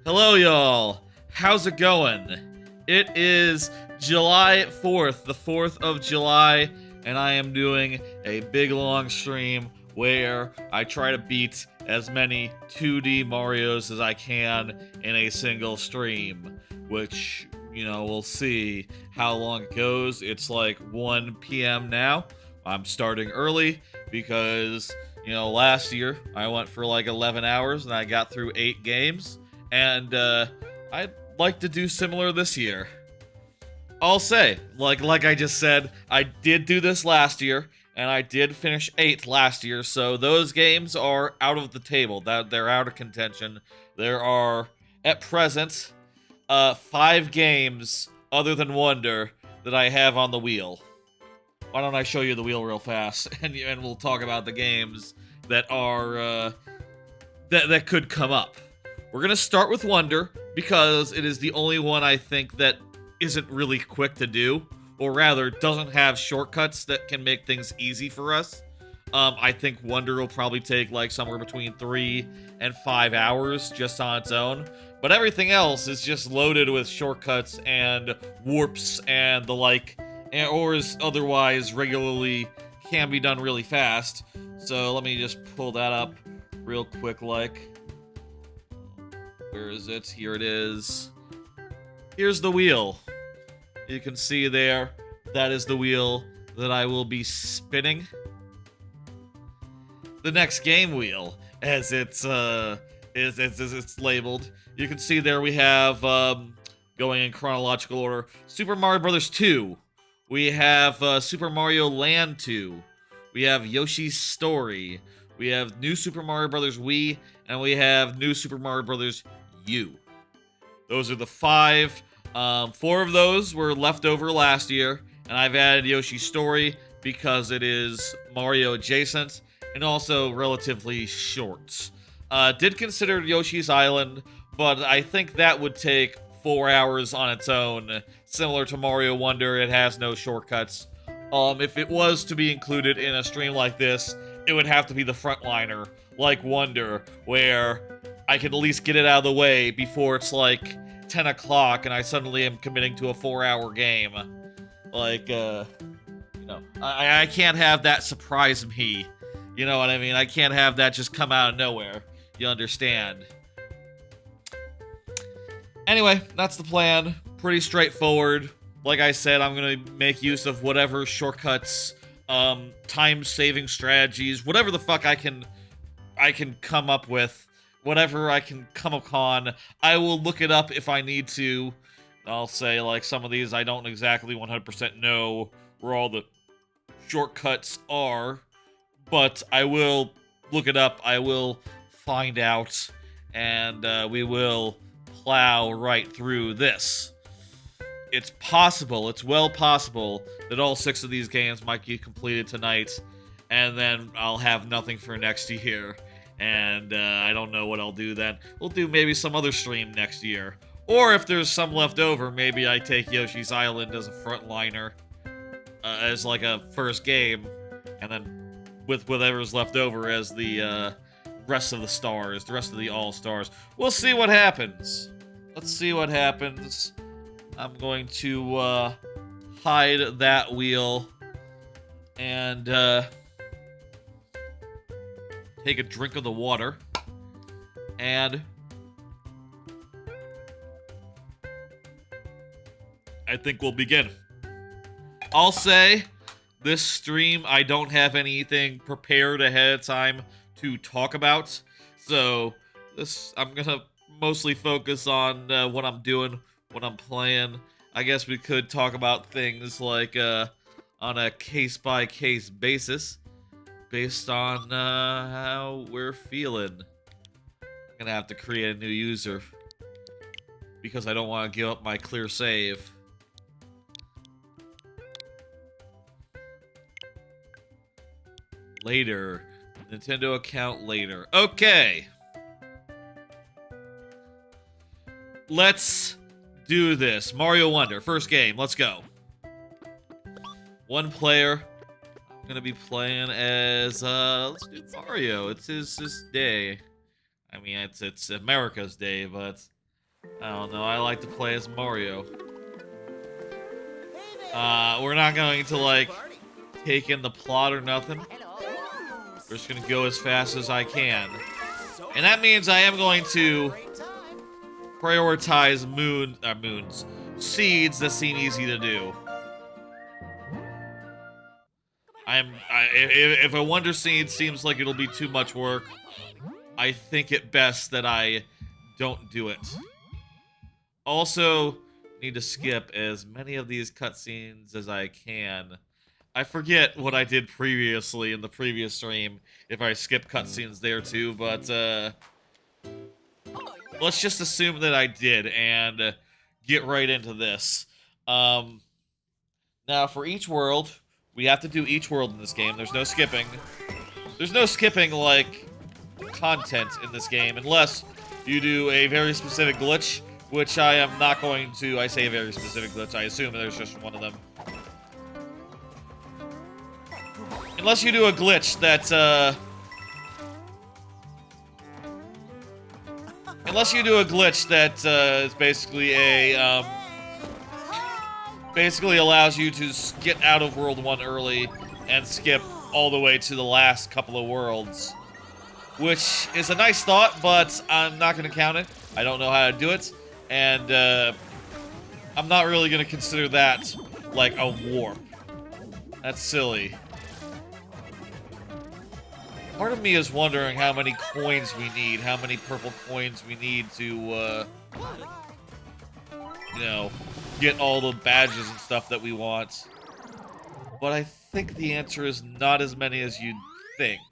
Hello, y'all. How's it going? It is July 4th, the 4th of July, and I am doing a big long stream where I try to beat as many 2D Marios as I can in a single stream, which, we'll see how long it goes. It's like 1 p.m. now. I'm starting early because, last year I went for like 11 hours and I got through 8 games. And I'd like to do similar this year. I'll say, like I just said, I did do this last year, and I did finish 8th last year, so those games are out of the table. They're out of contention. There are, at present, 5 games other than Wonder that I have on the wheel. Why don't I show you the wheel real fast, and we'll talk about the games that are that could come up. We're going to start with Wonder, because it is the only one I think that isn't really quick to do, or rather, doesn't have shortcuts that can make things easy for us. I think Wonder will probably take like somewhere between 3 and 5 hours just on its own, but everything else is just loaded with shortcuts and warps and the like, or is otherwise regularly can be done really fast. So let me just pull that up real quick like. Where is it? Here it is. Here's the wheel. You can see there, that is the wheel that I will be spinning. The next game wheel, as it's labeled. You can see there we have, going in chronological order, Super Mario Bros. 2. We have Super Mario Land 2. We have Yoshi's Story. We have New Super Mario Bros. Wii, and we have New Super Mario Bros. U. Those are the 5. 4 of those were left over last year, and I've added Yoshi's Story because it is Mario adjacent and also relatively short. Did consider Yoshi's Island, but I think that would take 4 hours on its own. Similar to Mario Wonder, it has no shortcuts. If it was to be included in a stream like this, it would have to be the frontliner, like Wonder, where I can at least get it out of the way before it's like 10 o'clock and I suddenly am committing to a 4-hour game. Like, I can't have that surprise me. You know what I mean? I can't have that just come out of nowhere. You understand? Anyway, that's the plan. Pretty straightforward. Like I said, I'm gonna make use of whatever shortcuts, time-saving strategies, whatever the fuck I can come up with. Whatever I can come upon, I will look it up if I need to. I'll say, like, some of these I don't exactly 100% know where all the shortcuts are, but I will look it up, I will find out, and we will plow right through this. It's possible, it's well possible, that all 6 of these games might get completed tonight, and then I'll have nothing for next year. And I don't know what I'll do then. We'll do maybe some other stream next year. Or if there's some left over, maybe I take Yoshi's Island as a frontliner. As like a first game. And then with whatever's left over as the rest of the stars. The rest of the all-stars. We'll see what happens. Let's see what happens. I'm going to hide that wheel. And take a drink of the water, and I think we'll begin. I'll say, this stream, I don't have anything prepared ahead of time to talk about, so I'm gonna mostly focus on what I'm doing, what I'm playing. I guess we could talk about things like on a case-by-case basis, based on how we're feeling. I'm gonna have to create a new user because I don't want to give up my clear save. Later. Nintendo account later. Okay. Let's do this. Mario Wonder, first game. Let's go. 1 player. I'm gonna be playing as let's do Mario. It's his day. I mean, it's America's day, but I don't know. I like to play as Mario. We're not going to, like, take in the plot or nothing. We're just gonna go as fast as I can. And that means I am going to prioritize seeds that seem easy to do. If a wonder seed seems like it'll be too much work, I think it best that I don't do it. Also, need to skip as many of these cutscenes as I can. I forget what I did previously in the previous stream, if I skip cutscenes there too, but let's just assume that I did and get right into this. Now, for each world, we have to do each world in this game. There's no skipping. There's no skipping, like, content in this game, unless you do a very specific glitch, which I am not going to. I say a very specific glitch. I assume there's just one of them. Unless you do a glitch that, is basically a, basically allows you to get out of World 1 early and skip all the way to the last couple of worlds. Which is a nice thought, but I'm not going to count it. I don't know how to do it, and I'm not really going to consider that like a warp. That's silly. Part of me is wondering how many coins we need, how many purple coins we need to, you know, get all the badges and stuff that we want. But I think the answer is not as many as you'd think.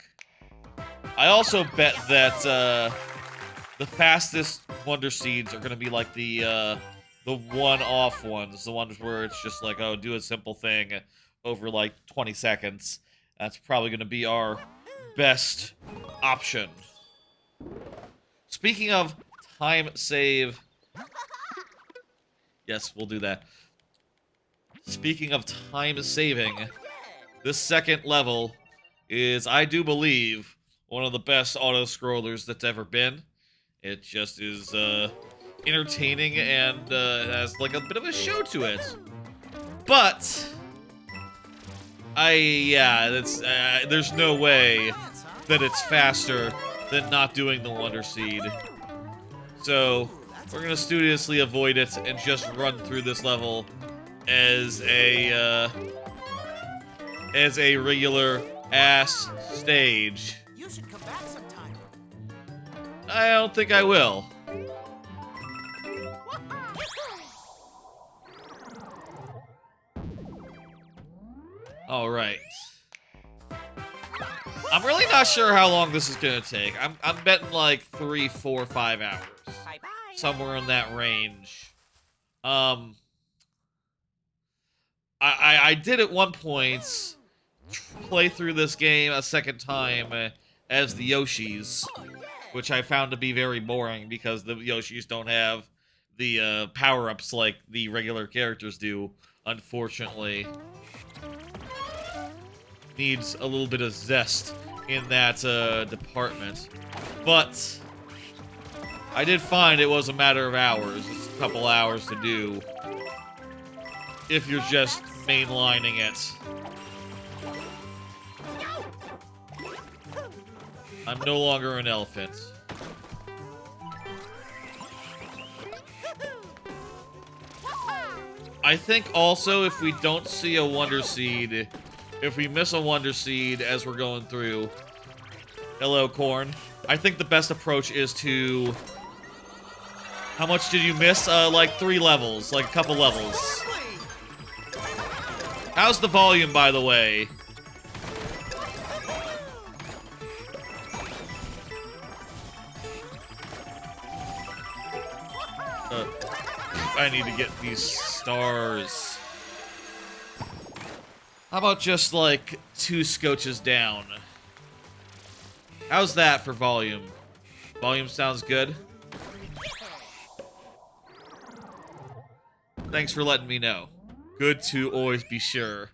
I also bet that the fastest Wonder Seeds are going to be like the one-off ones, the ones where it's just like, oh, do a simple thing over like 20 seconds. That's probably going to be our best option. Speaking of time save, yes, we'll do that. Speaking of time saving, this second level is, I do believe, one of the best auto-scrollers that's ever been. It just is entertaining and has like a bit of a show to it. But there's no way that it's faster than not doing the Wonder Seed. So we're gonna studiously avoid it and just run through this level as a regular ass stage. You should come back sometime. I don't think I will. All right. I'm really not sure how long this is gonna take. I'm betting like 3, 4, 5 hours. Bye bye. Somewhere in that range. I did at one point play through this game a second time as the Yoshis, which I found to be very boring because the Yoshis don't have the power-ups like the regular characters do, unfortunately. Needs a little bit of zest in that department. But I did find it was a matter of hours. It's a couple hours to do if you're just mainlining it. I'm no longer an elephant. I think also if we don't see a Wonder Seed, if we miss a Wonder Seed as we're going through, hello corn, I think the best approach is to, how much did you miss? Like 3 levels, like a couple levels. How's the volume, by the way? I need to get these stars. How about just, like, 2 scotches down? How's that for volume? Volume sounds good? Thanks for letting me know. Good to always be sure.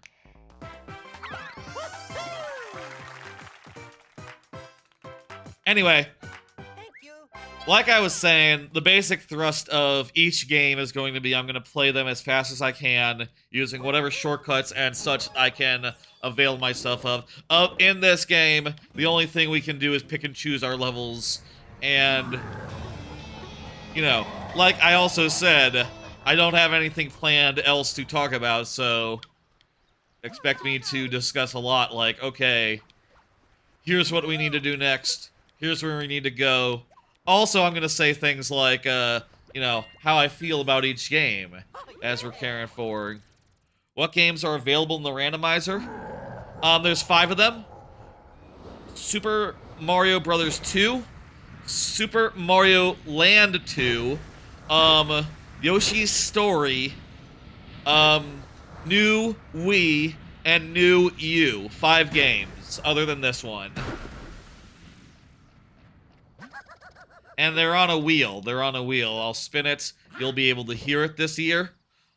Anyway. Thank you. like I was saying, the basic thrust of each game is going to be I'm going to play them as fast as I can, using whatever shortcuts and such I can avail myself of. In this game, the only thing we can do is pick and choose our levels, and, you know, like I also said, I don't have anything planned else to talk about, so expect me to discuss a lot, like, okay, here's what we need to do next, here's where we need to go. Also, I'm gonna say things like, you know, how I feel about each game as we're carrying forward. What games are available in the randomizer? There's 5 of them. Super Mario Brothers 2, Super Mario Land 2, Yoshi's Story, new Wii, and new U. 5 games, other than this one. And they're on a wheel. They're on a wheel. I'll spin it. You'll be able to hear it this year.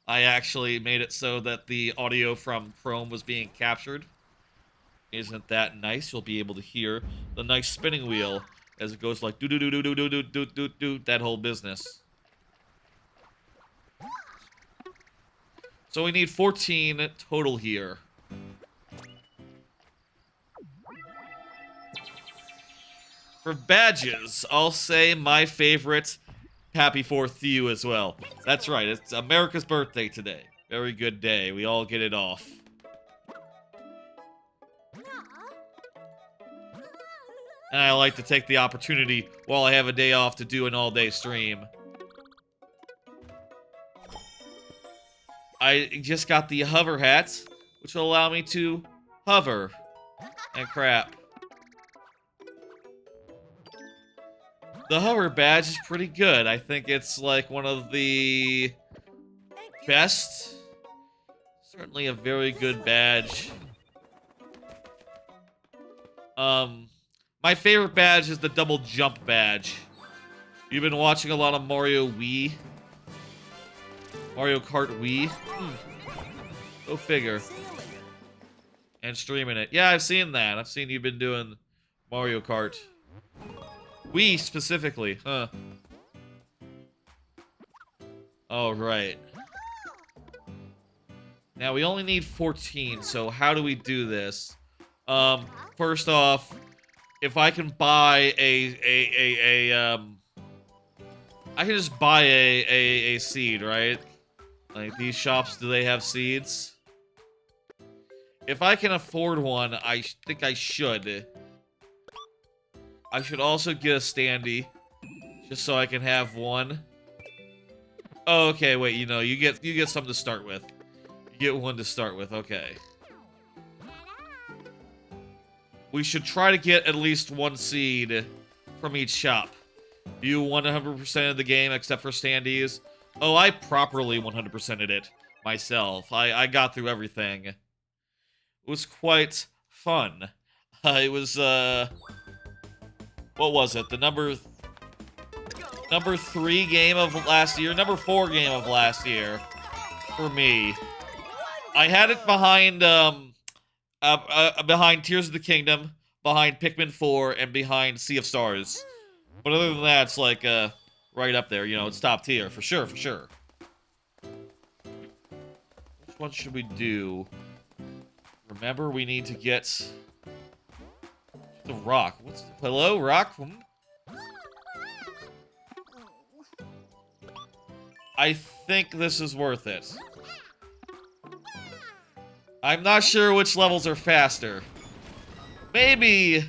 I actually made it so that the audio from Chrome was being captured. Isn't that nice? You'll be able to hear the nice spinning wheel as it goes like do-do-do-do-do-do-do-do-do, that whole business. So we need 14 total here. For badges, I'll say my favorite, Happy 4th to you as well. That's right, it's America's birthday today. Very good day, we all get it off. And I like to take the opportunity while I have a day off to do an all-day stream. I just got the hover hat, which will allow me to hover and crap. The hover badge is pretty good. I think it's like one of the best. Certainly a very good badge. My favorite badge is the double jump badge. You've been watching a lot of Mario Wii. Mario Kart Wii. Go figure. And streaming it. Yeah, I've seen that. I've seen you've been doing Mario Kart. Wii specifically, huh? Oh, right. Now, we only need 14, so how do we do this? First off, if I can buy I can just buy a seed, right? Like, these shops, do they have seeds? If I can afford one, I think I should. I should also get a standee, just so I can have one. Oh, okay, wait, you know, you get something to start with. You get one to start with, okay. We should try to get at least 1 seed from each shop. You 100% of the game except for standees. Oh, I properly 100%ed it myself. I got through everything. It was quite fun. It was, what was it? The number 3 game of last year? Number 4 game of last year. For me. I had it behind, behind Tears of the Kingdom, behind Pikmin 4, and behind Sea of Stars. But other than that, it's like, right up there. You know, it's top tier. For sure, for sure. Which one should we do? Remember, we need to get the rock. What's the, hello, rock? I think this is worth it. I'm not sure which levels are faster. Maybe,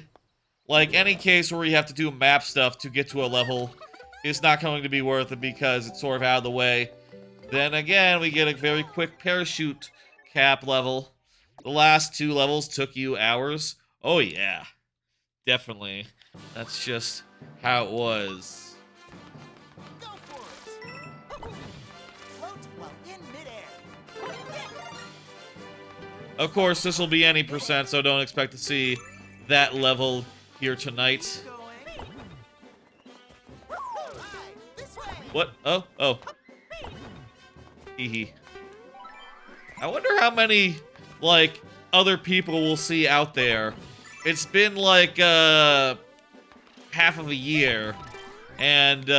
like, any case where you have to do map stuff to get to a level is not going to be worth it because it's sort of out of the way. Then again, we get a very quick parachute cap level. The last 2 levels took you hours. Oh yeah, definitely. That's just how it was. Go for it. Float while in midair. Of course, this will be any percent, so don't expect to see that level here tonight. What? Oh. Hee. I wonder how many, like, other people we'll see out there. It's been, like, half of a year. And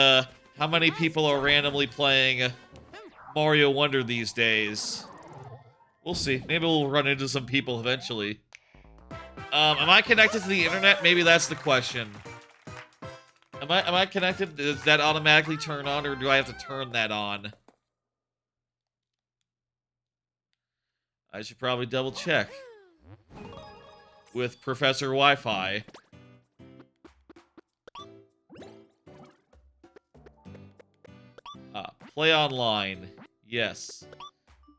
how many people are randomly playing Mario Wonder these days? We'll see. Maybe we'll run into some people eventually. Am I connected to the internet? Maybe that's the question. Am I connected? Does that automatically turn on, or do I have to turn that on? I should probably double check with Professor Wi-Fi. Play online. Yes.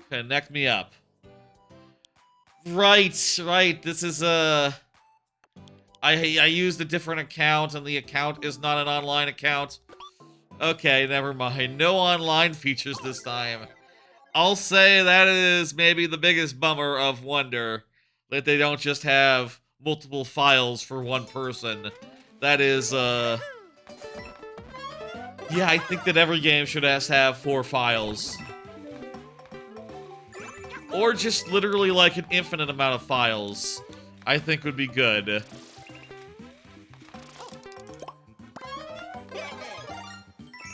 Connect me up. Right. This is I used a different account, and the account is not an online account. Okay, never mind. No online features this time. I'll say that is maybe the biggest bummer of Wonder, that they don't just have multiple files for one person. That is, yeah, I think that every game should have 4 files. Or just literally like an infinite amount of files, I think would be good.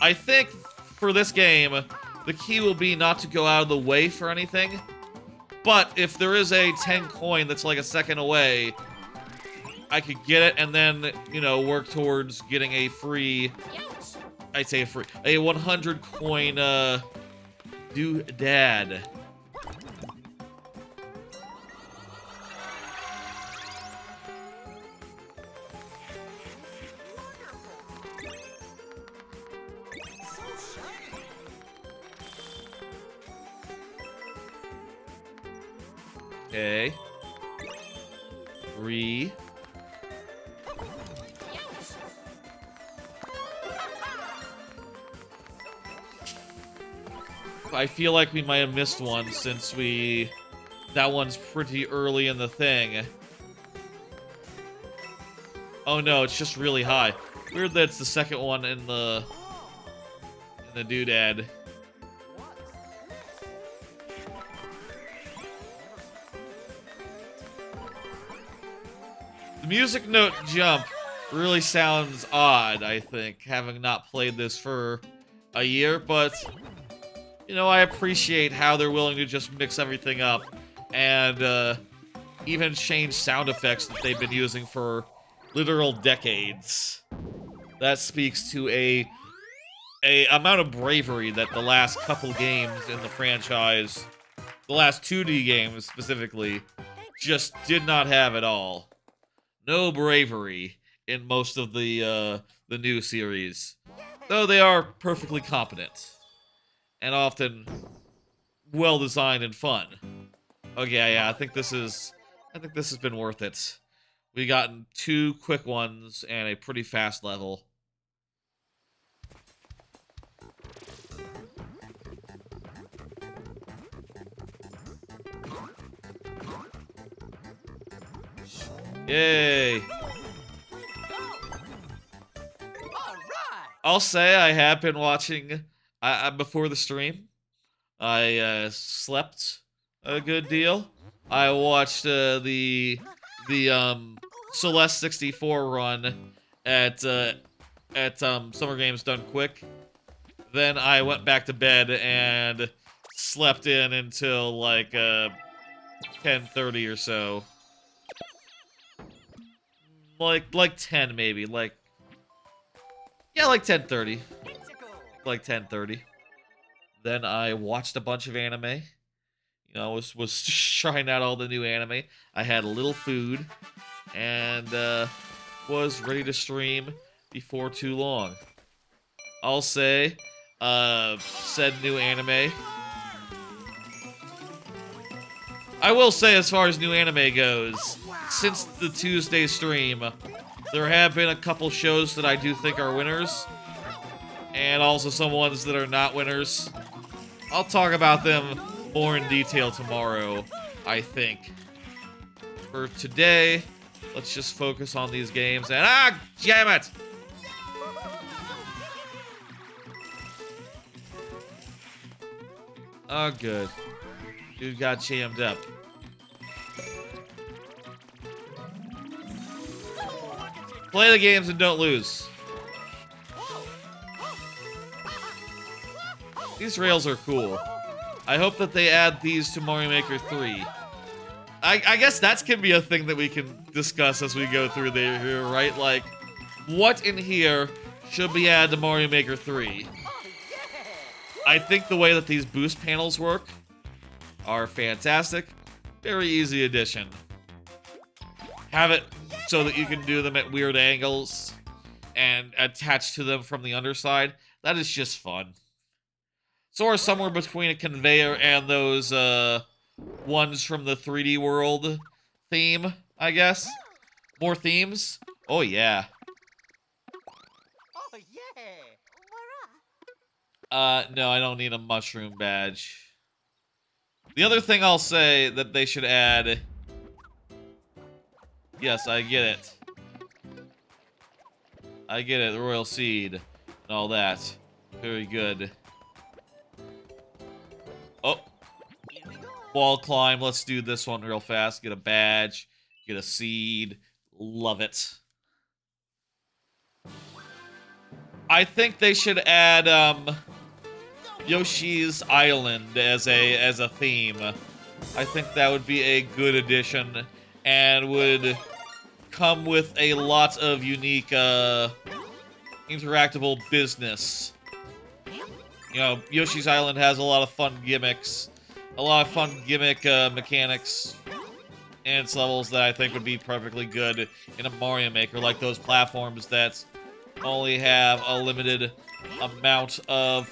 I think for this game, the key will be not to go out of the way for anything. But if there is a 10 coin that's like a second away, I could get it and then, you know, work towards getting a free... I'd say a 100 coin, doodad. Okay. 3. I feel like we might have missed one since that one's pretty early in the thing. Oh no, it's just really high. Weird that it's the second one in the doodad. The music note jump really sounds odd, I think, having not played this for a year, but, you know, I appreciate how they're willing to just mix everything up and even change sound effects that they've been using for literal decades. That speaks to a amount of bravery that the last couple games in the franchise, the last 2D games specifically, just did not have at all. No bravery in most of the new series, though they are perfectly competent and often well designed and fun. Okay, yeah, I think this has been worth it. We gotten 2 quick ones and a pretty fast level. Yay! I'll say I have been watching before the stream. I slept a good deal. I watched the Celeste 64 run at Summer Games Done Quick. Then I went back to bed and slept in until like 10:30 or so. Like 10 maybe, like 10:30. Like 10:30. Then I watched a bunch of anime. You know, was trying out all the new anime. I had a little food and was ready to stream before too long. I'll say said new anime. I will say, as far as new anime goes, since the Tuesday stream, there have been a couple shows that I do think are winners, and also some ones that are not winners. I'll talk about them more in detail tomorrow, I think. For today, let's just focus on these games, and damn it! Oh, good. Dude got jammed up. Play the games and don't lose. These rails are cool. I hope that they add these to Mario Maker 3. I guess that can be a thing that we can discuss as we go through there here, right? Like, what in here should be added to Mario Maker 3? I think the way that these boost panels work are fantastic. Very easy addition. Have it so that you can do them at weird angles and attach to them from the underside. That is just fun. So somewhere between a conveyor and those ones from the 3D World theme, I guess. More themes? Oh yeah. Oh, yeah. No, I don't need a mushroom badge. The other thing I'll say that they should add... Yes, I get it. I get it, the Royal Seed and all that. Very good. Oh. Wall climb, let's do this one real fast. Get a badge, get a seed. Love it. I think they should add, Yoshi's Island as a theme. I think that would be a good addition and would come with a lot of unique interactable business. You know, Yoshi's Island has a lot of fun gimmicks, a lot of fun gimmick mechanics in its levels that I think would be perfectly good in a Mario Maker, like those platforms that only have a limited amount of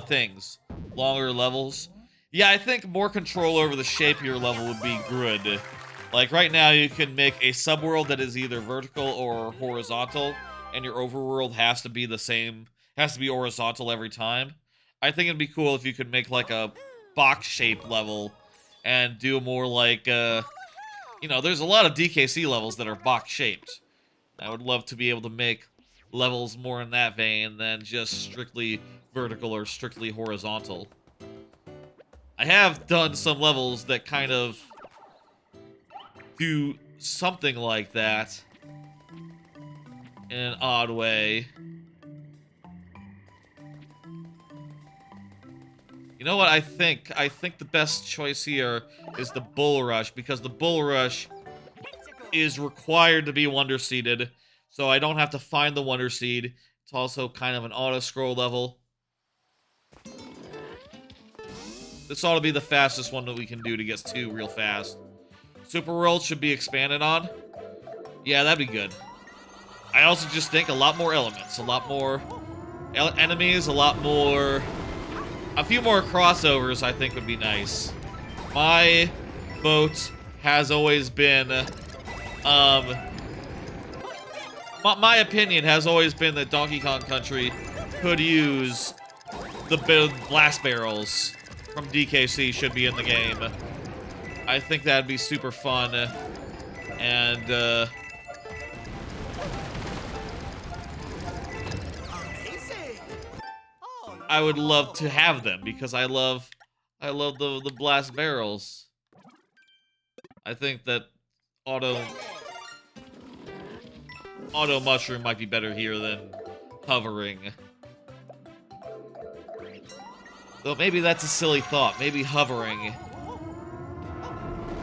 things. Longer levels. Yeah, I think more control over the shape of your level would be good. Like, right now you can make a subworld that is either vertical or horizontal, and your overworld has to be the same, has to be horizontal every time. I think it'd be cool if you could make, like, a box-shaped level and do more like, you know, there's a lot of DKC levels that are box-shaped. I would love to be able to make levels more in that vein than just strictly vertical or strictly horizontal. I have done some levels that kind of do something like that in an odd way. You know what I think? I think the best choice here is the Bull Rush, because the Bull Rush is required to be Wonder Seeded, so I don't have to find the Wonder Seed. It's also kind of an auto-scroll level. This ought to be the fastest one that we can do to get to real fast. Super World should be expanded on. Yeah, that'd be good. I also just think a lot more elements, a lot more enemies, a lot more... A few more crossovers I think would be nice. My vote has always been... my opinion has always been that Donkey Kong Country could use the blast barrels from DKC should be in the game. I think that'd be super fun, and I would love to have them because I love the blast barrels. I think that auto mushroom might be better here than hovering. Though maybe that's a silly thought. Maybe hovering.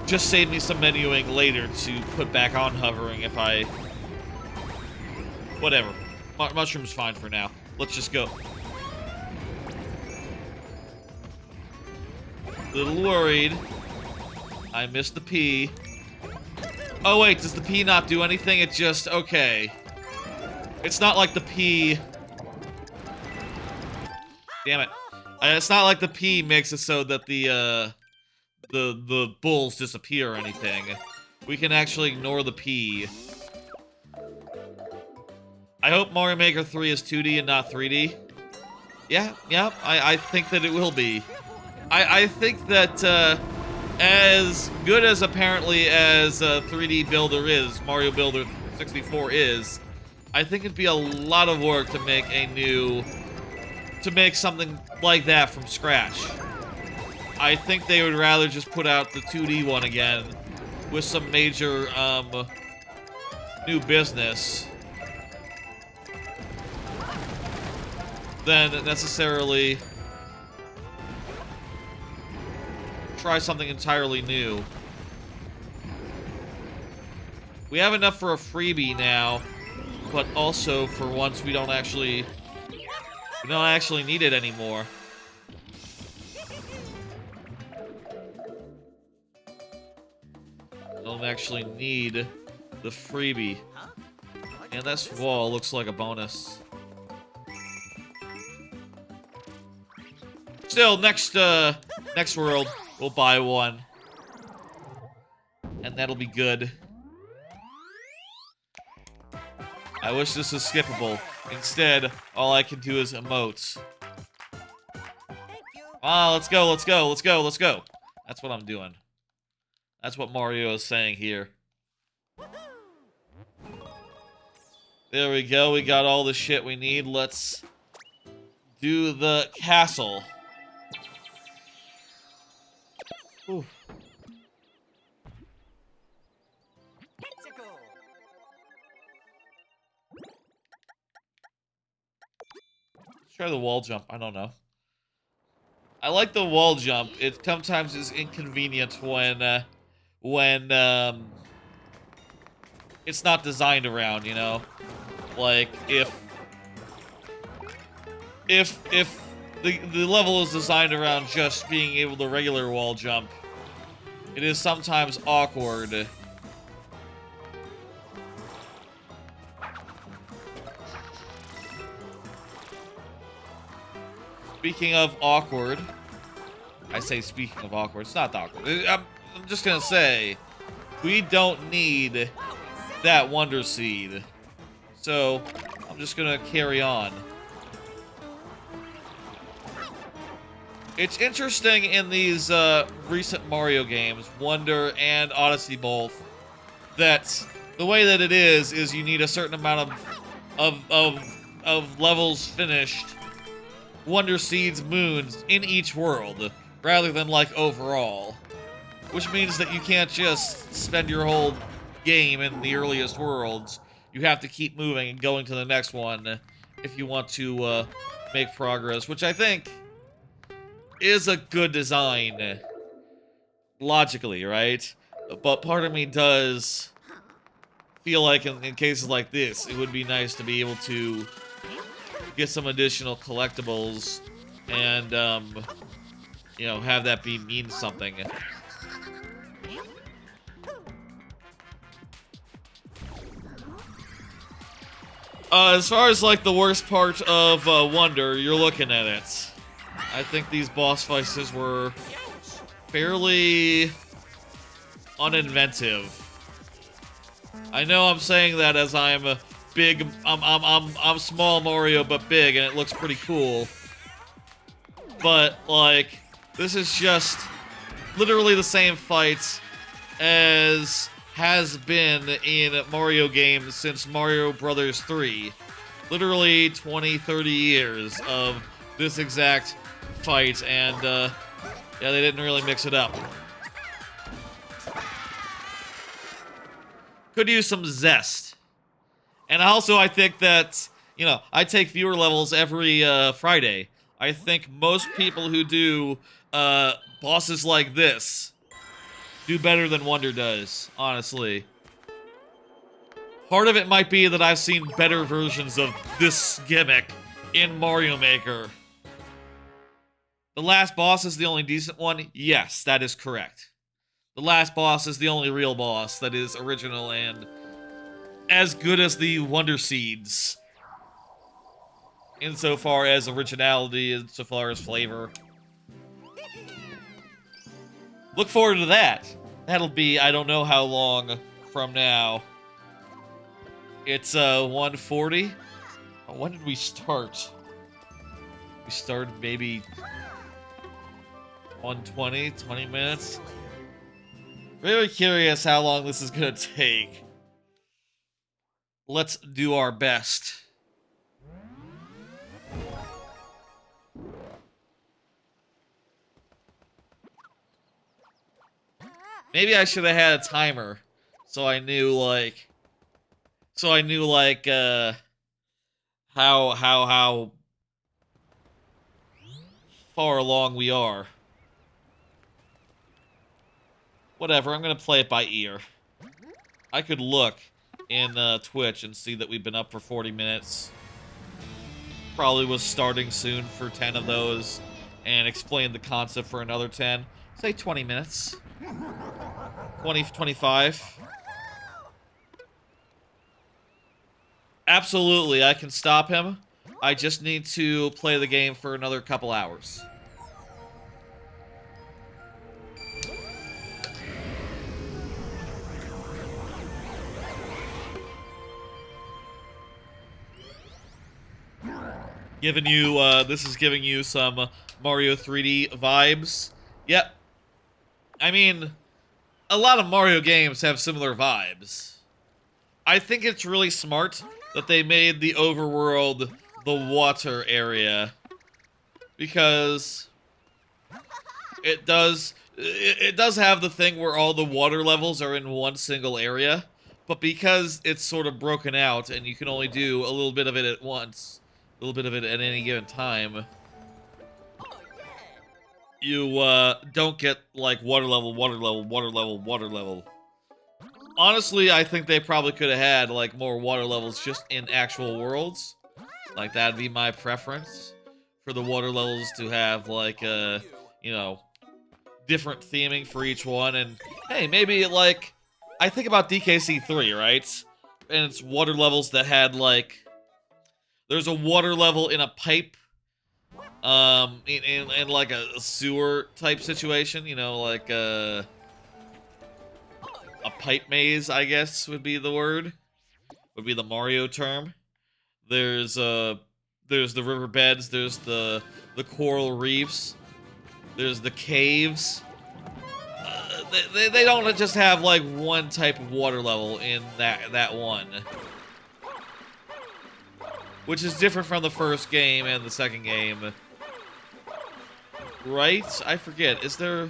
Just save me some menuing later to put back on hovering if I... Whatever. Mushroom's fine for now. Let's just go. Little worried. I missed the P. Oh wait, does the P not do anything? It just... Okay. It's not like the P... Damn it. It's not like the P makes it so that the bulls disappear or anything. We can actually ignore the P. I hope Mario Maker 3 is 2D and not 3D. Yeah, I think that it will be. I think that, as good as apparently as 3D Builder is, Mario Builder 64 is, I think it'd be a lot of work to make a new... to make something like that from scratch. I think they would rather just put out the 2D one again with some major, new business. than necessarily try something entirely new. We have enough for a freebie now, but also for once we don't actually need it anymore. Don't actually need the freebie. And this wall looks like a bonus. Still, next world, we'll buy one. And that'll be good. I wish this was skippable. Instead, all I can do is emotes. Ah, let's go, let's go, let's go, let's go. That's what I'm doing. That's what Mario is saying here. There we go, we got all the shit we need. Let's do the castle. Ooh. Let's try the wall jump, I don't know. I like the wall jump. It sometimes is inconvenient when it's not designed around, you know? Like, if the level is designed around just being able to regular wall jump, it is sometimes awkward. Speaking of awkward, I say speaking of awkward, it's not awkward. I'm just gonna say, we don't need that Wonder Seed. So, I'm just gonna carry on. It's interesting in these recent Mario games, Wonder and Odyssey both, that the way that it is you need a certain amount of levels finished, Wonder Seeds, moons in each world, rather than like overall. Which means that you can't just spend your whole game in the earliest worlds. You have to keep moving and going to the next one if you want to make progress, which I think is a good design, logically, right? But part of me does feel like in cases like this, it would be nice to be able to get some additional collectibles and, you know, have that mean something. As far as, like, the worst part of Wonder, you're looking at it. I think these boss fights were fairly uninventive. I know I'm saying that as I'm a big, I'm small Mario, but big, and it looks pretty cool. But, like, this is just literally the same fight as has been in Mario games since Mario Brothers 3. Literally 20, 30 years of this exact fight, and, yeah, they didn't really mix it up. Could use some zest. And also, I think that, you know, I take viewer levels every Friday. I think most people who do bosses like this do better than Wonder does, honestly. Part of it might be that I've seen better versions of this gimmick in Mario Maker. The last boss is the only decent one? Yes, that is correct. The last boss is the only real boss that is original and as good as the Wonder Seeds. Insofar as originality, insofar as flavor. Look forward to that. That'll be, I don't know how long from now. It's 1:40. When did we start? We started maybe 1:20, 20 minutes. Very curious how long this is gonna take. Let's do our best. Maybe I should have had a timer, so I knew like, how far along we are. Whatever, I'm gonna play it by ear. I could look in Twitch and see that we've been up for 40 minutes. Probably was starting soon for 10 of those, and explain the concept for another 10. Say 20 minutes. 20, 25. Absolutely, I can stop him. I just need to play the game for another couple hours. Giving you, this is giving you some Mario 3D vibes. Yep. I mean, a lot of Mario games have similar vibes. I think it's really smart that they made the overworld the water area, because it does have the thing where all the water levels are in one single area, but because it's sort of broken out and you can only do a little bit of it at once, a little bit of it at any given time, you don't get like water level, water level, water level, water level. Honestly, I think they probably could have had like more water levels just in actual worlds. Like, that'd be my preference, for the water levels to have like you know, different theming for each one. And hey, maybe like, I think about DKC 3, right? And it's water levels that had like, there's a water level in a pipe, in like a sewer type situation, you know, like a pipe maze, I guess would be the word, would be the Mario term. There's the riverbeds, there's the coral reefs, there's the caves. They don't just have like one type of water level in that one, which is different from the first game and the second game, right? I forget. Is there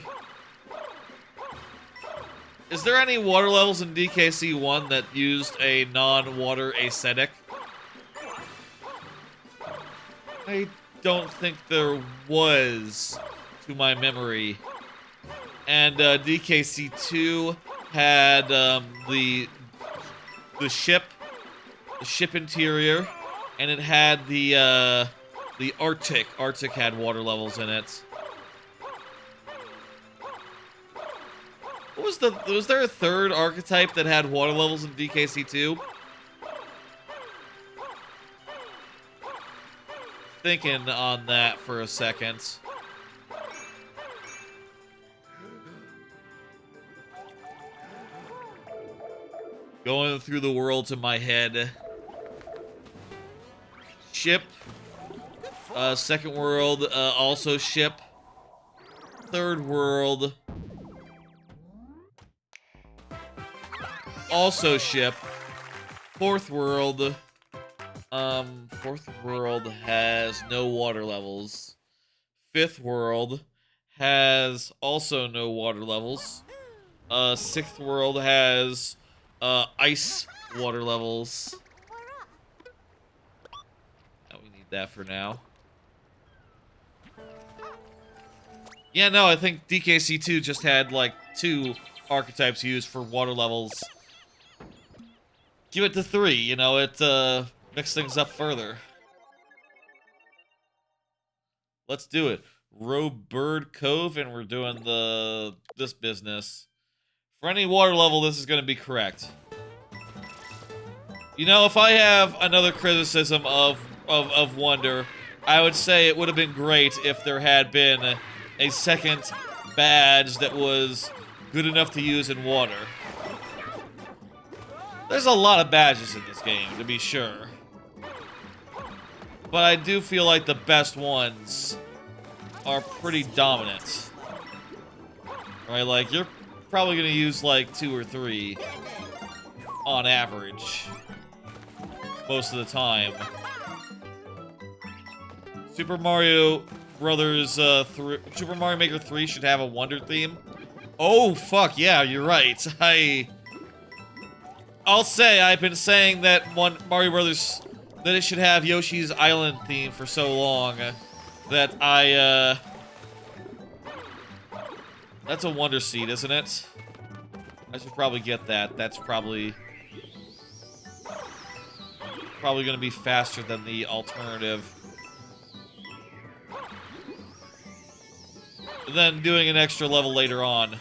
any water levels in DKC 1 that used a non-water aesthetic? I don't think there was, to my memory. And DKC 2 had the ship interior, and it had the Arctic. Arctic had water levels in it. Was there a third archetype that had water levels in DKC 2? Thinking on that for a second. Going through the worlds in my head. Ship. Second world, also ship. Third world. Also ship. Fourth world. Fourth world has no water levels. Fifth world has also no water levels. Sixth world has ice water levels. Oh, we need that for now. Yeah, no, I think DKC 2 just had like 2 archetypes used for water levels. Give it to 3, you know, it mix things up further. Let's do it. Row Bird Cove, and we're doing this business. For any water level, this is going to be correct. You know, if I have another criticism of Wonder, I would say it would have been great if there had been a second badge that was good enough to use in water. There's a lot of badges in this game, to be sure. But I do feel like the best ones are pretty dominant. Right, like, you're probably going to use, like, 2 or 3 on average. Most of the time. Super Mario Brothers, Super Mario Maker 3 should have a Wonder theme. Oh, fuck, yeah, you're right. I'll say, I've been saying that Mario Brothers, that it should have Yoshi's Island theme for so long, that I That's a Wonder Seed, isn't it? I should probably get that. That's probably gonna be faster than the alternative. And then doing an extra level later on.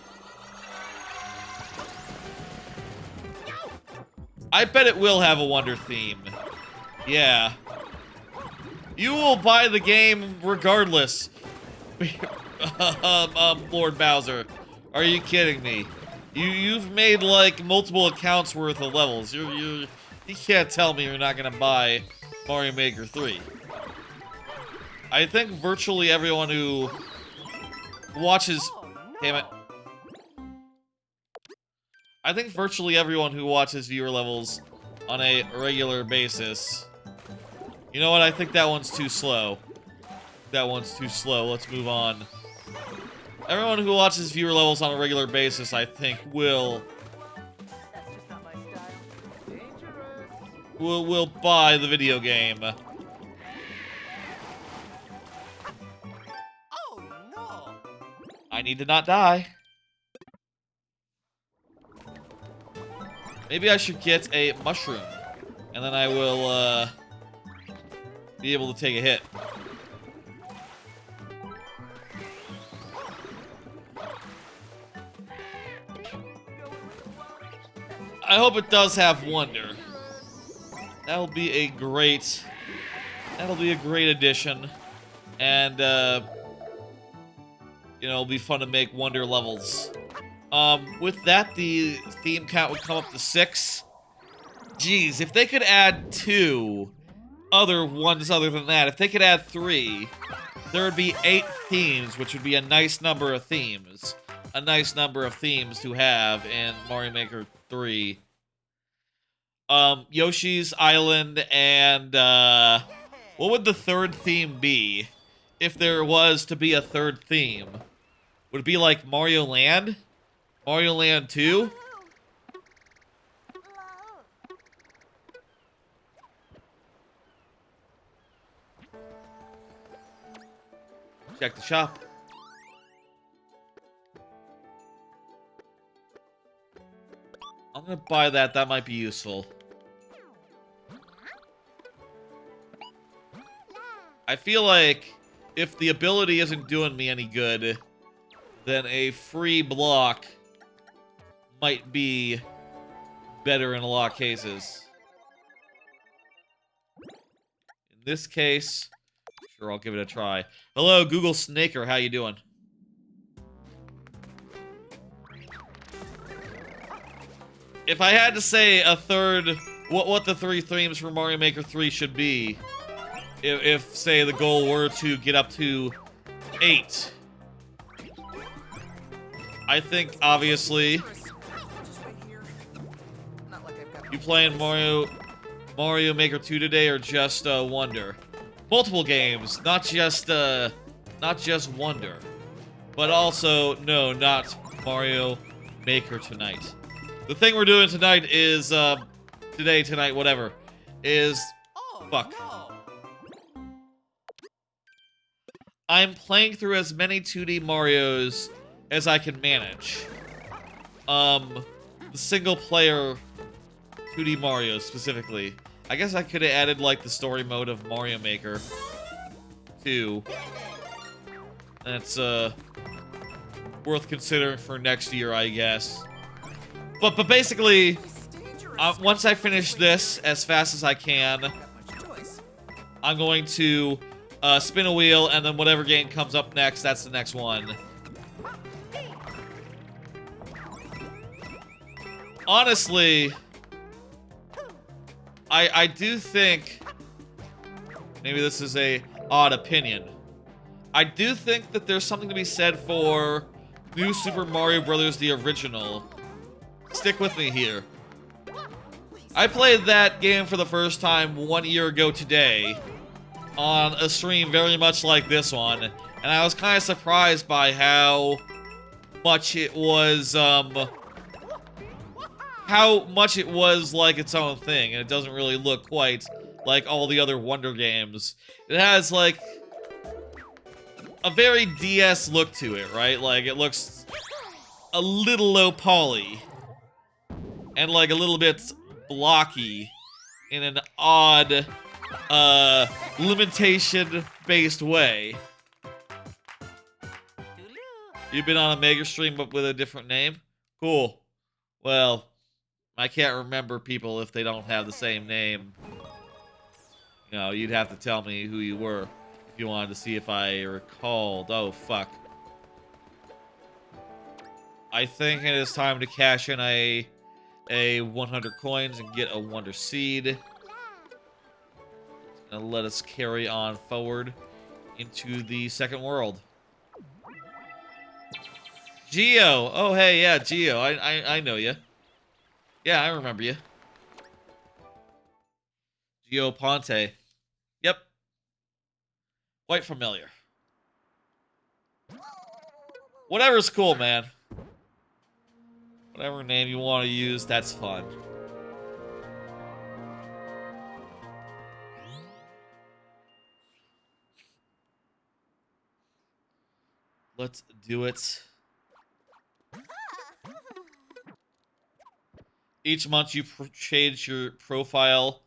I bet it will have a Wonder theme. Yeah. You will buy the game regardless. Lord Bowser. Are you kidding me? You've made like multiple accounts worth of levels. You can't tell me you're not gonna buy Mario Maker 3. I think virtually everyone who watches... Damn it. I think virtually everyone who watches viewer levels on a regular basis... You know what? I think that one's too slow. That one's too slow. Let's move on. Everyone who watches viewer levels on a regular basis, I think, will buy the video game. Oh no! I need to not die. Maybe I should get a mushroom, and then I will be able to take a hit. I hope it does have Wonder. That'll be a great addition. And, you know, it'll be fun to make Wonder levels. With that, the theme count would come up to 6. Geez, if they could add 2 other ones other than that, if they could add 3, there would be 8 themes, which would be a nice number of themes. A nice number of themes to have in Mario Maker 3. Yoshi's Island and, what would the third theme be? If there was to be a third theme. Would it be like Mario Land? Mario Land 2? Check the shop. I'm gonna buy that. That might be useful. I feel like if the ability isn't doing me any good, then a free block might be better in a lot of cases. In this case, sure, I'll give it a try. Hello, Google Snaker. How you doing? If I had to say a third, what the 3 themes for Mario Maker 3 should be, if say the goal were to get up to 8, I think obviously you playing Mario Maker 2 today or just Wonder? Multiple games, not just Wonder, but also no, not Mario Maker tonight. The thing we're doing tonight is tonight, whatever, is fuck. I'm playing through as many 2D Marios as I can manage. The single player 2D Mario specifically. I guess I could have added like the story mode of Mario Maker 2. That's worth considering for next year, I guess. But basically, once I finish this as fast as I can, I'm going to spin a wheel, and then whatever game comes up next, that's the next one. Honestly, I do think, maybe this is a odd opinion, I do think that there's something to be said for New Super Mario Bros. The original. Stick with me here. I played that game for the first time 1 year ago today on a stream very much like this one, and I was kind of surprised by how much it was, like its own thing, and it doesn't really look quite like all the other Wonder games. It has, like, a very DS look to it, right? Like, it looks a little low poly and like a little bit blocky in an odd limitation-based way. You've been on a mega stream but with a different name? Cool. Well, I can't remember people if they don't have the same name. You know, you'd have to tell me who you were if you wanted to see if I recalled. Oh, fuck. I think it is time to cash in a 100 coins and get a Wonder Seed. And let us carry on forward into the second world. Geo! Oh, hey, yeah, Geo. I know you. Yeah, I remember you. Geo Ponte. Yep. Quite familiar. Whatever's cool, man. Whatever name you want to use, that's fun. Let's do it. Each month you change your profile,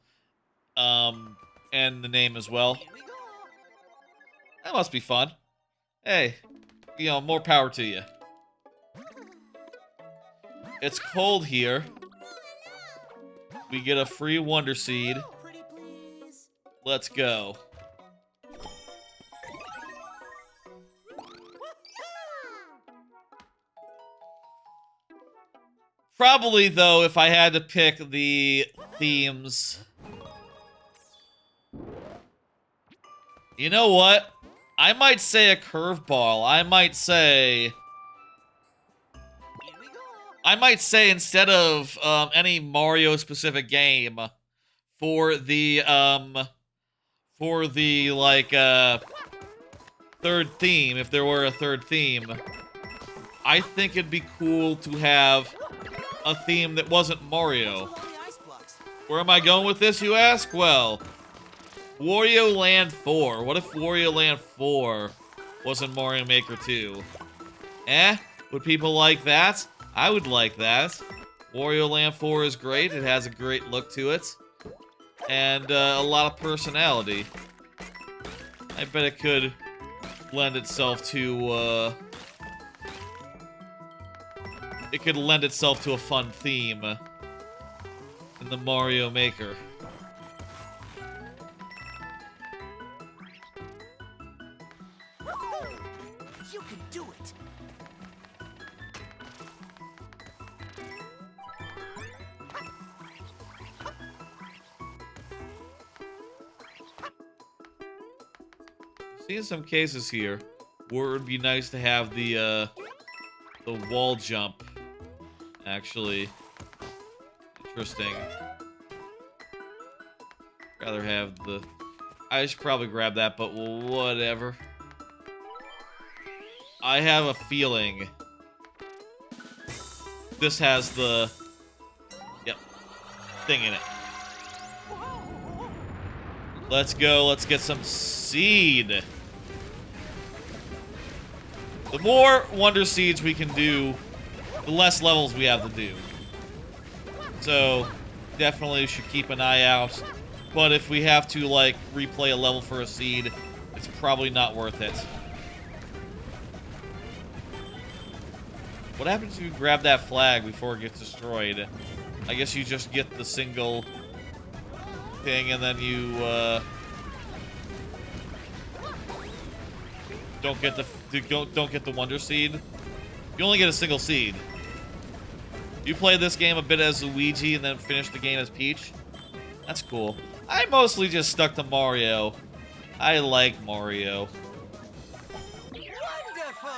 and the name as well. That must be fun. Hey, you know, more power to you. It's cold here. We get a free Wonder Seed. Let's go. Probably, though, if I had to pick the themes... You know what? I might say a curveball. I might say instead of any Mario-specific game, for the like third theme, if there were a third theme, I think it'd be cool to have a theme that wasn't Mario. Where am I going with this, you ask? Well, Wario Land 4. What if Wario Land 4 wasn't Mario Maker 2? Eh? Would people like that? I would like that. Wario Land 4 is great. It has a great look to it. And a lot of personality. I bet it could lend itself to, it could lend itself to a fun theme in the Mario Maker. You can do it. Seen some cases here where it would be nice to have the wall jump. Actually, interesting. Rather have the... I should probably grab that, but whatever. I have a feeling this has the... Yep. Thing in it. Let's go. Let's get some seed. The more Wonder Seeds we can do, the less levels we have to do. So, definitely should keep an eye out. But if we have to, like, replay a level for a seed, it's probably not worth it. What happens if you grab that flag before it gets destroyed? I guess you just get the single thing and then you, don't get the Wonder Seed. You only get a single seed. You play this game a bit as Luigi and then finish the game as Peach? That's cool. I mostly just stuck to Mario. I like Mario. Wonderful.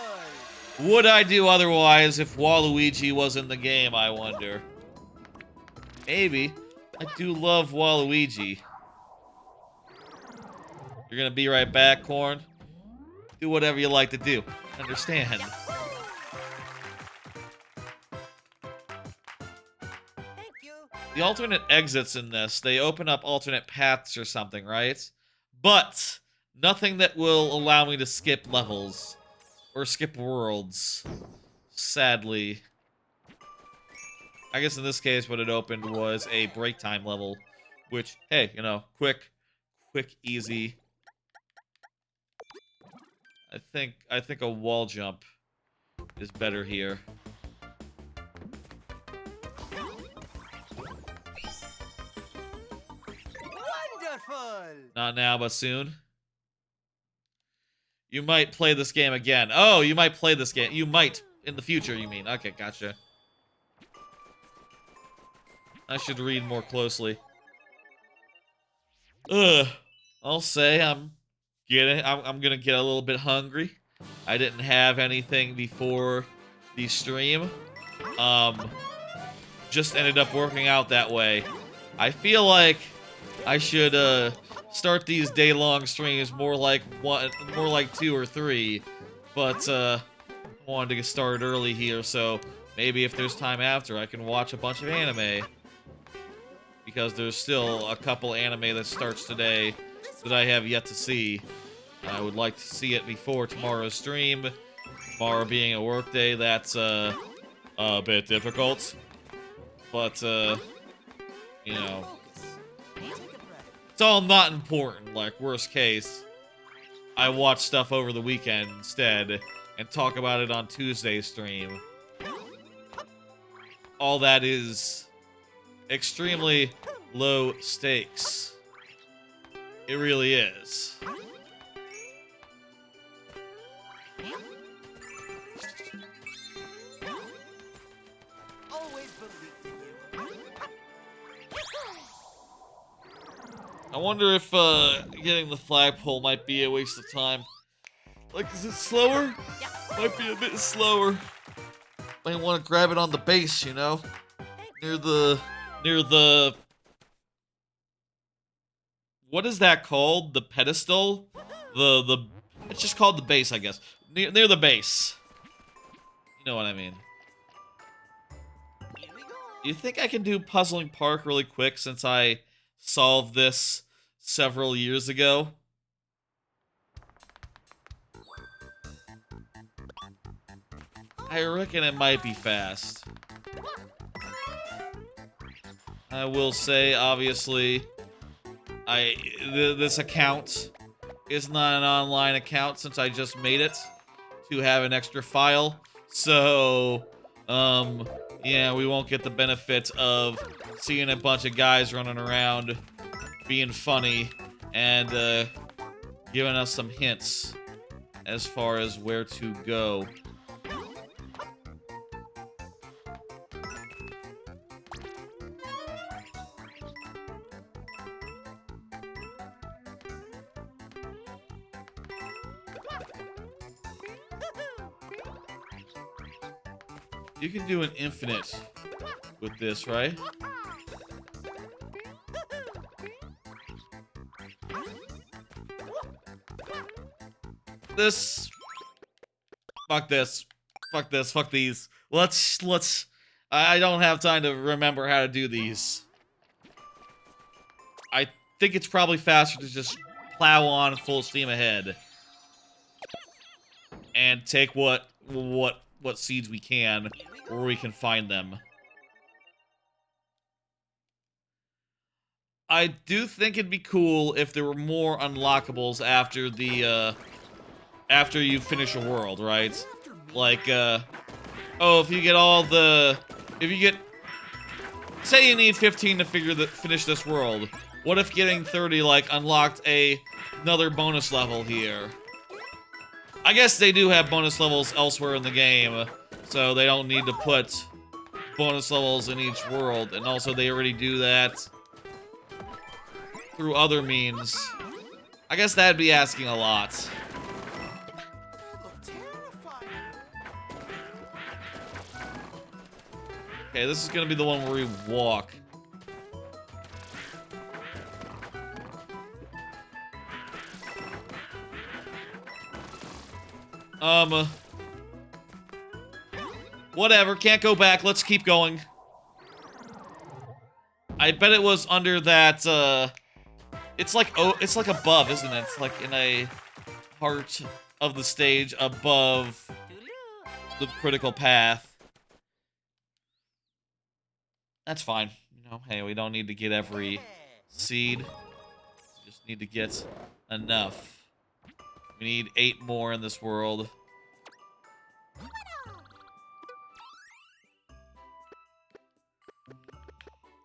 Would I do otherwise if Waluigi was in the game, I wonder? Maybe. I do love Waluigi. You're gonna be right back, Corn? Do whatever you like to do. Understand. Thank you. The alternate exits in this, they open up alternate paths or something, right? But nothing that will allow me to skip levels or skip worlds. sadly. I guess in this case, what it opened was a break time level, which, hey, you know, quick, easy. I think a wall jump is better here. Wonderful! Not now, but soon. You might play this game again. Oh, you might play this game. You might in the future, you mean. Okay, gotcha. I should read more closely. Ugh. I'll say I'm gonna get a little bit hungry. I didn't have anything before the stream. Just ended up working out that way. I feel like I should start these day-long streams more like 2 or 3. But I wanted to get started early here, so maybe if there's time after, I can watch a bunch of anime. Because there's still a couple anime that starts today that I have yet to see. I would like to see it before tomorrow's stream. Tomorrow being a work day, that's a bit difficult. But, you know, it's all not important. Like, worst case, I watch stuff over the weekend instead and talk about it on Tuesday's stream. All that is extremely low stakes. It really is. Always believed in you. I wonder if getting the flagpole might be a waste of time. Like, is it slower? Might be a bit slower. Might want to grab it on the base, you know? Near the... What is that called? The pedestal? It's just called the base, I guess. Near the base. You know what I mean. Here we go. You think I can do Puzzling Park really quick since I solved this several years ago? I reckon it might be fast. I will say, obviously, this account is not an online account since I just made it to have an extra file. So, yeah, we won't get the benefit of seeing a bunch of guys running around being funny and giving us some hints as far as where to go. You can do an infinite with this, right? This. Fuck this. Fuck this. Fuck these. Let's. I don't have time to remember how to do these. I think it's probably faster to just plow on full steam ahead. And take what seeds we can, where we can find them. I do think it'd be cool if there were more unlockables after the, after you finish a world, right? Like, oh, if you get all the, say you need 15 to finish this world. What if getting 30, like, unlocked another bonus level here? I guess they do have bonus levels elsewhere in the game, so they don't need to put bonus levels in each world, and also they already do that through other means. I guess that'd be asking a lot. Okay, this is gonna be the one where we walk. Whatever, can't go back, let's keep going. I bet it was under that, it's like above, isn't it? It's like in a part of the stage above the critical path. That's fine. You know, hey, we don't need to get every seed. We just need to get enough. We need 8 more in this world.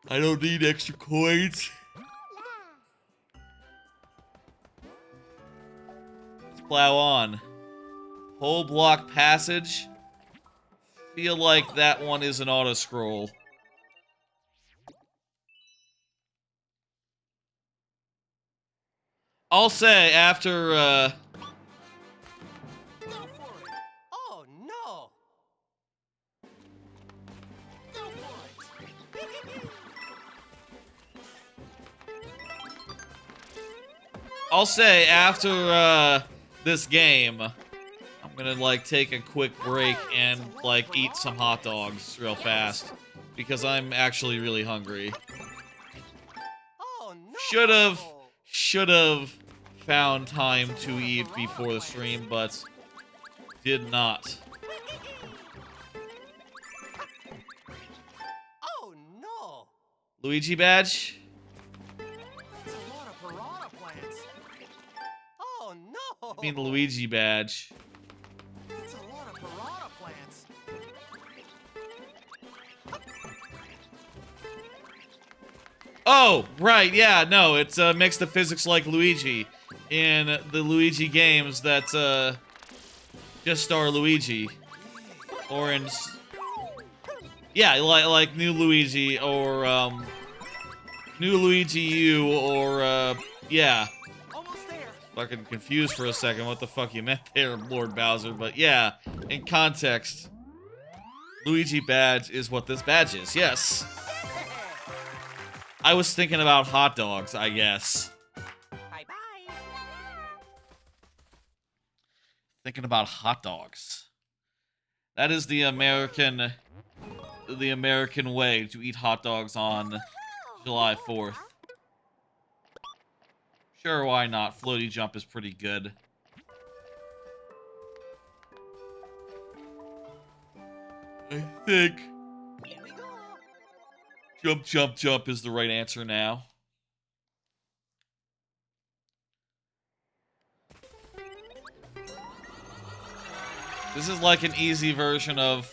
I don't need extra coins. Let's plow on. Whole block passage. Feel like that one is an auto scroll. I'll say after Go for it. Oh no. Go for it. I'll say after this game, I'm gonna like take a quick break and like eat some hot dogs real fast because I'm actually really hungry. Oh no. Should have found time to eat before the stream, but did not. Oh no. Luigi badge? That's a lot of piranha plants. Oh no. I mean Luigi badge. That's a lot of piranha plants. Oh, right, yeah, no, it's makes the physics like Luigi in the Luigi games that just star Luigi. Or in yeah, like New Luigi or New Luigi U or yeah. Almost there. Fucking confused for a second what the fuck you meant there, Lord Bowser, but yeah, in context, Luigi badge is what this badge is, yes. I was thinking about hot dogs, I guess. Bye-bye. Thinking about hot dogs. That is the American way to eat hot dogs on July 4th. Sure, why not? Floaty jump is pretty good. I think Here we go. jump, jump, jump is the right answer now. This is like an easy version of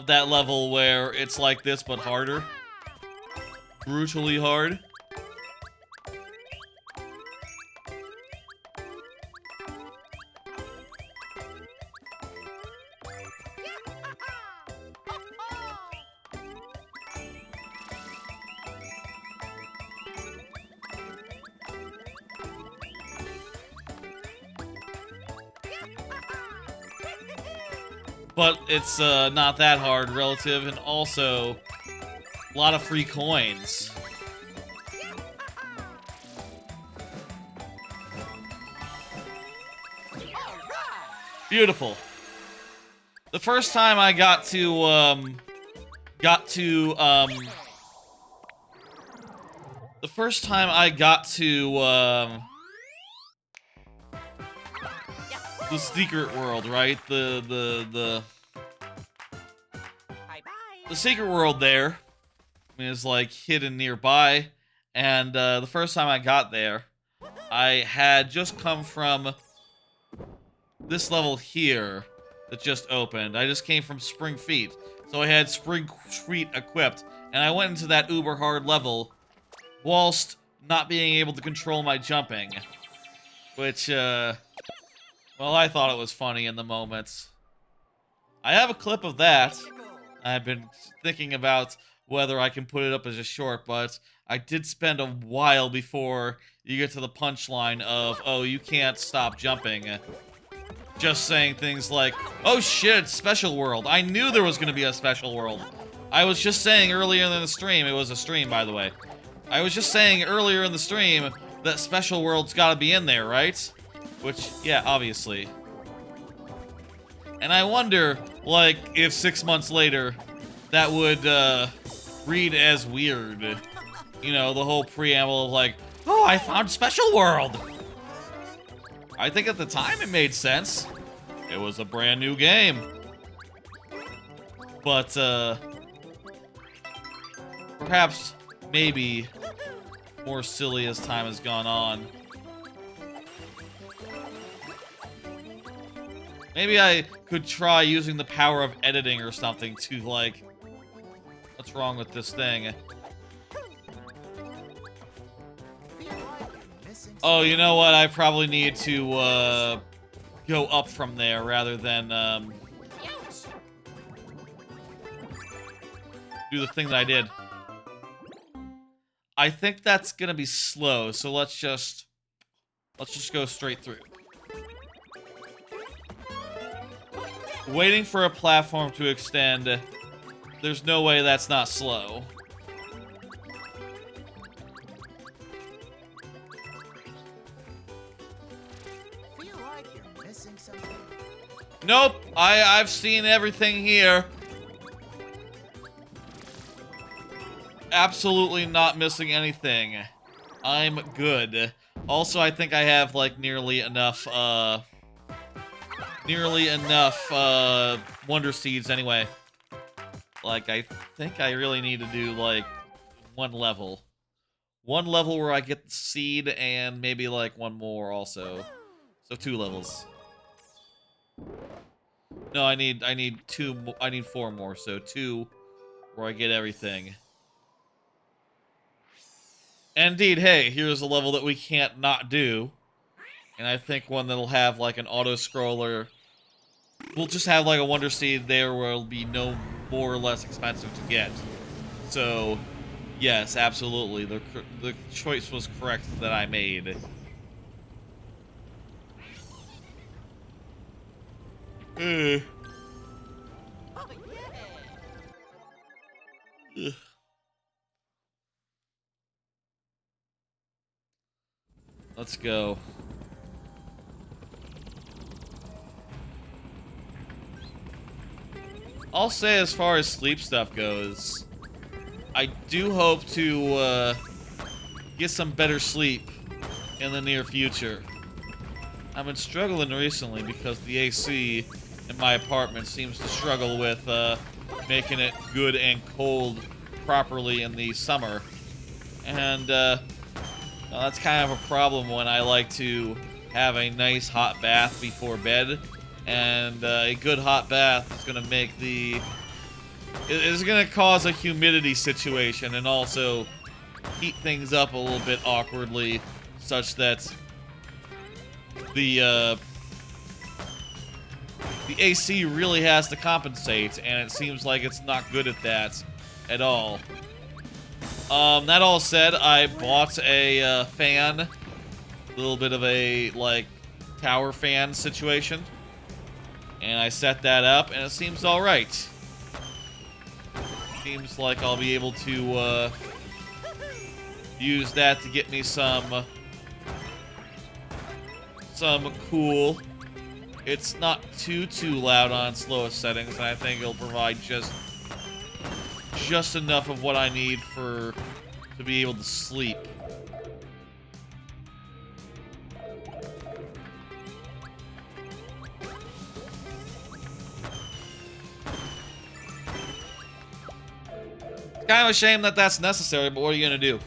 that level where it's like this but harder. Brutally hard. But it's not that hard relative, and also a lot of free coins. Beautiful. The first time I got to the secret world, right? The secret world there is like hidden nearby, and the first time I got there, I had just come from this level here that just opened. I just came from Spring Feet, so I had Spring Feet equipped, and I went into that uber hard level whilst not being able to control my jumping, which well, I thought it was funny in the moment. I have a clip of that. I've been thinking about whether I can put it up as a short, but I did spend a while before you get to the punchline of, oh, you can't stop jumping. Just saying things like, oh shit, it's Special World. I knew there was going to be a Special World. I was just saying earlier in the stream, it was a stream, by the way. I was just saying earlier in the stream that Special World's got to be in there, right? Which, yeah, obviously. And I wonder, like, if 6 months later, that would, read as weird. You know, the whole preamble of, like, Oh, I found Special World! I think at the time it made sense. It was a brand new game. But, perhaps, maybe, more silly as time has gone on. Maybe I could try using the power of editing or something to, like... What's wrong with this thing? Oh, you know what? I probably need to, go up from there rather than, do the thing that I did. I think that's gonna be slow, so let's just go straight through. Waiting for a platform to extend. There's no way that's not slow. Feel like you're missing something. Nope, I've seen everything here. Absolutely not missing anything. I'm good. Also, I think I have, like, nearly enough Wonder Seeds anyway. Like, I think I really need to do, like, one level. One level where I get the seed, and maybe, like, one more also. So 2 levels. No, I need 2, I need 4 more, so 2 where I get everything. And indeed, hey, here's a level that we can't not do. And I think one that'll have, like, an auto-scroller. We'll just have, like, a Wonder Seed there where it'll be no more or less expensive to get. So, yes, absolutely. The choice was correct that I made. Ugh. Let's go. I'll say as far as sleep stuff goes, I do hope to get some better sleep in the near future. I've been struggling recently because the AC in my apartment seems to struggle with making it good and cold properly in the summer. And that's kind of a problem when I like to have a nice hot bath before bed. And a good hot bath is going to make it's going to cause a humidity situation and also heat things up a little bit awkwardly, such that the AC really has to compensate, and it seems like it's not good at that at all. That all said, I bought a fan, a little bit of a, like, tower fan situation. And I set that up, and it seems alright. Seems like I'll be able to use that to get me some cool. It's not too loud on slowest settings, and I think it'll provide just enough of what I need to be able to sleep. Kind of a shame that that's necessary, but what are you gonna do?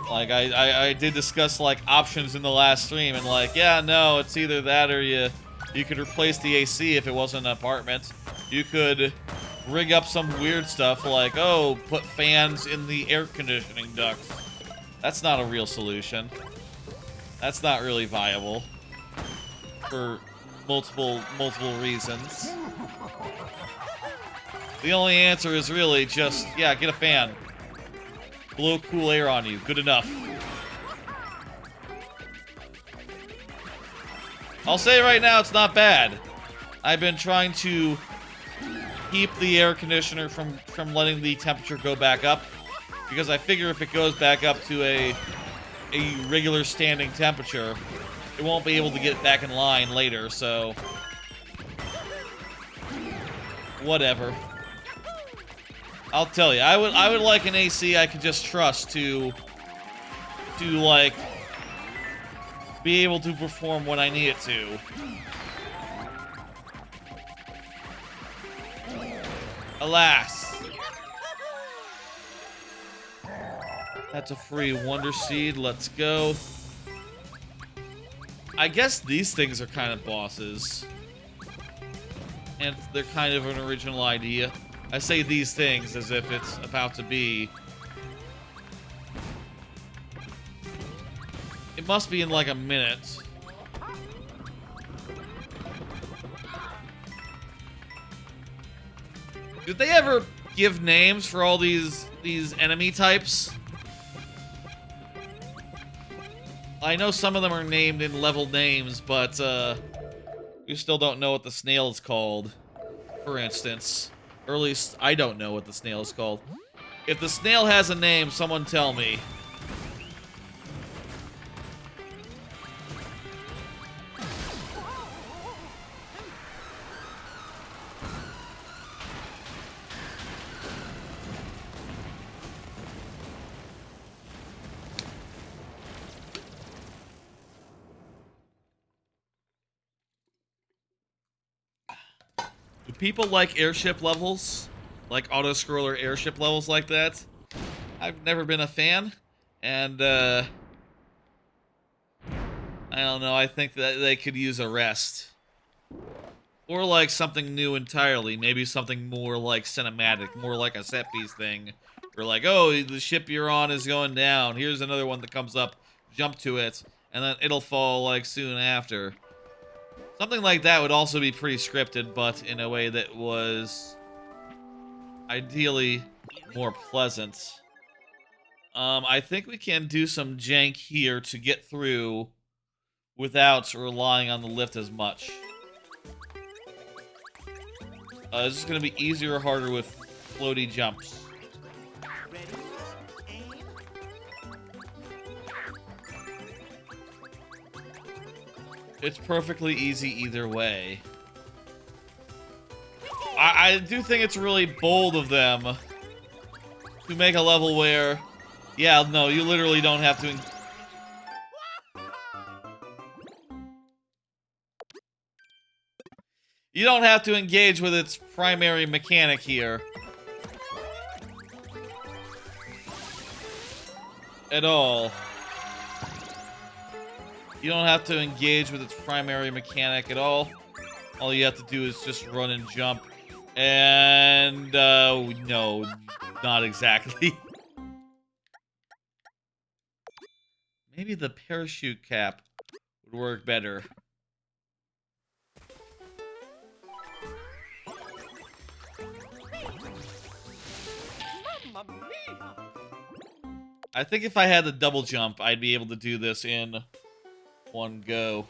Like, I did discuss, like, options in the last stream, and, like, yeah, no, it's either that or you could replace the AC if it wasn't an apartment. You could rig up some weird stuff like, oh, put fans in the air conditioning ducts. That's not a real solution. That's not really viable for multiple reasons. The only answer is really just, yeah, get a fan. Blow cool air on you. Good enough. I'll say right now, it's not bad. I've been trying to keep the air conditioner from letting the temperature go back up, because I figure if it goes back up to a regular standing temperature, it won't be able to get back in line later, so whatever. I'll tell you, I would like an AC I could just trust to to, like, be able to perform when I need it to. Alas. That's a free Wonder Seed. Let's go. I guess these things are kind of bosses. And they're kind of an original idea. I say these things as if it's about to be. It must be in like a minute. Did they ever give names for all these enemy types? I know some of them are named in level names, but you still don't know what the snail is called, for instance. Or at least I don't know what the snail is called. If the snail has a name, someone tell me. Do people like airship levels? Like auto-scroller airship levels like that? I've never been a fan. And, I don't know, I think that they could use a rest. Or like something new entirely. Maybe something more like cinematic, more like a set piece thing. Or like, oh, the ship you're on is going down. Here's another one that comes up. Jump to it. And then it'll fall like soon after. Something like that would also be pretty scripted, but in a way that was ideally more pleasant. I think we can do some jank here to get through without relying on the lift as much. This is going to be easier or harder with floaty jumps. It's perfectly easy either way. I do think it's really bold of them to make a level where, yeah, no, you literally don't have to. You don't have to engage with its primary mechanic here. At all. You don't have to engage with its primary mechanic at all. All you have to do is just run and jump. And, no, not exactly. Maybe the parachute cap would work better. I think if I had the double jump, I'd be able to do this in one go.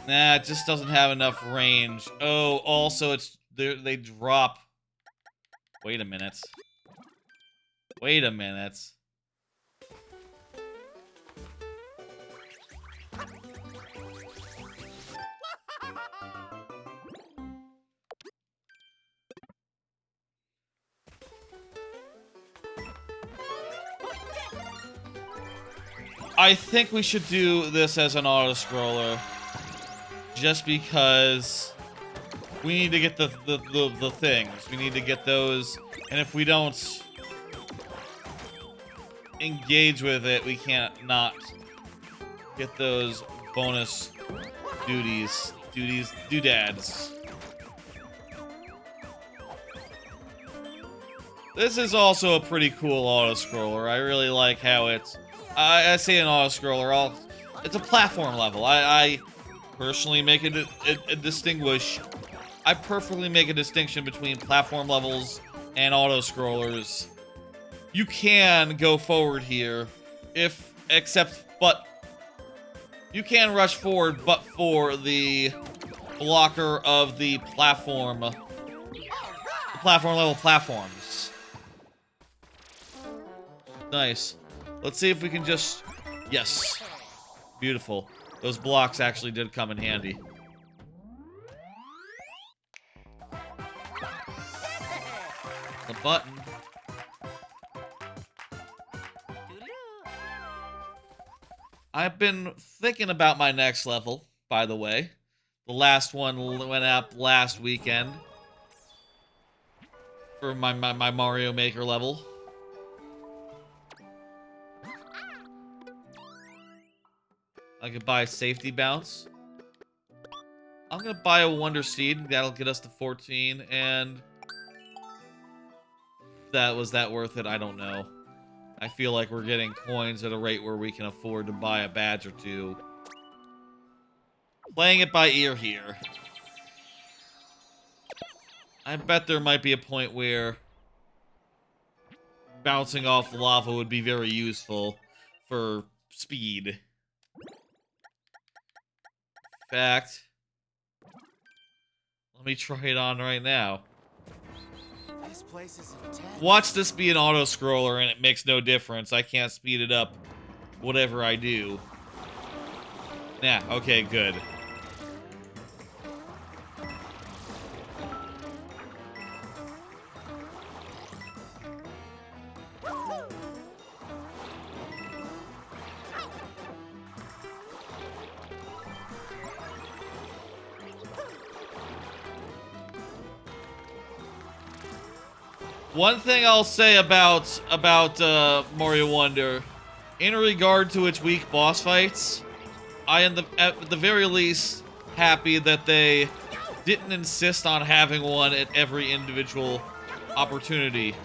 Nah, it just doesn't have enough range. Oh, also they drop. Wait a minute. Wait a minute. I think we should do this as an auto-scroller. Just because we need to get the things. We need to get those. And if we don't engage with it, we can't not get those bonus doodads. This is also a pretty cool auto-scroller. I really like how it's... I say an auto-scroller, it's a platform level. I personally make a distinguish... I perfectly make a distinction between platform levels and auto-scrollers. You can go forward here, but you can rush forward, but for the blocker of the platform level platforms. Nice. Let's see if we can just... Yes. Beautiful. Those blocks actually did come in handy. The button. I've been thinking about my next level, by the way. The last one went up last weekend. For my Mario Maker level. I could buy a safety bounce. I'm gonna buy a Wonder Seed. That'll get us to 14, and... was that worth it? I don't know. I feel like we're getting coins at a rate where we can afford to buy a badge or two. Playing it by ear here. I bet there might be a point where bouncing off lava would be very useful for speed. In fact, let me try it on right now. This place is intense. Watch this be an auto-scroller and it makes no difference. I can't speed it up whatever I do. Nah, okay, good. One thing I'll say about Mario Wonder, in regard to its weak boss fights, I am at the very least happy that they didn't insist on having one at every individual opportunity.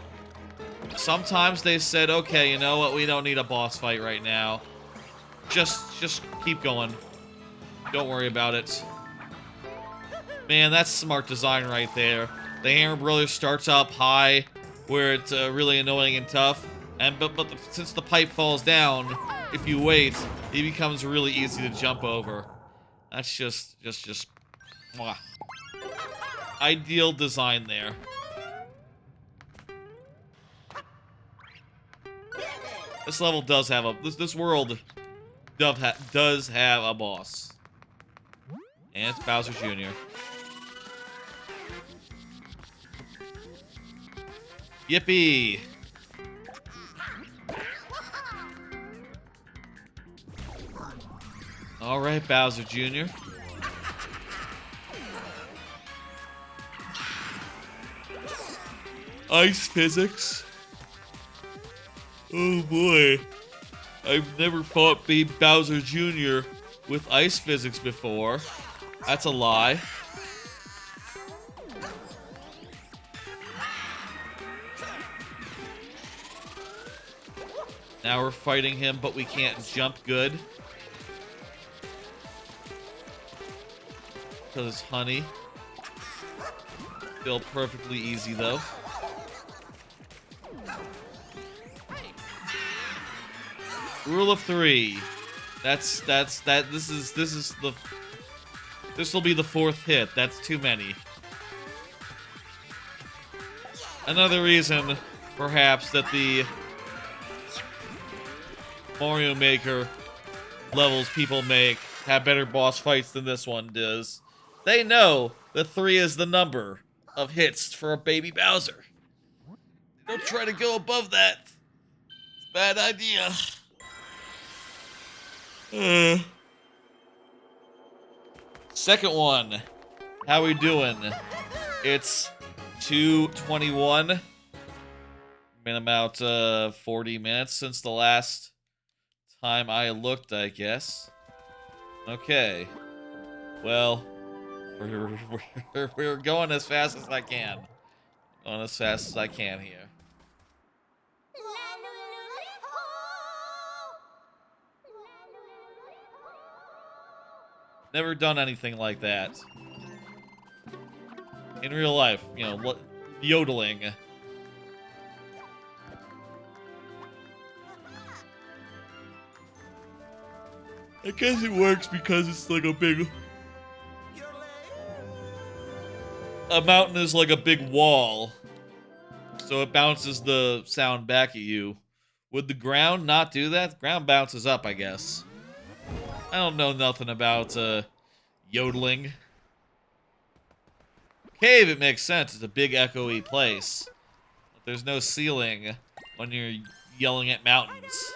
Sometimes they said, okay, you know what, we don't need a boss fight right now. Just keep going. Don't worry about it. Man, that's smart design right there. The Hammer Brothers starts up high, where it's really annoying and tough, and but since the pipe falls down, if you wait, it becomes really easy to jump over. That's just mwah. Ideal design there. This level does have a this world does have a boss, and it's Bowser Jr. Yippee! Alright, Bowser Jr. Ice physics. Oh boy. I've never fought Bowser Jr. with ice physics before. That's a lie. Now we're fighting him, but we can't jump good. Because it's honey. Still perfectly easy, though. Rule of 3. This will be the 4th hit. That's too many. Another reason, perhaps, that the Mario Maker levels people make have better boss fights than this one does. They know that 3 is the number of hits for a baby Bowser. Don't try to go above that. It's a bad idea. Second one. How we doing? It's 2:21. Been about 40 minutes since the last time I looked, I guess. Okay. Well, we're going as fast as I can. Going as fast as I can here. Never done anything like that. In real life, you know, yodeling. I guess it works because it's like a big... A mountain is like a big wall. So it bounces the sound back at you Would the ground not do that? The ground bounces up, I guess. I don't know nothing about yodeling. Cave, it makes sense. It's a big echoey place. But there's no ceiling when you're yelling at mountains.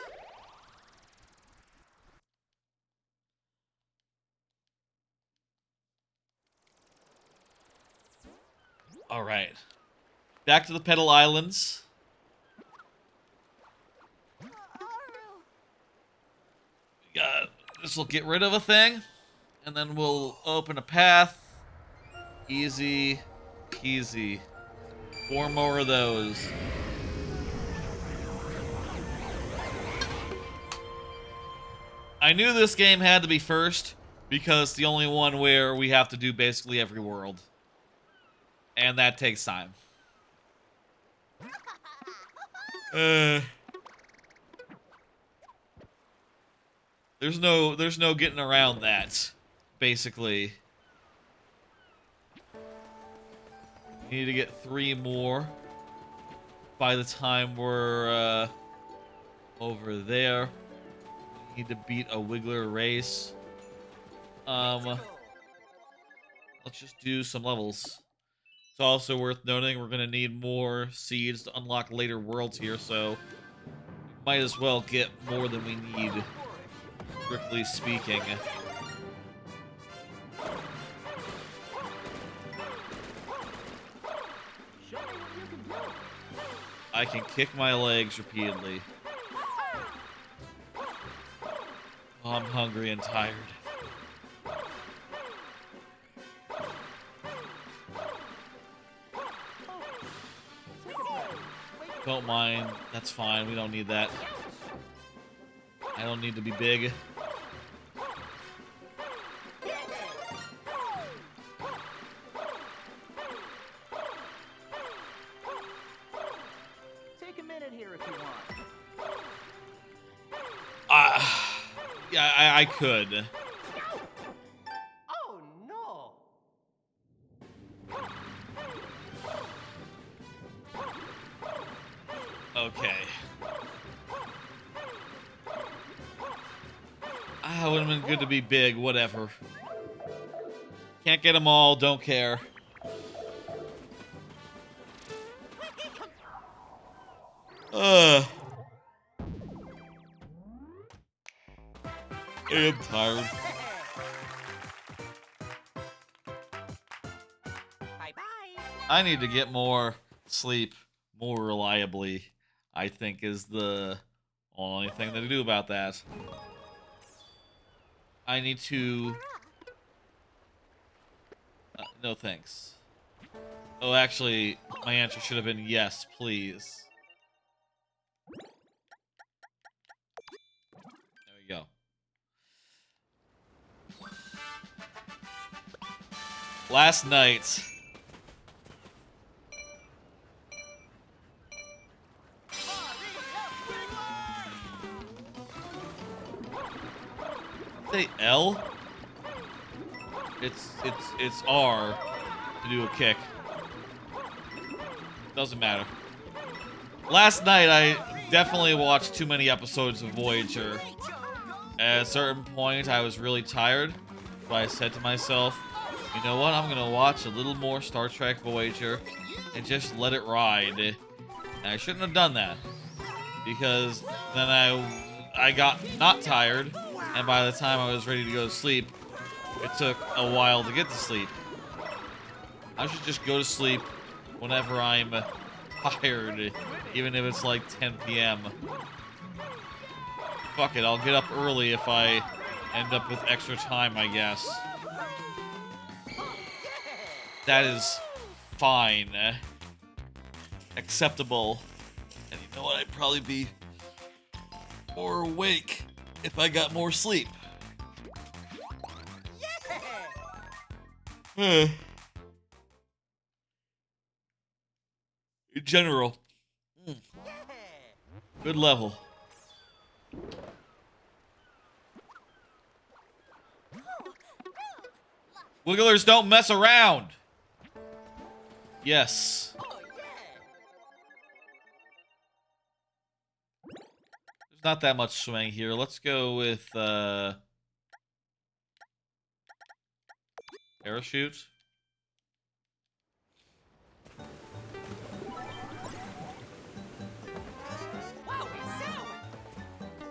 Alright. Back to the Petal Islands. This will get rid of a thing. And then we'll open a path. Easy peasy. 4 more of those. I knew this game had to be first because it's the only one where we have to do basically every world. And that takes time. There's no getting around that, basically. We need to get 3 more by the time we're over there. We need to beat a Wiggler race. Let's just do some levels. It's also worth noting we're gonna need more seeds to unlock later worlds here, so might as well get more than we need, strictly speaking. I can kick my legs repeatedly. Oh, I'm hungry and tired. Don't mind. That's fine. We don't need that. I don't need to be big. Take a minute here if you want. Yeah, I could. Oh no! Okay. It would have been good to be big, whatever. Can't get them all, don't care. I am tired. Bye-bye. I need to get more sleep more reliably, I think is the only thing to do about that. I need to... no thanks. Oh, actually, my answer should have been yes, please. There we go. Last night... Say L? It's R to do a kick. Doesn't matter. Last night I definitely watched too many episodes of Voyager. At a certain point I was really tired, but I said to myself, you know what, I'm gonna watch a little more Star Trek Voyager and just let it ride. And I shouldn't have done that, because then I got not tired, and by the time I was ready to go to sleep, it took a while to get to sleep. I should just go to sleep whenever I'm tired, even if it's like 10 p.m. Fuck it, I'll get up early if I end up with extra time, I guess. That is fine. Acceptable. And you know what, I'd probably be more awake if I got more sleep. In general, good level. Wigglers don't mess around. Yes. not that much swing here. Let's go with parachute.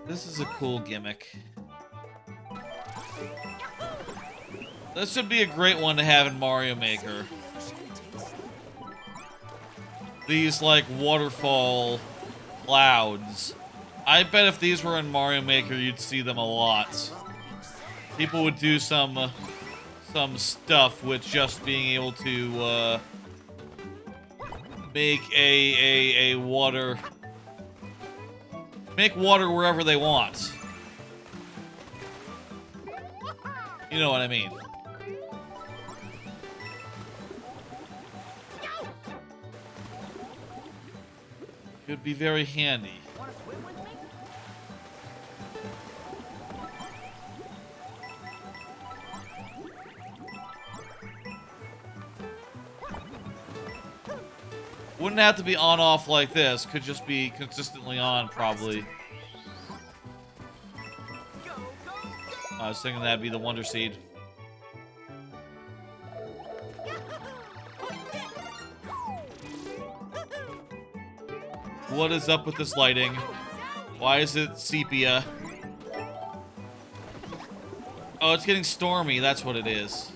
This is a cool gimmick. This would be a great one to have in Mario Maker. These, like, waterfall clouds. I bet if these were in Mario Maker, you'd see them a lot. People would do some stuff with just being able to, make a water... Make water wherever they want. You know what I mean. It would be very handy. Wouldn't have to be on-off like this. Could just be consistently on, probably. I was thinking that'd be the Wonder Seed. What is up with this lighting? Why is it sepia? Oh, it's getting stormy. That's what it is.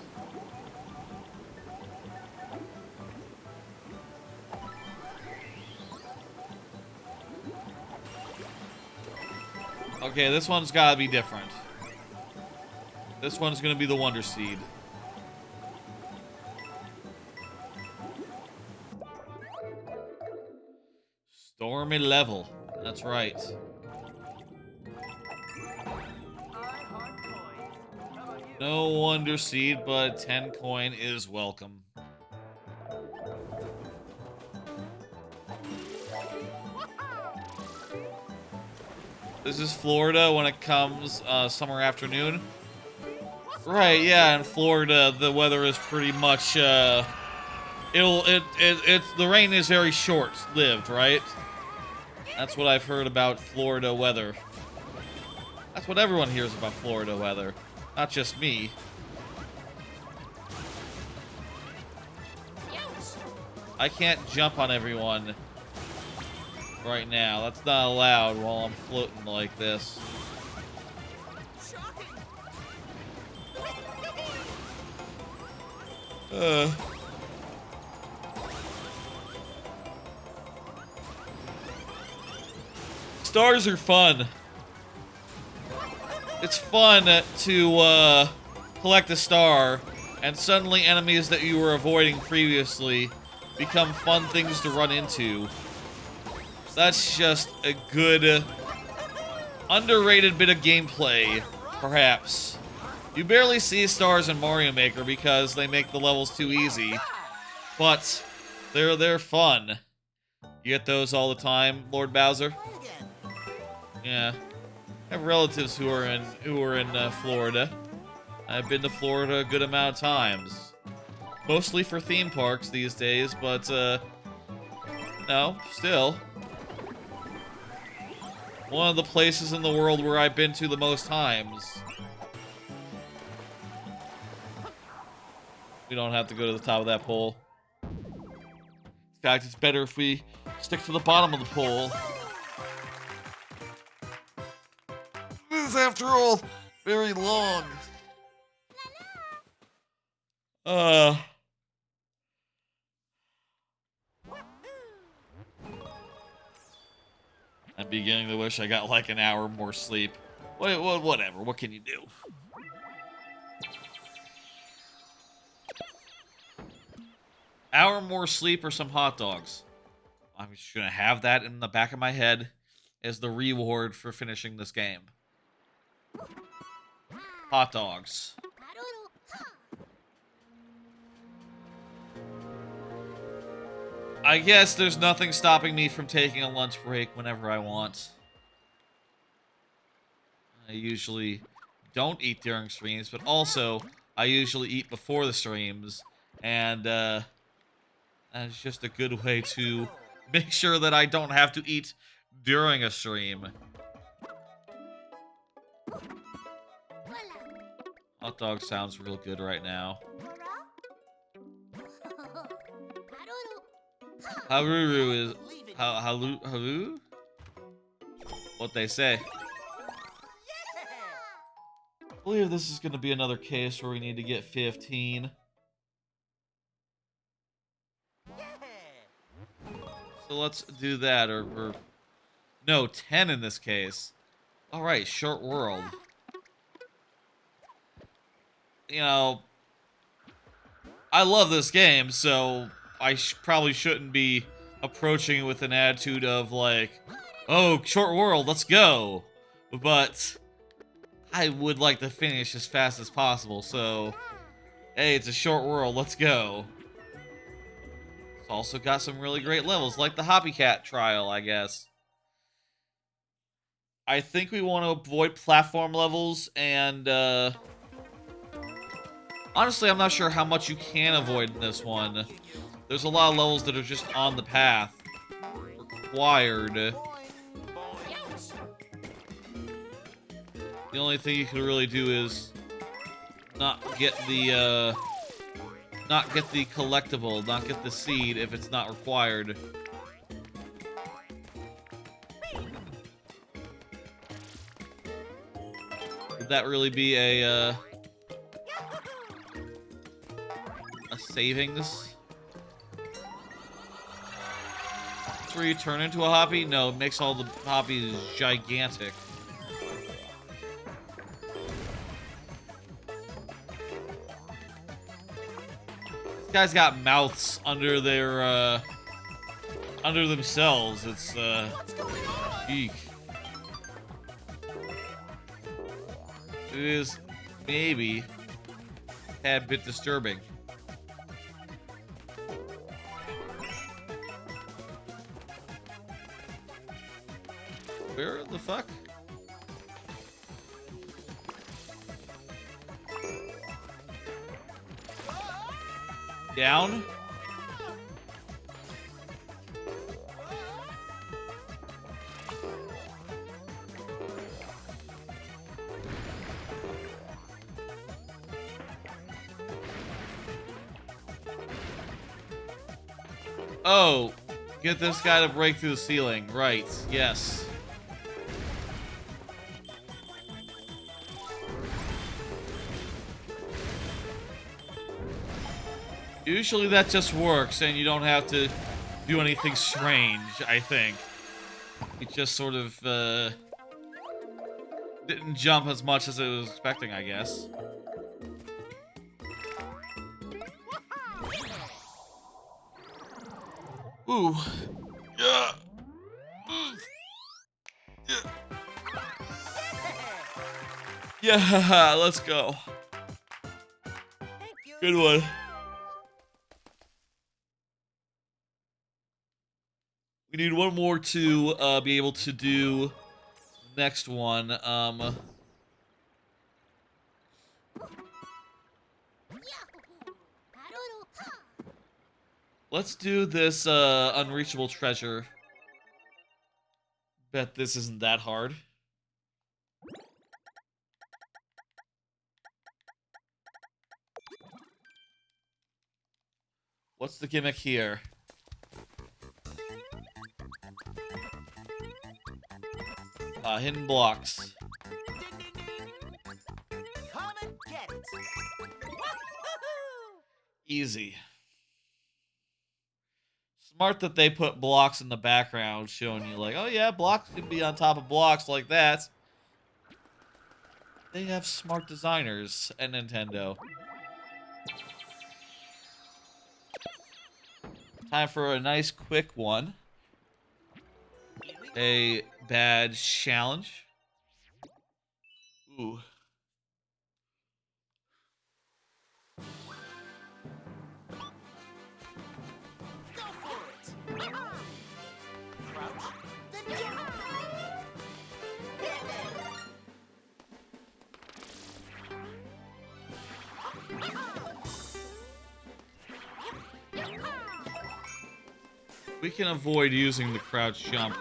Okay, this one's gotta be different. This one's gonna be the Wonder Seed. Stormy level. That's right. No Wonder Seed, but 10 coin is welcome. This is Florida when it comes summer afternoon. Right, yeah, in Florida the weather is pretty much the rain is very short-lived, right? That's what I've heard about Florida weather. That's what everyone hears about Florida weather, not just me. I can't jump on everyone right now. That's not allowed while I'm floating like this. Stars are fun. It's fun to collect a star, and suddenly enemies that you were avoiding previously become fun things to run into. That's just a good, underrated bit of gameplay, perhaps. You barely see stars in Mario Maker because they make the levels too easy, but they're fun. You get those all the time, Lord Bowser? Yeah. I have relatives who are in Florida. I've been to Florida a good amount of times. Mostly for theme parks these days, but no, still. One of the places in the world where I've been to the most times. We don't have to go to the top of that pole. In fact, it's better if we stick to the bottom of the pole. This is, after all, very long. I'm beginning to wish I got like an hour more sleep. Whatever, what can you do? Hour more sleep or some hot dogs. I'm just gonna have that in the back of my head as the reward for finishing this game. Hot dogs. I guess there's nothing stopping me from taking a lunch break whenever I want. I usually don't eat during streams, but also I usually eat before the streams, and that's just a good way to make sure that I don't have to eat during a stream. Hot dog sounds real good right now. Haruru is haru? What they say. I believe this is going to be another case where we need to get 15. So let's do that, or no, 10 in this case. All right, short world. You know, I love this game, so I probably shouldn't be approaching it with an attitude of like, oh, short world, let's go. But I would like to finish as fast as possible, so hey, it's a short world, let's go. It's also got some really great levels, like the Copycat trial, I guess. I think we want to avoid platform levels, and honestly, I'm not sure how much you can avoid in this one. There's a lot of levels that are just on the path. Required. The only thing you can really do is not get the collectible, not get the seed if it's not required. Would that really be a savings? That's where you turn into a hoppy? No, it makes all the hoppies gigantic. These guys got mouths under their under themselves. It's eek. It is maybe a tad bit disturbing. Where the fuck? Down? Oh, get this guy to break through the ceiling. Right, yes. Usually that just works and you don't have to do anything strange, I think. It just sort of, didn't jump as much as it was expecting, I guess. Ooh. Yeah. Yeah, let's go. Good one. We need one more to be able to do next one. Let's do this unreachable treasure. Bet this isn't that hard. What's the gimmick here? Hidden blocks. Come and get it. Easy. Smart that they put blocks in the background showing you like, oh yeah, blocks can be on top of blocks like that. They have smart designers at Nintendo. Time for a nice quick one. A bad challenge. Ooh. Go for it. Crouch, then jump. We can avoid using the crouch jump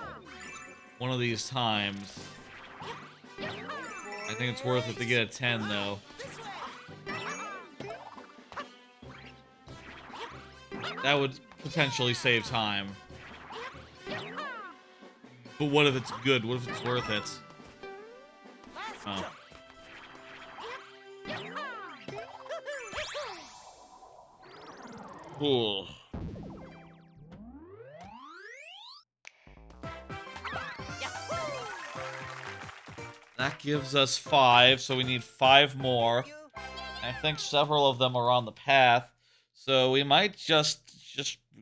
one of these times. I think it's worth it to get a 10 though. That would potentially save time. But what if it's good? What if it's worth it? Oh. Cool. That gives us 5, so we need 5 more. I think several of them are on the path, so we might just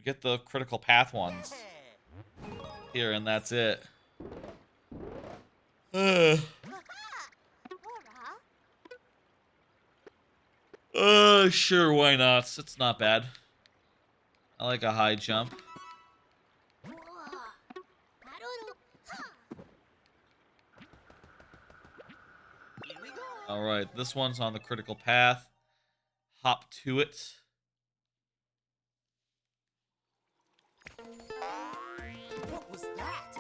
get the critical path ones here, and that's it. Sure, why not? It's not bad. I like a high jump. Alright, this one's on the critical path. Hop to it. What was that?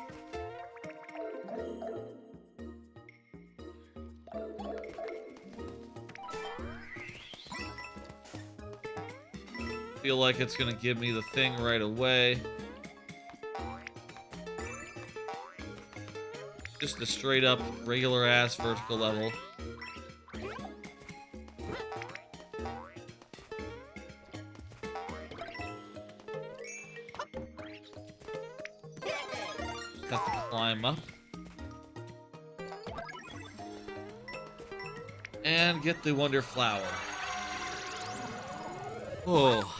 Feel like it's gonna give me the thing right away. Just a straight up, regular ass vertical level. Have to climb up. And get the Wonder Flower. Oh.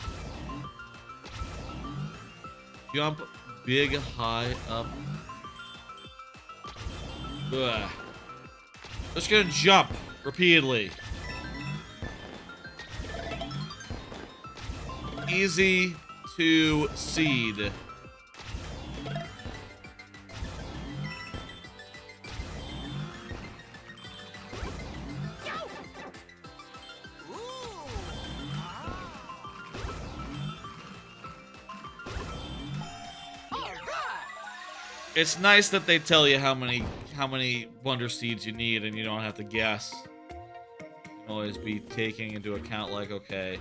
Jump big, high up. Ugh. Just gonna jump repeatedly. Easy to seed. It's nice that they tell you how many Wonder Seeds you need, and you don't have to guess. You can always be taking into account, like, okay,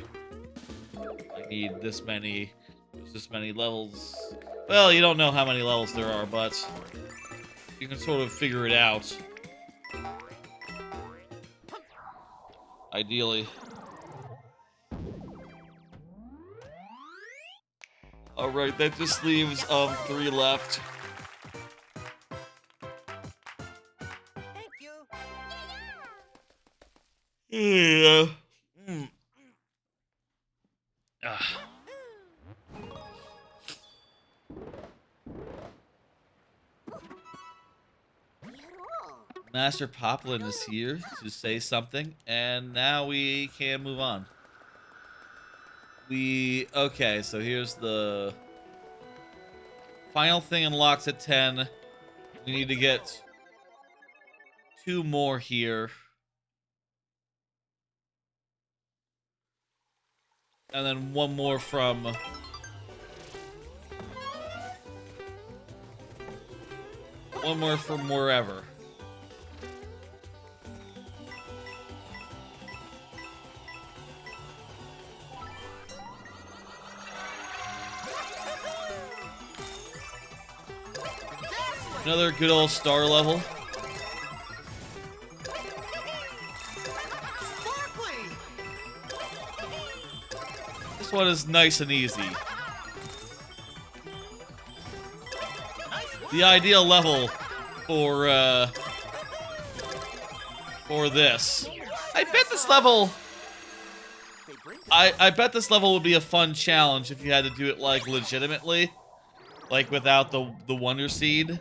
I need this many, there's this many levels. Well, you don't know how many levels there are, but you can sort of figure it out. Ideally. Alright, that just leaves 3 left. Yeah. Master Poplin is here to say something, and now we can move on. Okay, so here's the final thing unlocks at 10. We need to get 2 more here. And then 1 more from wherever. Another good old star level. This one is nice and easy. The ideal level for this. I bet this level I bet this level would be a fun challenge if you had to do it like legitimately. Like without the Wonder Seed.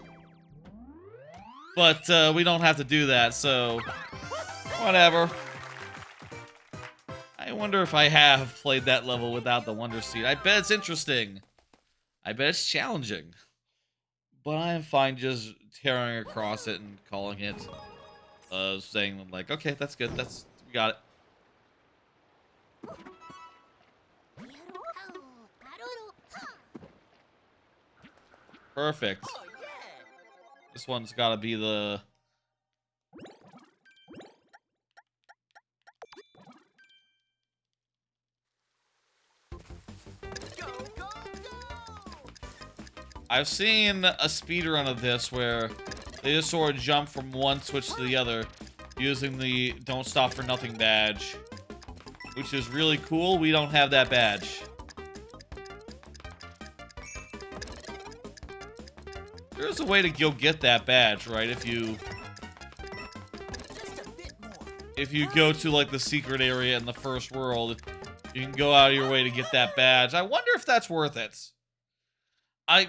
But we don't have to do that, so whatever. I wonder if I have played that level without the Wonder Seed. I bet it's interesting. I bet it's challenging. But I am fine just tearing across it and calling it. Saying like, okay, that's good. We got it. Perfect. This one's got to be the... I've seen a speedrun of this where they just sort of jump from one switch to the other using the Don't Stop for Nothing badge, which is really cool. We don't have that badge. There's a way to go get that badge, right? If you go to like the secret area in the first world, you can go out of your way to get that badge. I wonder if that's worth it. I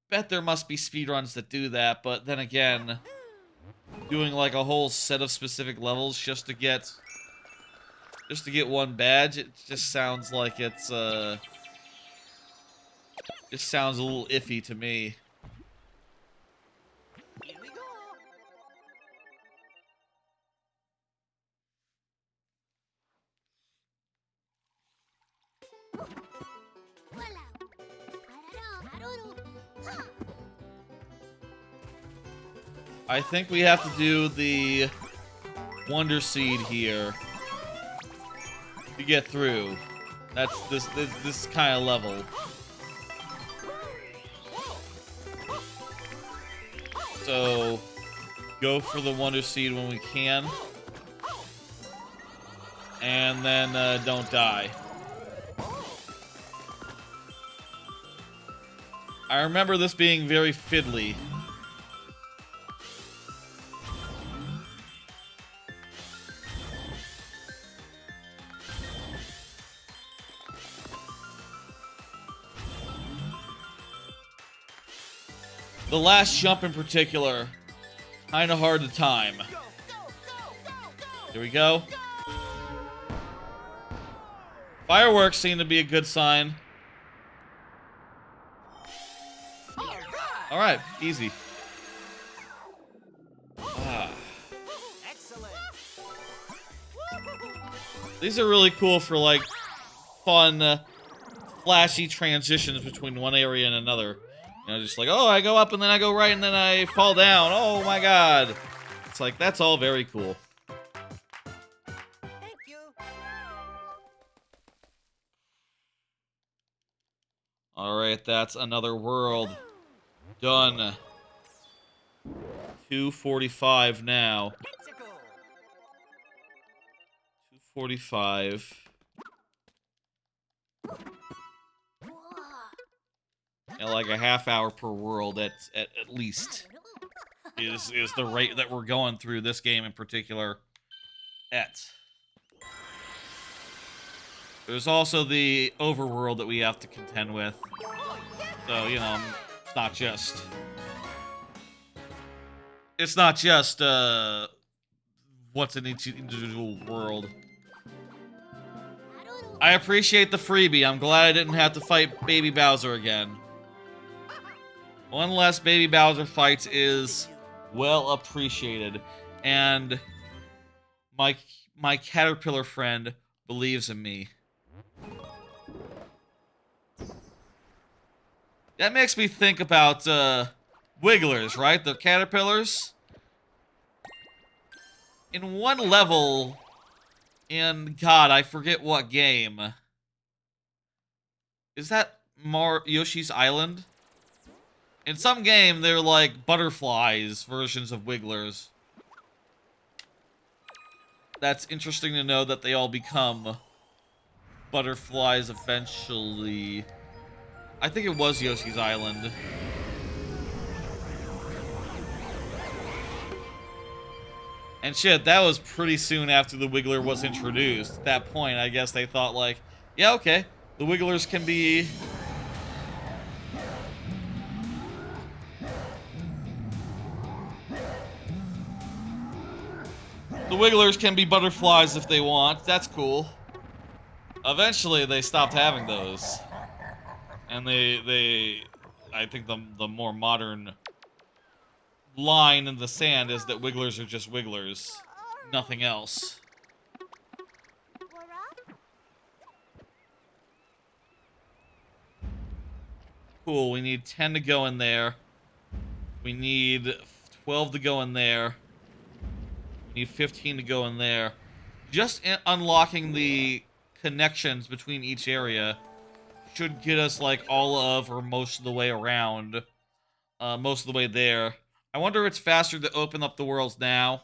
bet there must be speedruns that do that, but then again, doing like a whole set of specific levels just to get one badge, it just sounds like it's just sounds a little iffy to me. Here we go. I think we have to do the Wonder Seed here to get through. That's this kind of level. So go for the Wonder Seed when we can, and then don't die. I remember this being very fiddly. The last jump in particular, kind of hard to time. Here we go. Fireworks seem to be a good sign. All right, easy. Excellent. These are really cool for like fun, flashy transitions between one area and another. You know, just like, oh, I go up and then I go right and then I fall down. Oh my god. It's like, that's all very cool. Thank you. Alright, that's another world. Done. 2:45 now. 2:45. And like a half hour per world at least is the rate that we're going through this game in particular at. There's also the overworld that we have to contend with. So, you know, it's not just what's in each individual world. I appreciate the freebie. I'm glad I didn't have to fight Baby Bowser again. One less Baby Bowser fight is well appreciated, and my caterpillar friend believes in me. That makes me think about wigglers, right? The caterpillars. In one level, in God, I forget what game. Is that Yoshi's Island? In some game, they're like butterflies versions of wigglers. That's interesting to know that they all become butterflies eventually. I think it was Yoshi's Island. And shit, that was pretty soon after the Wiggler was introduced. At that point, I guess they thought like, yeah, okay, the Wigglers can be... The Wigglers can be butterflies if they want. That's cool. Eventually, they stopped having those. And I think the more modern line in the sand is that Wigglers are just Wigglers. Nothing else. Cool, we need 10 to go in there. We need 12 to go in there. We need 15 to go in there. Just unlocking the connections between each area should get us like all of or most of the way around most of the way there. I wonder if it's faster to open up the worlds now.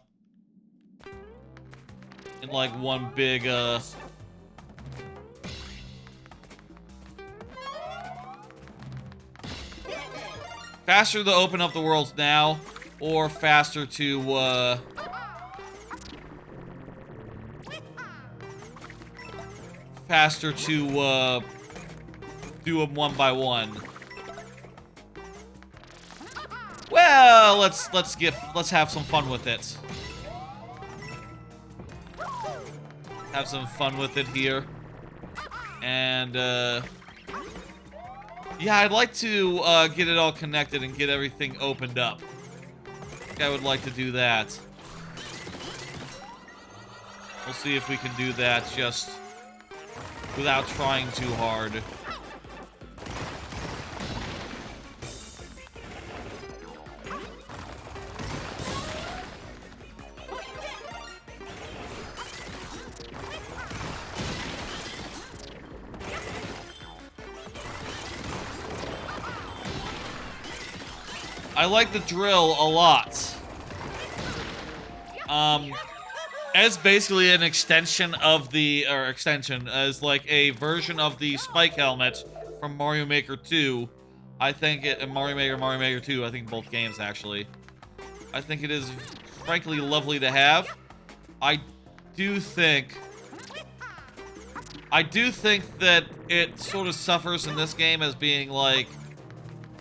In like one big, faster to open up the worlds now, or faster to, do them one by one. Well, let's have some fun with it. Have some fun with it here. And, yeah, I'd like to, get it all connected and get everything opened up. I think I would like to do that. We'll see if we can do that just without trying too hard. I like the drill a lot. As basically an extension of the, as like a version of the spike helmet from Mario Maker 2. I think it, and Mario Maker 2, I think both games actually. I think it is frankly lovely to have. I do think that it sort of suffers in this game as being like,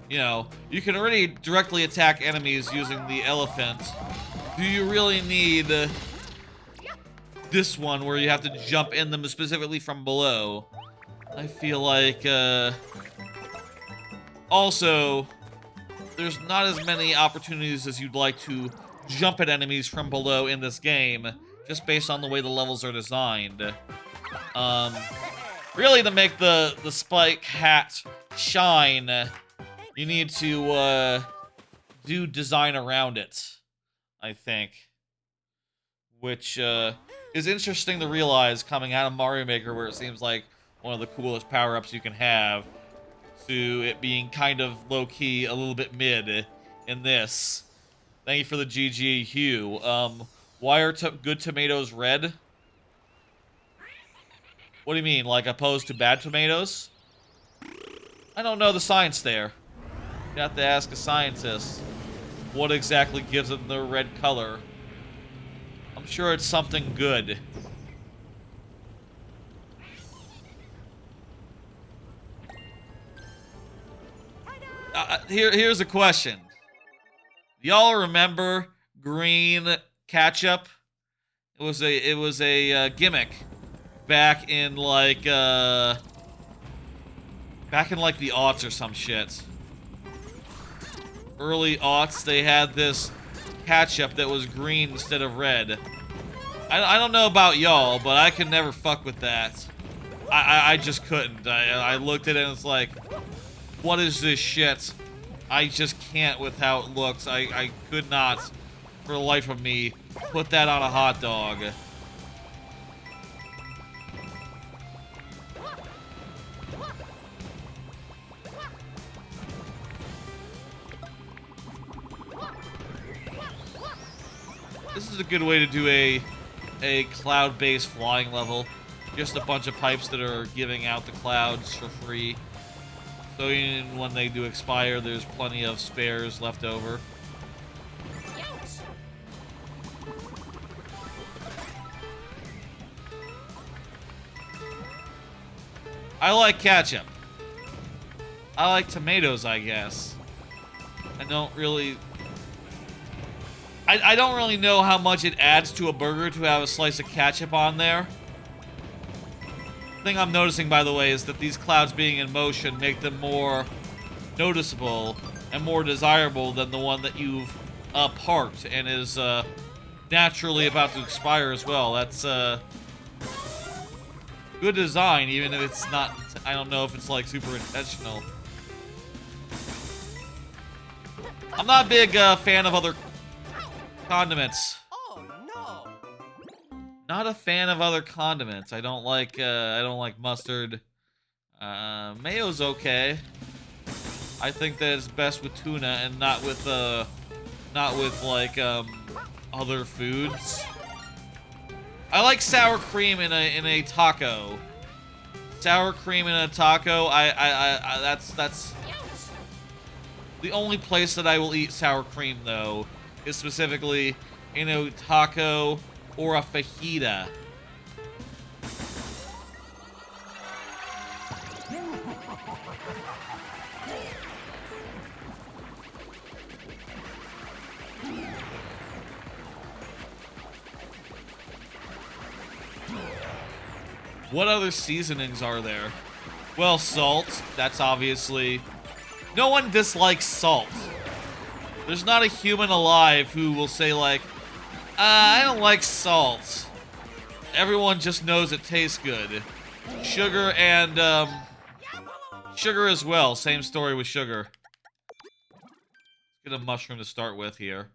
you know, you can already directly attack enemies using the elephant. Do you really need this one where you have to jump in them specifically from below? I feel like, also, there's not as many opportunities as you'd like to jump at enemies from below in this game, just based on the way the levels are designed. Really, to make the spike hat shine, you need to, do design around it, I think. Which, is interesting to realize coming out of Mario Maker, where it seems like one of the coolest power-ups you can have, to it being kind of low-key, a little bit mid in this. Thank you for the GG, Hugh. Why are good tomatoes red? What do you mean, like opposed to bad tomatoes? I don't know the science there. You have to ask a scientist what exactly gives them the red color. I'm sure it's something good. Here's a question. Y'all remember green ketchup? It was a gimmick back in like the aughts or some shit. Early aughts, they had this ketchup that was green instead of red. I don't know about y'all, but I could never fuck with that. I just couldn't. I looked at it and it's like, what is this shit? I just can't with how it looks. I could not, for the life of me, put that on a hot dog. This is a good way to do a cloud-based flying level. Just a bunch of pipes that are giving out the clouds for free. So even when they do expire, there's plenty of spares left over. I like ketchup. I like tomatoes, I guess. I don't really know how much it adds to a burger to have a slice of ketchup on there. The thing I'm noticing, by the way, is that these clouds being in motion make them more noticeable and more desirable than the one that you've parked and is naturally about to expire as well. That's good design, even if it's not, I don't know if it's like super intentional. I'm not a big fan of other condiments. Oh no! Not a fan of other condiments. I don't like mustard. Mayo's okay. I think that it's best with tuna and not with like other foods. I like sour cream in a taco. Sour cream in a taco. That's the only place that I will eat sour cream though is specifically in a taco or a fajita. What other seasonings are there? Well, salt. That's obviously... No one dislikes salt. There's not a human alive who will say, like, I don't like salt. Everyone just knows it tastes good. Sugar and, sugar as well. Same story with sugar. Let's get a mushroom to start with here.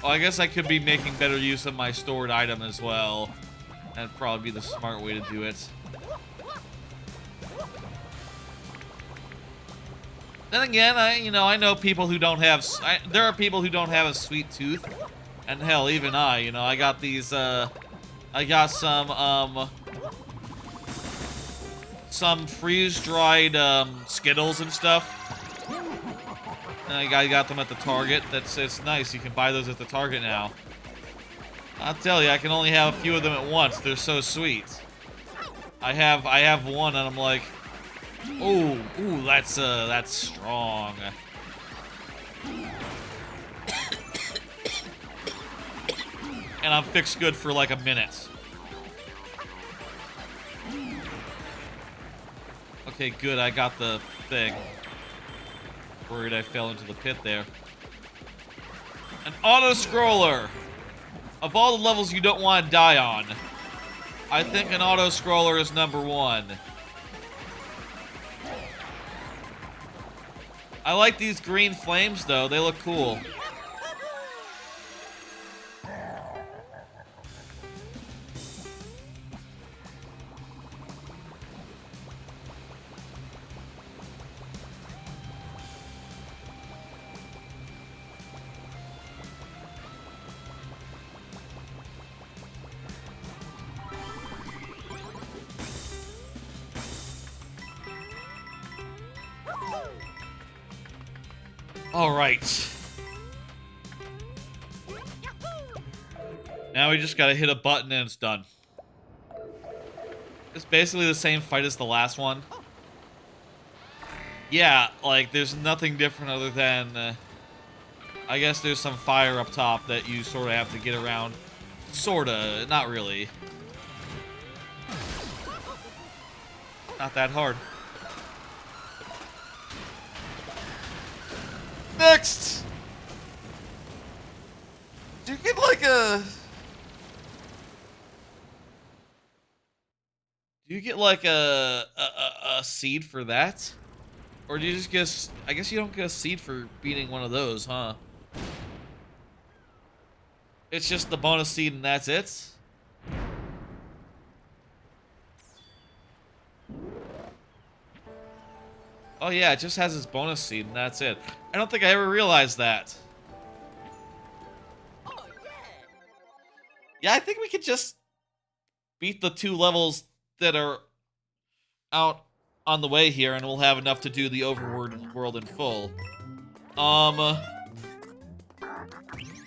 Well, I guess I could be making better use of my stored item as well. That'd probably be the smart way to do it. Then again, I know people who don't have... there are people who don't have a sweet tooth. And hell, even I got these, I got some freeze-dried, Skittles and stuff. And I got them at the Target. It's nice. You can buy those at the Target now. I'll tell you, I can only have a few of them at once. They're so sweet. I have one, and I'm like, ooh, that's strong. And I'm fixed good for like a minute. Okay, good. I got the thing. Worried I fell into the pit there. An auto-scroller! Of all the levels you don't want to die on, I think an auto-scroller is #1. I like these green flames, though. They look cool. Alright. Now we just gotta hit a button and it's done. It's basically the same fight as the last one. Yeah, like, there's nothing different other than... I guess there's some fire up top that you sort of have to get around. Sorta, not really. Not that hard. Next! Do you get like a... Do you get like a seed for that? Or do you just get... I guess you don't get a seed for beating one of those, huh? It's just the bonus seed and that's it? Oh yeah, it just has its bonus seed and that's it. I don't think I ever realized that. Yeah, I think we could just beat the 2 levels that are out on the way here and we'll have enough to do the overworld world in full.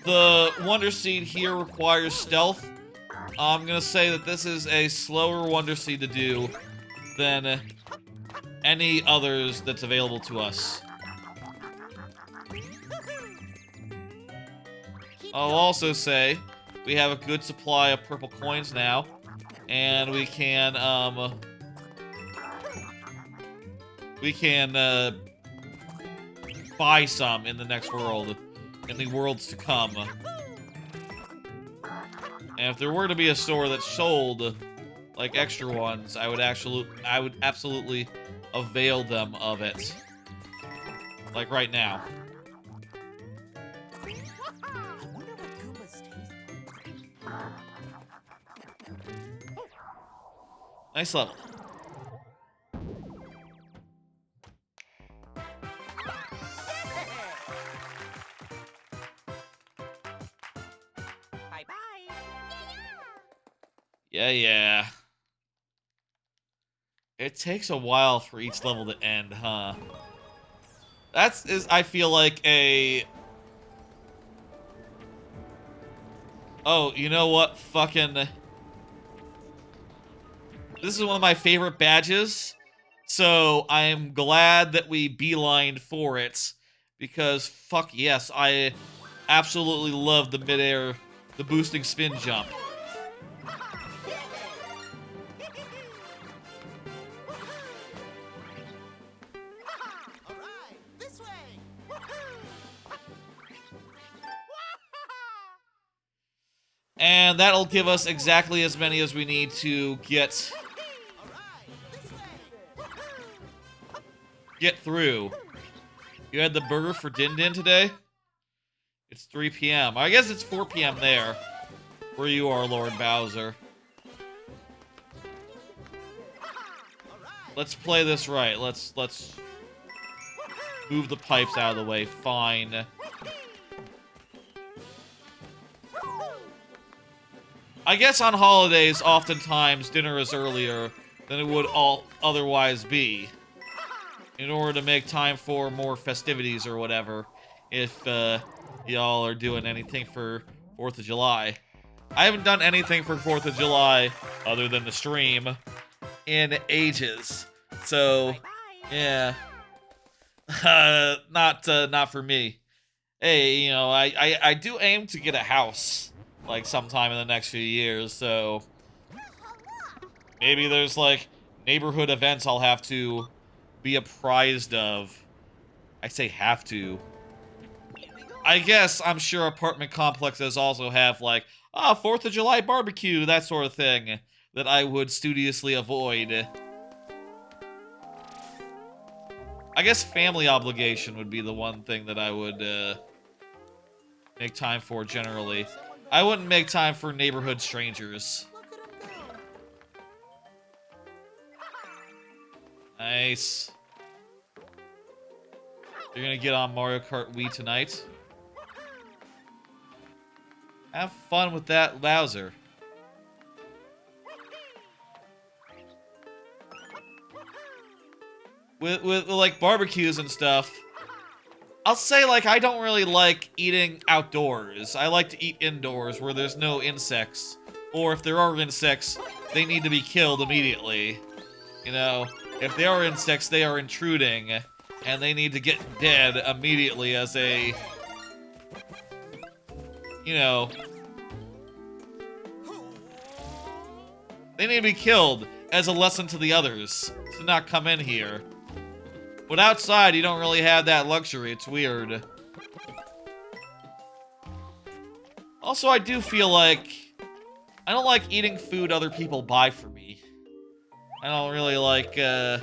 The Wonder Seed here requires stealth. I'm gonna say that this is a slower Wonder Seed to do than any others that's available to us. I'll also say we have a good supply of purple coins now, and we can buy some in the next world, in the worlds to come. And if there were to be a store that sold like extra ones, I would absolutely avail them of it. Like right now. Nice level. Bye-bye. Yeah, yeah. It takes a while for each level to end, huh? I feel like a... Oh, you know what? Fucking... This is one of my favorite badges. So I'm glad that we beelined for it. Because, fuck yes, I absolutely love the midair, the boosting spin jump. All right, this way. And that'll give us exactly as many as we need to get through. You had the burger for Din Din today? It's 3 p.m. I guess it's 4 p.m. there, where you are, Lord Bowser. Let's play this right. Let's move the pipes out of the way. Fine. I guess on holidays, oftentimes, dinner is earlier than it would otherwise be. In order to make time for more festivities or whatever, if y'all are doing anything for 4th of July. I haven't done anything for 4th of July, other than the stream, in ages. So, yeah. Not for me. Hey, you know, I do aim to get a house, like, sometime in the next few years, so... Maybe there's, like, neighborhood events I'll have to be apprised of. I say have to. I guess I'm sure apartment complexes also have, like, 4th of July barbecue, that sort of thing, that I would studiously avoid. I guess family obligation would be the one thing that I would, make time for generally. I wouldn't make time for neighborhood strangers. Nice. You're gonna get on Mario Kart Wii tonight? Have fun with that Bowser. With like barbecues and stuff, I'll say, like, I don't really like eating outdoors. I like to eat indoors where there's no insects. Or if there are insects, they need to be killed immediately. You know, if there are insects, they are intruding, and they need to get dead immediately as a... You know... They need to be killed as a lesson to the others to not come in here. But outside, you don't really have that luxury. It's weird. Also, I do feel like... I don't like eating food other people buy for me. I don't really like, I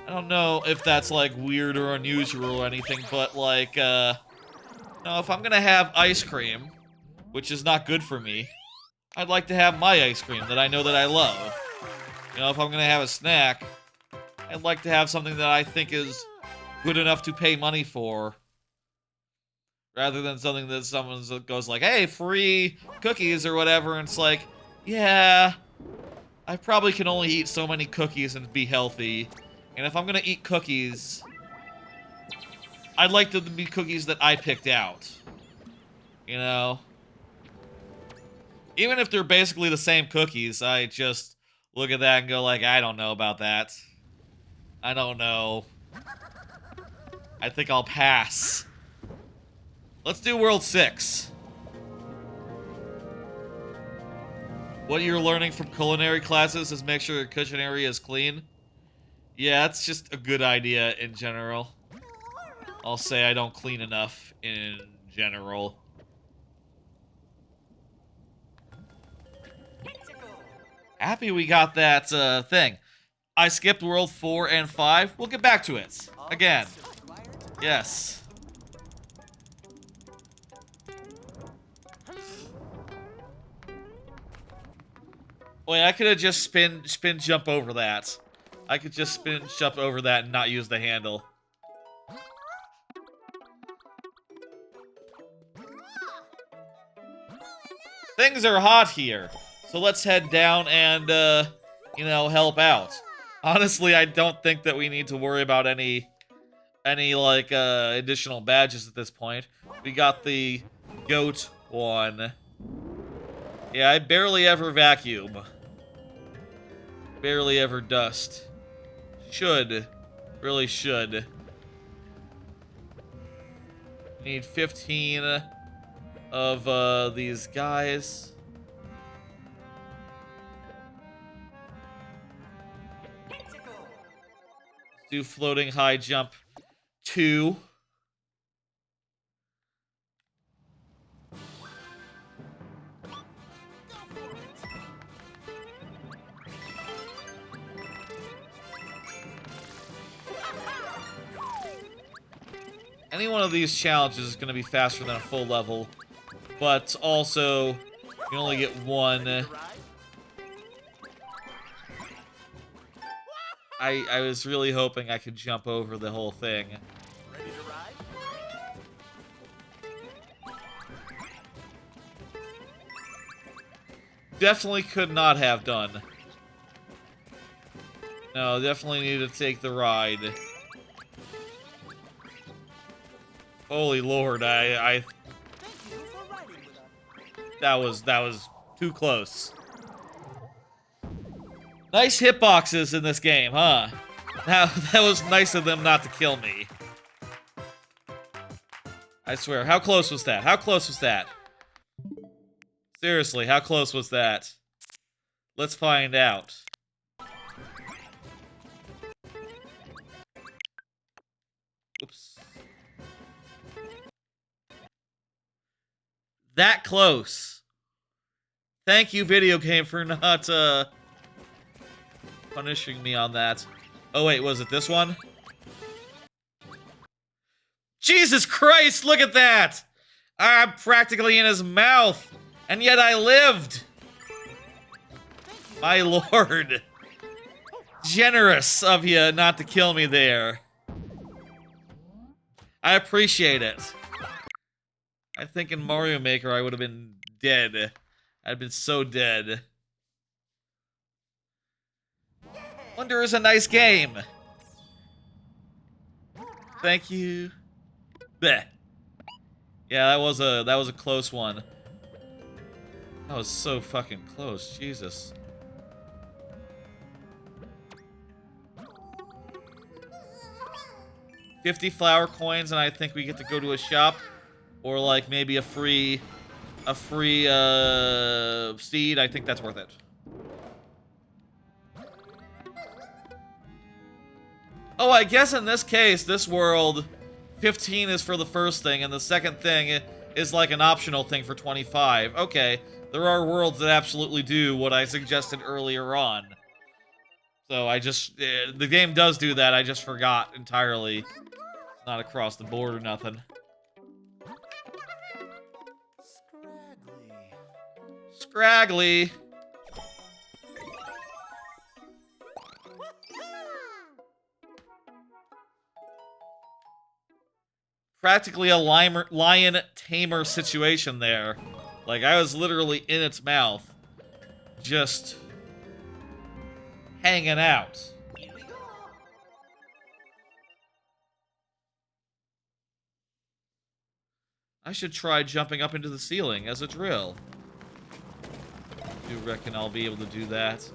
don't know if that's, like, weird or unusual or anything, but, like, no, if I'm gonna have ice cream, which is not good for me, I'd like to have my ice cream that I know that I love. You know, if I'm gonna have a snack, I'd like to have something that I think is good enough to pay money for. Rather than something that someone goes like, hey, free cookies or whatever, and it's like, yeah, I probably can only eat so many cookies and be healthy. And if I'm gonna eat cookies, I'd like them to be cookies that I picked out. You know? Even if they're basically the same cookies, I just look at that and go like, I don't know about that. I don't know. I think I'll pass. Let's do World 6. What you're learning from culinary classes is make sure your kitchen area is clean. Yeah, that's just a good idea in general. I'll say I don't clean enough in general. Happy we got that thing. I skipped World 4 and 5. We'll get back to it. Again. Yes. Wait, I could have just spin jump over that. I could just spin jump over that and not use the handle. Things are hot here, so let's head down and, you know, help out. Honestly, I don't think that we need to worry about any like, additional badges at this point. We got the goat one. Yeah, I barely ever vacuum. Barely ever dust. Should. Really should. Need 15 of, these guys. Let's do floating high jump 2. Any one of these challenges is going to be faster than a full level, but also you can only get one. I was really hoping I could jump over the whole thing. Ready to ride? Definitely could not have done. No, definitely need to take the ride. Holy Lord, that was too close. Nice hitboxes in this game, huh? That was nice of them not to kill me. I swear, how close was that? How close was that? Seriously, how close was that? Let's find out. Oops. That close. Thank you, video game, for not, punishing me on that. Oh, wait, was it this one? Jesus Christ, look at that! I'm practically in his mouth, and yet I lived! My lord. Generous of you not to kill me there. I appreciate it. I think in Mario Maker I would have been dead. I'd been so dead. Wonder is a nice game. Thank you. Bleh. Yeah, that was a close one. That was so fucking close, Jesus. $50 flower coins, and I think we get to go to a shop, or like maybe a free seed. I think that's worth it. Oh, I guess in this case, this world, 15 is for the first thing, and the second thing is like an optional thing for 25. Okay, there are worlds that absolutely do what I suggested earlier on. So I just, the game does do that, I just forgot entirely. It's not across the board or nothing. Scraggly. Practically a lion tamer situation there. Like, I was literally in its mouth. Just hanging out. I should try jumping up into the ceiling as a drill. I do reckon I'll be able to do that.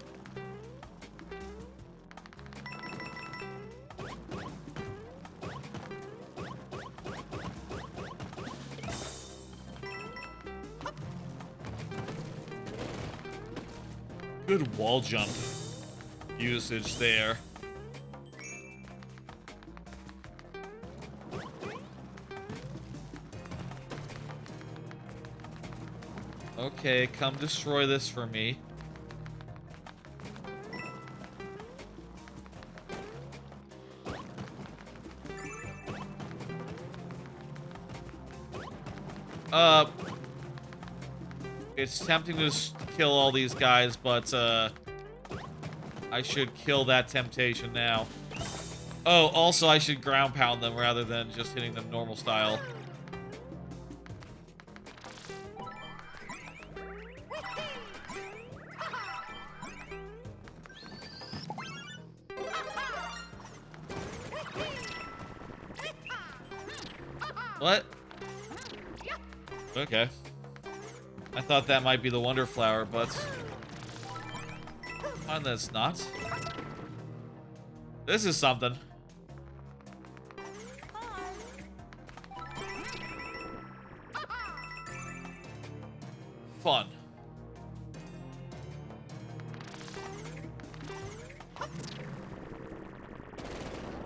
Good wall jump usage there. Okay, come destroy this for me. It's tempting to kill all these guys, but I should kill that temptation now. Oh, also I should ground pound them rather than just hitting them normal style. What? Okay. I thought that might be the Wonder Flower, but... oh, that's not. This is something. Fun.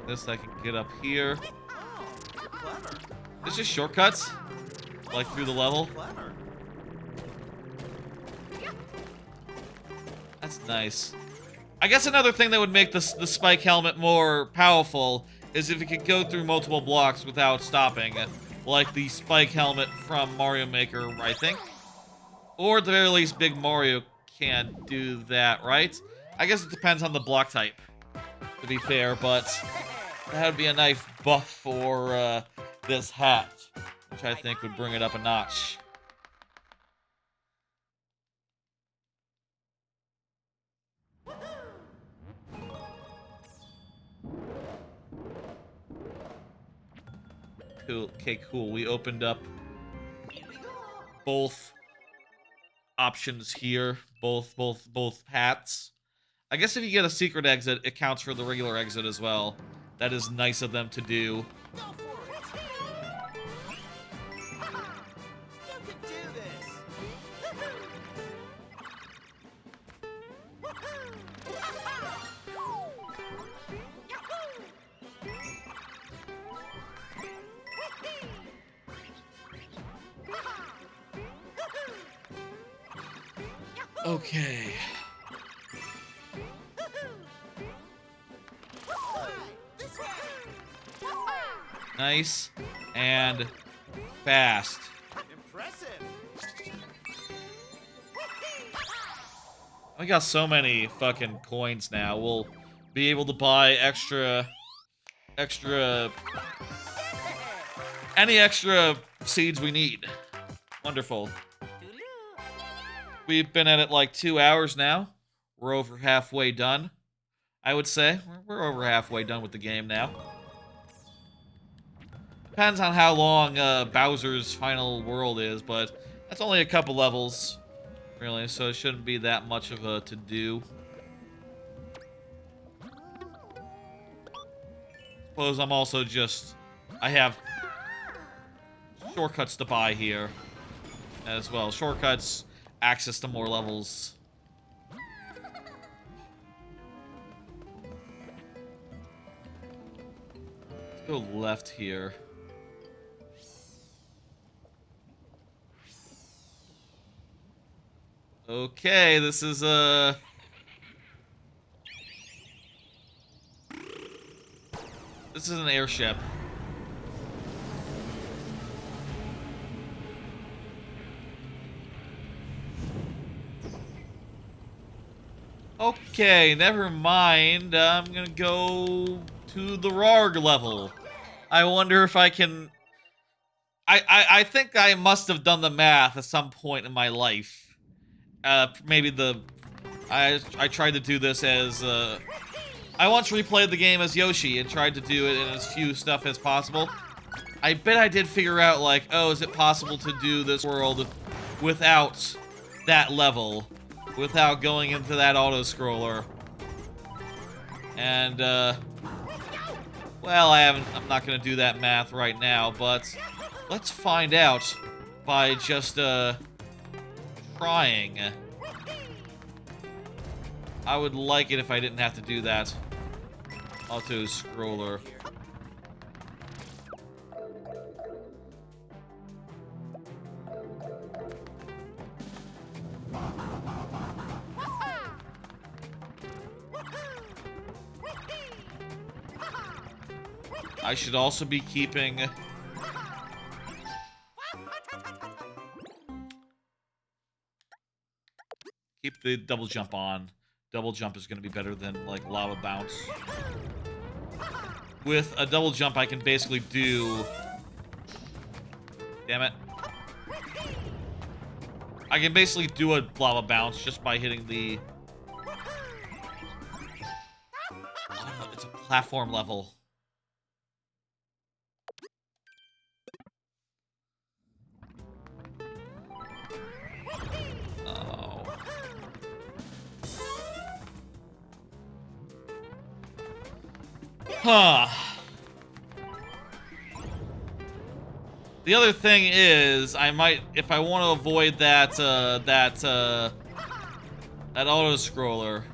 This I can get up here. Clever. It's just shortcuts, like through the level. Clever. That's nice. I guess another thing that would make the spike helmet more powerful is if it could go through multiple blocks without stopping, like the spike helmet from Mario Maker, I think. Or at the very least, Big Mario can't do that, right? I guess it depends on the block type, to be fair, but that would be a nice buff for this hat, which I think would bring it up a notch. Cool. Okay, cool. We opened up both options here, both hats. I guess if you get a secret exit, it counts for the regular exit as well. That is nice of them to do. Go for it. You can do this. Okay. This way. Nice and fast. Impressive. We got so many fucking coins now. We'll be able to buy any extra seeds we need. Wonderful. We've been at it like 2 hours now. We're over halfway done, I would say. We're over halfway done with the game now. Depends on how long Bowser's final world is, but that's only a couple levels, really, so it shouldn't be that much of a to-do. Suppose I'm also just... I have shortcuts to buy here as well. Shortcuts, access to more levels. Let's go left here. Okay, this is this is an airship. Okay, never mind. I'm gonna go to the Rarg level. I wonder if I can... I think I must have done the math at some point in my life. Maybe I tried to do this as, I once replayed the game as Yoshi and tried to do it in as few stuff as possible. I bet I did figure out, like, oh, is it possible to do this world without that level? Without going into that auto-scroller. And, well, I'm not gonna do that math right now, but let's find out by just, trying. I would like it if I didn't have to do that auto-scroller. I should also be keeping... the double jump on. Double jump is gonna be better than like lava bounce. With a double jump, I can basically do. Damn it! I can basically do a lava bounce just by hitting the. Oh no, it's a platform level. Oh. Huh. The other thing is, I might, if I want to avoid that auto scroller,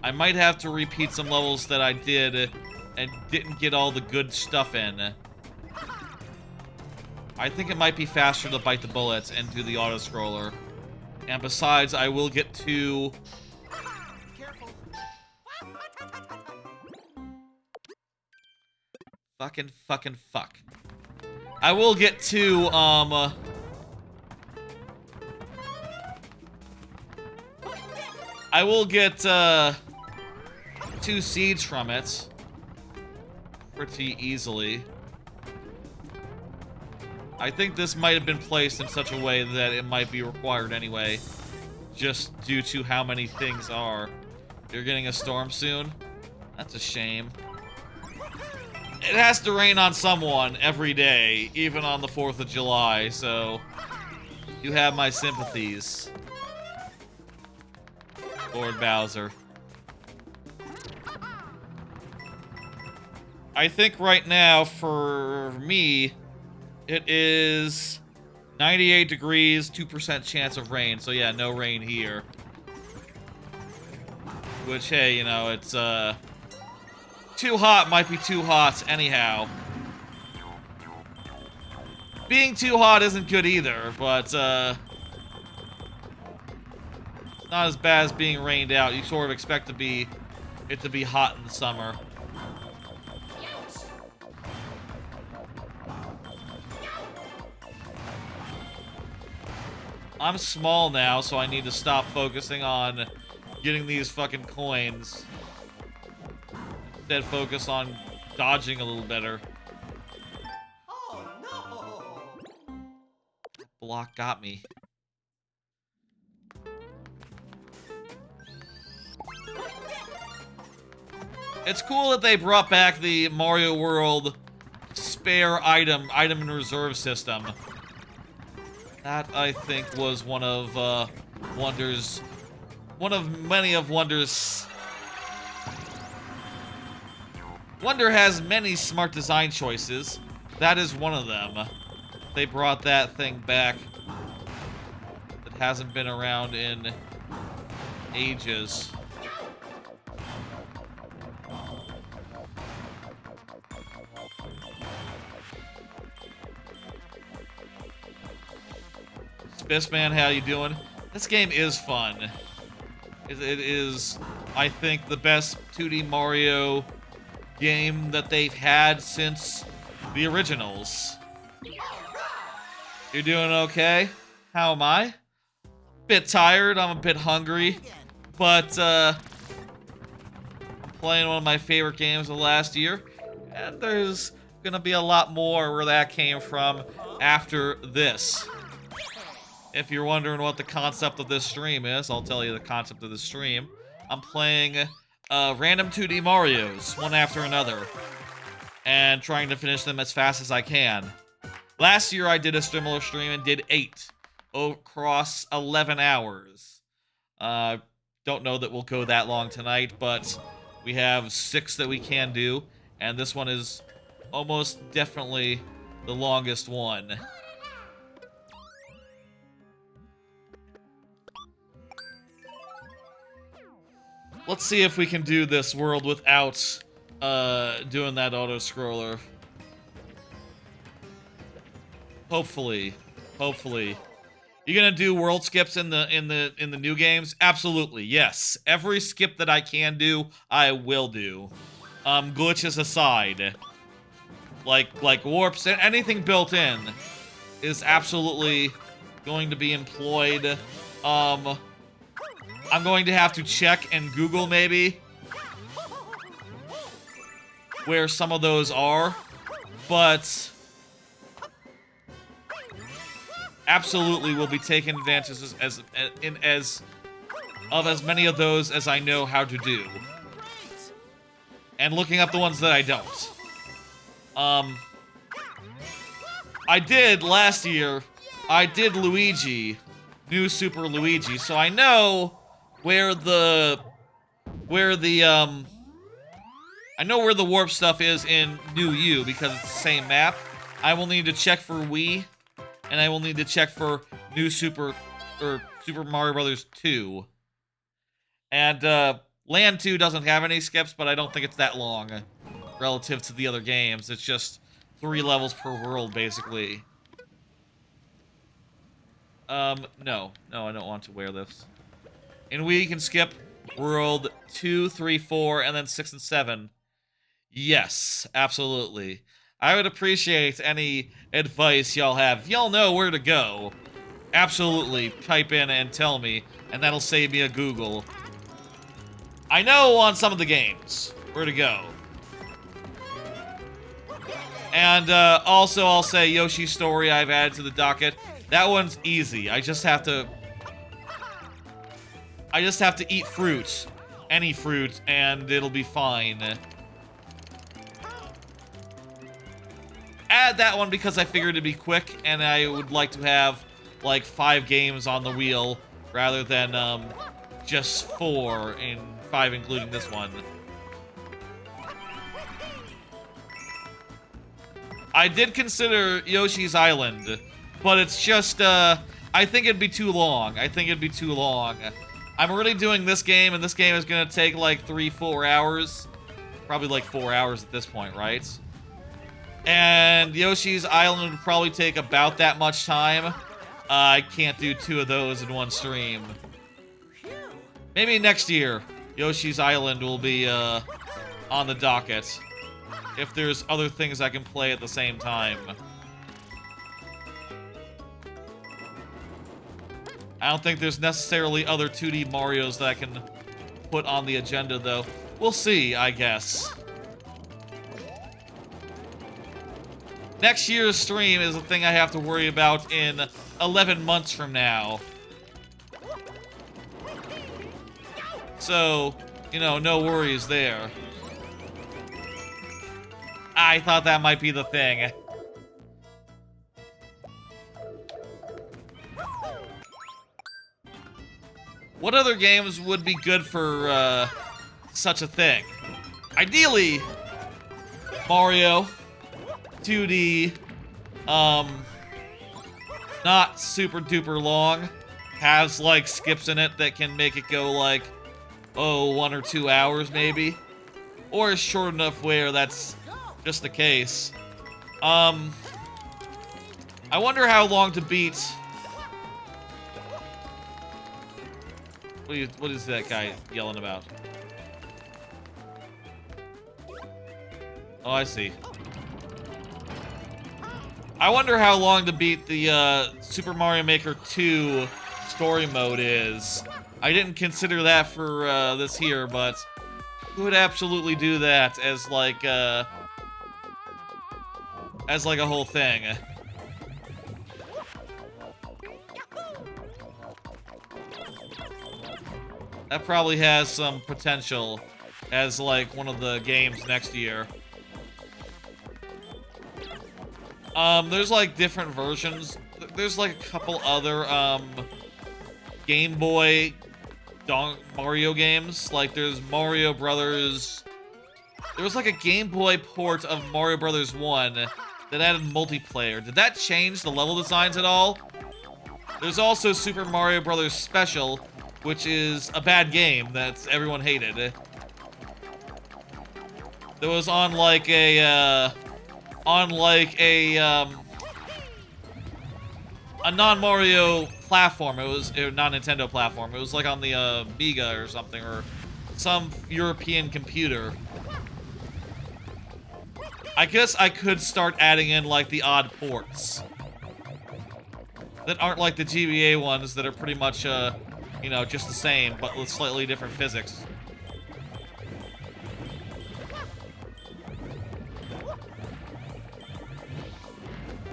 I might have to repeat some levels that I did and didn't get all the good stuff in. I think it might be faster to bite the bullets and do the auto scroller. And besides, I will get to. Careful. Fuck. I will get to, I will get, 2 seeds from it. Pretty easily. I think this might have been placed in such a way that it might be required anyway. Just due to how many things are. You're getting a storm soon? That's a shame. It has to rain on someone every day, even on the 4th of July, so you have my sympathies, Lord Bowser. I think right now, for me, it is 98 degrees, 2% chance of rain, so yeah, no rain here. Which, hey, you know, it's, too hot might be too hot anyhow. Being too hot isn't good either, but it's not as bad as being rained out. You sort of expect it to be hot in the summer. I'm small now, so I need to stop focusing on getting these fucking coins. Instead, focus on dodging a little better. Oh no! That block got me. It's cool that they brought back the Mario World spare item in reserve system. That, I think, was one of many of Wonder's. Wonder has many smart design choices. That is one of them. They brought that thing back. That hasn't been around in ages. Spissman, how you doing? This game is fun. It is, I think, the best 2D Mario game that they've had since the originals. You're doing okay? How am I? Bit tired, I'm a bit hungry, but I'm playing one of my favorite games of last year, and there's gonna be a lot more where that came from after this. If you're wondering what the concept of this stream is, I'll tell you the concept of the stream. I'm playing random 2D Marios, one after another, and trying to finish them as fast as I can. Last year I did a similar stream and did 8 across 11 hours. Don't know that we'll go that long tonight, but we have 6 that we can do, and this one is almost definitely the longest one. Let's see if we can do this world without doing that auto-scroller. Hopefully. You gonna do world skips in the new games? Absolutely, yes. Every skip that I can do, I will do. Glitches aside. Like warps and anything built in is absolutely going to be employed. I'm going to have to check and Google maybe where some of those are, but absolutely will be taking advantage of as many of those as I know how to do, and looking up the ones that I don't. I did last year. I did Luigi, New Super Luigi, so I know where the I know where the warp stuff is in New U because it's the same map. I will need to check for Wii, and I will need to check for New Super or Super Mario Brothers 2. And Land 2 doesn't have any skips, but I don't think it's that long relative to the other games. It's just 3 levels per world, basically. No, I don't want to wear this. In Wii, you can skip World 2, 3, 4, and then 6 and 7. Yes, absolutely. I would appreciate any advice y'all have. If y'all know where to go, absolutely type in and tell me, and that'll save me a Google. I know on some of the games where to go. And also, I'll say Yoshi's Story I've added to the docket. That one's easy. I just have to eat fruit, any fruit, and it'll be fine. Add that one because I figured it'd be quick, and I would like to have like 5 games on the wheel rather than just 4 and 5 including this one. I did consider Yoshi's Island, but it's just, I think it'd be too long. I'm already doing this game, and this game is gonna take like 3-4 hours. Probably like 4 hours at this point, right? And Yoshi's Island would probably take about that much time. I can't do 2 of those in one stream. Maybe next year, Yoshi's Island will be, on the docket. If there's other things I can play at the same time. I don't think there's necessarily other 2D Marios that I can put on the agenda, though. We'll see, I guess. Next year's stream is a thing I have to worry about in 11 months from now. So, you know, no worries there. I thought that might be the thing. What other games would be good for, such a thing? Ideally, Mario, 2D, not super duper long, has, like, skips in it that can make it go, like, 1 or 2 hours, maybe. Or is short enough where that's just the case. I wonder how long to beat... What is that guy yelling about? Oh, I see. I wonder how long to beat the Super Mario Maker 2 story mode is. I didn't consider that for this here, but would absolutely do that as like a whole thing. That probably has some potential as like one of the games next year. There's like different versions. There's like a couple other Game Boy Mario games. Like there's Mario Brothers. There was like a Game Boy port of Mario Brothers 1 that added multiplayer. Did that change the level designs at all? There's also Super Mario Brothers Special, which is a bad game that everyone hated. That was on like a non-Mario platform. It was a non-Nintendo platform. It was like on the Amiga or something, or some European computer. I guess I could start adding in like the odd ports that aren't like the GBA ones that are pretty much You know, just the same, but with slightly different physics.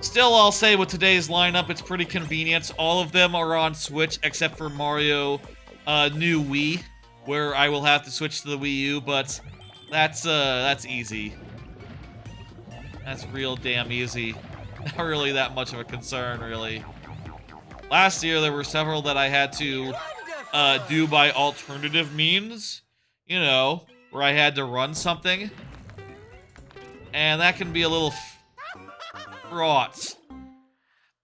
Still, I'll say with today's lineup, it's pretty convenient. All of them are on Switch except for Mario New Wii, where I will have to switch to the Wii U, but that's easy. That's real damn easy. Not really that much of a concern, really. Last year, there were several that I had to do by alternative means, you know, where I had to run something. And that can be a little fraught.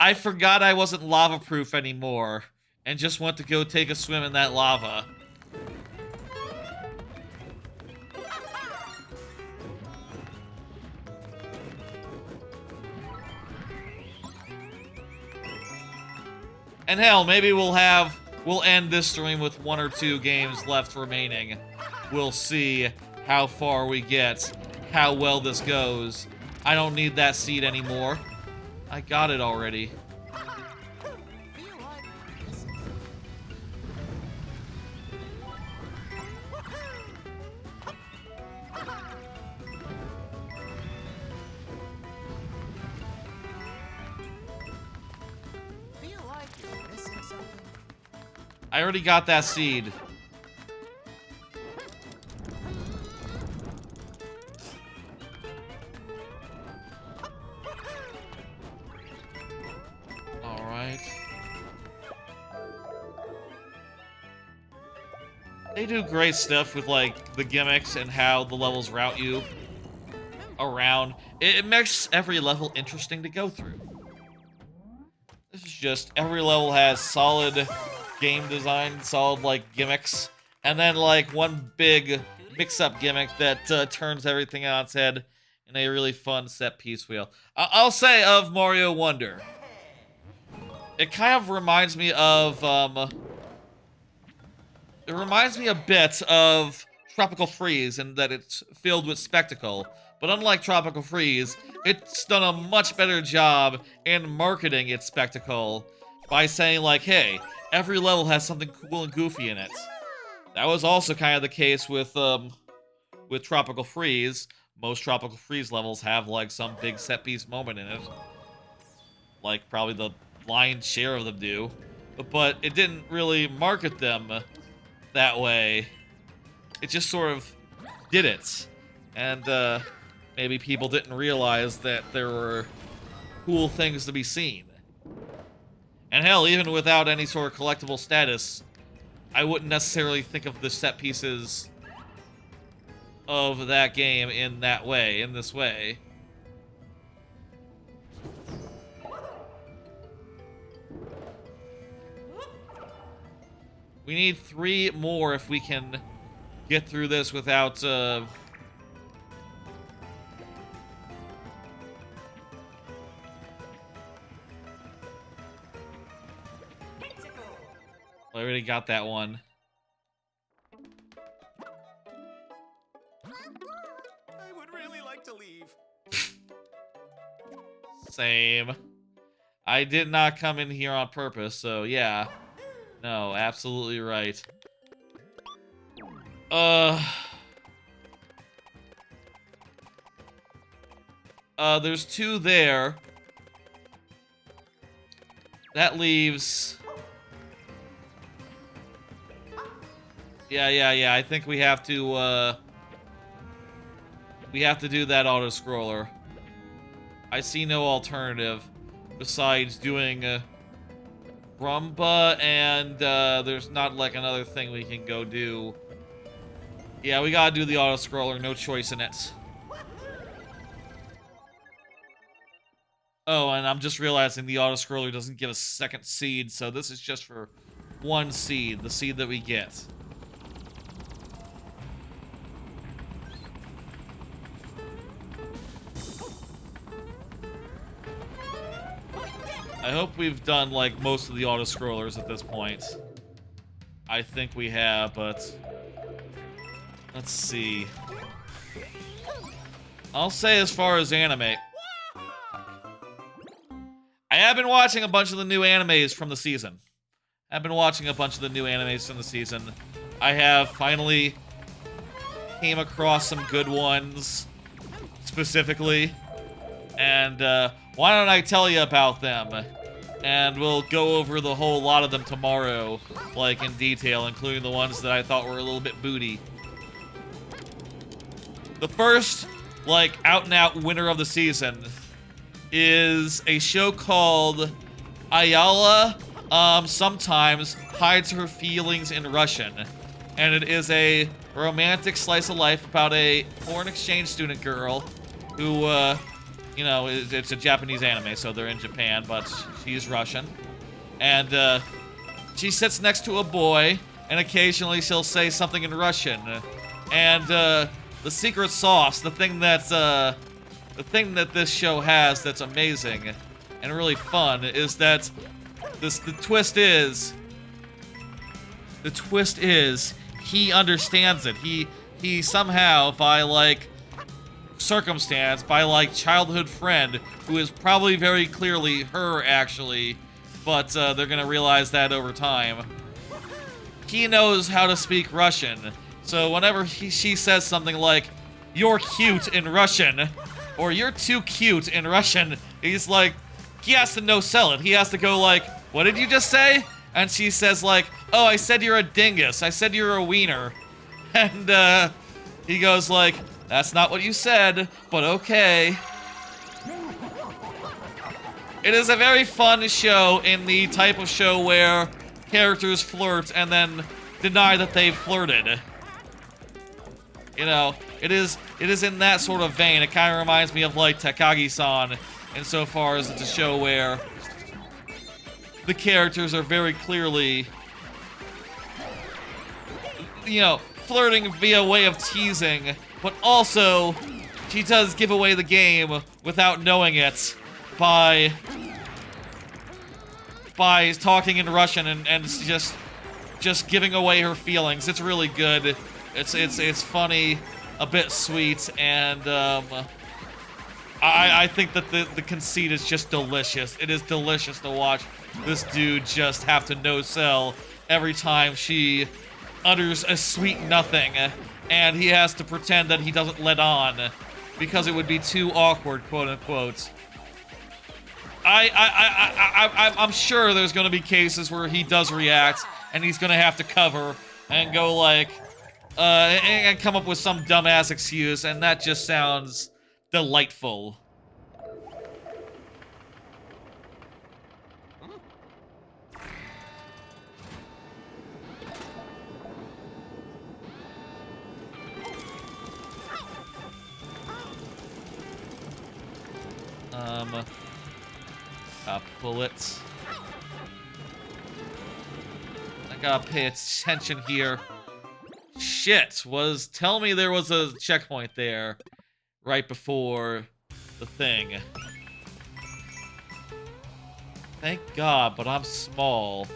I forgot I wasn't lava-proof anymore, and just went to go take a swim in that lava. And hell, maybe we'll end this stream with 1 or 2 games left remaining. We'll see how far we get, how well this goes. I don't need that seed anymore. I got it already. I already got that seed. Alright. They do great stuff with, like, the gimmicks and how the levels route you around. It makes every level interesting to go through. This is just, every level has solid game design, solid, like, gimmicks, and then, like, one big mix-up gimmick that turns everything on its head in a really fun set-piece wheel. I'll say of Mario Wonder, it kind of reminds me of, it reminds me a bit of Tropical Freeze in that it's filled with spectacle, but unlike Tropical Freeze, it's done a much better job in marketing its spectacle by saying, like, hey, every level has something cool and goofy in it. That was also kind of the case with Tropical Freeze. Most Tropical Freeze levels have, like, some big set-piece moment in it. Like, probably the lion's share of them do. But it didn't really market them that way. It just sort of did it. And, maybe people didn't realize that there were cool things to be seen. And hell, even without any sort of collectible status, I wouldn't necessarily think of the set pieces of that game in that way, in this way. We need 3 more if we can get through this without, I already got that one. I would really like to leave. Same. I did not come in here on purpose, so yeah. No, absolutely right. There's 2 there. That leaves... Yeah, I think we have to do that auto-scroller. I see no alternative besides doing Rumba, and there's not, like, another thing we can go do. Yeah, we gotta do the auto-scroller, no choice in it. Oh, and I'm just realizing the auto-scroller doesn't give a second seed, so this is just for 1 seed, the seed that we get. I hope we've done, like, most of the auto-scrollers at this point. I think we have, but... let's see. I'll say as far as anime... I have been watching a bunch of the new animes from the season. I've been watching a bunch of the new animes from the season. I have finally came across some good ones, specifically. And why don't I tell you about them? And we'll go over the whole lot of them tomorrow, like in detail, including the ones that I thought were a little bit booty. The first, like, out-and-out winner of the season is a show called Ayala sometimes hides her feelings in Russian. And it is a romantic slice of life about a foreign exchange student girl who, you know, it's a Japanese anime, so they're in Japan, but she's Russian. And she sits next to a boy, and occasionally she'll say something in Russian. And the secret sauce, the thing that this show has that's amazing and really fun is that the twist is he understands it. He somehow, by like circumstance, by like childhood friend who is probably very clearly her actually, but they're gonna realize that over time. He knows how to speak Russian, so whenever she says something like "you're cute" in Russian, or "you're too cute" in Russian, he's like, he has to no-sell it. He has to go like, "What did you just say?" And she says like, "Oh, I said you're a dingus. I said you're a wiener." And he goes like, "That's not what you said, but okay." It is a very fun show in the type of show where characters flirt and then deny that they've flirted. You know, it is in that sort of vein. It kind of reminds me of like Takagi-san insofar as it's a show where the characters are very clearly, you know, flirting via way of teasing, but also she does give away the game without knowing it by talking in Russian and just giving away her feelings. It's really good. It's funny, a bit sweet, and I think that the conceit is just delicious. It is delicious to watch this dude just have to no-sell every time she utters a sweet nothing, and he has to pretend that he doesn't let on because it would be too awkward, quote unquote. I'm sure there's going to be cases where he does react and he's going to have to cover and go like and come up with some dumbass excuse, and that just sounds delightful. Pull it. I gotta pay attention here. Shit, tell me there was a checkpoint there right before the thing. Thank God, but I'm small.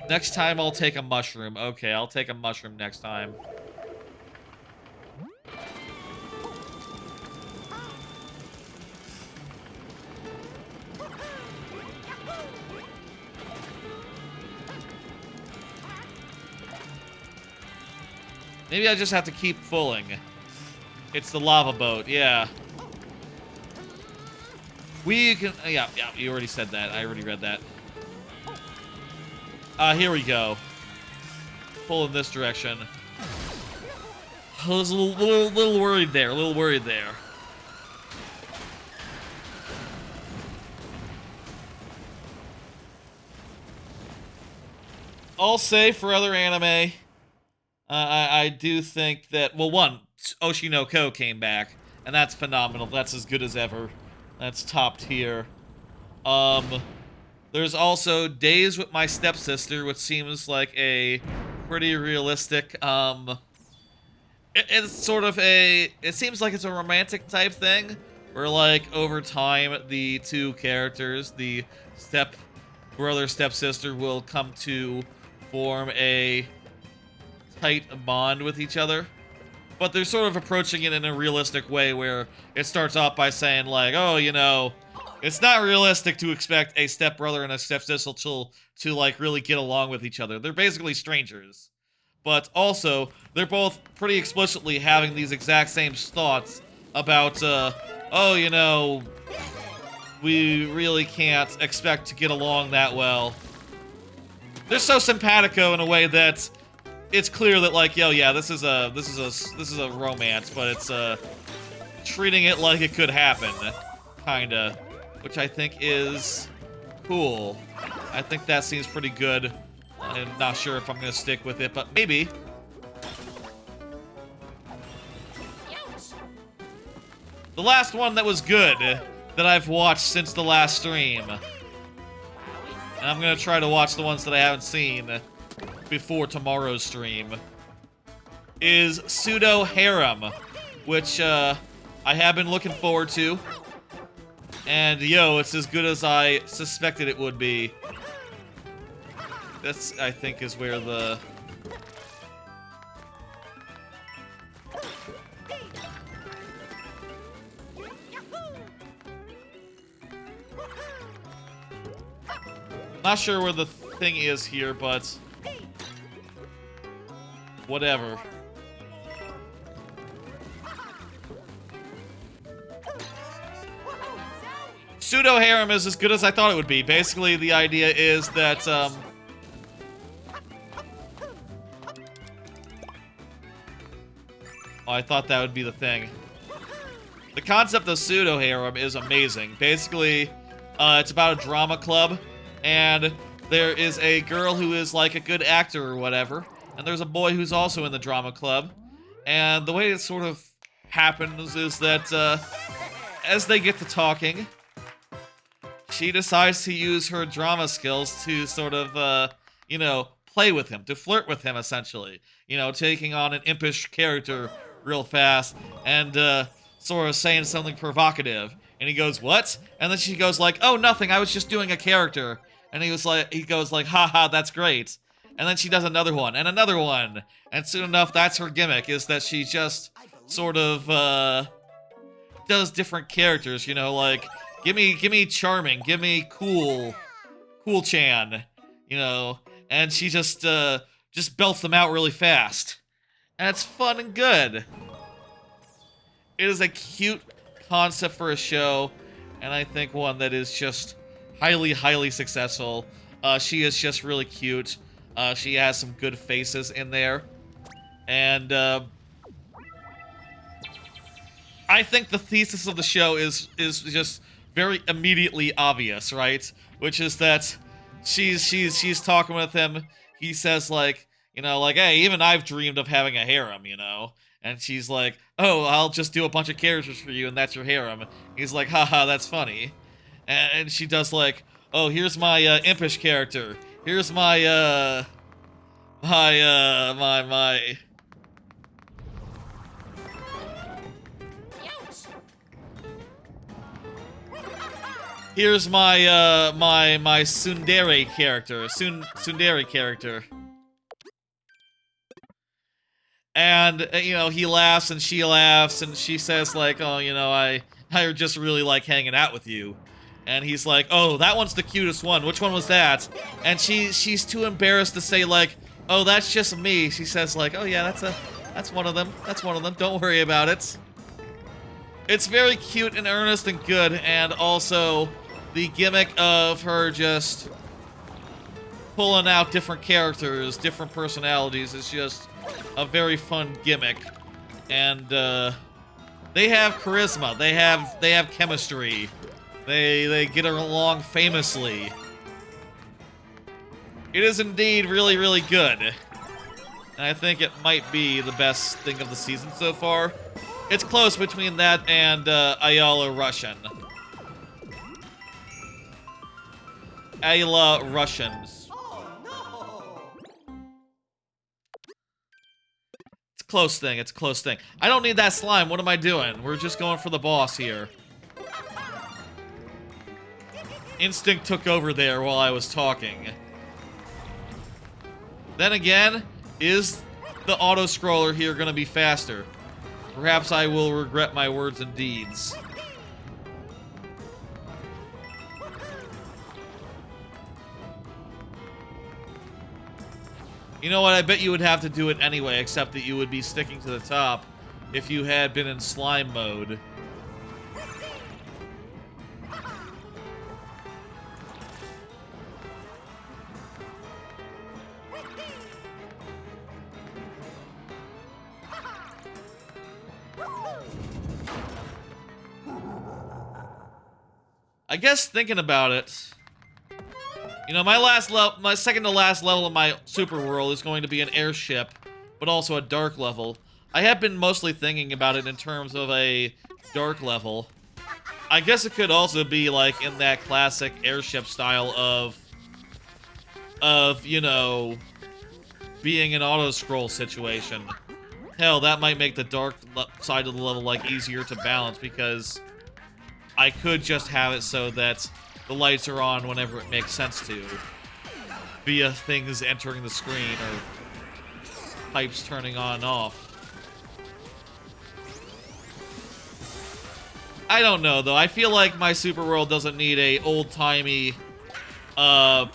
Next time I'll take a mushroom. Okay, I'll take a mushroom next time. Maybe I just have to keep fulling. It's the lava boat, yeah. We can, yeah, you already said that. I already read that. Here we go. Pull in this direction. I was a little worried there, I'll say for other anime, I do think that, well, one, Oshi no Ko came back, and that's phenomenal. That's as good as ever. That's top tier. There's also Days with My Stepsister, which seems like a pretty realistic, it's sort of it seems like it's a romantic type thing, where, like, over time, the two characters, the step-brother, stepsister, will come to form a tight bond with each other, but they're sort of approaching it in a realistic way where it starts off by saying like, oh, you know, It's not realistic to expect a stepbrother and a stepsister to like really get along with each other. They're basically strangers. But also, they're both pretty explicitly having these exact same thoughts about, oh, you know, we really can't expect to get along that well. They're so simpatico in a way that it's clear that, like, yo, yeah, this is a romance, but it's treating it like it could happen, kinda, which I think is cool. I think that seems pretty good. I'm not sure if I'm gonna stick with it, but maybe. The last one that was good that I've watched since the last stream, and I'm gonna try to watch the ones that I haven't seen before tomorrow's stream, is Pseudo Harem, which I have been looking forward to. And yo, it's as good as I suspected it would be. That's, I think, is where the... Not sure where the thing is here, but... whatever. Pseudo harem is as good as I thought it would be. Basically, the idea is that, oh, I thought that would be the thing. The concept of pseudo harem is amazing. Basically, it's about a drama club, and there is a girl who is like a good actor or whatever, and there's a boy who's also in the drama club. And the way it sort of happens is that, as they get to talking, she decides to use her drama skills to sort of, you know, play with him, to flirt with him, essentially. You know, taking on an impish character real fast and, sort of saying something provocative. And he goes, what? And then she goes like, oh, nothing, I was just doing a character. And he goes like, haha, that's great. And then she does another one, and another one. And soon enough, that's her gimmick, is that she just sort of, does different characters, you know, like, give me charming, give me cool Chan, you know, and she just belts them out really fast. And it's fun and good. It is a cute concept for a show, and I think one that is just highly, highly successful. She is just really cute. She has some good faces in there. And, I think the thesis of the show is just very immediately obvious, right? Which is that she's talking with him. He says like, you know, like, hey, even I've dreamed of having a harem, you know? And she's like, oh, I'll just do a bunch of characters for you and that's your harem. He's like, haha, that's funny. And she does like, oh, here's my impish character. Here's my here's my tsundere character, tsundere character. And, you know, he laughs and she laughs and she says like, oh, you know, I just really like hanging out with you. And he's like, oh, that one's the cutest one. Which one was that? And she's too embarrassed to say like, oh, that's just me. She says like, oh yeah, that's one of them. That's one of them. Don't worry about it. It's very cute and earnest and good, and also the gimmick of her just pulling out different characters, different personalities is just a very fun gimmick. And they have charisma. They have chemistry. They get along famously. It is indeed really, really good. And I think it might be the best thing of the season so far. It's close between that and Ayala Russian. Ayala Russians. It's a close thing, it's a close thing. I don't need that slime, what am I doing? We're just going for the boss here. Instinct took over there while I was talking. Then again, is the auto-scroller here gonna be faster? Perhaps I will regret my words and deeds. You know what? I bet you would have to do it anyway, except that you would be sticking to the top if you had been in slime mode. I guess thinking about it, you know, my second to last level of my super world is going to be an airship, but also a dark level. I have been mostly thinking about it in terms of a dark level. I guess it could also be like in that classic airship style of, you know, being an auto-scroll situation. Hell, that might make the dark side of the level, like, easier to balance, because I could just have it so that the lights are on whenever it makes sense to, via things entering the screen or pipes turning on and off. I don't know, though. I feel like my super world doesn't need a old-timey, like,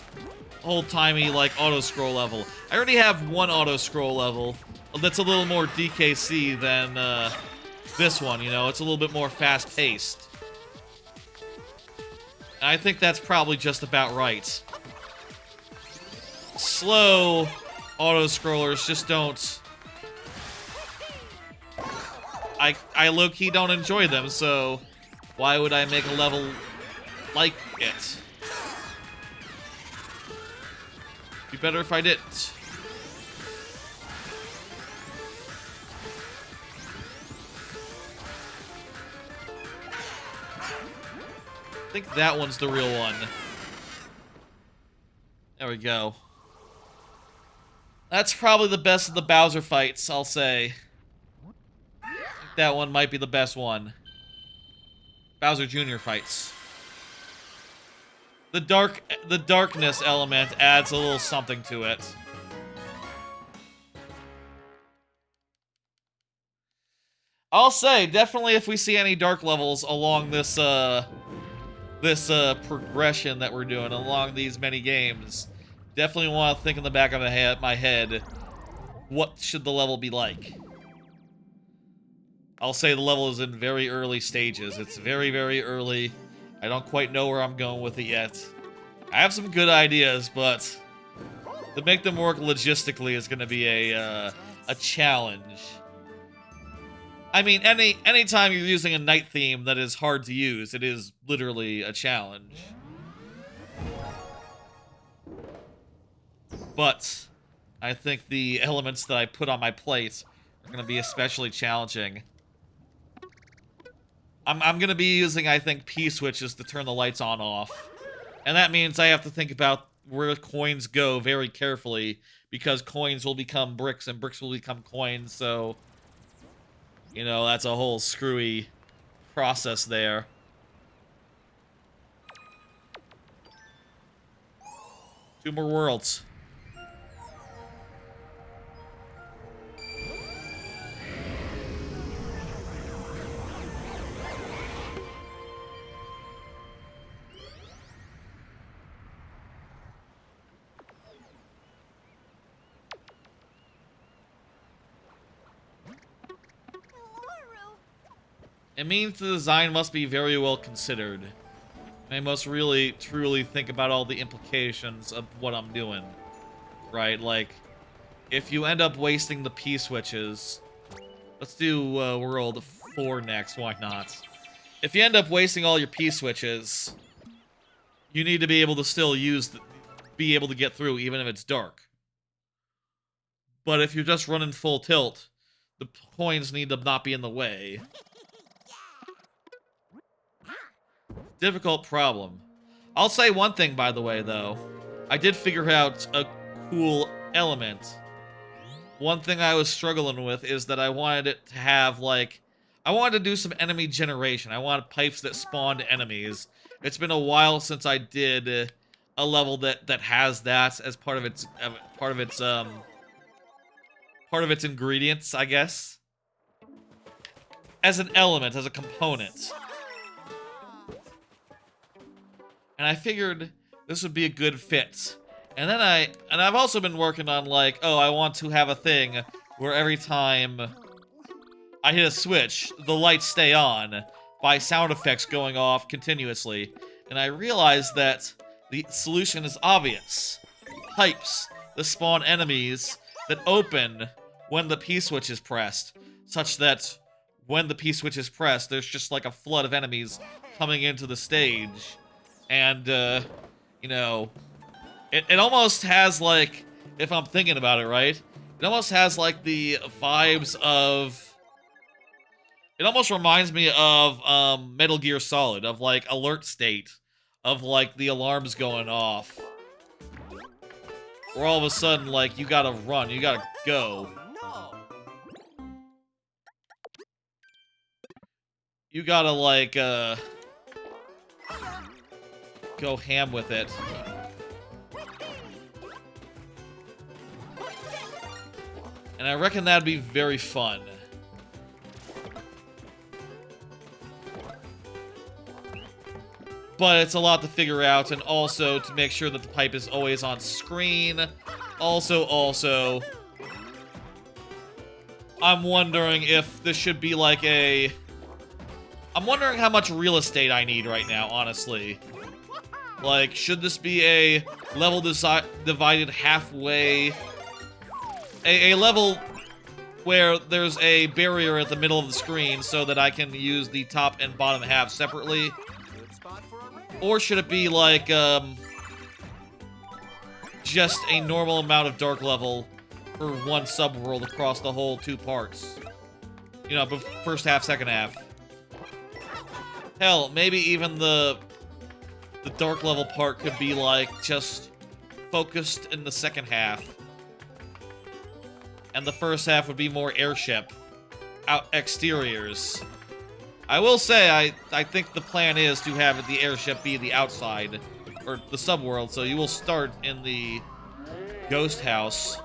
auto-scroll level. I already have one auto-scroll level that's a little more DKC than, this one, you know? It's a little bit more fast-paced. And I think that's probably just about right. Slow auto-scrollers just don't... I low-key don't enjoy them, so why would I make a level like it? Be better if I didn't. I think that one's the real one. There we go. That's probably the best of the Bowser fights, I'll say. I think that one might be the best one. Bowser Jr. fights. The darkness element adds a little something to it. I'll say, definitely if we see any dark levels along this, progression that we're doing, along these many games, definitely want to think in the back of my head, what should the level be like? I'll say the level is in very early stages. It's very, very early. I don't quite know where I'm going with it yet. I have some good ideas, but to make them work logistically is going to be a challenge. I mean, anytime you're using a night theme that is hard to use, it is literally a challenge. But I think the elements that I put on my plate are going to be especially challenging. I'm going to be using, I think, P-switches to turn the lights on off. And that means I have to think about where coins go very carefully, because coins will become bricks and bricks will become coins, so... You know, that's a whole screwy process there. Two more worlds. It means the design must be very well considered. I must really, truly think about all the implications of what I'm doing. Right? Like, if you end up wasting the P-switches... Let's do World 4 next, why not? If you end up wasting all your P-switches, you need to be able to still be able to get through, even if it's dark. But if you're just running full tilt, the coins need to not be in the way. Difficult problem. I'll say one thing, by the way, though. I did figure out a cool element. One thing I was struggling with is that I wanted it to have, like... I wanted to do some enemy generation. I wanted pipes that spawned enemies. It's been a while since I did a level that has that as part of its ingredients, I guess. As an element, as a component. And I figured this would be a good fit. And then I've also been working on like, oh, I want to have a thing where every time I hit a switch, the lights stay on by sound effects going off continuously. And I realized that the solution is obvious. Pipes that spawn enemies that open when the P-switch is pressed, such that when the P-switch is pressed, there's just like a flood of enemies coming into the stage. And, you know, it almost has like, if I'm thinking about it right, it almost has like the vibes of... It almost reminds me of Metal Gear Solid, of like alert state, of like the alarms going off. Where all of a sudden, like, you gotta run, you gotta go. Oh, no. You gotta like, go ham with it. And I reckon that'd be very fun. But it's a lot to figure out, and also to make sure that the pipe is always on screen. Also, I'm wondering if this should be like a... I'm wondering how much real estate I need right now, honestly. Like, should this be a level divided halfway? A level where there's a barrier at the middle of the screen so that I can use the top and bottom half separately? Good spot for a race. Or should it be like, just a normal amount of dark level for one subworld across the whole 2 parts? You know, first half, second half. Hell, maybe even the dark level part could be like just focused in the second half. And the first half would be more airship, out exteriors. I will say, I think the plan is to have the airship be the outside, or the subworld, so you will start in the ghost house.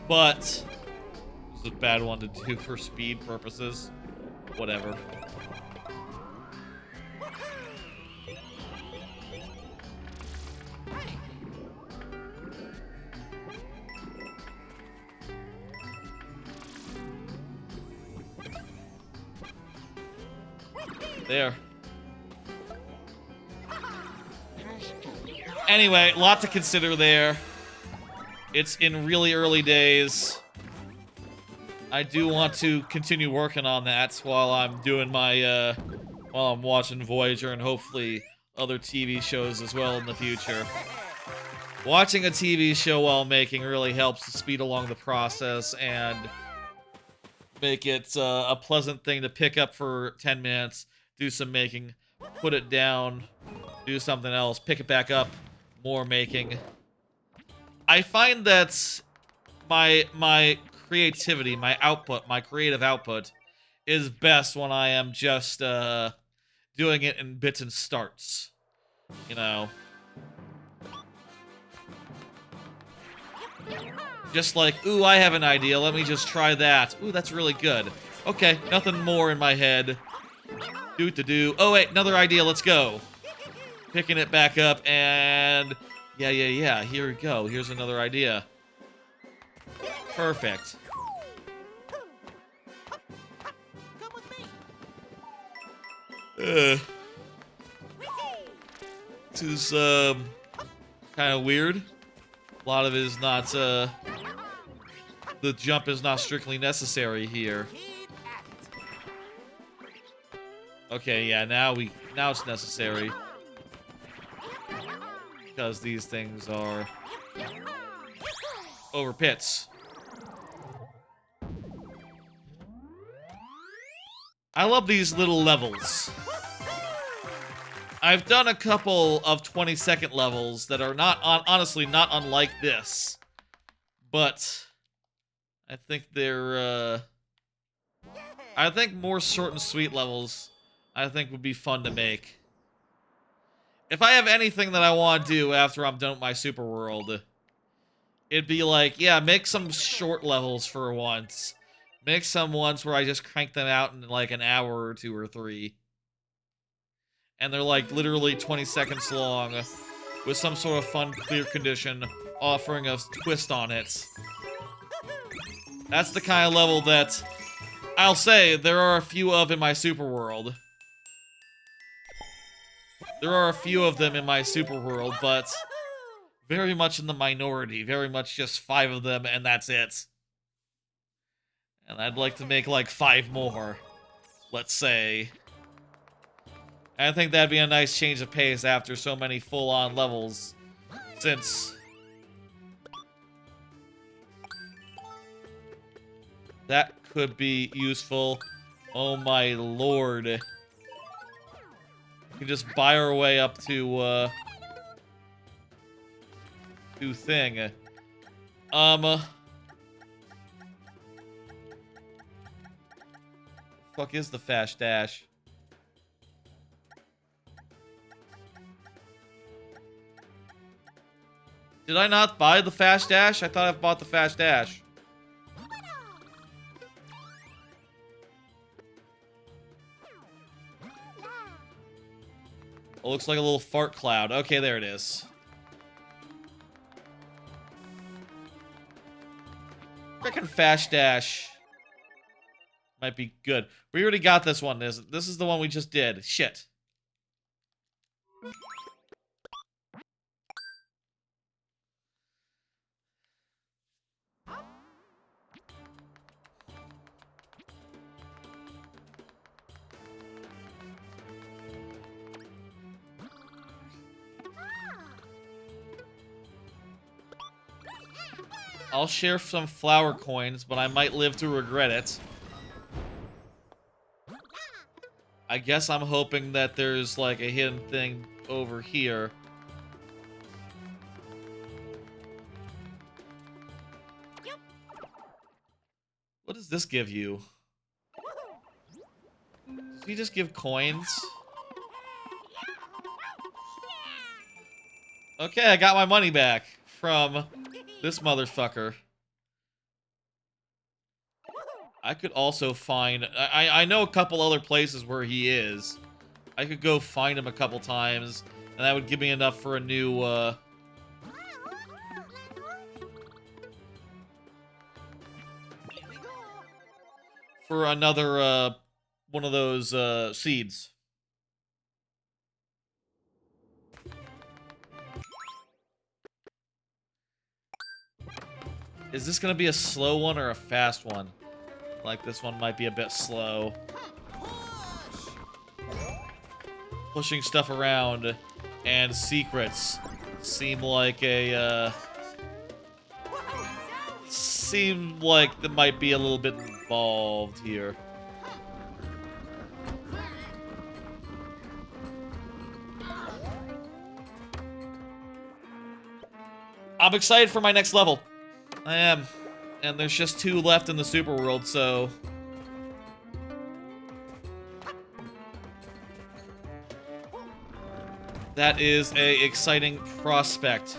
But, this is a bad one to do for speed purposes. Whatever. There. Anyway, lot to consider there. It's in really early days. I do want to continue working on that while I'm doing my, while I'm watching Voyager and hopefully other TV shows as well in the future. Watching a TV show while making really helps to speed along the process and make it a pleasant thing to pick up for 10 minutes, do some making, put it down, do something else, pick it back up, more making. I find that my creativity, my output, my creative output is best when I am just doing it in bits and starts. You know. Just like, ooh, I have an idea, let me just try that. Ooh, that's really good. Okay, nothing more in my head. Do. Oh, wait, another idea, let's go. Picking it back up, and... Yeah, here we go. Here's another idea. Perfect. Come with me. This is, kind of weird. A lot of it is not, the jump is not strictly necessary here. Keep at it. Okay, yeah, now it's necessary. Because these things are over pits. I love these little levels. I've done a couple of 20-second levels that are honestly not unlike this. But I think they're I think more short and sweet levels I think would be fun to make. If I have anything that I want to do after I'm done with my super world, it'd be like, yeah, make some short levels for once. Make some ones where I just crank them out in like an hour or 2 or 3. And they're like literally 20 seconds long. with some sort of fun clear condition offering a twist on it. That's the kind of level that I'll say there are a few of in my super world. There are a few of them in my super world, but very much in the minority. Very much just 5 of them, and that's it. And I'd like to make like 5 more, let's say. I think that'd be a nice change of pace after so many full-on levels, since that could be useful. Oh my lord. We can just buy our way up to thing. Fuck is the fast dash? Did I not buy the fast dash? I thought I bought the fast dash. It looks like a little fart cloud. Okay, there it is. Frickin' fast dash might be good. We already got this one. This is the one we just did. Shit. I'll share some flower coins, but I might live to regret it. I guess I'm hoping that there's like a hidden thing over here. What does this give you? Does he just give coins? Okay, I got my money back from this motherfucker. I could also find... I know a couple other places where he is. I could go find him a couple times, and that would give me enough for a new, for another, one of those, seeds. Is this gonna be a slow one or a fast one? Like, this one might be a bit slow. Pushing stuff around and secrets seem like a, seem like there might be a little bit involved here. I'm excited for my next level. I am. And there's just 2 left in the super world, so... that is a exciting prospect.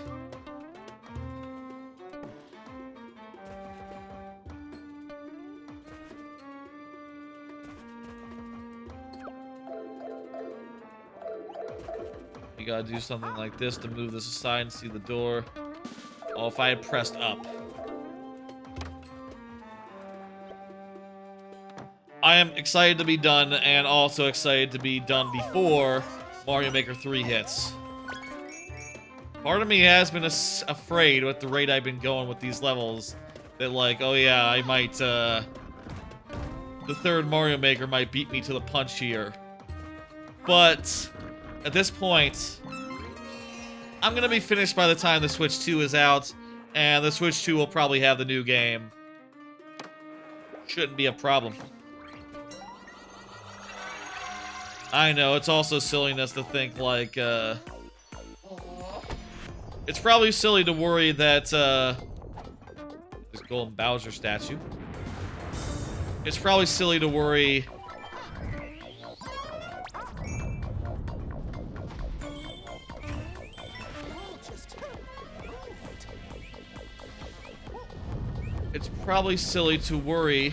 You gotta do something like this to move this aside and see the door. Oh, if I had pressed up. I am excited to be done, and also excited to be done before Mario Maker 3 hits. Part of me has been afraid with the rate I've been going with these levels, that like, oh yeah, I might, the 3rd Mario Maker might beat me to the punch here. But, at this point, I'm gonna be finished by the time the Switch 2 is out, and the Switch 2 will probably have the new game. Shouldn't be a problem. I know, it's also silliness to think, like, it's probably silly to worry that, this golden Bowser statue. It's probably silly to worry... It's probably silly to worry...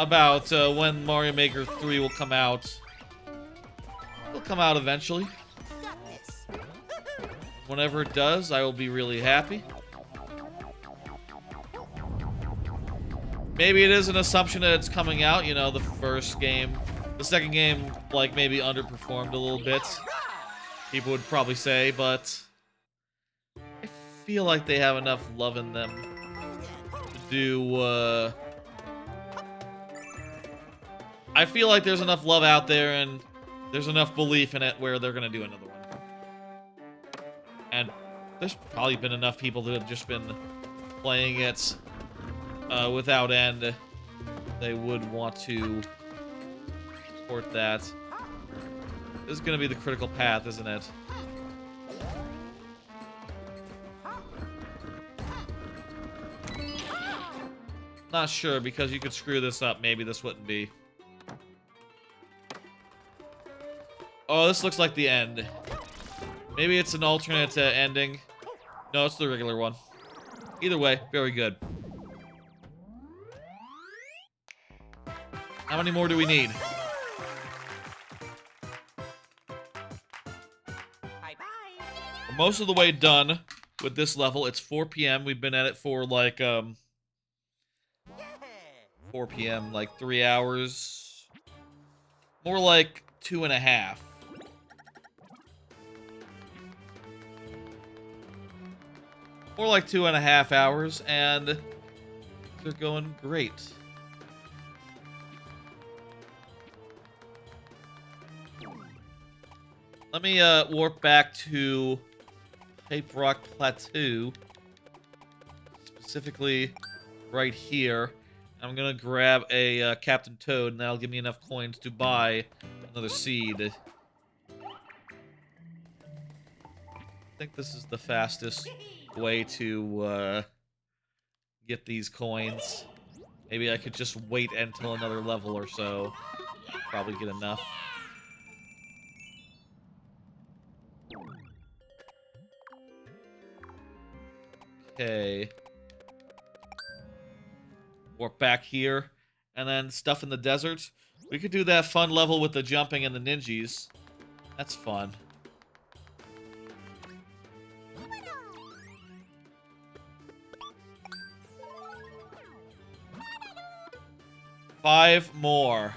about when Mario Maker 3 will come out. It'll come out eventually. Got this. Whenever it does, I will be really happy. Maybe it is an assumption that it's coming out, you know, the first game. The second game, like, maybe underperformed a little bit. People would probably say, but I feel like they have enough love in them to do, I feel like there's enough love out there and there's enough belief in it where they're gonna do another one. And there's probably been enough people that have just been playing it without end. They would want to support that. This is gonna be the critical path, isn't it? Not sure, because you could screw this up. Maybe this wouldn't be. Oh, this looks like the end. Maybe it's an alternate ending. No, it's the regular one. Either way, very good. How many more do we need? Bye-bye. We're most of the way done with this level. It's 4 p.m. We've been at it for like 4 p.m. like 3 hours. More like 2.5. More like 2.5 hours, and they're going great. Let me warp back to Hype Rock Plateau, specifically right here. I'm gonna grab a Captain Toad, and that'll give me enough coins to buy another seed. I think this is the fastest way to get these coins. Maybe I could just wait until another level or so. Probably get enough. Okay. Warp back here. And then stuff in the desert. We could do that fun level with the jumping and the ninjas. That's fun. Five more.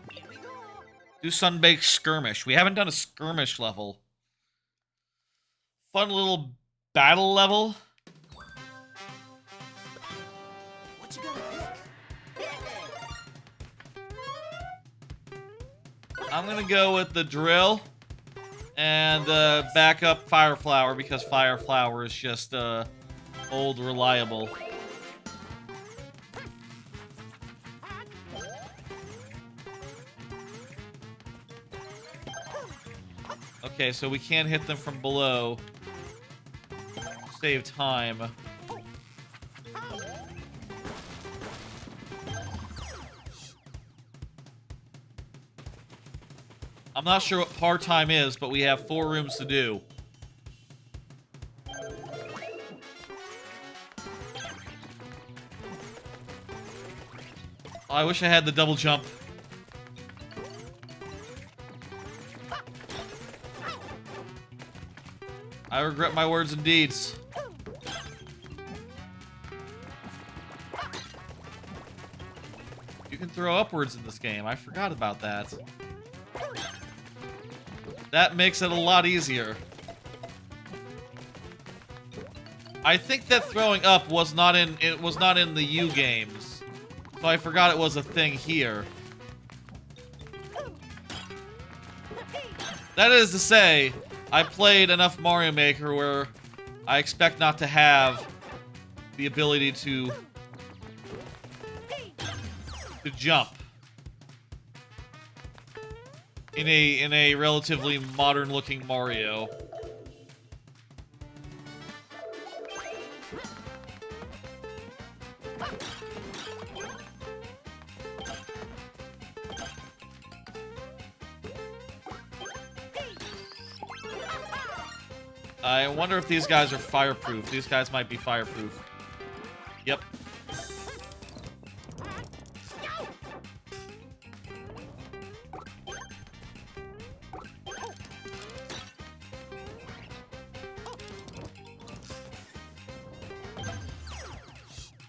Here we go. Do Sunbaked Skirmish. We haven't done a skirmish level. Fun little battle level. What you gonna pick? I'm gonna go with the drill and back up Fire Flower, because Fire Flower is just old reliable. Okay, so we can't hit them from below. Save time. I'm not sure what par time is, but we have 4 rooms to do. Oh, I wish I had the double jump. I regret my words and deeds. You can throw upwards in this game. I forgot about that. That makes it a lot easier. I think that throwing up was not in the U games. So I forgot it was a thing here. That is to say, I played enough Mario Maker where I expect not to have the ability to jump in a relatively modern looking Mario. I wonder if these guys are fireproof. These guys might be fireproof. Yep.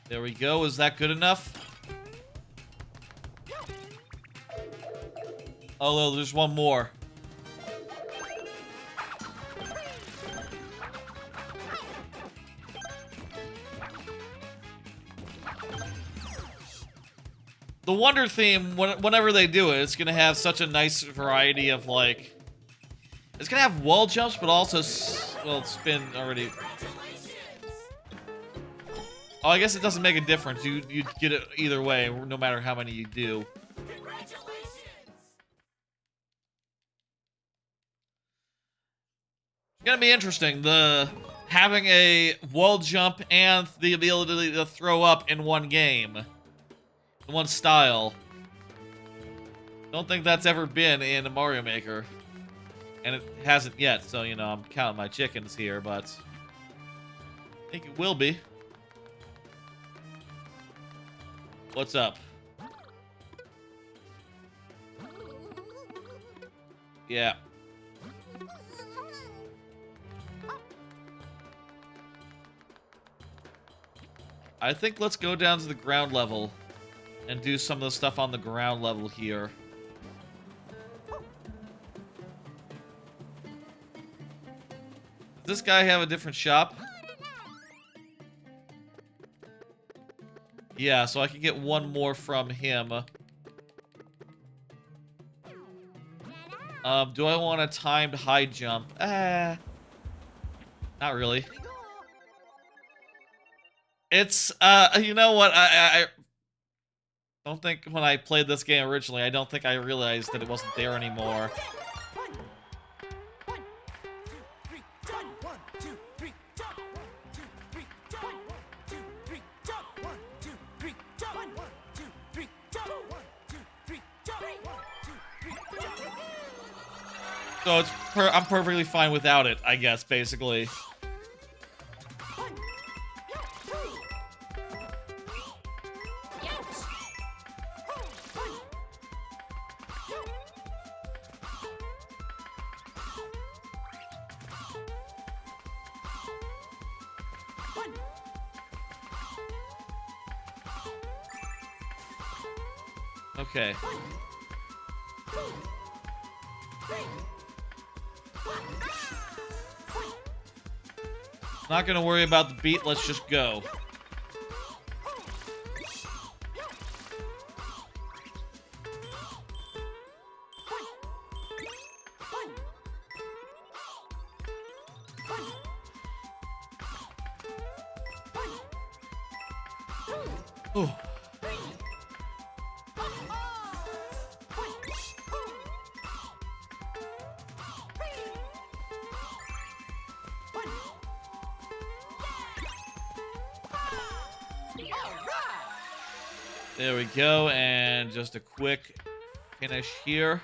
There we go. Is that good enough? Although there's one more. The Wonder theme, whenever they do it, it's gonna have such a nice variety of, like... It's gonna have wall jumps, but also, well, spin already. Oh, I guess it doesn't make a difference. You get it either way, no matter how many you do. It's gonna be interesting, having a wall jump and the ability to throw up in one game. In one style. Don't think that's ever been in a Mario Maker. And it hasn't yet, so, you know, I'm counting my chickens here, but... I think it will be. What's up? Yeah. I think let's go down to the ground level and do some of the stuff on the ground level here. Does this guy have a different shop? Yeah, so I can get one more from him. Do I want a timed high jump? Not really. It's, you know what, I don't think when I played this game originally, I don't think I realized that it wasn't there anymore. So I'm perfectly fine without it, I guess, basically. Okay. Not gonna worry about the beat, let's just go. Ooh. There we go, and just a quick finish here.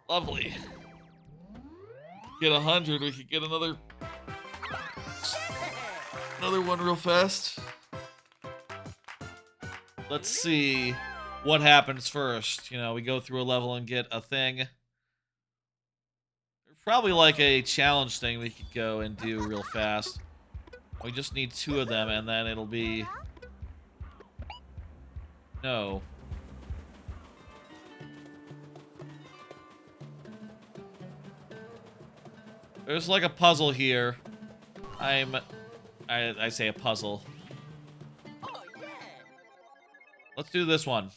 Lovely. Get 100, we could get another one real fast. Let's see what happens first. You know, we go through a level and get a thing. There's probably like a challenge thing we could go and do real fast. We just need 2 of them, and then it'll be... No. There's like a puzzle here. I say a puzzle. Let's do this one.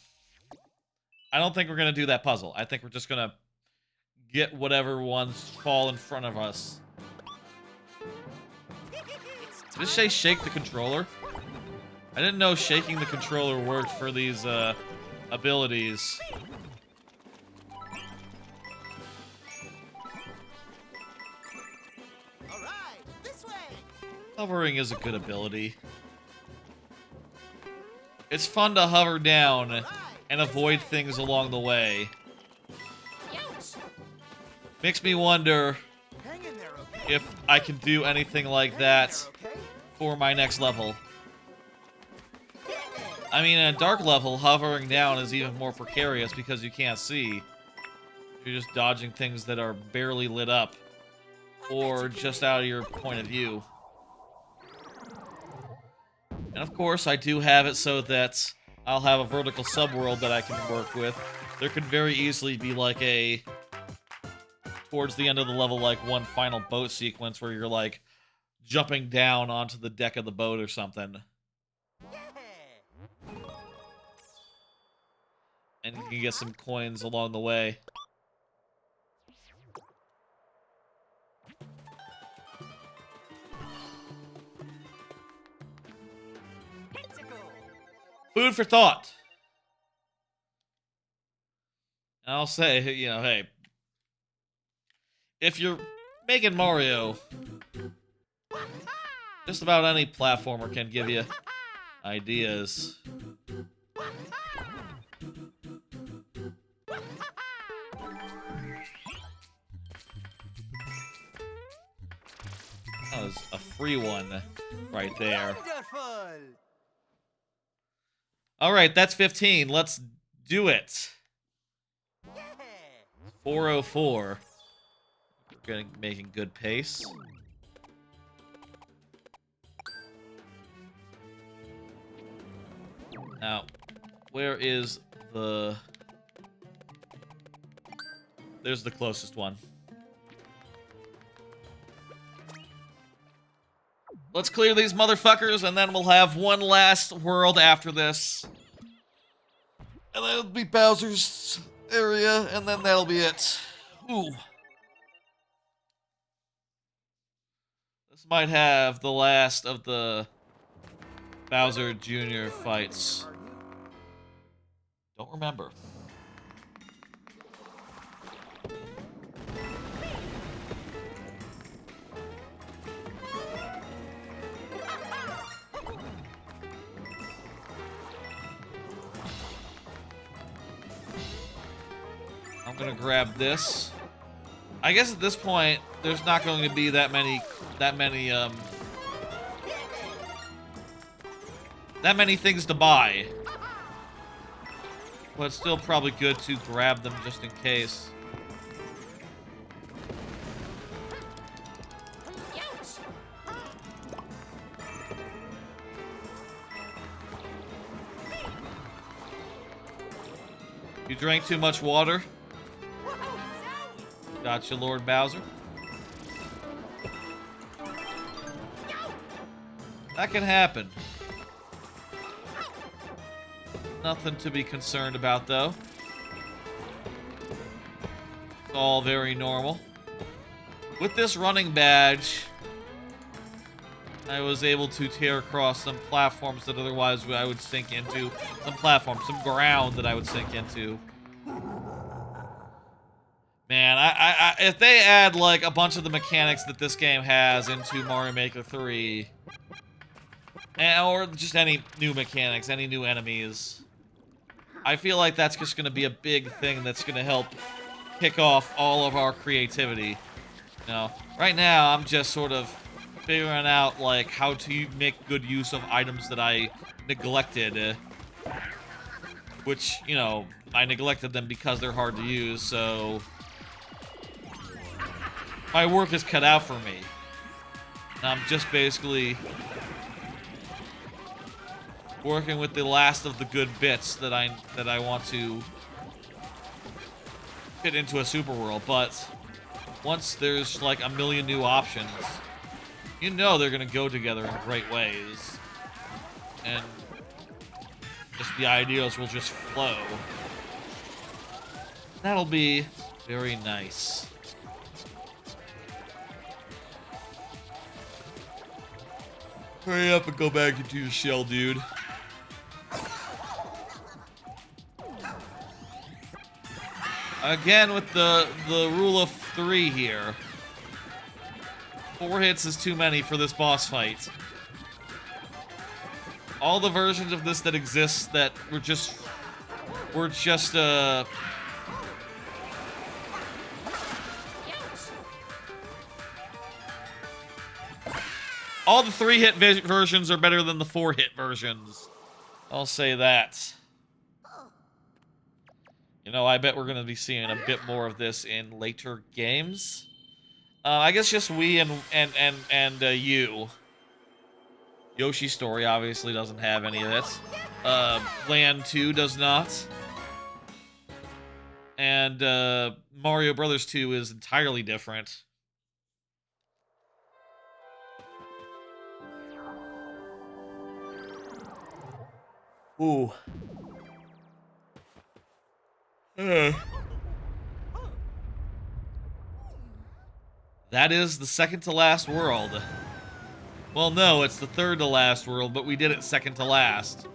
I don't think we're gonna do that puzzle. I think we're just gonna get whatever ones fall in front of us. Did it say shake the controller? I didn't know shaking the controller worked for these, abilities. All right, this way. Hovering is a good ability. It's fun to hover down and avoid things along the way. Makes me wonder Hang in there, okay? if I can do anything like Hang in that there, okay? for my next level. I mean, in a dark level, hovering down is even more precarious because you can't see. You're just dodging things that are barely lit up or just out of your point of view. And of course, I do have it so that I'll have a vertical subworld that I can work with. There could very easily be like a, towards the end of the level, like one final boat sequence where you're like jumping down onto the deck of the boat or something. And you can get some coins along the way. Food for thought. And I'll say, you know, hey, if you're making Mario, just about any platformer can give you ideas. That was a free one right there. Wonderful. All right, that's 15. Let's do it. 404. We're making good pace. Now, where is the... There's the closest one. Let's clear these motherfuckers, and then we'll have one last world after this. And that'll be Bowser's area, and then that'll be it. Ooh. This might have the last of the Bowser Jr. fights. Don't remember. I'm gonna grab this. I guess at this point, there's not going to be that many things to buy. But it's still probably good to grab them just in case. You drank too much water? Gotcha, Lord Bowser. That can happen. Nothing to be concerned about, though. It's all very normal. With this running badge, I was able to tear across some platforms that otherwise I would sink into. Some ground that I would sink into. Man, if they add, like, a bunch of the mechanics that this game has into Mario Maker 3, or just any new mechanics, any new enemies, I feel like that's just going to be a big thing that's going to help kick off all of our creativity. You know, right now, I'm just sort of figuring out, like, how to make good use of items that I neglected, which, you know, I neglected them because they're hard to use, so my work is cut out for me. And I'm just basically working with the last of the good bits that I want to fit into a super world. But once there's like a million new options, you know they're gonna go together in great ways, and just the ideas will just flow. That'll be very nice. Hurry up and go back into your shell, dude. Again with the rule of 3 here. 4 hits is too many for this boss fight. All the versions of this that exist that were just All the 3-hit versions are better than the 4-hit versions. I'll say that. You know, I bet we're going to be seeing a bit more of this in later games. I guess just we and you. Yoshi's Story obviously doesn't have any of this. Land 2 does not. And Mario Brothers 2 is entirely different. Ooh. That is the second to last world. Well, no, it's the third to last world, but we did it second to last.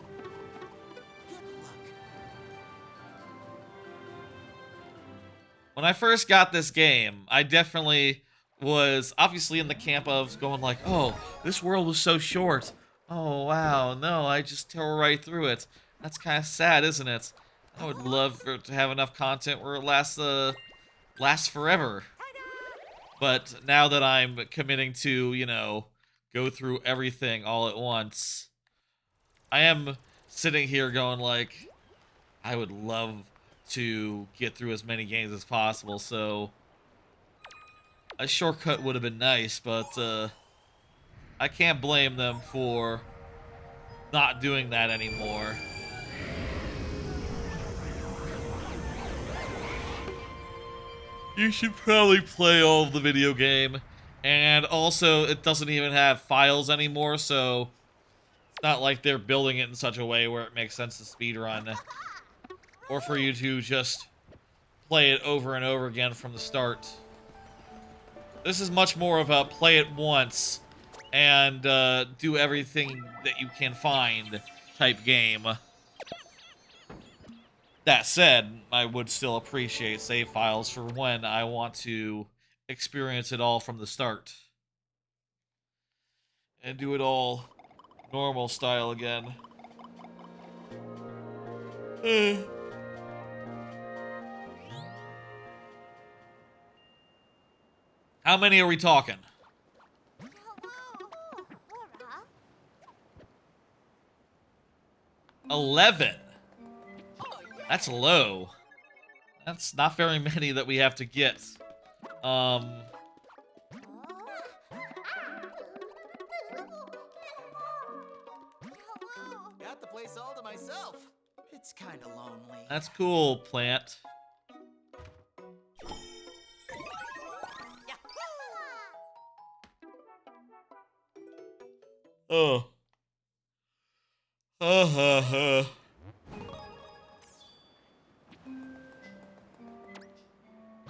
When I first got this game, I definitely was obviously in the camp of going like, oh, this world was so short. Oh, wow, no, I just tore right through it. That's kind of sad, isn't it? I would love for it to have enough content where it lasts forever. But now that I'm committing to, you know, go through everything all at once, I am sitting here going like, I would love to get through as many games as possible, so a shortcut would have been nice, but I can't blame them for not doing that anymore. You should probably play all of the video game, and also it doesn't even have files anymore, so it's not like they're building it in such a way where it makes sense to speedrun. Or for you to just play it over and over again from the start. This is much more of a play it once and do everything that you can find type game. That said, I would still appreciate save files for when I want to experience it all from the start. And do it all normal style again. How many are we talking? 11. That's low. That's not very many that we have to get. Got the place all to myself. It's kind of lonely. That's cool, plant. Oh.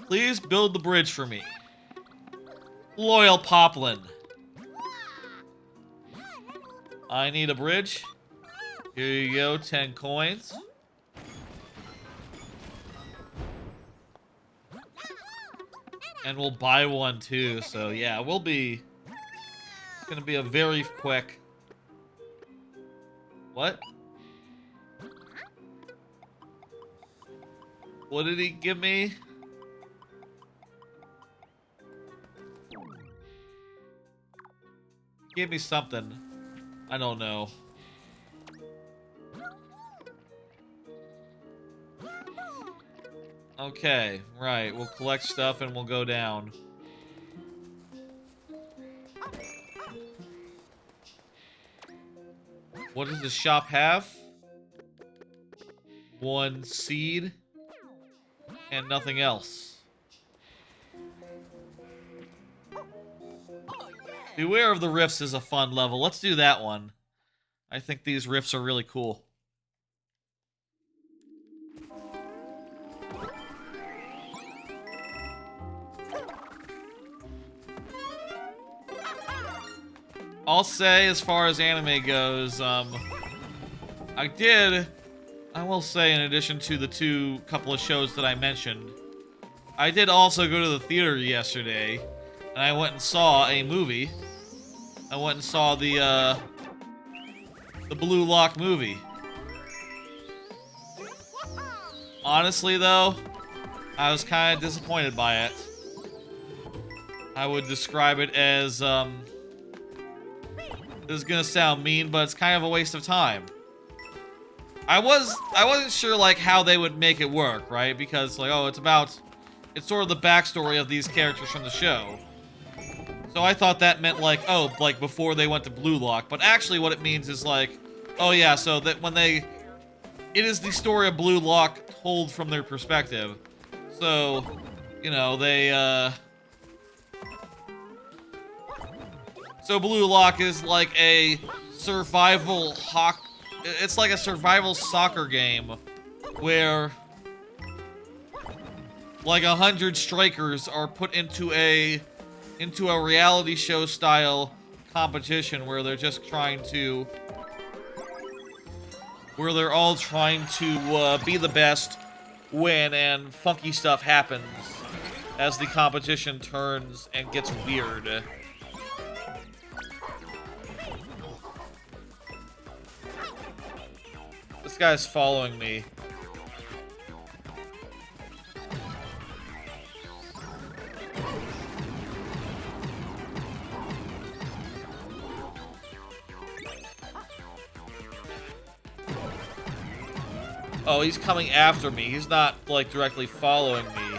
Please build the bridge for me. Loyal Poplin. I need a bridge. Here you go, 10 coins. And we'll buy one too, so yeah, we'll be... It's gonna be a very quick... What? What did he give me? He gave me something. I don't know. Okay, right. We'll collect stuff and we'll go down. What does the shop have? 1 seed and nothing else. Beware of the Rifts is a fun level. Let's do that one. I think these rifts are really cool. I'll say, as far as anime goes, I will say, in addition to the couple of shows that I mentioned, I did also go to the theater yesterday, and I went and saw a movie. I went and saw the Blue Lock movie. Honestly, though, I was kind of disappointed by it. I would describe it as, This is gonna sound mean, but it's kind of a waste of time. I wasn't sure like how they would make it work, right? Because like, oh, it's sort of the backstory of these characters from the show. So I thought that meant like, oh, like before they went to Blue Lock, but actually what it means is like, oh yeah, so that it is the story of Blue Lock told from their perspective. So, you know, so Blue Lock is like a survival it's like a survival soccer game where like 100 strikers are put into a reality show style competition where they're just where they're all trying to be the best, win, and funky stuff happens as the competition turns and gets weird. This guy's following me. Oh, he's coming after me. He's not, like, directly following me.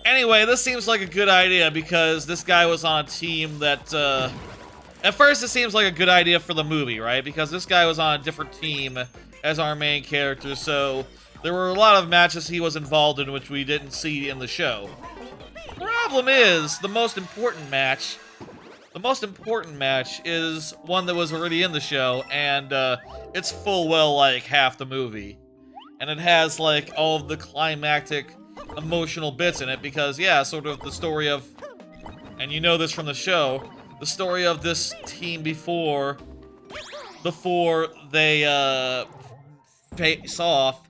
Anyway, this seems like a good idea because this guy was on a team that, at first it seems like a good idea for the movie, right? Because this guy was on a different team as our main character, so there were a lot of matches he was involved in which we didn't see in the show. Problem is, the most important match is one that was already in the show, and it's full well like half the movie. And it has like all of the climactic emotional bits in it because, yeah, sort of the story of, and you know this from the show, the story of this team before they face off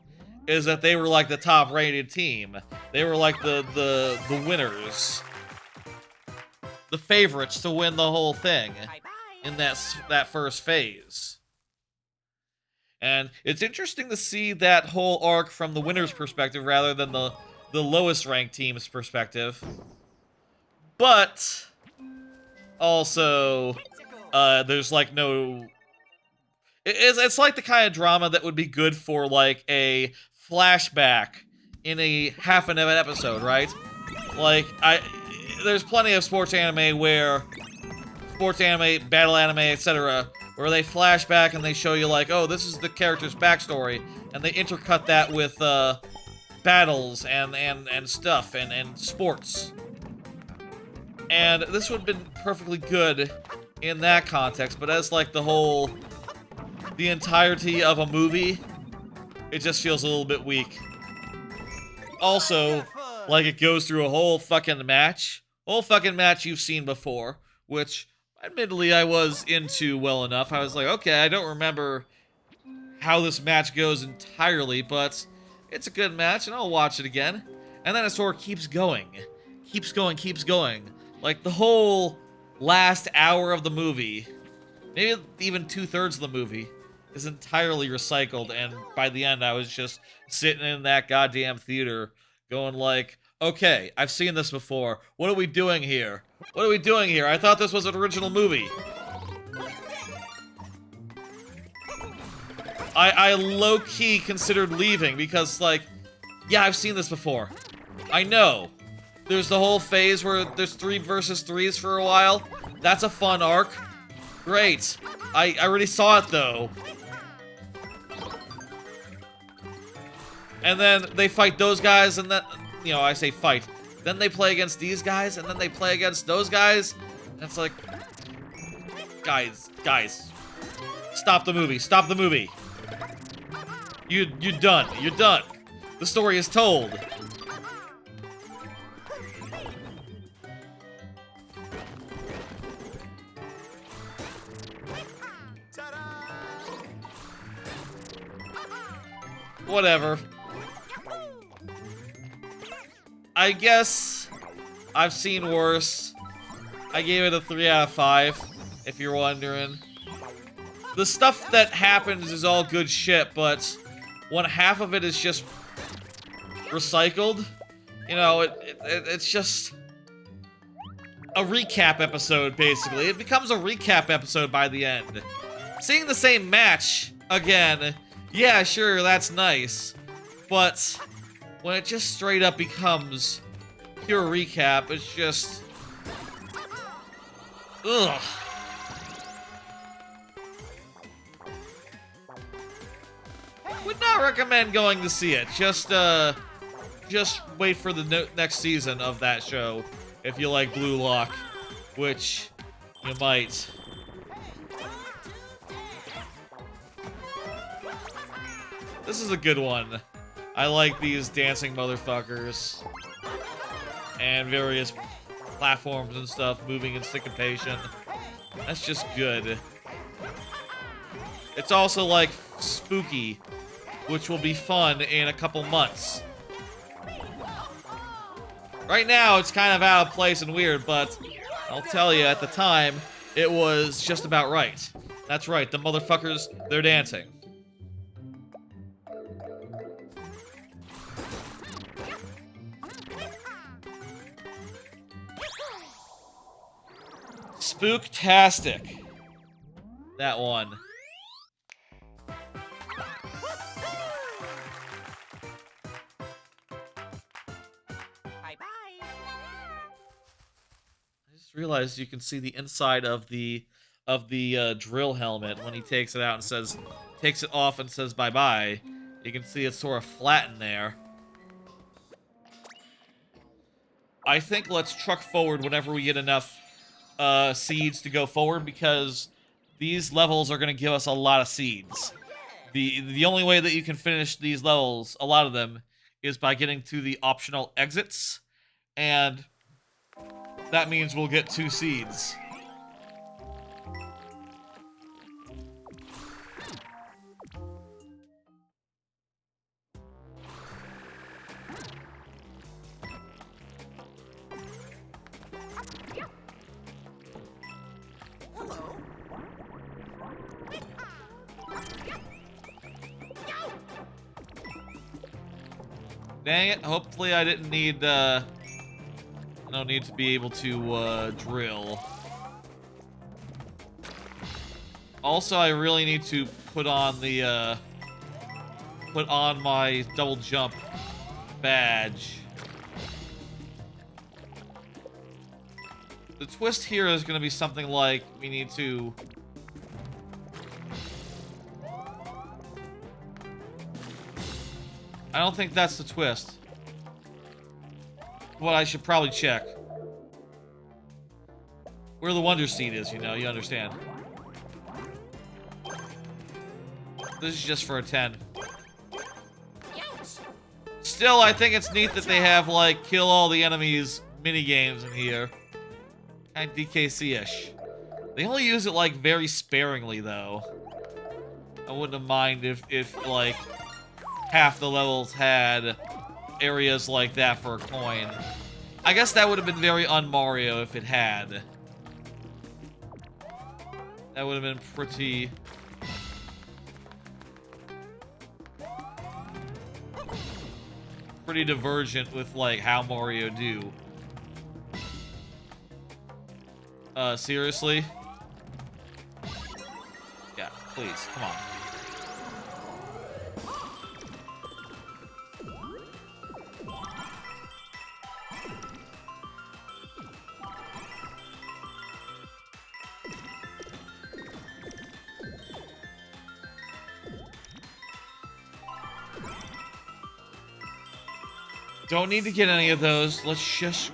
is that they were like the top rated team. They were like the winners. The favorites to win the whole thing in that first phase. And it's interesting to see that whole arc from the winner's perspective rather than the lowest ranked team's perspective. But also, there's like no... It's like the kind of drama that would be good for like a flashback in a half an episode, right? Like, there's plenty of sports anime, battle anime, etc., where they flash back and they show you like, oh, this is the character's backstory, and they intercut that with battles and stuff and sports. And this would have been perfectly good in that context, but as like the entirety of a movie, it just feels a little bit weak. Also, like it goes through a whole fucking match you've seen before, which admittedly I was into well enough. I was like, okay, I don't remember how this match goes entirely, but it's a good match and I'll watch it again. And then it sort of keeps going. Keeps going. Like the whole last hour of the movie, maybe even 2/3 of the movie, is entirely recycled, and by the end I was just sitting in that goddamn theater going like, okay, I've seen this before. What are we doing here? I thought this was an original movie. I low-key considered leaving because, like, yeah, I've seen this before. I know. There's the whole phase where there's 3 versus 3s for a while. That's a fun arc. Great. I already saw it, though. And then they fight those guys, and then, you know, I say fight. Then they play against these guys, and then they play against those guys. And it's like, guys. Stop the movie. You're done. The story is told. Whatever. I guess I've seen worse. I gave it a 3 out of 5, if you're wondering. the stuff that happens is all good shit, but when half of it is just recycled, you know, it's just a recap episode, basically. It becomes a recap episode by the end. Seeing the same match again, yeah, sure, that's nice. But when it just straight up becomes pure recap, it's just... ugh. Would not recommend going to see it. Just wait for the next season of that show if you like Blue Lock, which you might. This is a good one. I like these dancing motherfuckers and various platforms and stuff moving in syncopation. That's just good. It's also like spooky, which will be fun in a couple months. Right now, it's kind of out of place and weird, but I'll tell you, at the time, it was just about right. That's right, the motherfuckers, they're dancing. Spooktastic. That one. Realized you can see the inside of the drill helmet when he takes it out and takes it off and says bye-bye. You can see it's sort of flat in there. I think let's truck forward whenever we get enough seeds to go forward, because these levels are going to give us a lot of seeds. The only way that you can finish these levels, a lot of them, is by getting to the optional exits, and that means we'll get 2 seeds. Hello. Dang it, hopefully I didn't need, no need to be able to, drill. Also, I really need to put on the, put on my double jump badge. The twist here is gonna be something like, we need to... I don't think that's the twist. What I should probably check. Where the Wonder Seed is, you know, you understand. This is just for a 10. Still, I think it's neat that they have, like, kill all the enemies mini-games in here. Kind of DKC-ish. They only use it, like, very sparingly, though. I wouldn't have minded if like, half the levels had areas like that for a coin. I guess that would have been very un-Mario if it had. That would have been pretty... pretty divergent with, like, how Mario do. Seriously? Yeah, please, come on. Don't need to get any of those. Let's just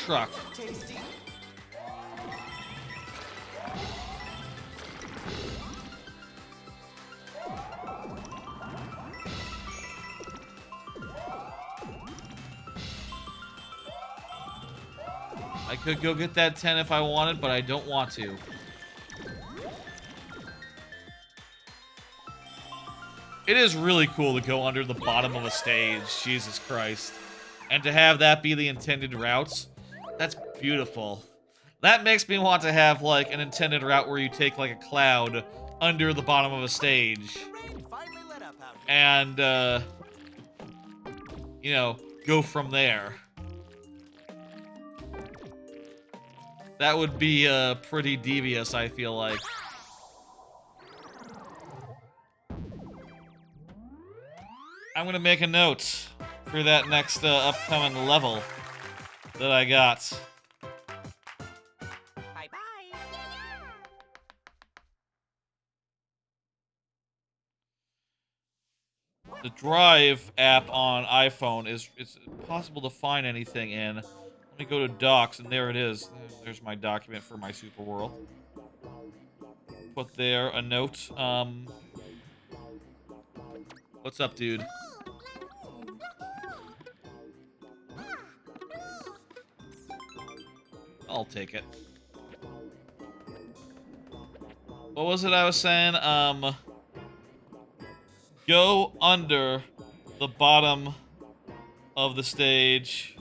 truck. Tasty. I could go get that 10 if I wanted, but I don't want to. It is really cool to go under the bottom of a stage, Jesus Christ. And to have that be the intended routes, that's beautiful. That makes me want to have, like, an intended route where you take, like, a cloud under the bottom of a stage. Rain finally let up out here. And, you know, go from there. That would be, pretty devious, I feel like. I'm gonna make a note for that next, upcoming level that I got. Bye-bye. The Drive app on iPhone it's possible to find anything in. Let me go to Docs, and there it is. There's my document for my Super World. Put there a note. What's up, dude? I'll take it. What was it I was saying? Go under the bottom of the stage,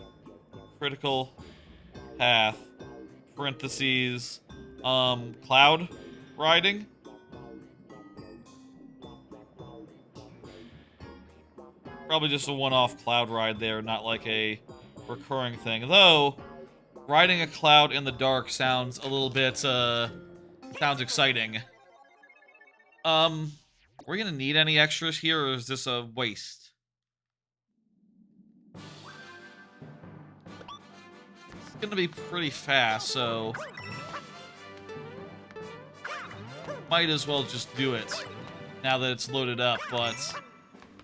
critical path, parentheses, cloud riding? Probably just a one-off cloud ride there, not like a recurring thing. Though, riding a cloud in the dark sounds a little bit, sounds exciting. We're gonna need any extras here, or is this a waste? It's gonna be pretty fast, so might as well just do it now that it's loaded up, but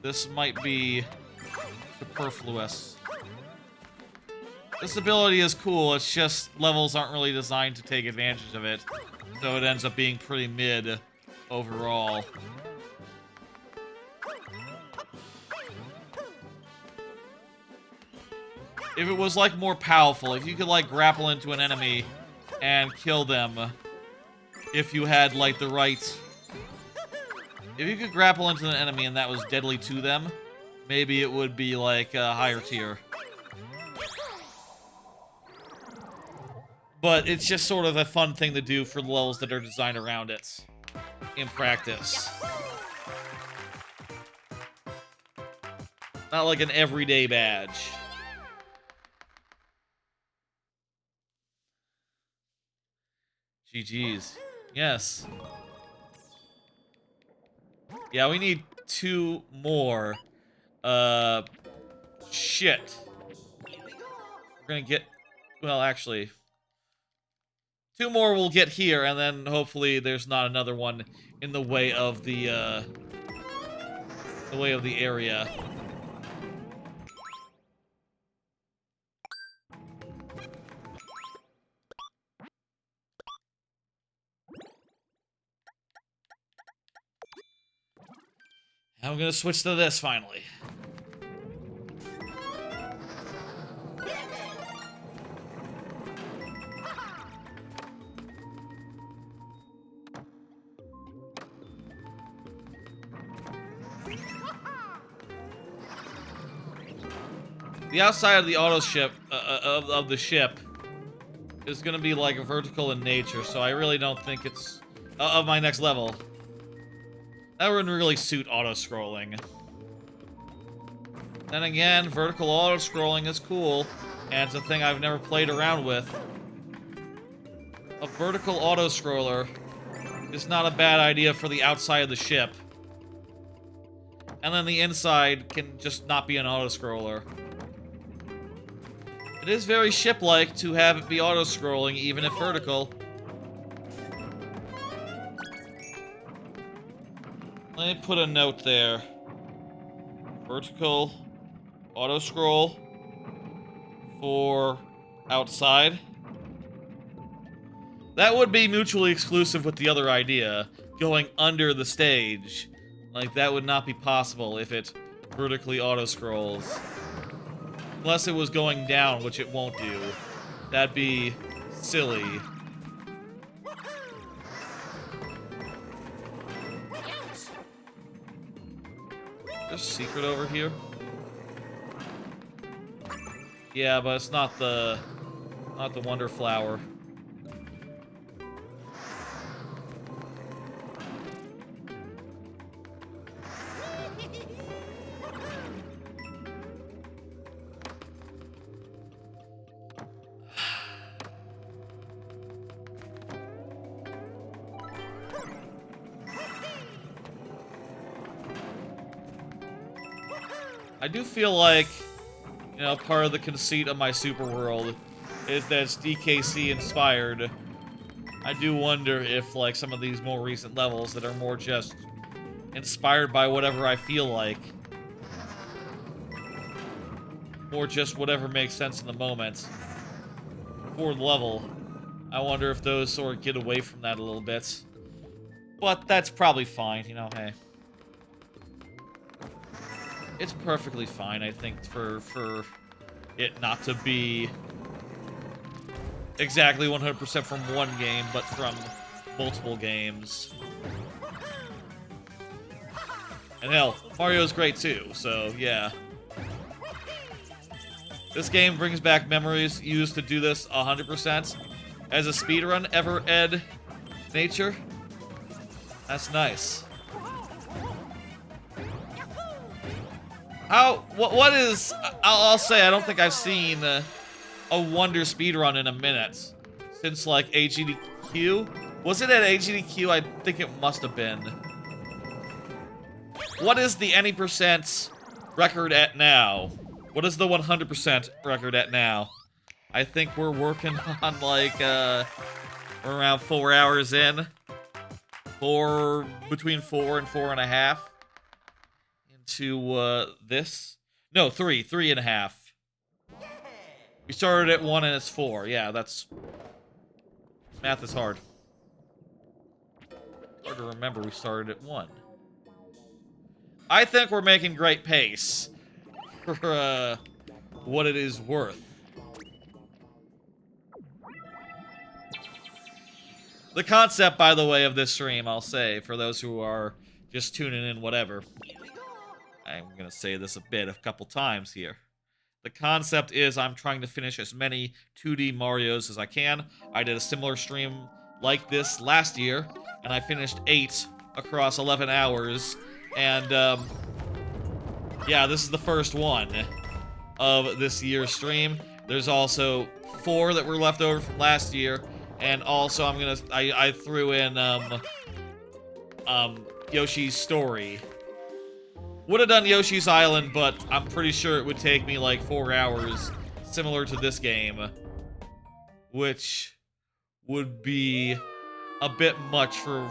this might be superfluous. This ability is cool, it's just levels aren't really designed to take advantage of it, so it ends up being pretty mid overall. If it was, like, more powerful, if you could, like, grapple into an enemy and kill them, if you had, like, the right... If you could grapple into an enemy and that was deadly to them, maybe it would be, like, a higher tier. But it's just sort of a fun thing to do for the levels that are designed around it in practice. Not like an everyday badge. GG's. Yes. Yeah, we need 2 more. Shit. We're gonna get... Well, actually... 2 more we'll get here, and then hopefully there's not another one in the way of the area. I'm gonna switch to this finally. The outside of the auto ship of the ship is gonna be like vertical in nature, so I really don't think it's of my next level. That wouldn't really suit auto-scrolling. Then again, vertical auto-scrolling is cool, and it's a thing I've never played around with. A vertical auto-scroller is not a bad idea for the outside of the ship. And then the inside can just not be an auto-scroller. It is very ship-like to have it be auto-scrolling, even if vertical. Let me put a note there. Vertical auto-scroll for outside. That would be mutually exclusive with the other idea, going under the stage. Like, that would not be possible if it vertically auto-scrolls. Unless it was going down, which it won't do. That'd be silly. There's a secret over here. Yeah, but it's not the Wonder Flower. I do feel like, you know, part of the conceit of my super world is that it's DKC inspired. I do wonder if, like, some of these more recent levels that are more just inspired by whatever I feel like, or just whatever makes sense in the moment for the level, I wonder if those sort of get away from that a little bit. But that's probably fine, you know, hey. It's perfectly fine, I think, for it not to be exactly 100% from one game, but from multiple games. And hell, Mario's great too, so yeah. This game brings back memories used to do this 100%. As a speedrun ever, Ed Nature? That's nice. What is... I'll say, I don't think I've seen a Wonder speedrun in a minute. Since, like, AGDQ? Was it at AGDQ? I think it must have been. What is the any percent record at now? What is the 100% record at now? I think we're working on, like, we're around 4 hours in. Between 4 and 4.5. Into, this. No, 3.5. We started at 1 and it's 4. Yeah, that's... Math is hard. Hard to remember we started at 1. I think we're making great pace. For, what it is worth. The concept, by the way, of this stream, I'll say, for those who are just tuning in, whatever. I'm gonna say this a couple times here. The concept is I'm trying to finish as many 2D Marios as I can. I did a similar stream like this last year, and I finished 8 across 11 hours. And, yeah, this is the first one of this year's stream. There's also 4 that were left over from last year, and also I threw in Yoshi's Story. Would have done Yoshi's Island, but I'm pretty sure it would take me like 4 hours, similar to this game, which would be a bit much for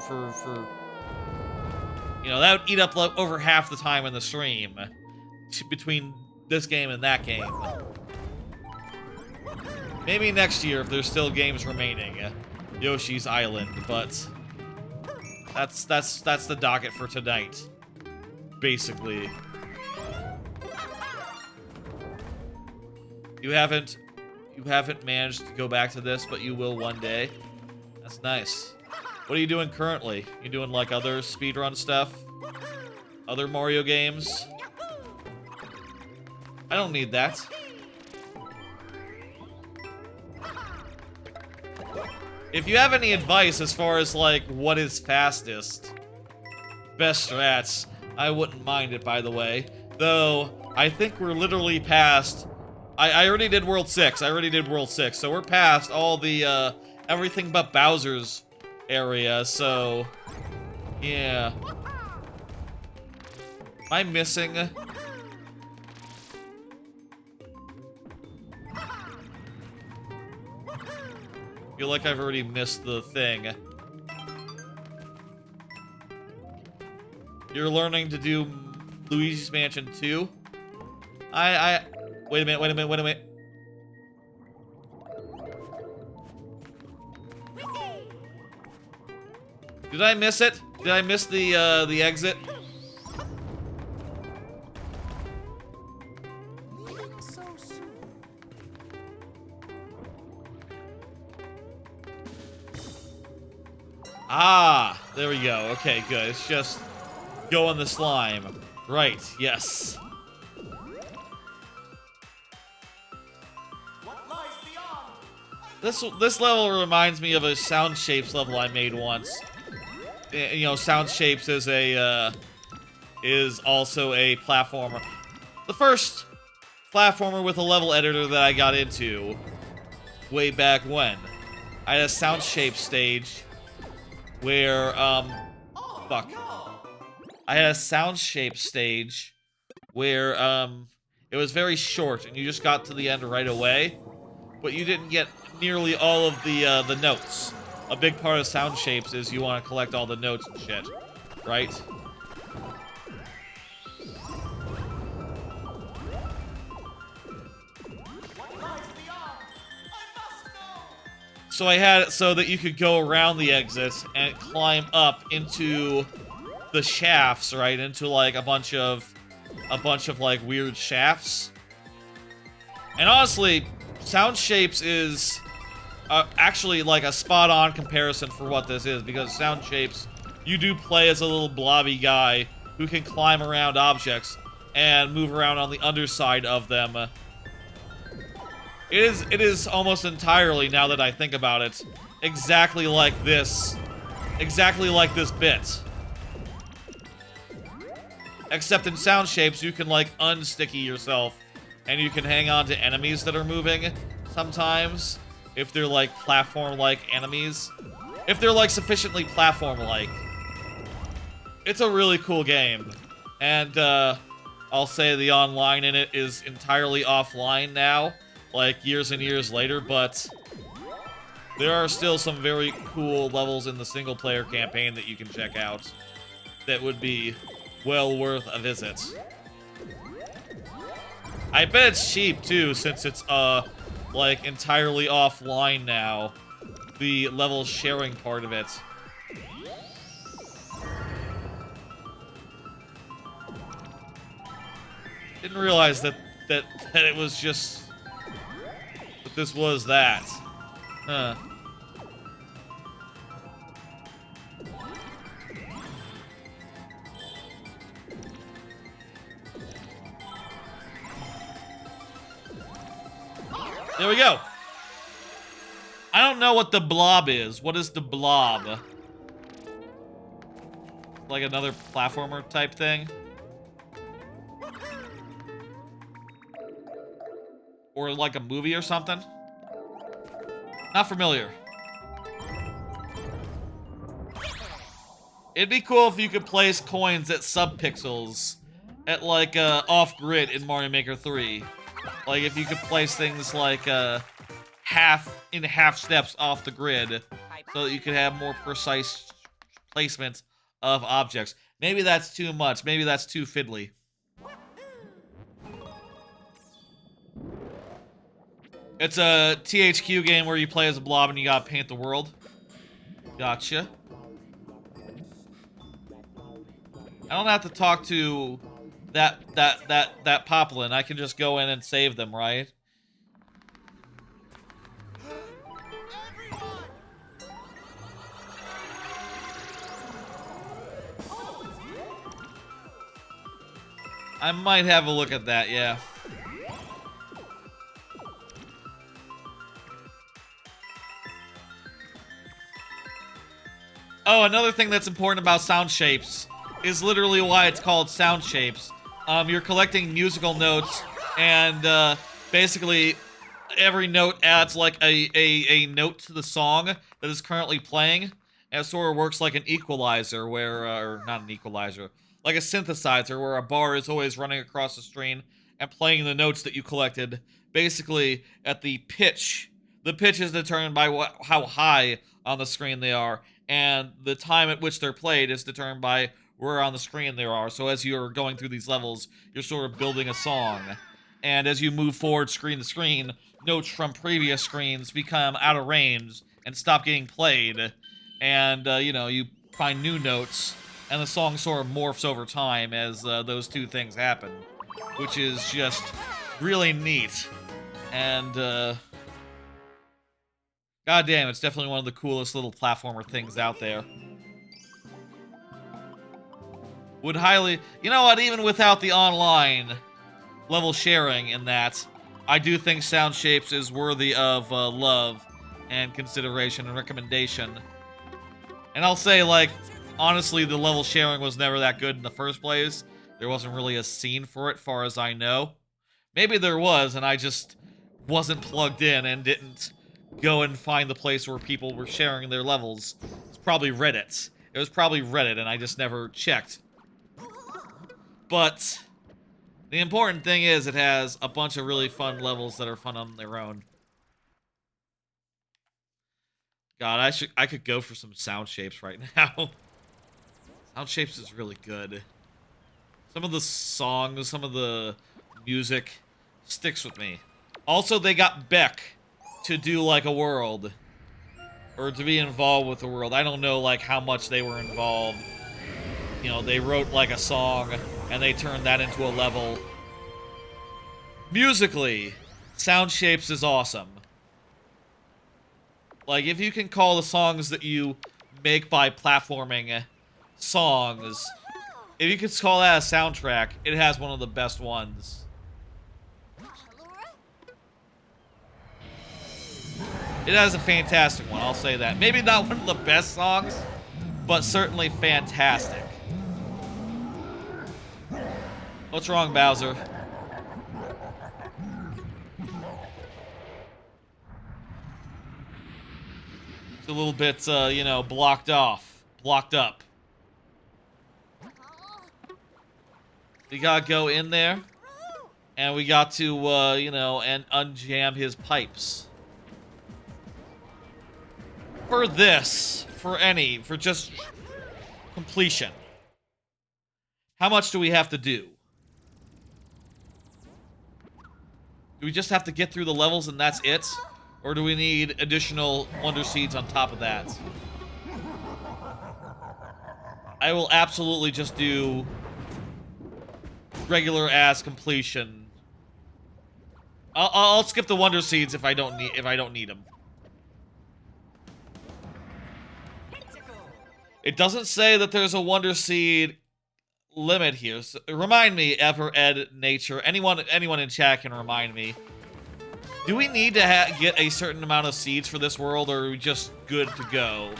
you know, that would eat up like over half the time in the stream between this game and that game. Maybe next year if there's still games remaining, Yoshi's Island, but that's the docket for tonight, basically. You haven't managed to go back to this, but you will one day. That's nice. What are you doing currently? You doing like other speedrun stuff? Other Mario games? I don't need that. If you have any advice as far as like what is fastest, best strats, I wouldn't mind it, by the way. Though, I think we're literally past... I already did World 6. So we're past all the, everything but Bowser's area, so... Yeah. Am I missing? I feel like I've already missed the thing. You're learning to do Luigi's Mansion 2? Wait a minute. Did I miss it? Did I miss the exit? Ah, there we go. Okay, good. It's just go on the slime. Right, yes. This level reminds me of a Sound Shapes level I made once. You know, Sound Shapes is also a platformer. The first platformer with a level editor that I got into way back when. I had a Sound Shapes stage where, fuck. I had a Sound Shapes stage where it was very short and you just got to the end right away, but you didn't get nearly all of the notes. A big part of Sound Shapes is you want to collect all the notes and shit, right? So I had it so that you could go around the exits and climb up into the shafts, right? Into like a bunch of like weird shafts. And honestly, Sound Shapes is actually like a spot-on comparison for what this is, because Sound Shapes, you do play as a little blobby guy who can climb around objects and move around on the underside of them. It is almost entirely, now that I think about it, exactly like this bit. Except in Sound Shapes, you can, like, unsticky yourself, and you can hang on to enemies that are moving sometimes, if they're, like, platform-like enemies. If they're, like, sufficiently platform-like. It's a really cool game. And, I'll say the online in it is entirely offline now, like, years and years later, but there are still some very cool levels in the single-player campaign that you can check out that would be well worth a visit. I bet it's cheap, too, since it's, like, entirely offline now. The level sharing part of it. Didn't realize that it was just... that this was that. Huh. There we go. I don't know what the blob is. What is the blob? Like another platformer type thing? Or like a movie or something? Not familiar. It'd be cool if you could place coins at subpixels at like off-grid in Mario Maker 3. Like if you could place things like half steps off the grid so that you could have more precise placement of objects. Maybe that's too much. Maybe that's too fiddly. It's a THQ game where you play as a blob and you gotta paint the world. Gotcha. I don't have to talk to that Poplin. I can just go in and save them, right? I might have a look at that, yeah. Oh, another thing that's important about Sound Shapes is literally why it's called Sound Shapes. You're collecting musical notes, and basically every note adds like a note to the song that is currently playing. And it sort of works like an equalizer, where, or not an equalizer, like a synthesizer, where a bar is always running across the screen and playing the notes that you collected, basically at the pitch. The pitch is determined by how high on the screen they are, and the time at which they're played is determined by where on the screen they are. So as you're going through these levels, you're sort of building a song. And as you move forward screen to screen, notes from previous screens become out of range and stop getting played. And, you know, you find new notes, and the song sort of morphs over time as those two things happen. Which is just really neat. And, goddamn, it's definitely one of the coolest little platformer things out there. Would highly... You know what, even without the online level sharing in that, I do think Sound Shapes is worthy of love and consideration and recommendation. And I'll say, like, honestly, the level sharing was never that good in the first place. There wasn't really a scene for it, far as I know. Maybe there was, and I just wasn't plugged in and didn't go and find the place where people were sharing their levels. It's probably Reddit. It was probably Reddit, and I just never checked. But The important thing is it has a bunch of really fun levels that are fun on their own. God, I could go for some sound shapes right now. Sound shapes is really good. Some of the songs, some of the music sticks with me. Also, they got Beck to do like a world. Or to be involved with the world. I don't know like how much they were involved. You know, they wrote like a song and they turned that into a level. Musically, Sound Shapes is awesome. Like, if you can call the songs that you make by platforming songs, if you could call that a soundtrack, it has one of the best ones. It has a fantastic one, I'll say that. Maybe not one of the best songs, but certainly fantastic. What's wrong, Bowser? It's a little bit, you know, blocked up. We gotta go in there, and we got to, you know, and unjam his pipes. For this, for just completion, how much do we have to do? Do we just have to get through the levels and that's it? Or do we need additional Wonder Seeds on top of that? I will absolutely just do regular ass completion. I'll skip the Wonder Seeds if I don't need them. It doesn't say that there's a Wonder Seed limit here. So, remind me, Ever, Ed, Nature, anyone in chat can remind me. Do we need to get a certain amount of seeds for this world, or are we just good to go?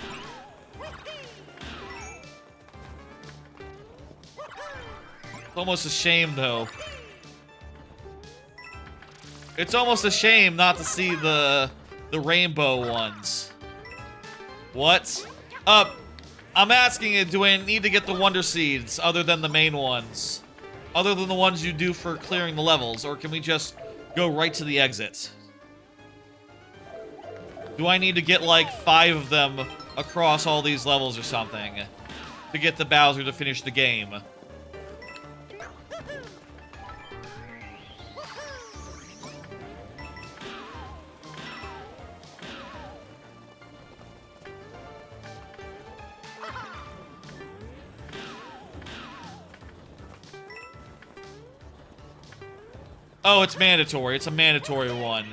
It's almost a shame, though. It's almost a shame not to see the rainbow ones. What? I'm asking you, do I need to get the Wonder Seeds other than the main ones? Other than the ones you do for clearing the levels, or can we just go right to the exit? Do I need to get like 5 of them across all these levels or something to get the Bowser to finish the game? Oh, it's mandatory. It's a mandatory one.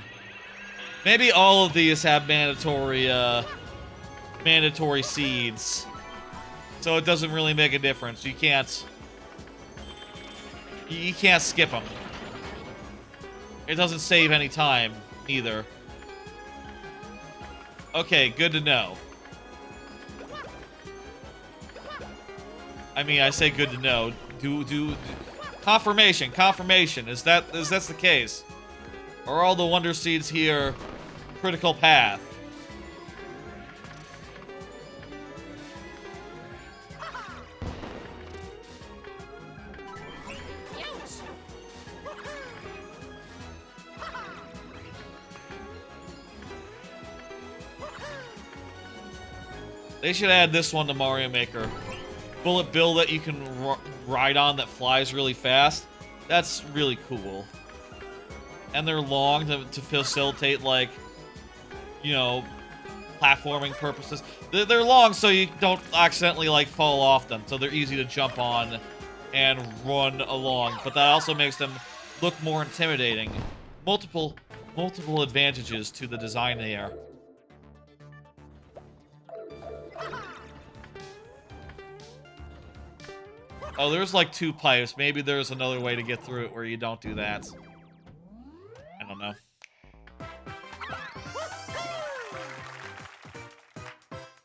Maybe all of these have mandatory seeds. So it doesn't really make a difference. You can't skip them. It doesn't save any time either. Okay, good to know. I mean, I say good to know. Confirmation. Is that the case? Are all the Wonder Seeds here critical path? They should add this one to Mario Maker. Bullet bill that you can ride on that flies really fast. That's really cool. And they're long to facilitate, like, you know, platforming purposes. They're long so you don't accidentally, like, fall off them. So they're easy to jump on and run along. But that also makes them look more intimidating. Multiple advantages to the design there. Oh, there's like 2 pipes. Maybe there's another way to get through it where you don't do that. I don't know.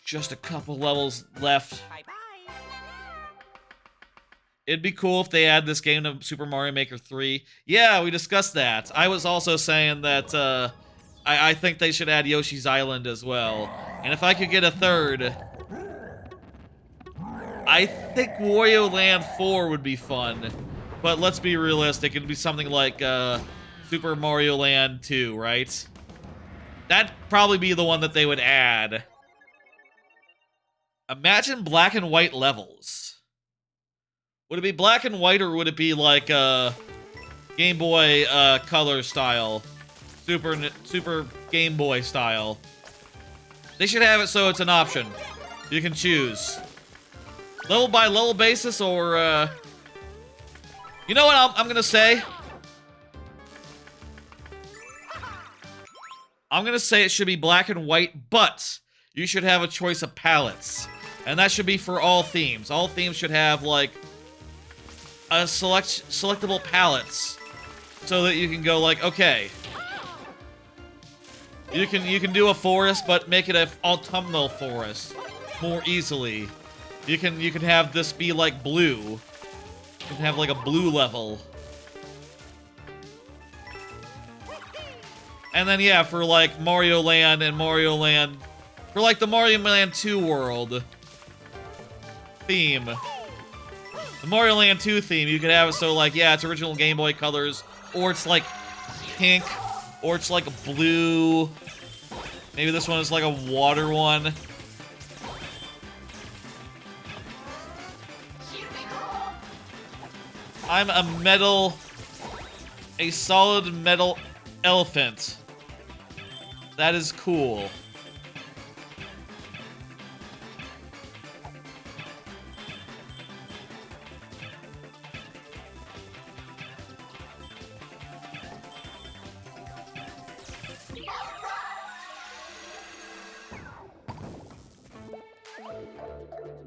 Just a couple levels left. Bye-bye. It'd be cool if they add this game to Super Mario Maker 3. Yeah, we discussed that. I was also saying that I think they should add Yoshi's Island as well. And if I could get a third, I think Wario Land 4 would be fun. But let's be realistic. It'd be something like Super Mario Land 2, right? That'd probably be the one that they would add. Imagine black and white levels. Would it be black and white, or would it be like Game Boy Color style? Super Game Boy style. They should have it so it's an option. You can choose. Level by level basis, or you know what I'm gonna say? I'm gonna say it should be black and white, but you should have a choice of palettes. And that should be for all themes. All themes should have, like, a selectable palettes. So that you can go, like, okay. You can do a forest, but make it an autumnal forest more easily. You can have this be, like, blue. You can have, like, a blue level. And then, yeah, for, like, Mario Land and Mario Land... For, like, the Mario Land 2 world theme. The Mario Land 2 theme, you could have it so, like, yeah, it's original Game Boy colors, or it's, like, pink, or it's, like, blue. Maybe this one is, like, a water one. I'm a solid metal elephant. That is cool.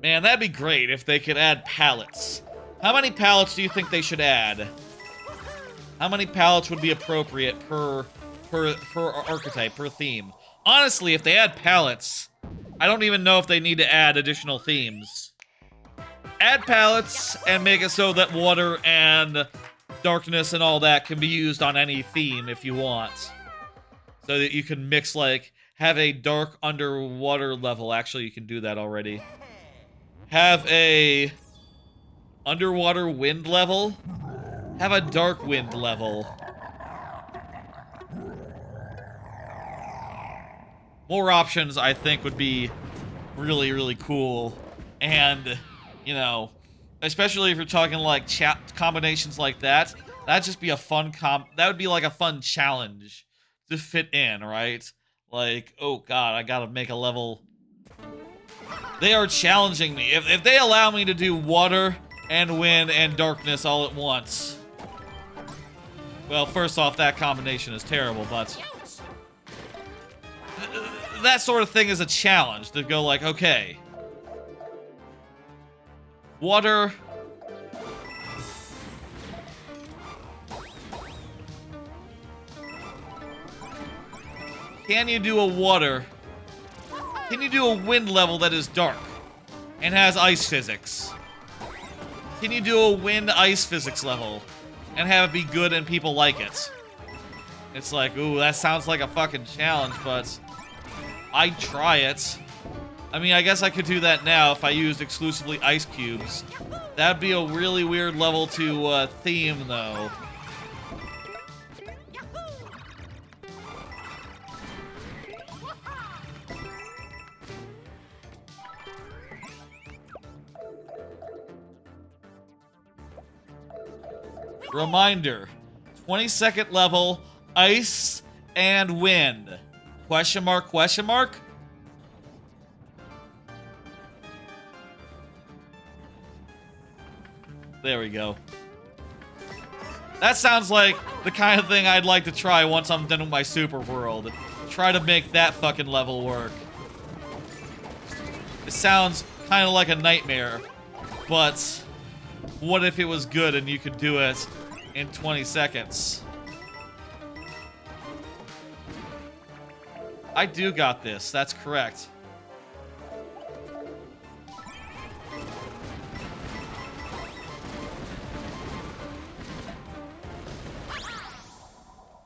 Man, that'd be great if they could add palettes. How many palettes do you think they should add? How many palettes would be appropriate per archetype, per theme? Honestly, if they add palettes, I don't even know if they need to add additional themes. Add palettes and make it so that water and darkness and all that can be used on any theme if you want. So that you can mix, like, have a dark underwater level. Actually, you can do that already. Have a underwater wind level. Have a dark wind level. More options, I think, would be really, really cool. And, you know, especially if you're talking, like, combinations like that, that'd just be a fun that would be, like, a fun challenge to fit in, right? Like, oh god, I gotta make a level. They are challenging me. If they allow me to do water and wind and darkness all at once. Well, first off, that combination is terrible, but that sort of thing is a challenge to go like, okay. Water. Can you do a water? Can you do a wind level that is dark and has ice physics? Can you do a wind ice physics level and have it be good and people like it? It's like, ooh, that sounds like a fucking challenge, but I'd try it. I mean, I guess I could do that now if I used exclusively ice cubes. That'd be a really weird level to theme, though. Reminder, 22nd level, ice and wind. Question mark, question mark? There we go. That sounds like the kind of thing I'd like to try once I'm done with my super world. Try to make that fucking level work. It sounds kind of like a nightmare, but what if it was good and you could do it in 20 seconds? I do got this. That's correct.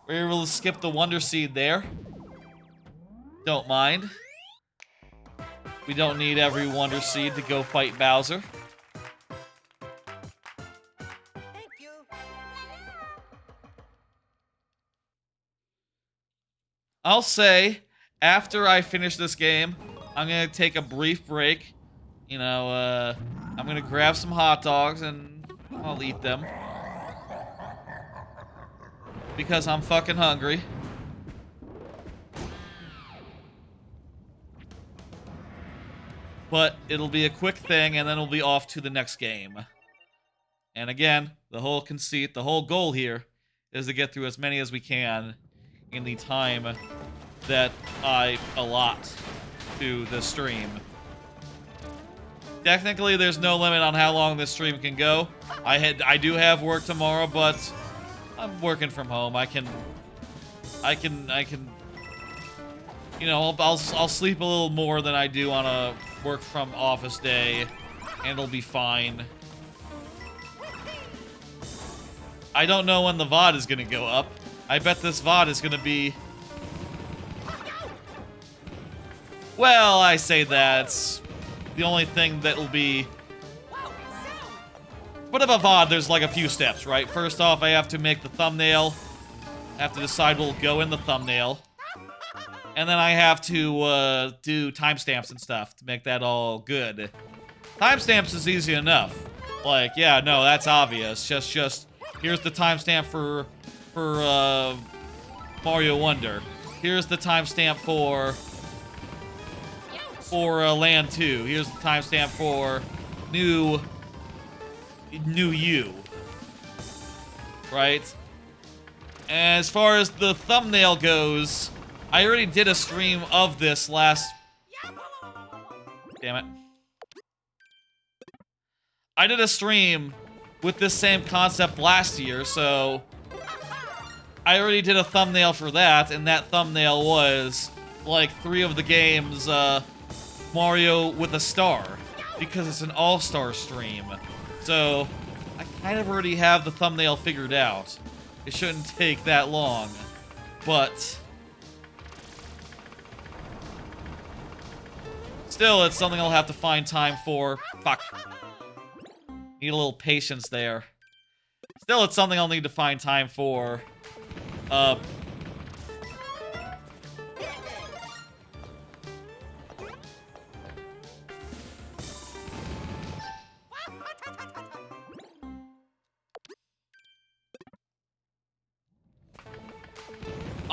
We're able to skip the Wonder Seed there. Don't mind. We don't need every Wonder Seed to go fight Bowser. Thank you. I'll say, after I finish this game, I'm gonna take a brief break. You know, I'm gonna grab some hot dogs and I'll eat them. Because I'm fucking hungry. But it'll be a quick thing and then we'll be off to the next game. And again, the whole conceit, the whole goal here is to get through as many as we can in the time that I allot to the stream. Technically, there's no limit on how long this stream can go. I do have work tomorrow, but I'm working from home. I can, you know, I'll sleep a little more than I do on a work from office day, and it'll be fine. I don't know when the VOD is gonna go up. I bet this VOD is gonna be... Well, I say that's the only thing that'll be... What about VOD? There's like a few steps, right? First off, I have to make the thumbnail. I have to decide what'll go in the thumbnail. And then I have to do timestamps and stuff to make that all good. Timestamps is easy enough. Like, yeah, no, that's obvious. Just here's the timestamp for Mario Wonder. Here's the timestamp for Land 2. Here's the timestamp for New You. Right? And as far as the thumbnail goes, I already did a stream of this last... Damn it. I did a stream with this same concept last year, so... I already did a thumbnail for that, and that thumbnail was, like, 3 of the games, Mario with a star. Because it's an all-star stream. So, I kind of already have the thumbnail figured out. It shouldn't take that long. But... still, it's something I'll have to find time for. Fuck. Need a little patience there. Still, it's something I'll need to find time for. I'll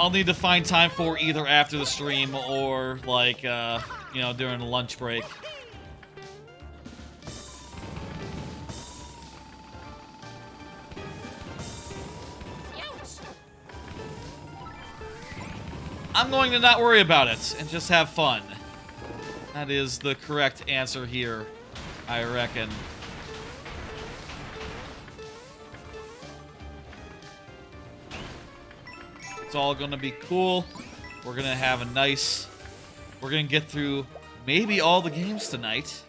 need to find time for either after the stream or, like, you know, during a lunch break. I'm going to not worry about it and just have fun. That is the correct answer here, I reckon. It's all gonna be cool. We're gonna have a nice... We're gonna get through maybe all the games tonight.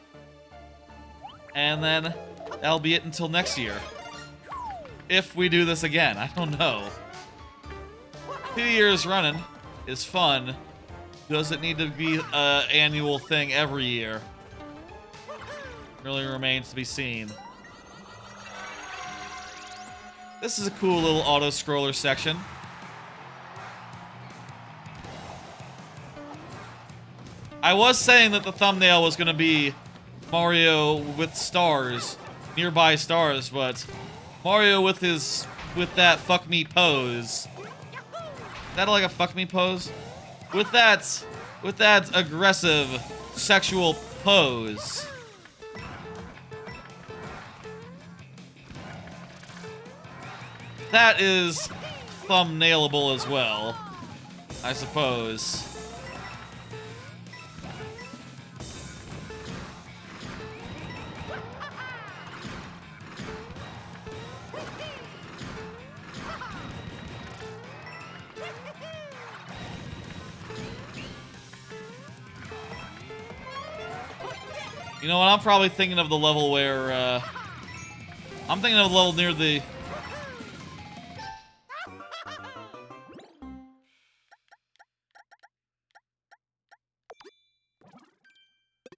And then that'll be it until next year. If we do this again, I don't know. 2 years running is fun. Does it need to be an annual thing every year? Really remains to be seen. This is a cool little auto-scroller section. I was saying that the thumbnail was gonna be Mario with stars, nearby stars, but Mario with that fuck me pose. Is that like a fuck me pose? With that aggressive sexual pose. That is thumbnailable as well, I suppose. You know what, I'm probably thinking of the level where, I'm thinking of the level near the...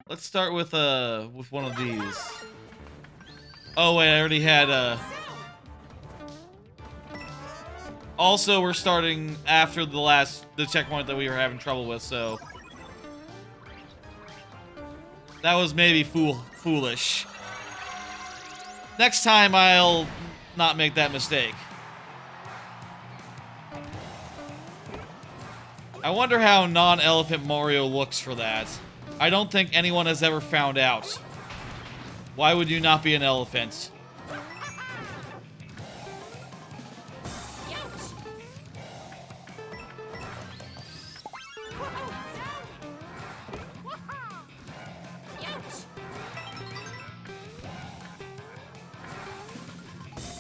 Let's start with one of these. Oh wait, I already had, Also, we're starting after the checkpoint that we were having trouble with, so that was maybe foolish. Next time, I'll not make that mistake. I wonder how non-elephant Mario looks for that. I don't think anyone has ever found out. Why would you not be an elephant?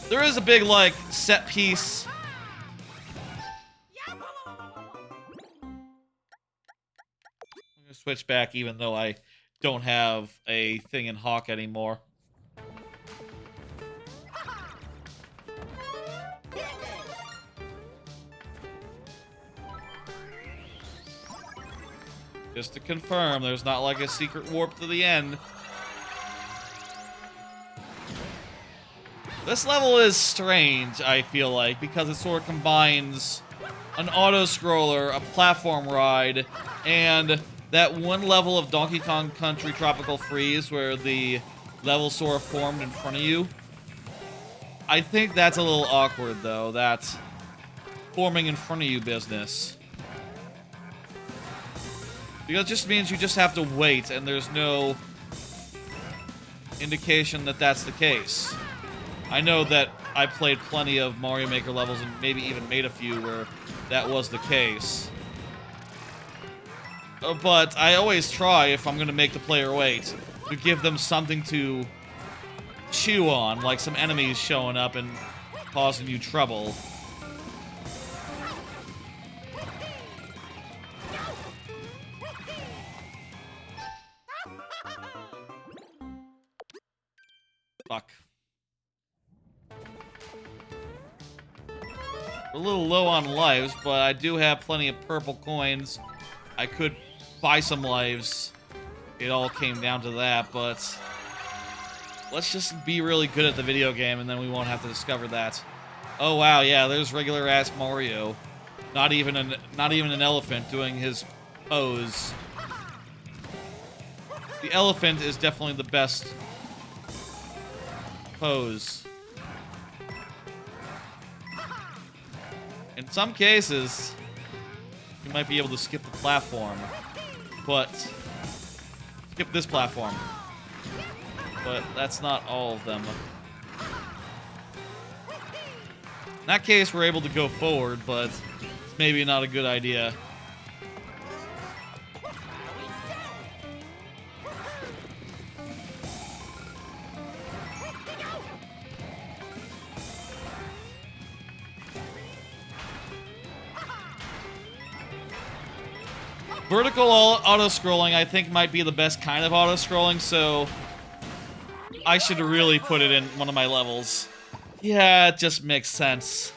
There is a big, like, set piece. I'm gonna switch back even though I don't have a thing in Hawk anymore. Just to confirm, there's not like a secret warp to the end. This level is strange, I feel like, because it sort of combines an auto-scroller, a platform ride, and that one level of Donkey Kong Country Tropical Freeze where the level sort of formed in front of you. I think that's a little awkward, though, that forming in front of you business. Because it just means you just have to wait, and there's no indication that that's the case. I know that I played plenty of Mario Maker levels and maybe even made a few where that was the case. But I always try, if I'm going to make the player wait, to give them something to chew on, like some enemies showing up and causing you trouble. Fuck. We're a little low on lives, but I do have plenty of purple coins. I could buy some lives. It all came down to that, but let's just be really good at the video game, and then we won't have to discover that. Oh wow, yeah, there's regular-ass Mario. Not even an elephant doing his pose. The elephant is definitely the best pose. In some cases, you might be able to skip the platform, but skip this platform. But that's not all of them. In that case, we're able to go forward, but it's maybe not a good idea. Vertical auto-scrolling, I think, might be the best kind of auto-scrolling, so I should really put it in one of my levels. Yeah, it just makes sense.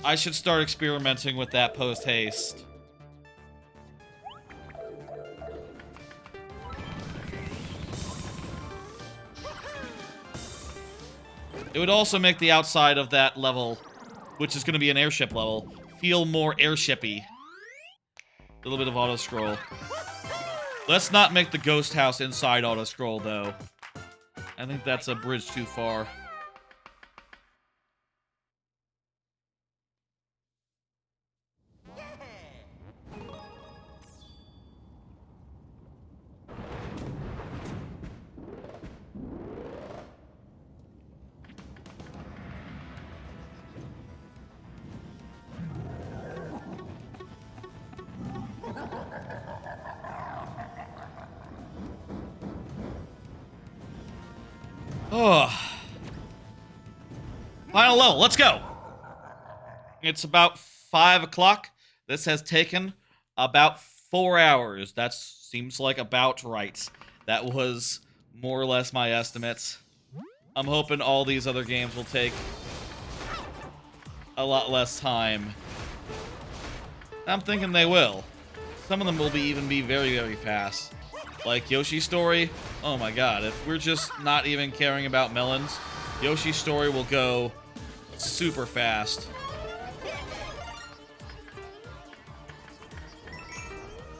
I should start experimenting with that post-haste. It would also make the outside of that level, which is going to be an airship level, feel more airshipy. A little bit of auto-scroll. Let's not make the ghost house inside auto-scroll, though. I think that's a bridge too far. Oh. Final level, let's go! It's about 5 o'clock. This has taken about 4 hours. That seems like about right. That was more or less my estimate. I'm hoping all these other games will take a lot less time. I'm thinking they will. Some of them will even be very, very fast. Like Yoshi's Story, oh my god, if we're just not even caring about melons, Yoshi's Story will go super fast.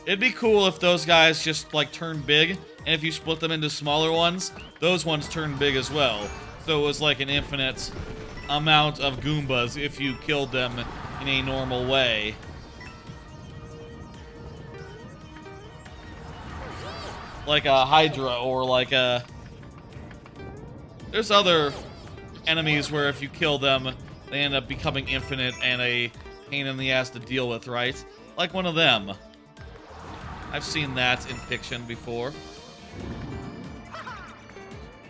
It'd be cool if those guys just, like, turned big, and if you split them into smaller ones, those ones turn big as well. So it was like an infinite amount of Goombas if you killed them in a normal way. Like a Hydra, or like a... There's other enemies where if you kill them, they end up becoming infinite and a pain in the ass to deal with, right? Like one of them. I've seen that in fiction before.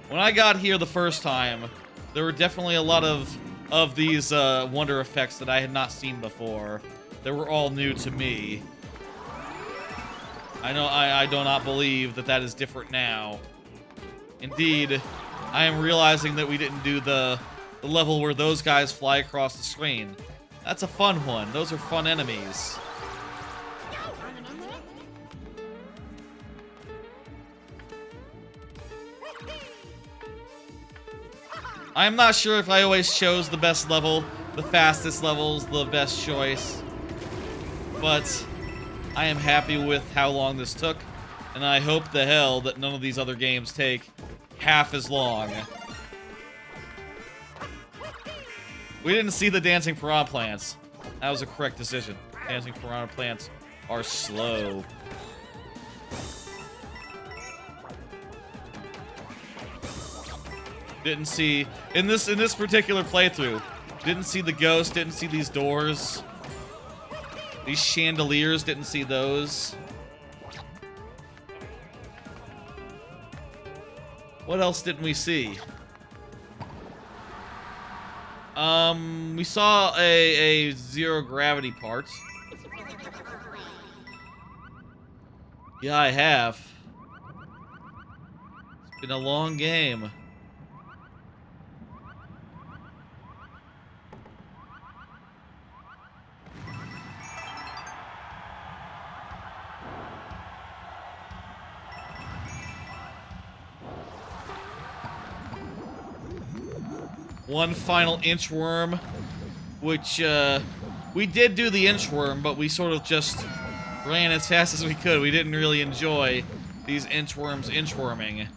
When I got here the first time, there were definitely a lot of these wonder effects that I had not seen before. They were all new to me. I do not believe that that is different now. Indeed, I am realizing that we didn't do the level where those guys fly across the screen. That's a fun one. Those are fun enemies. I'm not sure if I always chose the best level, the fastest levels, the best choice. But I am happy with how long this took, and I hope the hell that none of these other games take half as long. We didn't see the dancing piranha plants. That was a correct decision. Dancing piranha plants are slow. Didn't see in this particular playthrough. Didn't see the ghost. Didn't see these doors. These chandeliers. Didn't see those. What else didn't we see? We saw a zero gravity part. Yeah, I have. It's been a long game. One final inchworm, which, we did do the inchworm, but we sort of just ran as fast as we could. We didn't really enjoy these inchworms inchworming.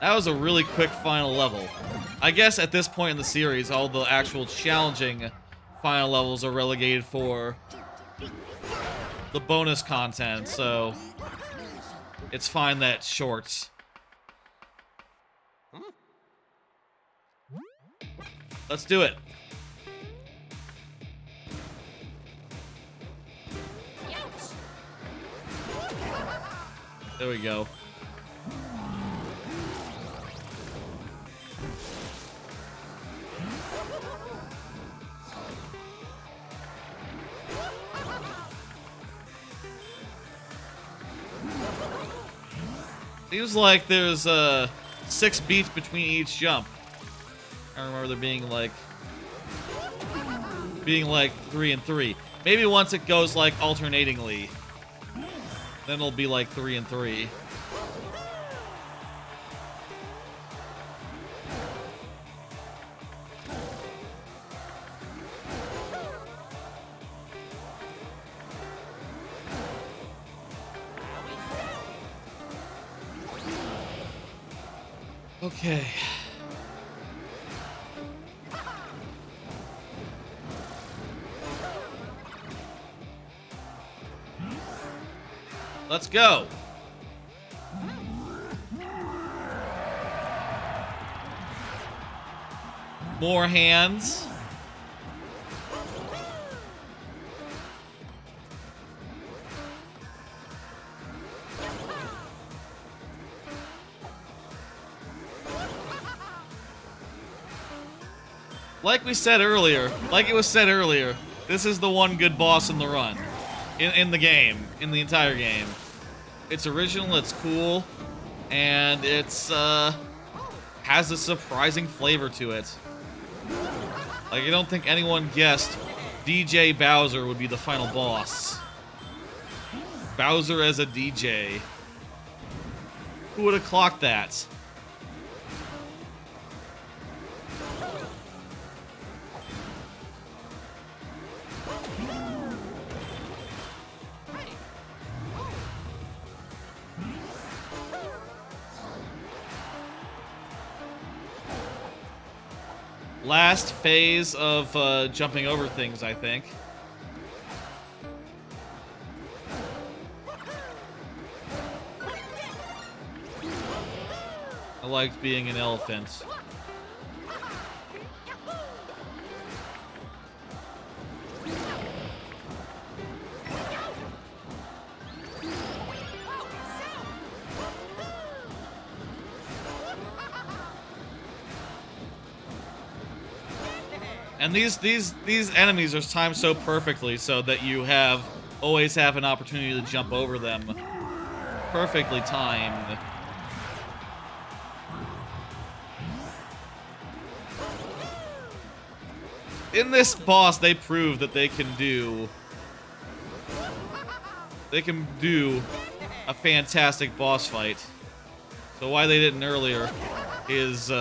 That was a really quick final level. I guess at this point in the series, all the actual challenging final levels are relegated for the bonus content, so it's fine that it's short. Let's do it. There we go. Seems like there's 6 beats between each jump. I remember there being like 3 and 3. Maybe once it goes like alternatingly, then it'll be like 3 and 3. Okay. Let's go. More hands. Like we said earlier, like it was said earlier, this is the one good boss in the run. In the game, in the entire game. It's original, it's cool, and it's, has a surprising flavor to it. Like, I don't think anyone guessed DJ Bowser would be the final boss. Bowser as a DJ. Who would have clocked that? last phase of jumping over things, I think. I liked being an elephant. And these enemies are timed so perfectly so that you always have an opportunity to jump over them. Perfectly timed. In this boss, they prove that they can do a fantastic boss fight. So why they didn't earlier is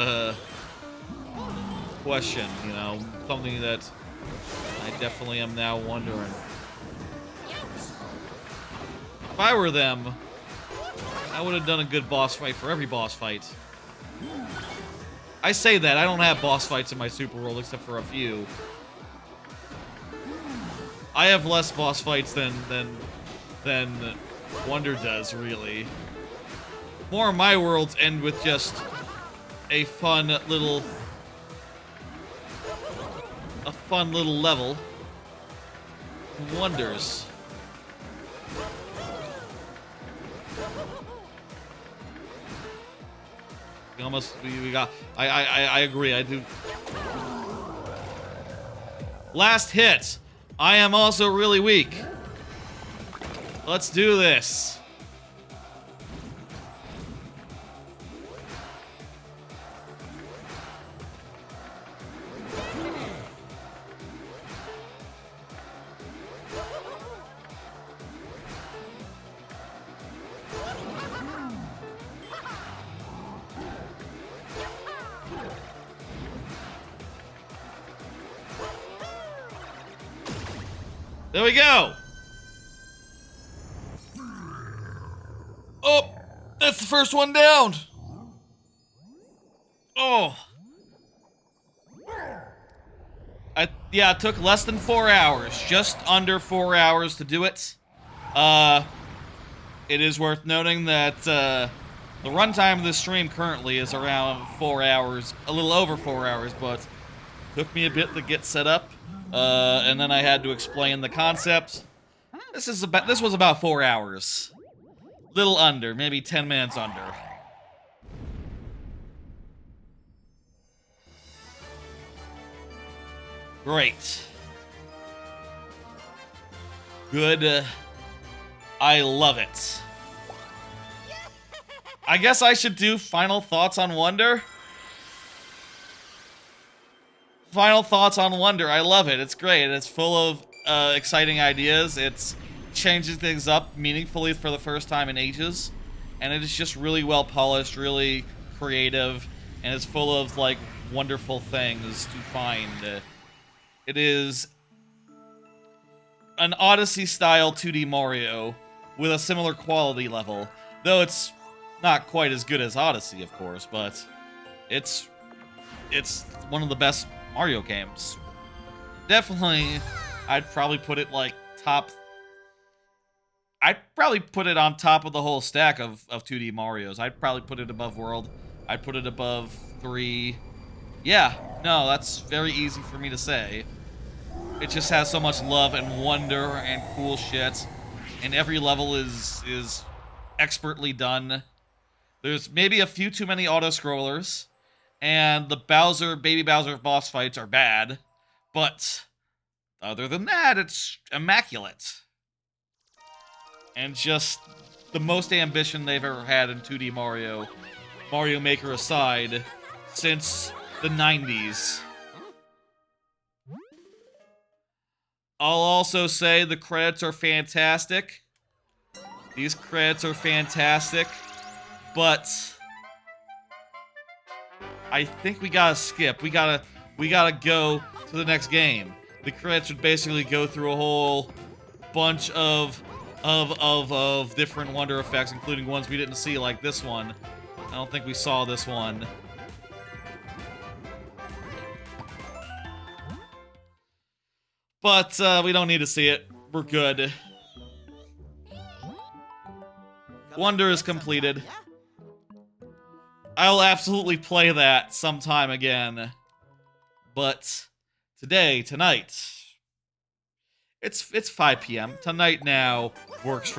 question, you know, something that I definitely am now wondering. If I were them, I would have done a good boss fight for every boss fight. I say that, I don't have boss fights in my Super World except for a few. I have less boss fights than Wonder does, really. More of my worlds end with just a fun little level. Wonders. We got. I agree. I do. Last hit. I am also really weak. Let's do this. There we go. Oh, that's the first one down. Oh. Yeah, it took less than 4 hours. Just under 4 hours to do it. It is worth noting that the runtime of this stream currently is around 4 hours, a little over 4 hours, but took me a bit to get set up. And then I had to explain the concept. This was about 4 hours. Little under, maybe 10 minutes under. Great. Good. I love it. I guess I should do final thoughts on Wonder. Final thoughts on Wonder. I love it. It's great. It's full of exciting ideas. It's changing things up meaningfully for the first time in ages. And it is just really well polished, really creative, and it's full of, like, wonderful things to find. It is an Odyssey-style 2D Mario with a similar quality level. Though it's not quite as good as Odyssey, of course, but it's one of the best Mario games. Definitely, I'd probably put it like I'd probably put it on top of the whole stack of 2D Marios. I'd probably put it above World. I'd put it above 3. Yeah, no, that's very easy for me to say. It just has so much love and wonder and cool shit. And every level is expertly done. There's maybe a few too many auto-scrollers. And the Baby Bowser boss fights are bad. But other than that, it's immaculate. And just the most ambition they've ever had in 2D Mario. Mario Maker aside, since the 90s. I'll also say the credits are fantastic. These credits are fantastic. But I think we gotta skip. We gotta go to the next game. The credits would basically go through a whole bunch of different wonder effects, including ones we didn't see, like this one. I don't think we saw this one. But we don't need to see it. We're good. Wonder is completed. I'll absolutely play that sometime again. But tonight, it's 5 p.m. Tonight now works.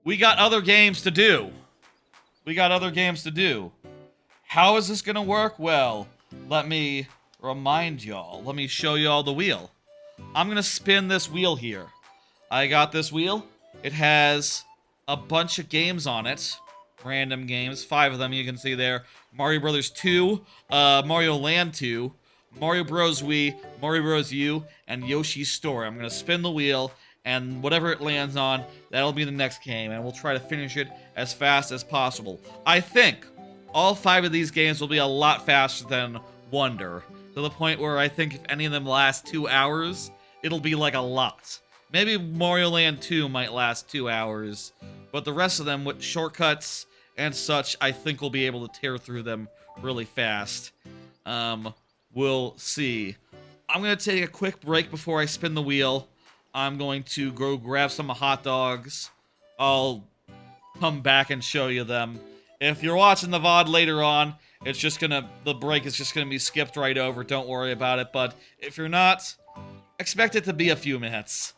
We got other games to do. How is this gonna work? Well, let me remind y'all. Let me show y'all the wheel. I'm gonna spin this wheel here. I got this wheel. It has a bunch of games on it. Random games. 5 of them you can see there. Mario Brothers 2, Mario Land 2, Mario Bros. Wii, Mario Bros. U, and Yoshi's Story. I'm gonna spin the wheel, and whatever it lands on, that'll be the next game, and we'll try to finish it as fast as possible. I think all 5 of these games will be a lot faster than Wonder, to the point where I think if any of them last 2 hours, it'll be like a lot. Maybe Mario Land 2 might last 2 hours, but the rest of them with shortcuts and such, I think we'll be able to tear through them really fast. We'll see. I'm gonna take a quick break before I spin the wheel. I'm going to go grab some hot dogs. I'll come back and show you them. If you're watching the VOD later on, the break is just gonna be skipped right over. Don't worry about it. But if you're not, expect it to be a few minutes.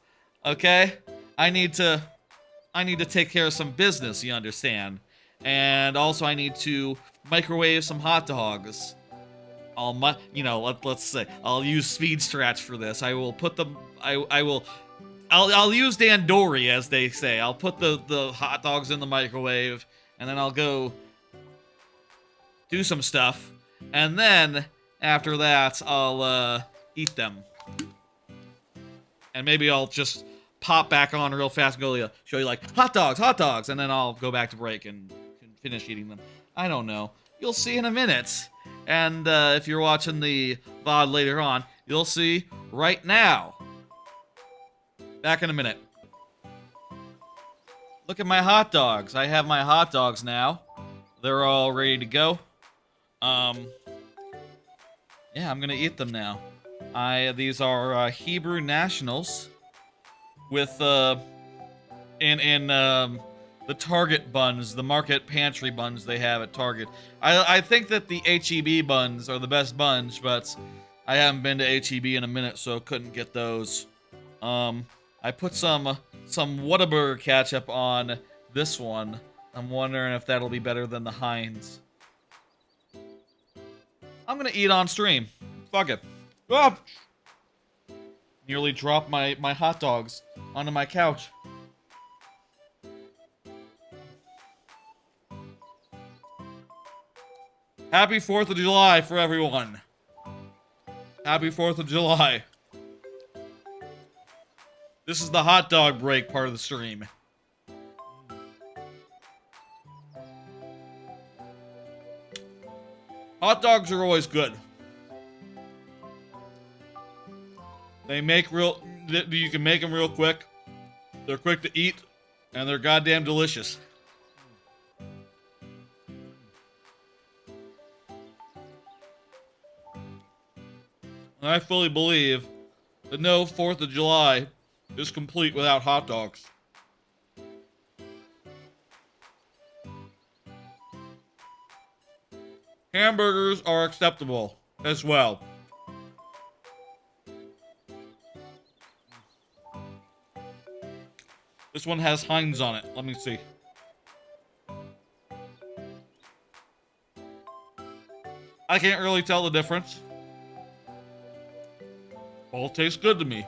Okay? I need to take care of some business, you understand? And also I need to microwave some hot dogs. Let's say I'll use speed stretch for this. I will put them I'll use Dandori, as they say. I'll put the hot dogs in the microwave, and then I'll go do some stuff, and then after that I'll eat them. And maybe I'll just pop back on real fast and go show you like hot dogs, and then I'll go back to break and finish eating them. I don't know. You'll see in a minute. And if you're watching the VOD later on, you'll see right now. Back in a minute. Look at my hot dogs. I have my hot dogs now. They're all ready to go. Yeah, I'm gonna eat them now. These are Hebrew Nationals with the Target buns, the Market Pantry buns they have at Target. I think that the HEB buns are the best buns, but I haven't been to HEB in a minute, so couldn't get those. I put some Whataburger ketchup on this one. I'm wondering if that'll be better than the Heinz. I'm gonna eat on stream. Fuck it. Ah! Nearly dropped my hot dogs onto my couch. Happy 4th of July for everyone. Happy 4th of July. This is the hot dog break part of the stream. Hot dogs are always good. You can make them real quick. They're quick to eat, and they're goddamn delicious. And I fully believe that no 4th of July is complete without hot dogs. Hamburgers are acceptable as well. This one has Heinz on it. Let me see. I can't really tell the difference. All tastes good to me.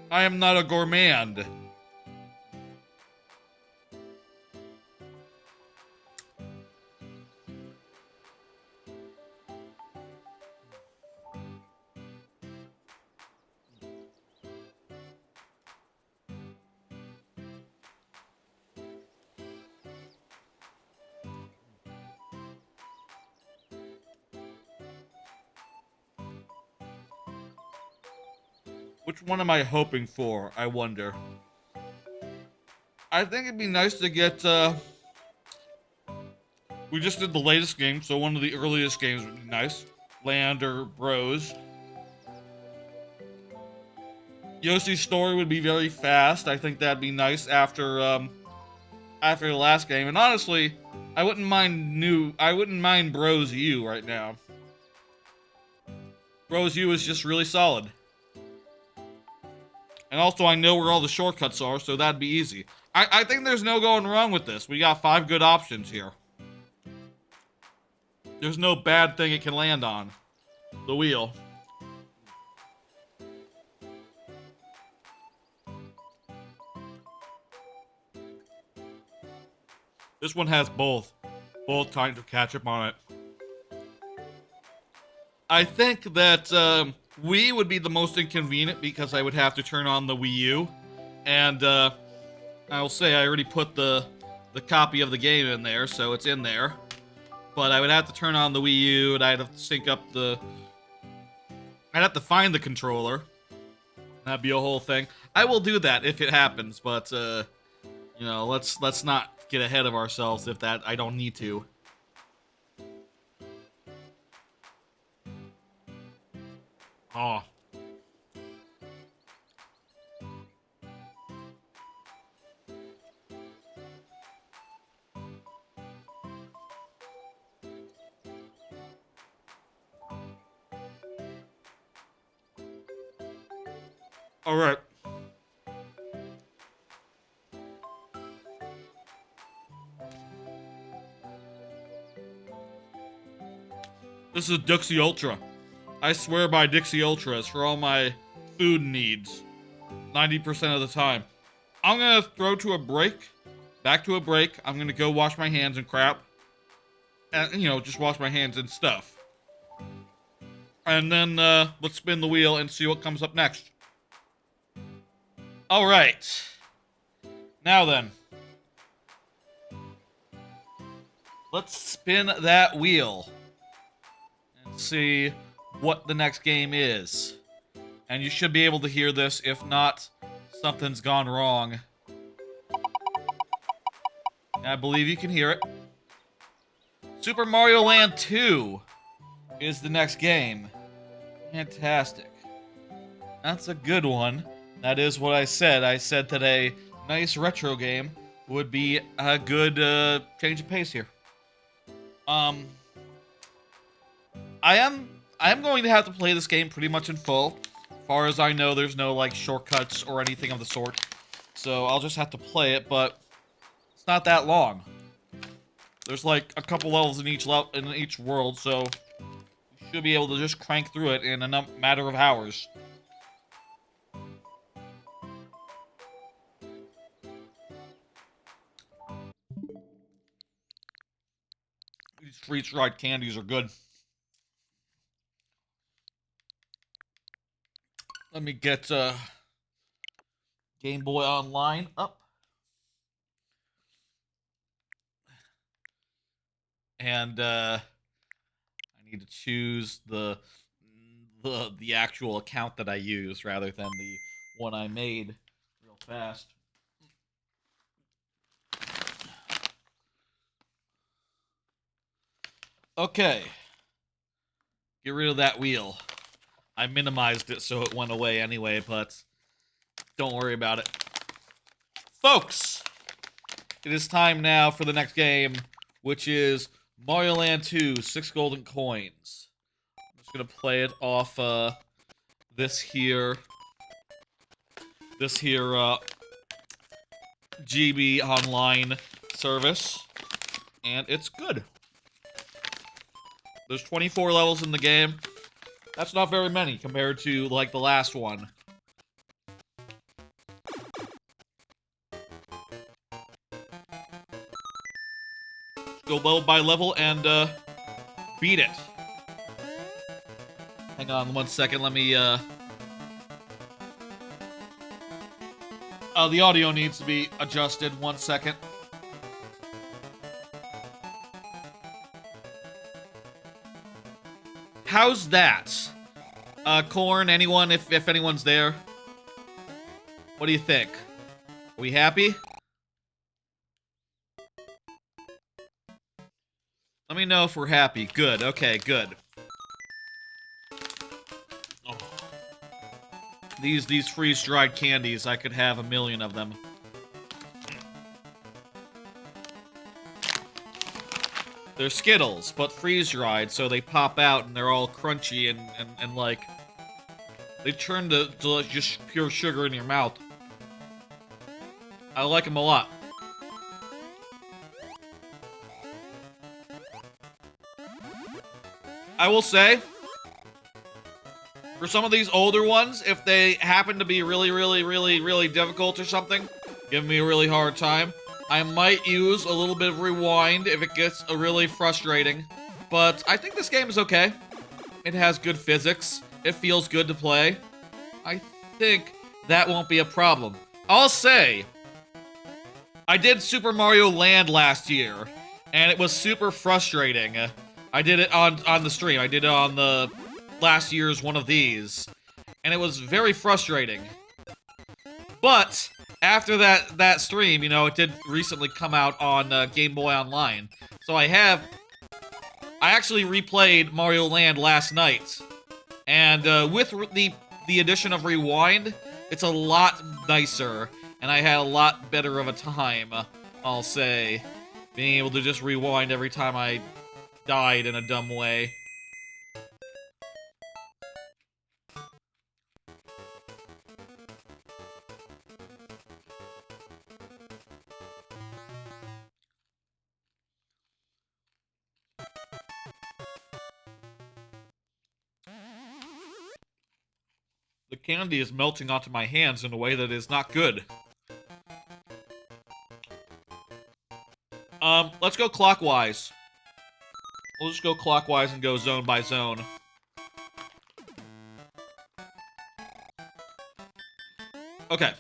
I am not a gourmand. Which one am I hoping for, I wonder? I think it'd be nice to get, we just did the latest game, so one of the earliest games would be nice. Land or Bros. Yoshi's story would be very fast. I think that'd be nice after the last game. And honestly, I wouldn't mind Bros U right now. Bros U is just really solid. And also I know where all the shortcuts are, so that'd be easy. I think there's no going wrong with this. We got 5 good options here. There's no bad thing it can land on. The wheel. This one has both kinds of ketchup on it. I think that Wii would be the most inconvenient because I would have to turn on the Wii U. And I'll say I already put the copy of the game in there, so it's in there. But I would have to turn on the Wii U, and I'd have to sync up I'd have to find the controller. That'd be a whole thing. I will do that if it happens, but you know, let's not get ahead of ourselves if that I don't need to. Oh. All right. This is Dixie Ultra. I swear by Dixie Ultras for all my food needs. 90% of the time. I'm gonna throw to a break. Back to a break. I'm gonna go wash my hands and crap. And, you know, just wash my hands and stuff. And then, let's spin the wheel and see what comes up next. Alright. Now then. Let's spin that wheel. And see what the next game is. And you should be able to hear this. If not, something's gone wrong. And I believe you can hear it. Super Mario Land 2 is the next game. Fantastic. That's a good one. That is what I said. I said that a nice retro game would be a good change of pace here. I am going to have to play this game pretty much in full. As far as I know, there's no like shortcuts or anything of the sort. So I'll just have to play it, but it's not that long. There's like a couple levels in each world, so you should be able to just crank through it in a matter of hours. These freeze-dried candies are good. Let me get Game Boy Online up. And I need to choose the actual account that I use rather than the one I made real fast. Okay. Get rid of that wheel. I minimized it so it went away anyway, but don't worry about it. Folks, it is time now for the next game, which is Mario Land 2, 6 golden coins. I'm just gonna play it off this here GB online service, and it's good. There's 24 levels in the game. That's not very many compared to, like, the last one. Go level by level and, beat it. Hang on 1 second, let me, the audio needs to be adjusted 1 second. How's that? Corn, anyone, if anyone's there? What do you think? Are we happy? me know if we're happy. Good, okay, good. Oh. These freeze-dried candies, I could have a million of them. They're Skittles, but freeze-dried, so they pop out and they're all crunchy and like... They turn to just pure sugar in your mouth. I like them a lot. I will say, for some of these older ones, if they happen to be really difficult or something, give me a really hard time, I might use a little bit of rewind if it gets really frustrating. But I think this game is okay. It has good physics. It feels good to play. I think that won't be a problem. I'll say, I did Super Mario Land last year, and it was super frustrating. I did it on the stream. I did it on the last year's one of these, and it was very frustrating. But after that stream, you know, it did recently come out on Game Boy Online, so I actually replayed Mario Land last night, and with the addition of rewind, it's a lot nicer, and I had a lot better of a time, I'll say, being able to just rewind every time I died in a dumb way. The candy is melting onto my hands in a way that is not good. Let's go clockwise. We'll just go clockwise and go zone by zone. Okay.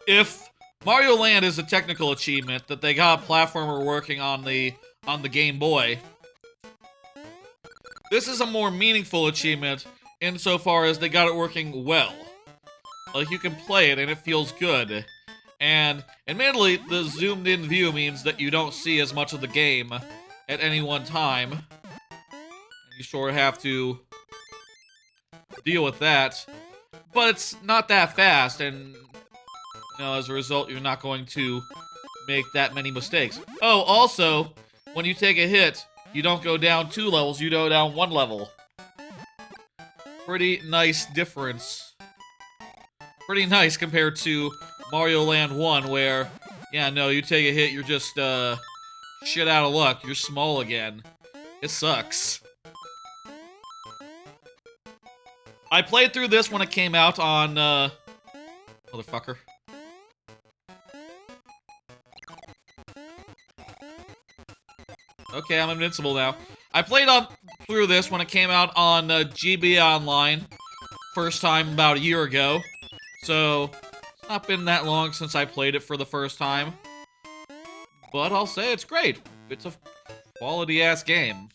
If Mario Land is a technical achievement that they got a platformer working on the Game Boy, this is a more meaningful achievement insofar as they got it working well. Like, you can play it and it feels good. And admittedly, the zoomed in view means that you don't see as much of the game at any one time. And you sort of have to deal with that. But it's not that fast, and you know, as a result, you're not going to make that many mistakes. Oh, also, when you take a hit, you don't go down 2 levels, you go down 1 level. Pretty nice difference. Pretty nice compared to Mario Land 1, where, yeah, no, you take a hit, you're just, shit out of luck. You're small again. It sucks. I played through this when it came out on, motherfucker. Okay, I'm invincible now. I played through this when it came out on GB Online. First time about a year ago. So, it's not been that long since I played it for the first time. But I'll say it's great. It's a quality-ass game.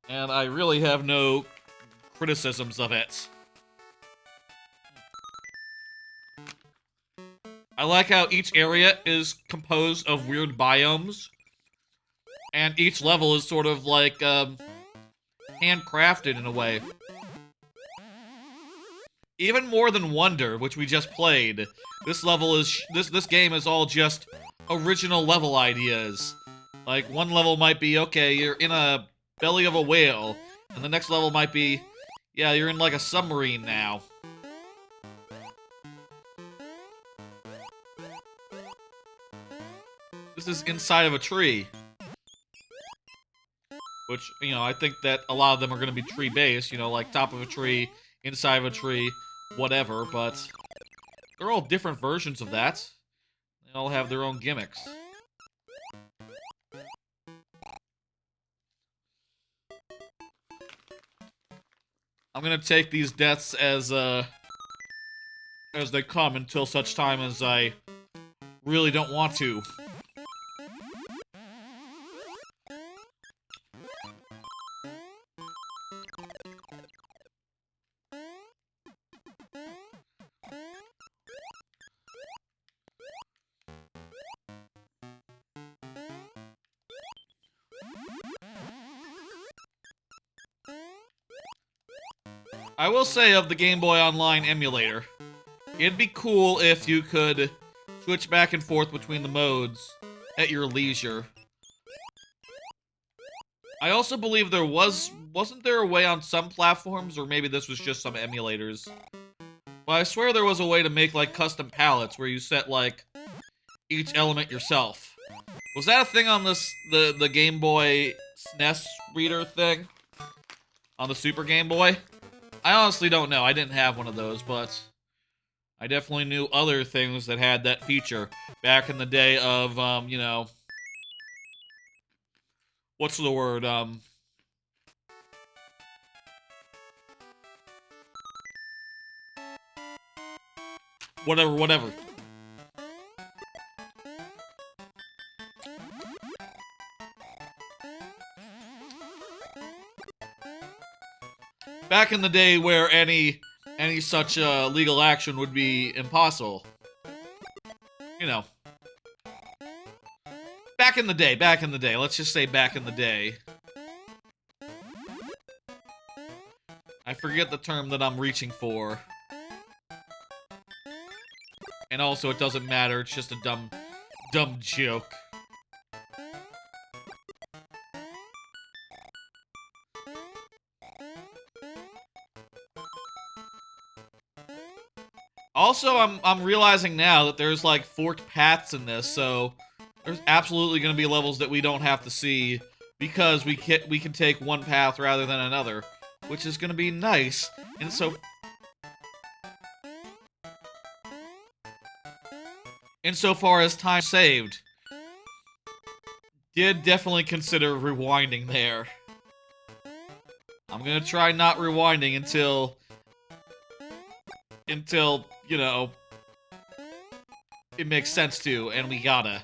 And I really have no criticisms of it. I like how each area is composed of weird biomes. And each level is sort of like, handcrafted in a way. Even more than Wonder, which we just played, this level is, this game is all just original level ideas. Like, one level might be, okay, you're in a belly of a whale, and the next level might be, yeah, you're in like a submarine now. This is inside of a tree. Which, you know, I think that a lot of them are gonna be tree-based, you know, like top of a tree, inside of a tree, whatever, but they're all different versions of that. They all have their own gimmicks. I'm gonna take these deaths as they come until such time as I really don't want to. I will say of the Game Boy Online emulator, it'd be cool if you could switch back and forth between the modes at your leisure. I also believe there wasn't there a way on some platforms, or maybe this was just some emulators, but I swear there was a way to make, like, custom palettes where you set, like, each element yourself. Was that a thing on the Game Boy SNES reader thing? On the Super Game Boy? I honestly don't know. I didn't have one of those, but I definitely knew other things that had that feature back in the day of, you know, what's the word, whatever. Back in the day where any such legal action would be impossible. You know. Back in the day. Let's just say back in the day. I forget the term that I'm reaching for. And also, it doesn't matter. It's just a dumb joke. Also, I'm realizing now that there's, like, forked paths in this, so there's absolutely going to be levels that we don't have to see because we can take one path rather than another, which is going to be nice. And so insofar as time saved, did definitely consider rewinding there. I'm going to try not rewinding until, you know, it makes sense to, and we gotta.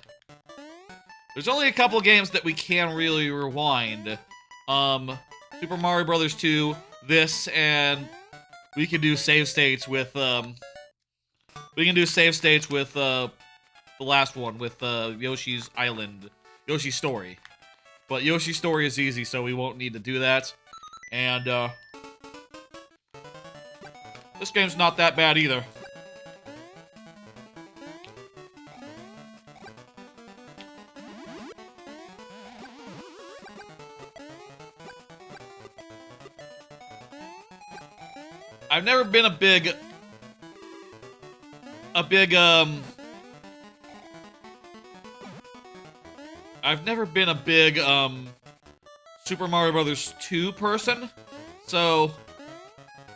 There's only a couple games that we can really rewind. Super Mario Bros. 2, this, and we can do save states with, the last one, with, Yoshi's Island. Yoshi's Story. But Yoshi's Story is easy, so we won't need to do that. And, this game's not that bad either. I've never been a big, Super Mario Bros. 2 person, so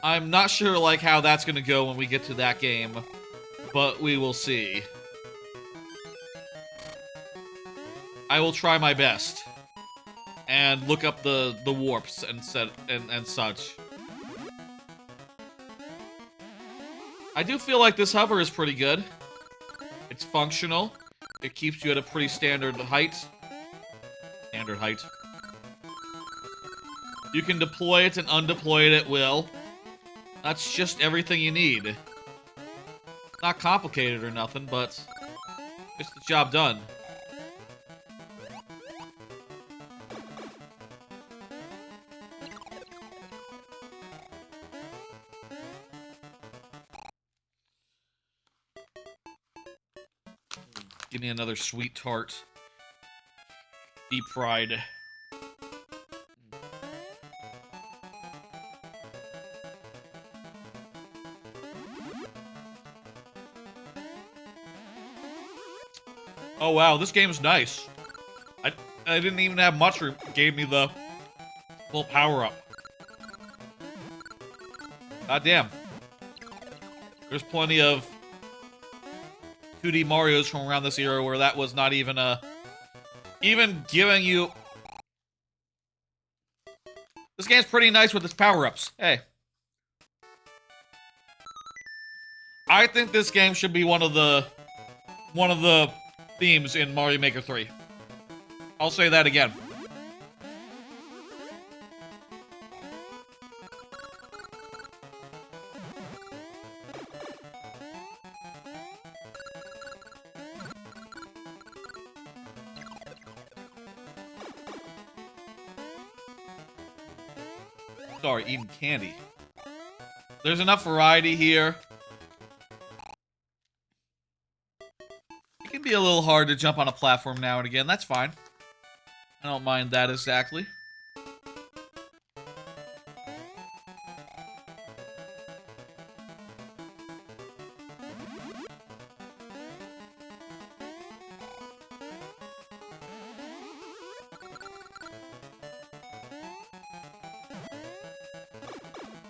I'm not sure, like, how that's gonna go when we get to that game, but we will see. I will try my best and look up the warps and such. I do feel like this hover is pretty good. It's functional. It keeps you at a pretty standard height. You can deploy it and undeploy it at will. That's just everything you need. Not complicated or nothing, but it's the job done. Give me another sweet tart. Deep fried. Oh wow, this game's nice. I didn't even have much, gave me the full power-up. God damn. There's plenty of 2D Marios from around this era where that was not even even giving you... This game's pretty nice with its power-ups. Hey. I think this game should be one of the themes in Mario Maker 3. I'll say that again. Sorry, eating candy. There's enough variety here. It can be a little hard to jump on a platform now and again. That's fine. I don't mind that exactly.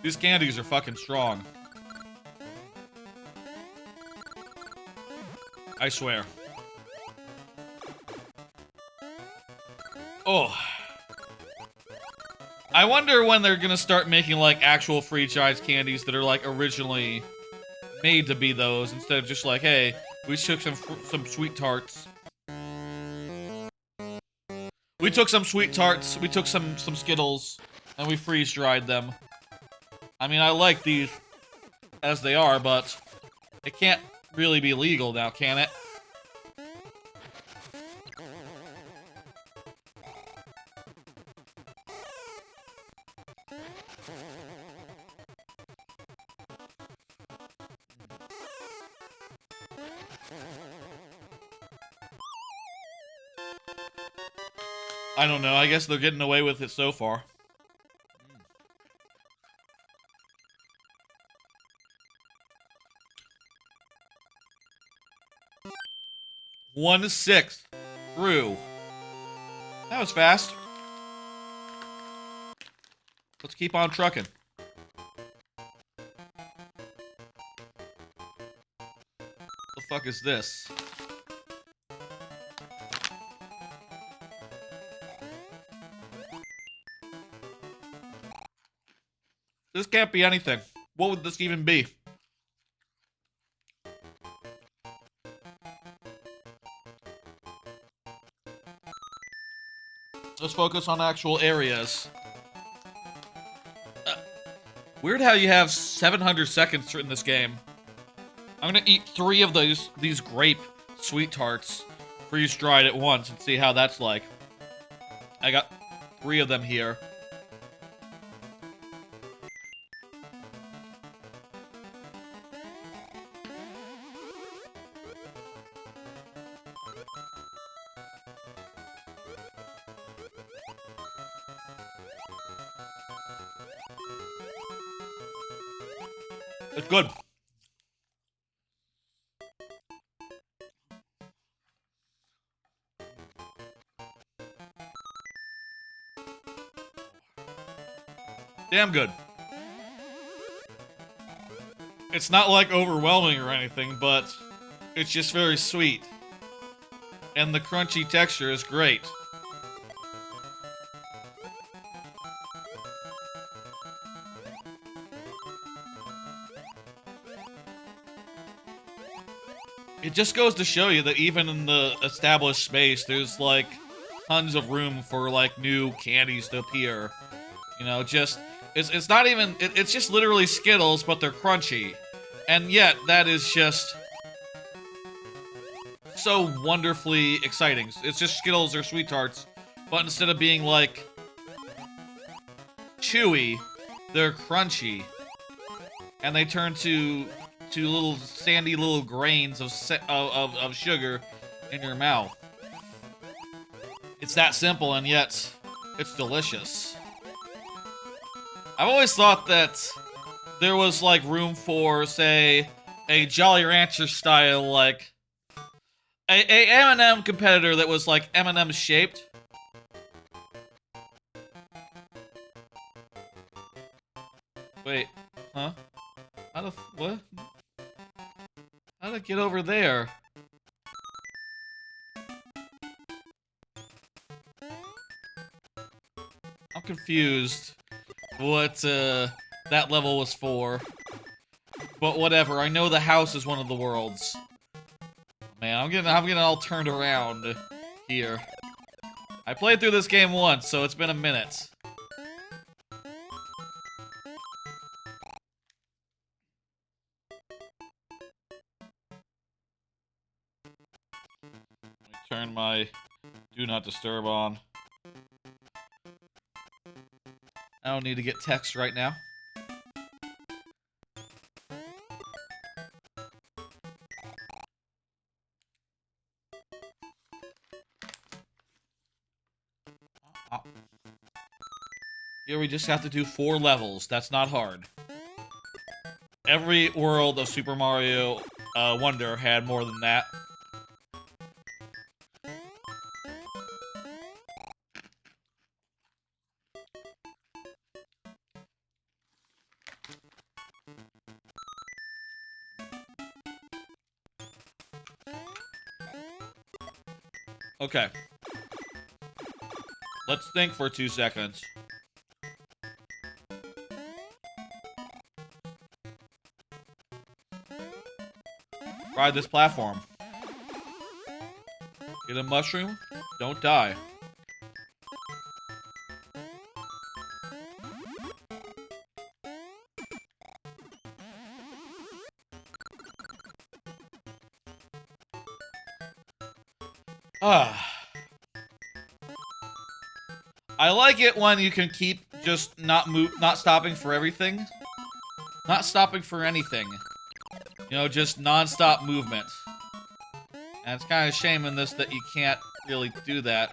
These candies are fucking strong. I swear. Oh. I wonder when they're gonna start making, like, actual franchise candies that are, like, originally made to be those, instead of just like, hey, we took some sweet tarts. We took some sweet tarts, we took some Skittles, and we freeze-dried them. I mean, I like these as they are, but it can't really be legal now, can it? I don't know, I guess they're getting away with it so far. 1/6 through. That was fast. Let's keep on trucking. The fuck is this? This can't be anything. What would this even be? Let's focus on actual areas. Weird how you have 700 seconds in this game. I'm gonna eat 3 of these grape sweet tarts, freeze-dried at once, and see how that's like. I got 3 of them here. It's good. Damn good. It's not like overwhelming or anything, but it's just very sweet. And the crunchy texture is great. It just goes to show you that even in the established space, there's, like, tons of room for, like, new candies to appear. You know, just, it's not even, it's just literally Skittles, but they're crunchy. And yet, that is just so wonderfully exciting. It's just Skittles or Sweet Tarts, but instead of being, like, chewy, they're crunchy. And they turn to little sandy little grains of sugar in your mouth. It's that simple, and yet it's delicious. I've always thought that there was, like, room for, say, a Jolly Rancher style, like, a M&M competitor that was, like, M&M shaped. Wait, huh? How the what? How'd I get over there? I'm confused what that level was for. But whatever, I know the house is one of the worlds. Man, I'm getting all turned around here. I played through this game once, so it's been a minute. Turn my do not disturb on. I don't need to get text right now. Here we just have to do 4 levels. That's not hard. Every world of Super Mario Wonder had more than that. Okay. Let's think for 2 seconds. Ride this platform. Get a mushroom. Don't die. I like it when you can keep just not stopping for everything. Not stopping for anything. You know, just non-stop movement. And it's kind of a shame in this that you can't really do that.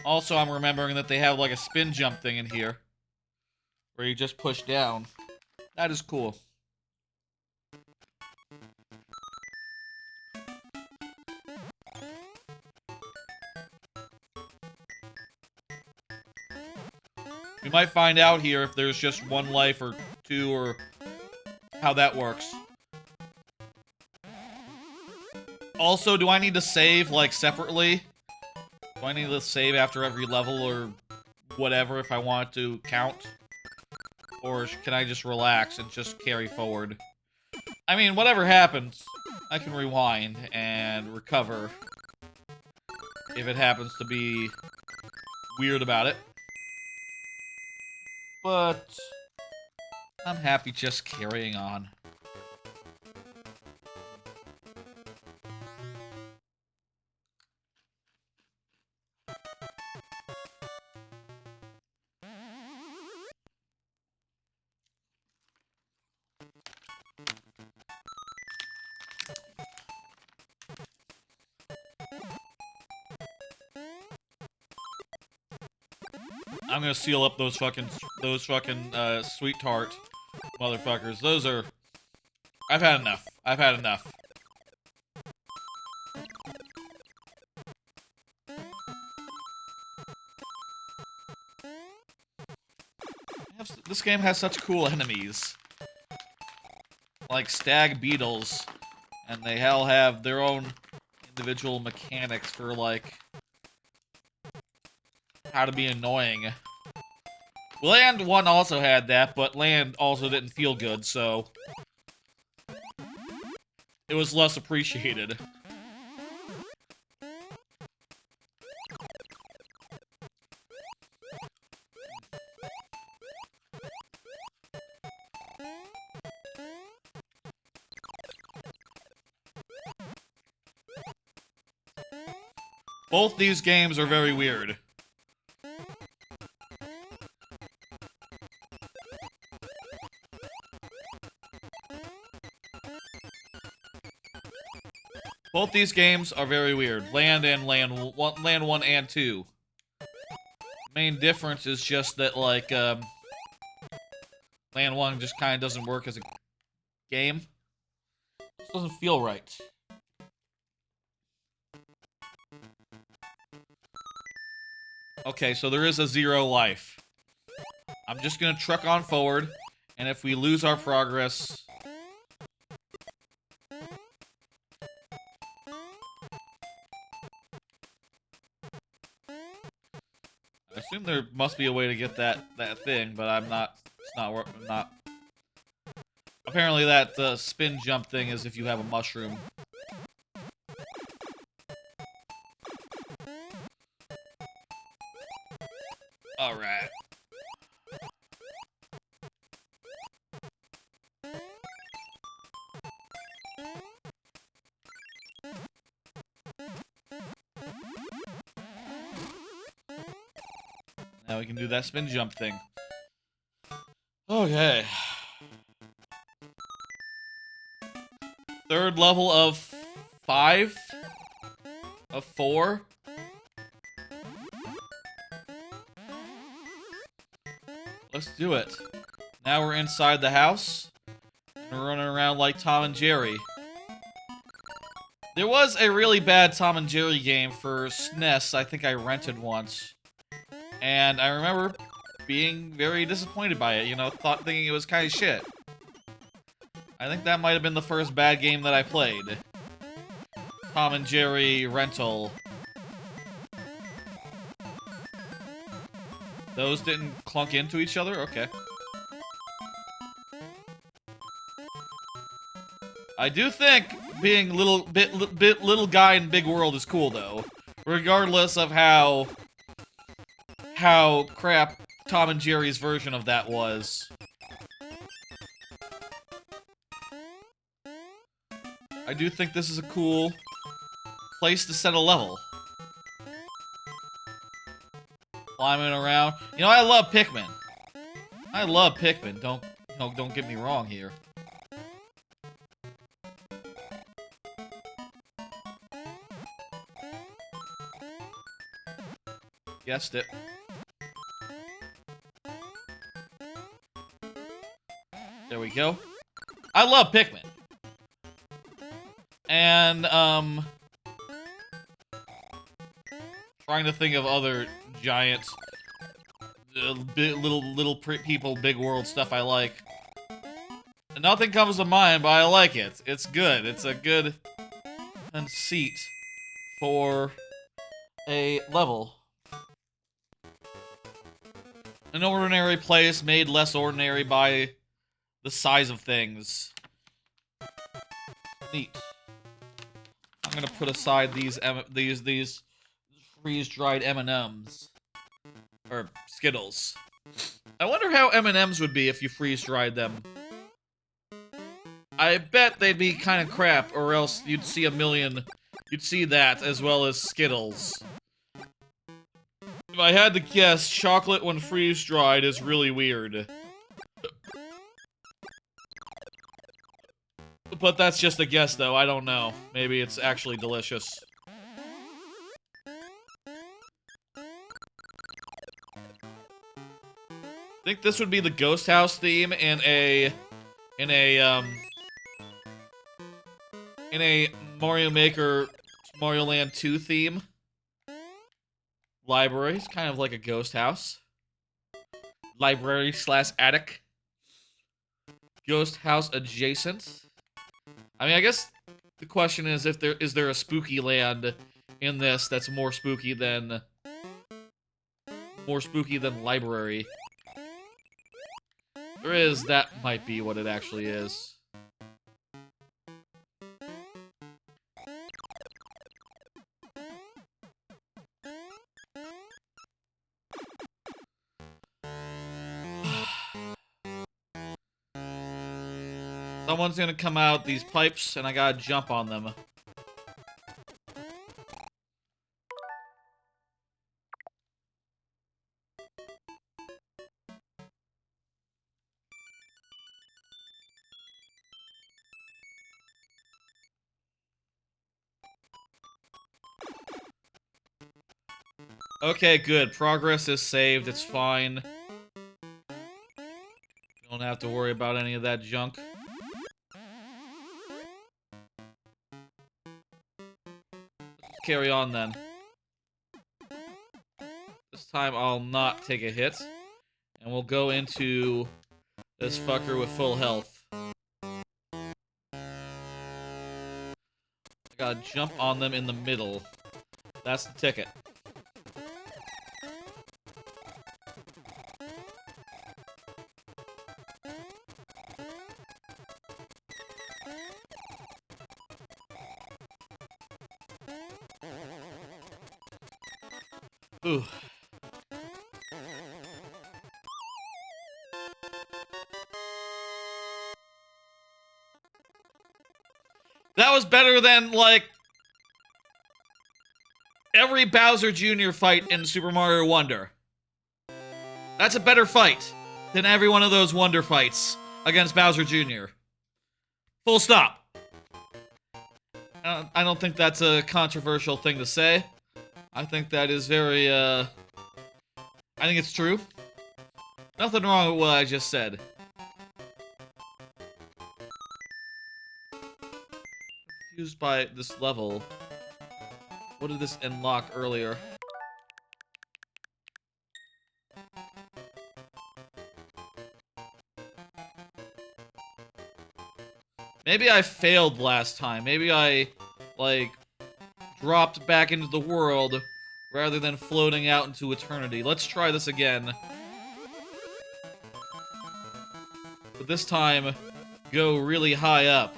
Also, I'm remembering that they have like a spin jump thing in here. Where you just push down. That is cool. We might find out here if there's just 1 life or 2 or how that works. Also, do I need to save, like, separately? Do I need to save after every level or whatever if I want to count? Or can I just relax and just carry forward? I mean, whatever happens, I can rewind and recover if it happens to be weird about it. But I'm happy just carrying on. I'm gonna seal up those fucking sweet tart motherfuckers. Those are... I've had enough. I've had enough. This game has such cool enemies. Like stag beetles. And they all have their own individual mechanics for, like, how to be annoying. Land 1 also had that, but Land also didn't feel good, so it was less appreciated. Both these games are very weird. Both these games are very weird. Land 1 and 2. Main difference is just that, like, Land 1 just kind of doesn't work as a game. It doesn't feel right. Okay, so there is a 0 life. I'm just gonna truck on forward, and if we lose our progress... I assume there must be a way to get that thing, but I'm not... It's not... Apparently that spin jump thing is if you have a mushroom. Alright. Now we can do that spin jump thing. Okay. 3rd level of 5? Of 4? Let's do it. Now we're inside the house. And we're running around like Tom and Jerry. There was a really bad Tom and Jerry game for SNES I think I rented once. And I remember being very disappointed by it, you know, thinking it was kind of shit. I think that might have been the first bad game that I played. Tom and Jerry rental. Those didn't clunk into each other? Okay. I do think being little guy in big world is cool though. Regardless of how crap Tom and Jerry's version of that was. I do think this is a cool place to set a level. Climbing around. You know, I love Pikmin. I love Pikmin. Don't get me wrong here. Guessed it. There we go. I love Pikmin. And, trying to think of other giant, little people, big world stuff I like. Nothing comes to mind, but I like it. It's good. It's a good conceit for a level. An ordinary place made less ordinary by the size of things. Neat. I'm gonna put aside these freeze-dried M&Ms. Or Skittles. I wonder how M&Ms would be if you freeze-dried them. I bet they'd be kind of crap, or else you'd see you'd see that as well as Skittles. If I had to guess, chocolate when freeze-dried is really weird. But that's just a guess, though. I don't know. Maybe it's actually delicious. I think this would be the Ghost House theme in a Mario Maker Mario Land 2 theme. Library. It's kind of like a ghost house. Library / attic. Ghost house adjacent. I mean, I guess the question is if is there a spooky land in this that's more spooky than library. There is, that might be what it actually is. Someone's gonna come out these pipes, and I gotta jump on them. Okay, good. Progress is saved. It's fine. Don't have to worry about any of that junk. Carry on then. This time I'll not take a hit. And we'll go into this fucker with full health. I gotta jump on them in the middle. That's the ticket. Ooh. That was better than, like, every Bowser Jr. fight in Super Mario Wonder. That's a better fight than every one of those Wonder fights against Bowser Jr. Full stop. I don't think that's a controversial thing to say. I think that is very, I think it's true. Nothing wrong with what I just said. Confused by this level. What did this unlock earlier? Maybe I failed last time. Maybe I, like, dropped back into the world rather than floating out into eternity. Let's try this again. But this time, go really high up.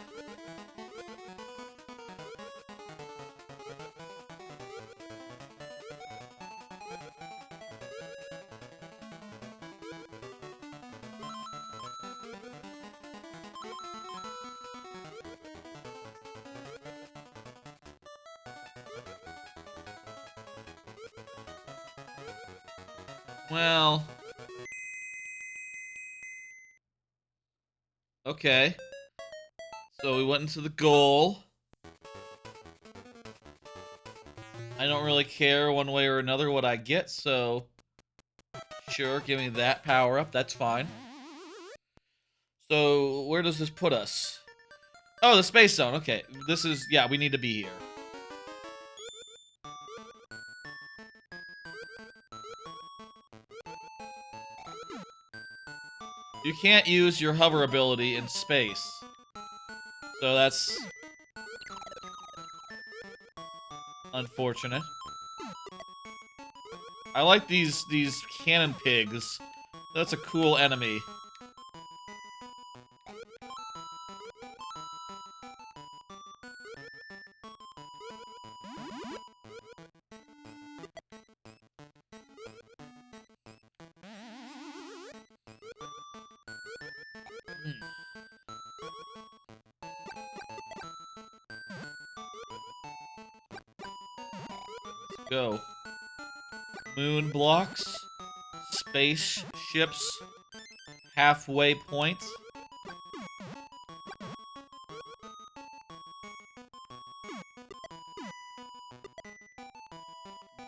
Well... Okay. So we went into the goal. I don't really care one way or another what I get, so... Sure, give me that power-up, that's fine. So, where does this put us? Oh, the space zone, okay. This is... yeah, we need to be here. You can't use your hover ability in space. So that's... unfortunate. I like these cannon pigs. That's a cool enemy. Let's go. Moon blocks. Spaceships. Halfway point.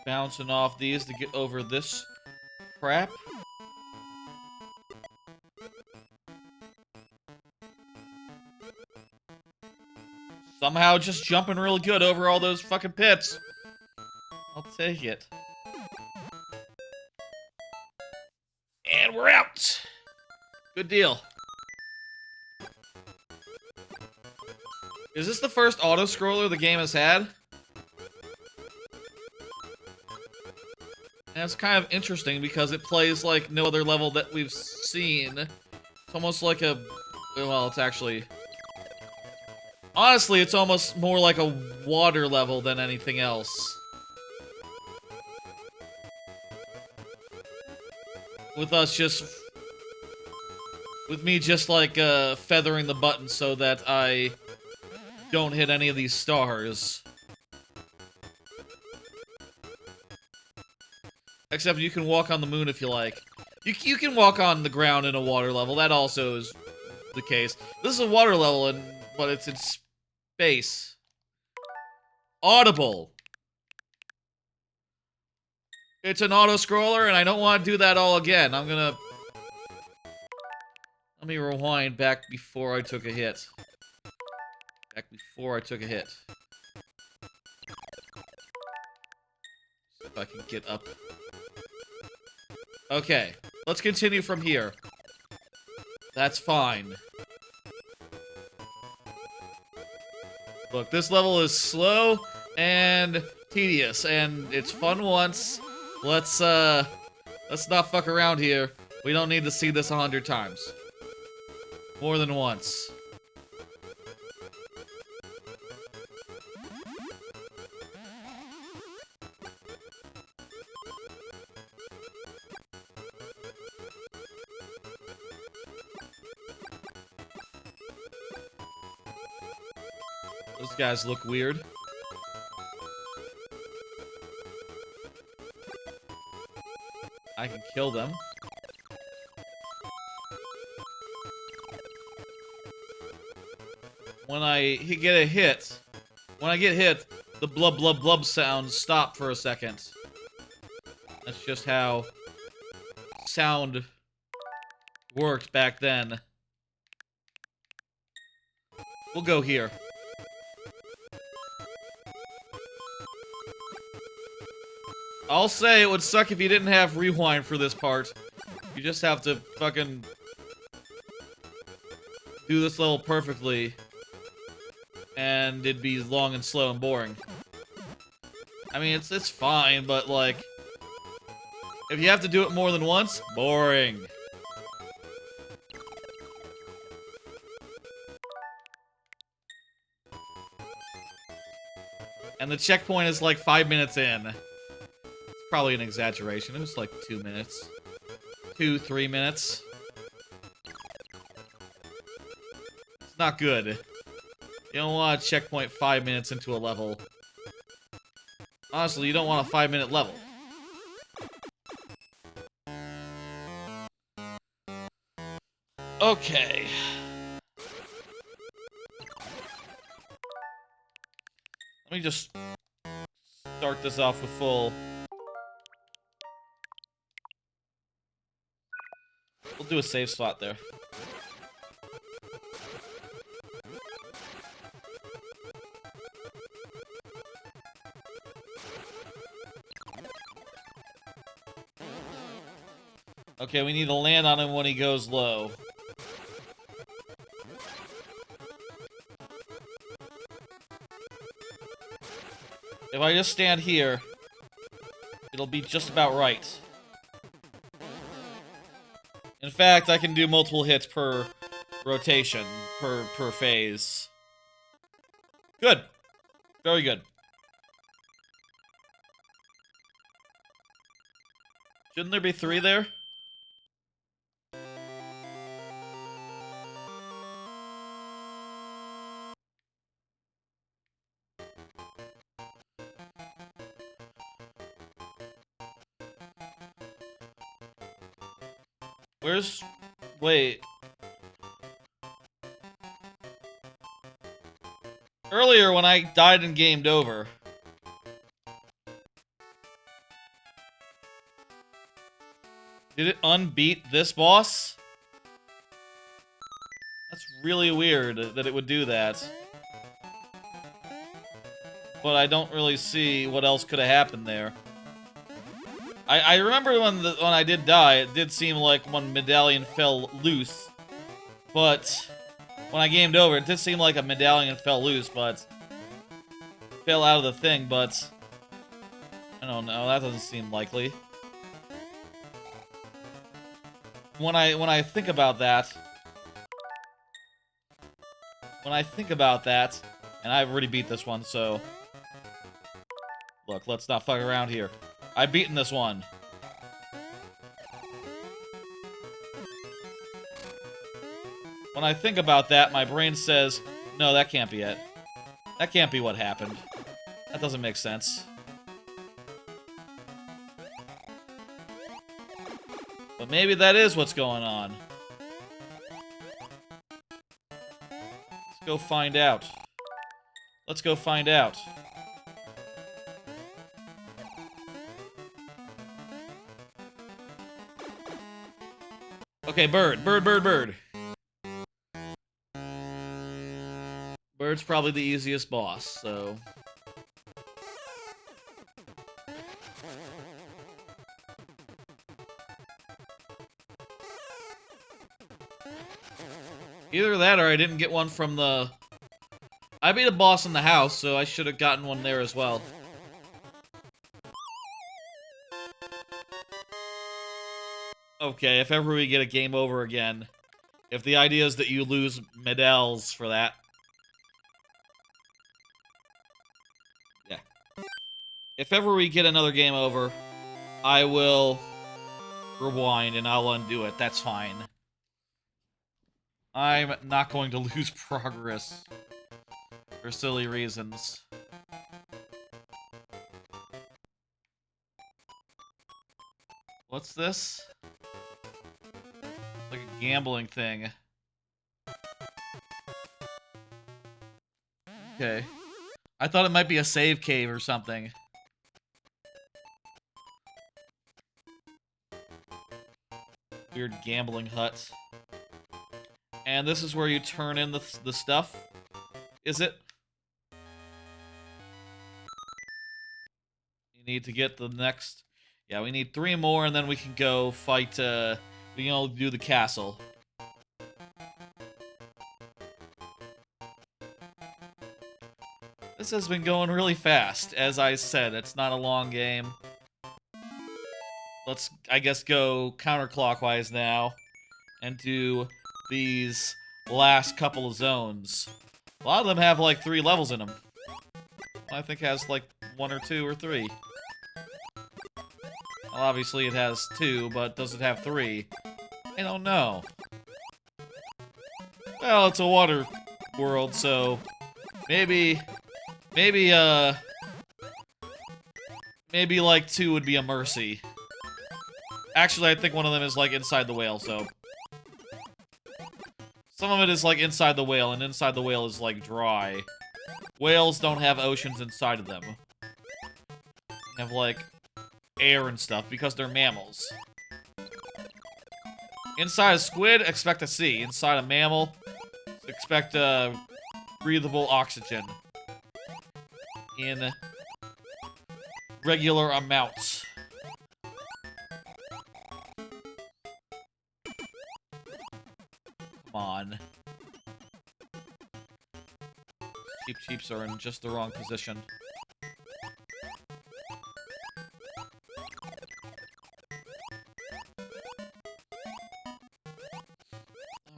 Bouncing off these to get over this crap. Somehow just jumping really good over all those fucking pits. I'll take it. And we're out! Good deal. Is this the first auto-scroller the game has had? And it's kind of interesting because it plays like no other level that we've seen. It's almost like a... well, it's actually... honestly, it's almost more like a water level than anything else. With us just... with me just like, feathering the button so that I don't hit any of these stars. Except you can walk on the moon if you like. You can walk on the ground in a water level, that also is the case. This is a water level, but it's in space. Audible. It's an auto-scroller, and I don't want to do that all again. I'm gonna... let me rewind back before I took a hit. Back before I took a hit. See if I can get up. Okay, let's continue from here. That's fine. Look, this level is slow and tedious, and it's fun once. Let's not fuck around here. We don't need to see this 100 times. More than once. Those guys look weird. I can kill them. When I get a hit, when I get hit, the blub blub blub sounds stop for a second. That's just how sound worked back then. We'll go here. I'll say it would suck if you didn't have rewind for this part. You just have to fucking do this level perfectly, and it'd be long and slow and boring. I mean, it's fine, but like, if you have to do it more than once, boring. And the checkpoint is like 5 minutes in. It's probably an exaggeration. It was like 2 minutes. 2-3 minutes. It's not good. You don't want a checkpoint 5 minutes into a level. Honestly, you don't want a 5-minute level. Okay. Let me just start this off with full. We'll do a save spot there. Okay, we need to land on him when he goes low. If I just stand here, it'll be just about right. In fact, I can do multiple hits per rotation, per phase. Good. Very good. Shouldn't there be 3 there? Where's... Wait. Earlier, when I died and gamed over... Did it unbeat this boss? That's really weird that it would do that. But I don't really see what else could have happened there. I remember when I did die, it did seem like one medallion fell loose. But when I gamed over, it did seem like a medallion fell loose, but fell out of the thing, but I don't know, that doesn't seem likely. When I think about that, and I've already beat this one, so look, let's not fuck around here. I've beaten this one. When I think about that, my brain says, no, that can't be it. That can't be what happened. That doesn't make sense. But maybe that is what's going on. Let's go find out. Let's go find out. Okay, bird. Bird's probably the easiest boss, so... Either that or I didn't get one from the... I beat a boss in the house, so I should have gotten one there as well. Okay, if ever we get a game over again, if the idea is that you lose medals for that... Yeah. If ever we get another game over, I will rewind and I'll undo it. That's fine. I'm not going to lose progress for silly reasons. What's this? Like a gambling thing. Okay. I thought it might be a save cave or something. Weird gambling hut. And this is where you turn in the stuff. Is it? You need to get the next... Yeah, we need 3 more, and then we can go fight, we can all do the castle. This has been going really fast. As I said, it's not a long game. Let's, I guess, go counterclockwise now and do these last couple of zones. A lot of them have like 3 levels in them. I think has like 1 or 2 or 3. Well, obviously it has 2, but does it have 3? I don't know. Well, it's a water world, so maybe like 2 would be a mercy. Actually, I think one of them is like inside the whale, so some of it is like inside the whale, and inside the whale is like dry. Whales don't have oceans inside of them. They have like air and stuff because they're mammals. Inside a squid, expect a sea. Inside a mammal, expect breathable oxygen in regular amounts. Come on. Cheeps are in just the wrong position.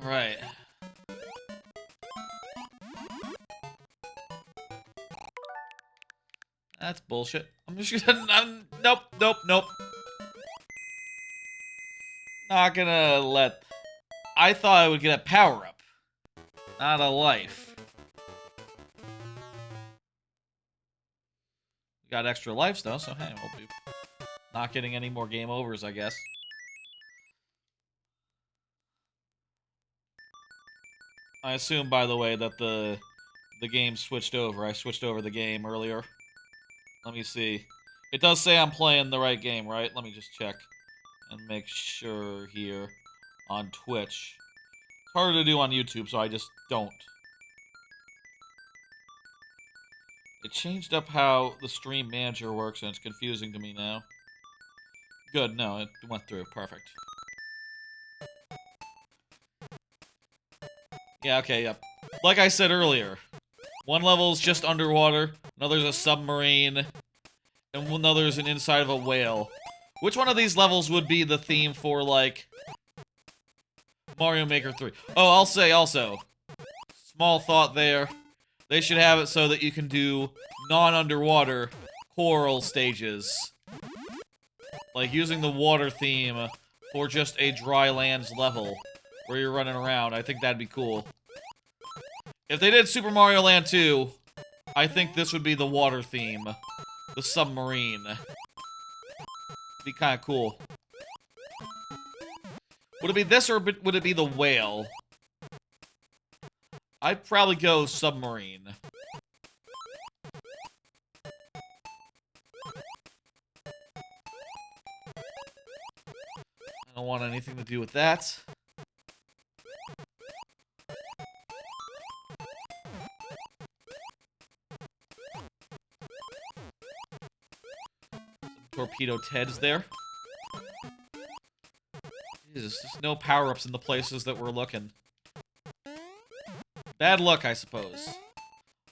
Alright. That's bullshit. I'm just gonna... nope. Not gonna let... I thought I would get a power-up. Not a life. We got extra lives, though, so hey, we'll be not getting any more game overs, I guess. I assume, by the way, that the game switched over. I switched over the game earlier. Let me see. It does say I'm playing the right game, right? Let me just check and make sure here on Twitch. It's harder to do on YouTube, so I just don't. It changed up how the stream manager works, and it's confusing to me now. Good, no, it went through. Perfect. Yeah, okay, yep. Like I said earlier, one level's just underwater, another's a submarine, and another's an inside of a whale. Which one of these levels would be the theme for, like, Mario Maker 3? Oh, I'll say also, small thought there, they should have it so that you can do non-underwater coral stages. Like, using the water theme for just a dry lands level where you're running around. I think that'd be cool. If they did Super Mario Land 2, I think this would be the water theme. The submarine. Be kind of cool. Would it be this or would it be the whale? I'd probably go submarine. I don't want anything to do with that. Torpedo Ted's there. Jesus, there's no power-ups in the places that we're looking. Bad luck, I suppose.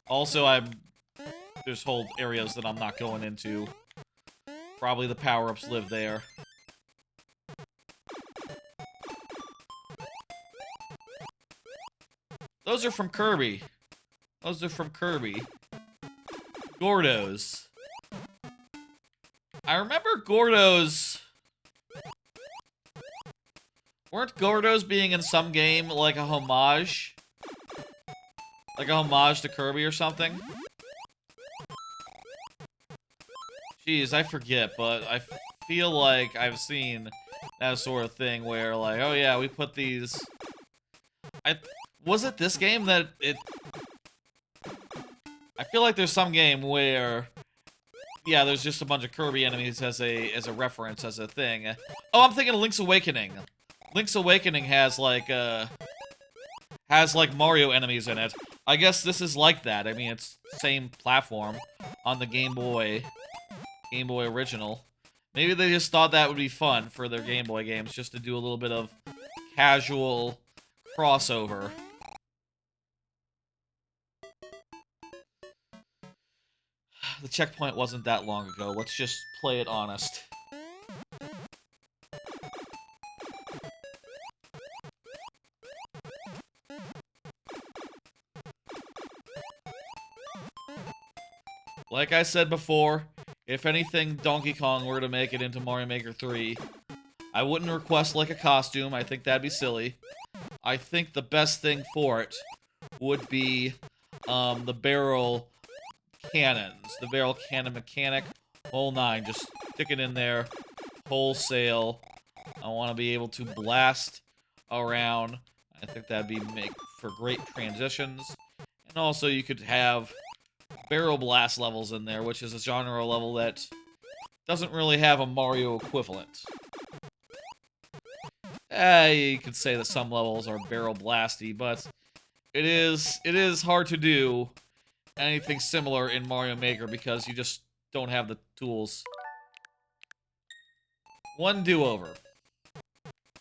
Also, there's whole areas that I'm not going into. Probably the power-ups live there. Those are from Kirby. Those are from Kirby. Gordos. I remember Gordos... Weren't Gordos being in some game like a homage? Like a homage to Kirby or something? Jeez, I forget, but I feel like I've seen that sort of thing where, like, oh yeah, we put these... Was it this game that it... I feel like there's some game where... Yeah, there's just a bunch of Kirby enemies as a reference, as a thing. Oh, I'm thinking of Link's Awakening. Link's Awakening has, like, has like Mario enemies in it. I guess this is like that. I mean, it's the same platform on the Game Boy original. Maybe they just thought that would be fun for their Game Boy games, just to do a little bit of casual crossover. The checkpoint wasn't that long ago. Let's just play it honest. Like I said before, if anything Donkey Kong were to make it into Mario Maker 3, I wouldn't request like a costume. I think that'd be silly. I think the best thing for it would be the barrel cannons. The barrel cannon mechanic. Whole 9. Just stick it in there. Wholesale. I want to be able to blast around. I think that'd be make for great transitions. And also you could have barrel blast levels in there, which is a genre level that doesn't really have a Mario equivalent. You could say that some levels are barrel blasty, but it is hard to do anything similar in Mario Maker because you just don't have the tools. One do-over.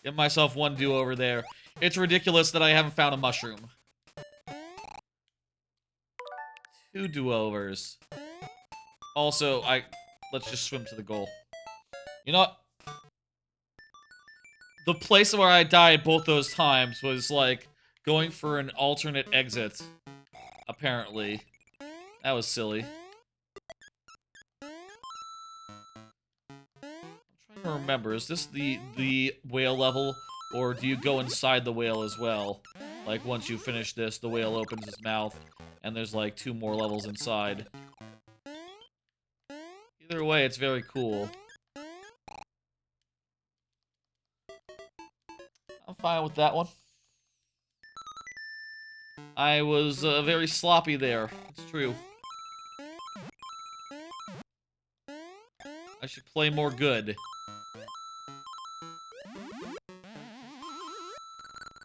Give myself one do-over there. It's ridiculous that I haven't found a mushroom. 2 do-overs. Also, let's just swim to the goal. You know what? The place where I died both those times was, like, going for an alternate exit. Apparently. That was silly. I'm trying to remember, is this the whale level? Or do you go inside the whale as well? Like, once you finish this, the whale opens his mouth, and there's, like, 2 more levels inside. Either way, it's very cool. I'm fine with that one. I was very sloppy there. It's true. I should play more good.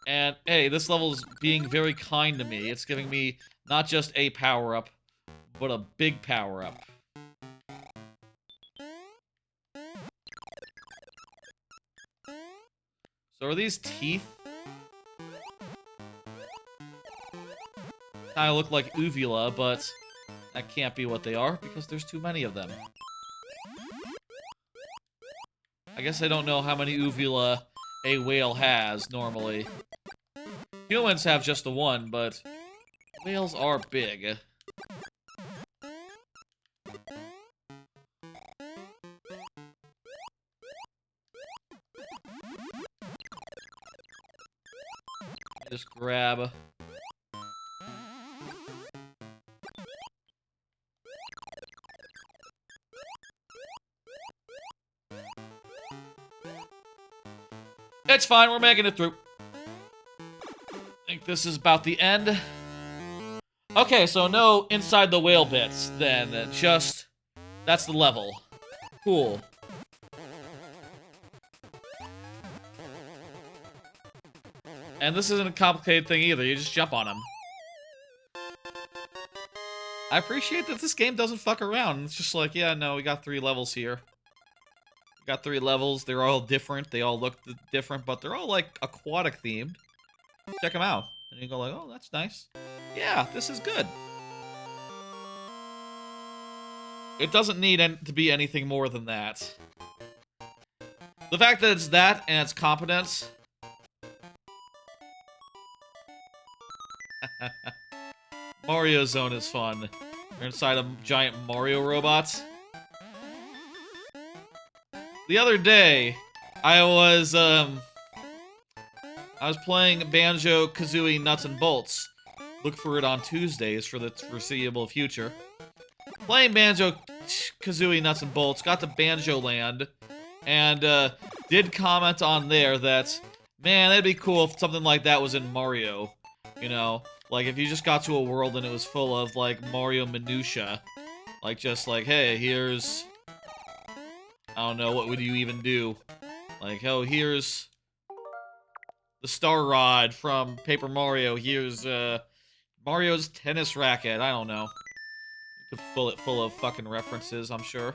And, hey, this level's being very kind to me. It's giving me not just a power-up, but a big power-up. So are these teeth? Kinda look like uvula, but that can't be what they are, because there's too many of them. I guess I don't know how many uvula a whale has, normally. Humans have just the one, but whales are big. Just grab. It's fine, we're making it through. I think this is about the end. Okay, so no inside the whale bits, then. Just, that's the level. Cool. And this isn't a complicated thing either, you just jump on them. I appreciate that this game doesn't fuck around. It's just like, yeah, no, we got 3 levels here. We got 3 levels, they're all different, they all look different, but they're all, like, aquatic themed. Check them out. And you go like, oh, that's nice. Yeah, this is good. It doesn't need to be anything more than that. The fact that it's that, and it's competence... Mario Zone is fun. We're inside a giant Mario robot. The other day, I was playing Banjo-Kazooie Nuts and Bolts. Look for it on Tuesdays for the foreseeable future. Playing Banjo-Kazooie Nuts and Bolts, got to Banjo Land, and did comment on there that, man, that'd be cool if something like that was in Mario. You know, like if you just got to a world and it was full of, like, Mario minutia. Like, just like, hey, here's... I don't know, what would you even do? Like, oh, here's the star rod from Paper Mario. Here's Mario's tennis racket. I don't know. You could fill it full of fucking references, I'm sure.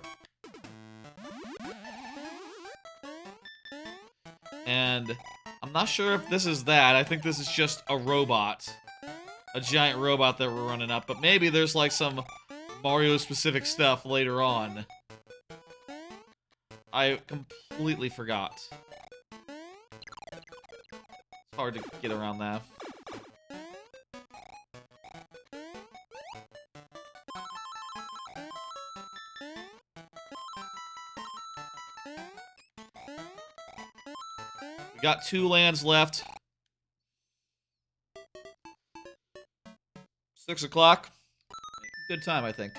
And I'm not sure if this is that. I think this is just a robot. A giant robot that we're running up. But maybe there's like some Mario-specific stuff later on. I completely forgot. It's hard to get around that. We got 2 lands left. 6 o'clock. Good time, I think.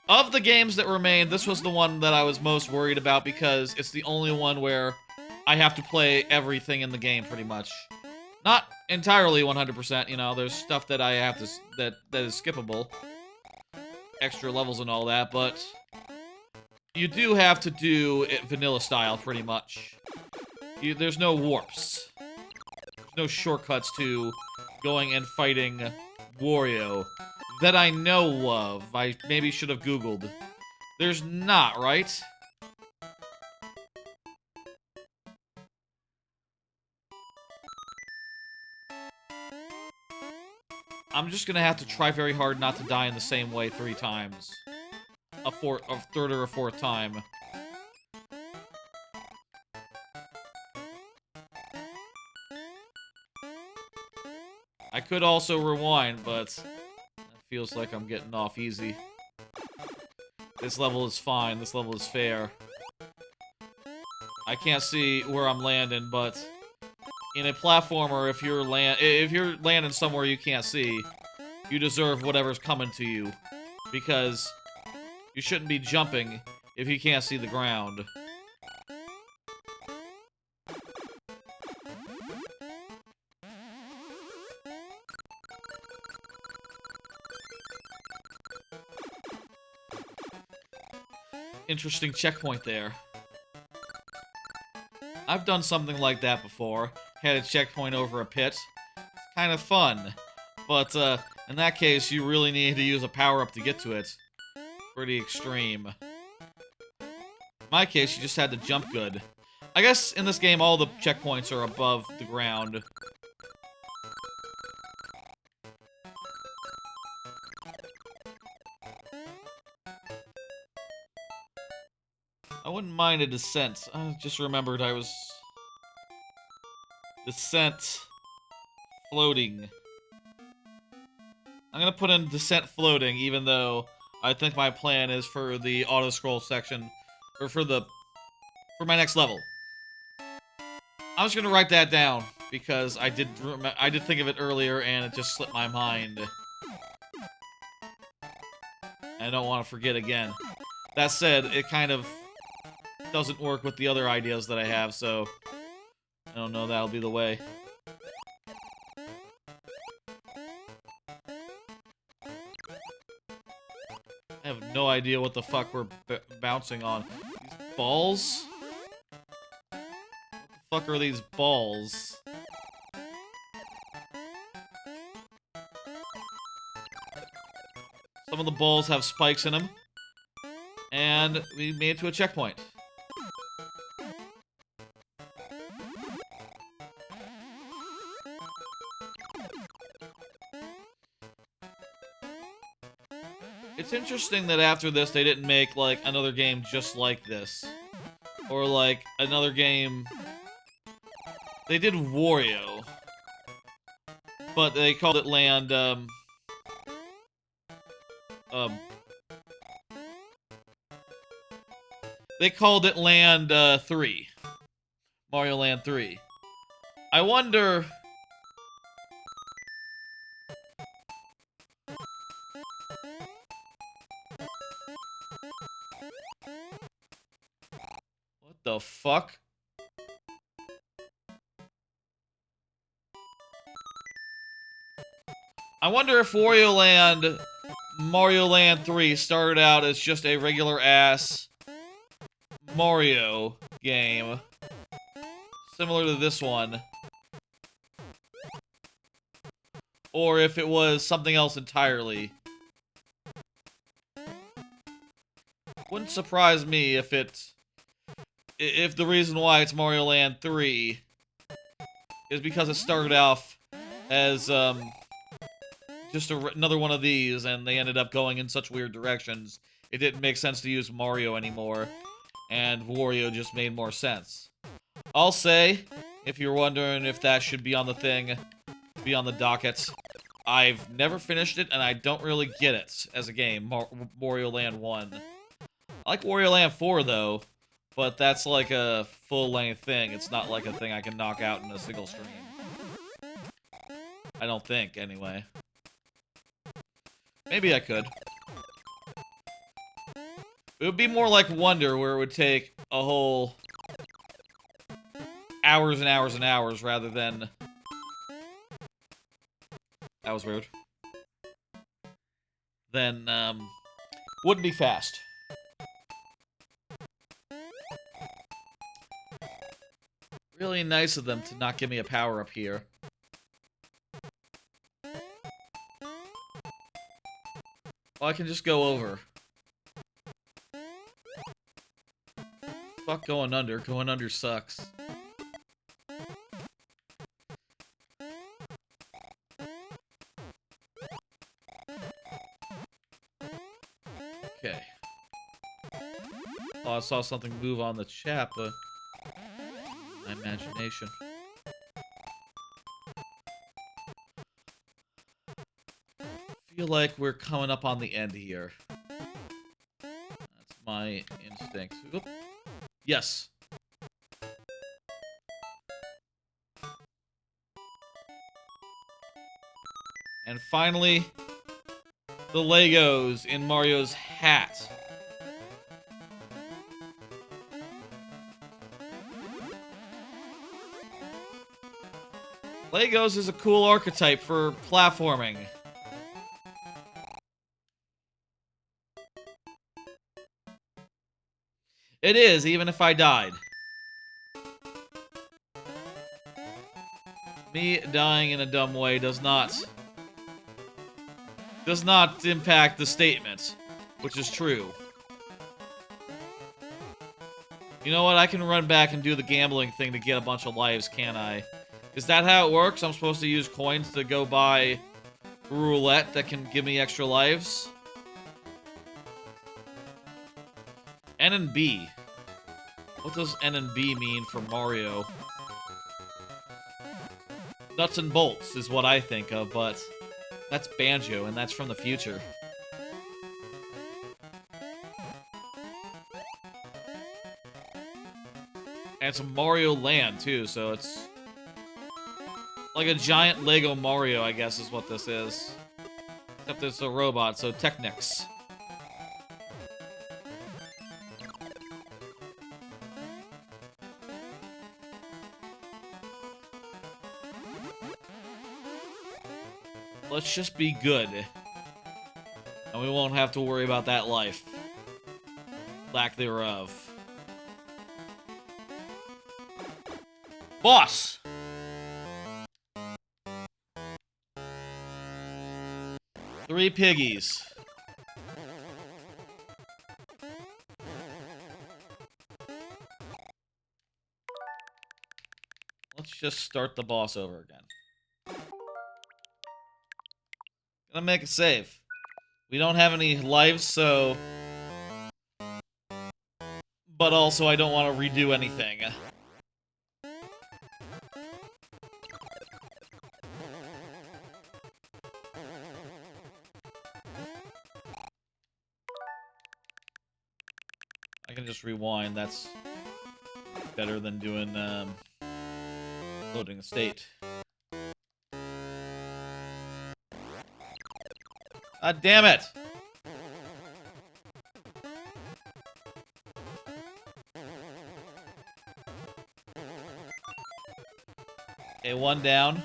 Of the games that remained, this was the one that I was most worried about because it's the only one where I have to play everything in the game, pretty much. Not entirely 100%, you know, there's stuff that I have to, that is skippable. Extra levels and all that, but you do have to do it vanilla style, pretty much. There's no warps. There's no shortcuts to going and fighting Wario that I know of. I maybe should have Googled. There's not, right? I'm just gonna have to try very hard not to die in the same way 3 times. A third or a 4th time. I could also rewind, but it feels like I'm getting off easy. This level is fine. This level is fair. I can't see where I'm landing, but in a platformer, if you're landing somewhere you can't see, you deserve whatever's coming to you, because you shouldn't be jumping if you can't see the ground. Interesting checkpoint there. I've done something like that before. Had a checkpoint over a pit. It's kind of fun. But, in that case, you really need to use a power-up to get to it. Pretty extreme. In my case, you just had to jump good. I guess in this game, all the checkpoints are above the ground. I wouldn't mind a descent. I just remembered I was... Descent... Floating. I'm gonna put in descent floating, even though I think my plan is for the auto-scroll section, or for my next level. I'm just gonna write that down, because I did think of it earlier, and it just slipped my mind. I don't want to forget again. That said, it kind of doesn't work with the other ideas that I have, so I don't know, that'll be the way. I have no idea what the fuck we're bouncing on. These balls? What the fuck are these balls? Some of the balls have spikes in them. And we made it to a checkpoint. It's interesting that after this they didn't make, like, another game just like this. Or, like, another game... They did Wario. But they called it Land, They called it Land, 3. Mario Land 3. I wonder... What the fuck? I wonder if Wario Land, Mario Land 3 started out as just a regular ass Mario game. similar to this one. Or if it was something else entirely. Wouldn't surprise me if if the reason why it's Mario Land 3 is because it started off as just another one of these, and they ended up going in such weird directions. It didn't make sense to use Mario anymore, and Wario just made more sense. I'll say, if you're wondering if that should be on the thing, be on the docket, I've never finished it, and I don't really get it as a game, Wario Land 1. I like Wario Land 4, though, but that's like a full-length thing. It's not like a thing I can knock out in a single stream. I don't think, anyway. Maybe I could. It would be more like Wonder, where it would take a whole hours and hours and hours, rather than... That was weird. Then, wouldn't be fast. Really nice of them to not give me a power-up here. Well, I can just go over. Fuck going under. Going under sucks. Okay. Oh, I saw something move on the chat, but... my imagination. Feel like we're coming up on the end here. That's my instinct. Oop. Yes. And finally, the Legos in Mario's hat. Legos is a cool archetype for platforming. It is, even if I died. Me dying in a dumb way does not impact the statement, which is true. You know what? I can run back and do the gambling thing to get a bunch of lives, can't I? Is that how it works? I'm supposed to use coins to go buy roulette that can give me extra lives? N and B. What does N and B mean for Mario? Nuts and bolts is what I think of, but that's Banjo, and that's from the future. And it's a Mario Land, too, so it's... like a giant Lego Mario, I guess, is what this is. Except it's a robot, so Technics. Let's just be good. And we won't have to worry about that life. Lack thereof. Boss! Three piggies. Let's just start the boss over again. Gonna make a save. We don't have any lives, so... but also I don't want to redo anything. I can just rewind, that's better than doing, loading the state. God damn it! Okay, one down.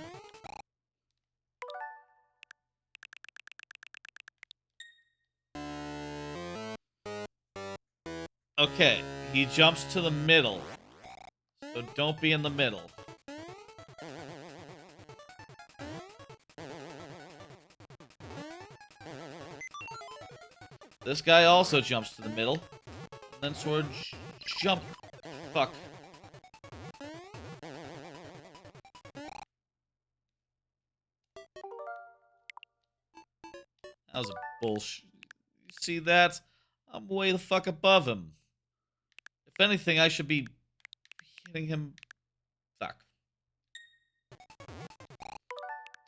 Okay, he jumps to the middle. So don't be in the middle. This guy also jumps to the middle. And then sort of jump. Fuck. That was a bullshit. You see that? I'm way the fuck above him. If anything, I should be hitting him. Fuck.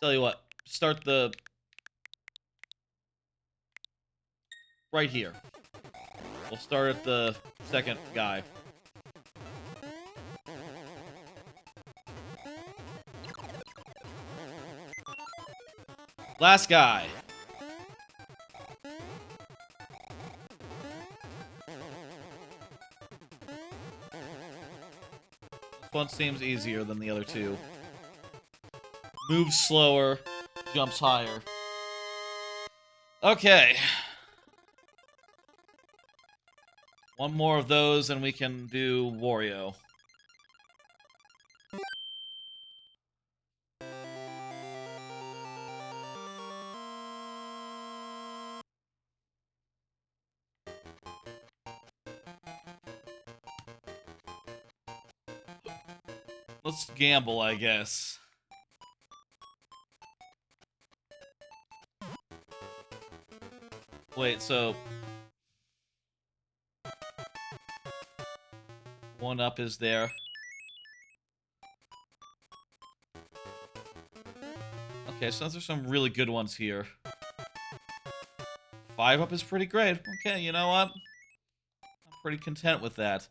Tell you what. Start the... right here. We'll start at the second guy. Last guy. This one seems easier than the other two. Moves slower, jumps higher. Okay. One more of those and we can do Wario. Let's gamble, I guess. Wait, so... one up is there. Okay, so there's some really good ones here. 5 up is pretty great. Okay, you know what? I'm pretty content with that.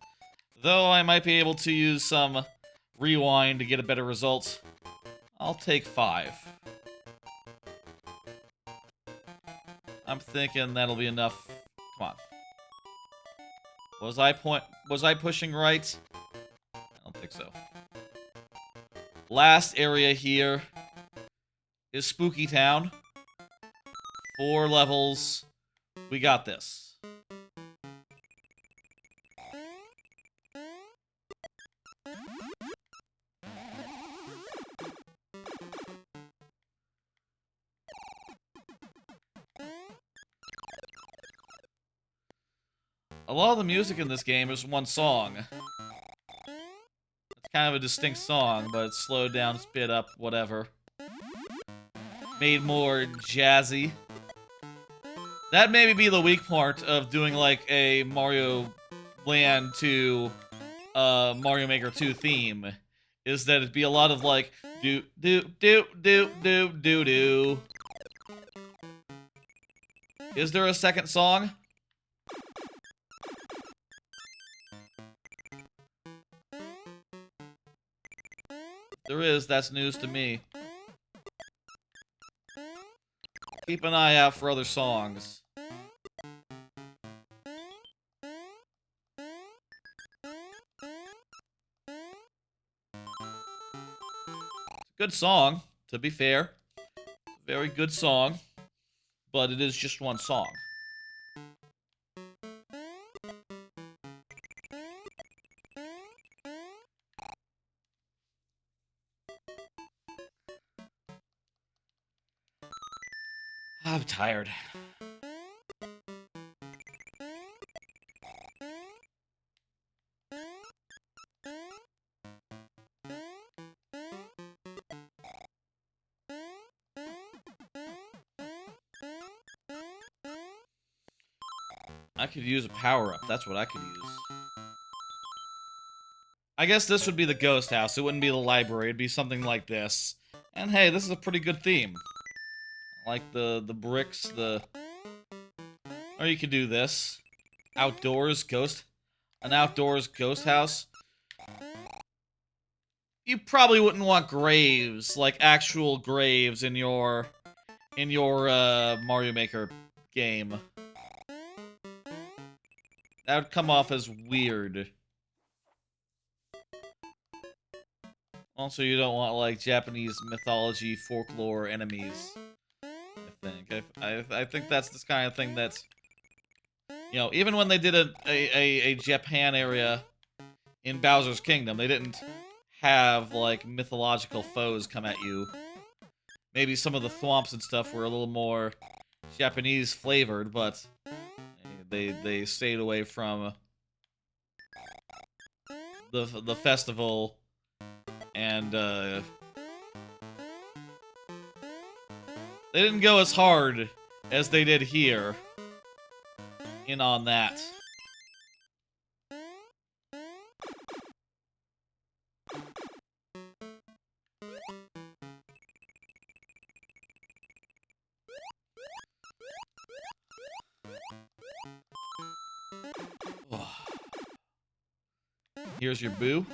Though I might be able to use some rewind to get a better result. I'll take 5. I'm thinking that'll be enough. Come on. Was I pushing right? I don't think so. Last area here is Spooky Town. 4 levels. We got this. A lot of the music in this game is one song. It's kind of a distinct song, but it's slowed down, sped up, whatever. Made more jazzy. That maybe be the weak part of doing like a Mario Land to Mario Maker 2 theme. Is that it'd be a lot of like do do do do do do do. Is there a second song? There is, that's news to me. Keep an eye out for other songs. Good song, to be fair. Very good song. But it is just one song. I'm tired. I could use a power-up. That's what I could use. I guess this would be the ghost house. It wouldn't be the library. It'd be something like this. And hey, this is a pretty good theme. I like the bricks, the... Or you could do this. Outdoors ghost... An outdoors ghost house. You probably wouldn't want graves, like actual graves in your Mario Maker game. That would come off as weird. Also, you don't want, like, Japanese mythology, folklore enemies, I think. I think that's this kind of thing that's... You know, even when they did a Japan area in Bowser's Kingdom. They didn't have, like, mythological foes come at you. Maybe some of the thwomps and stuff were a little more Japanese flavored, but they stayed away from the festival, and they didn't go as hard as they did here in on that. Here's your boo.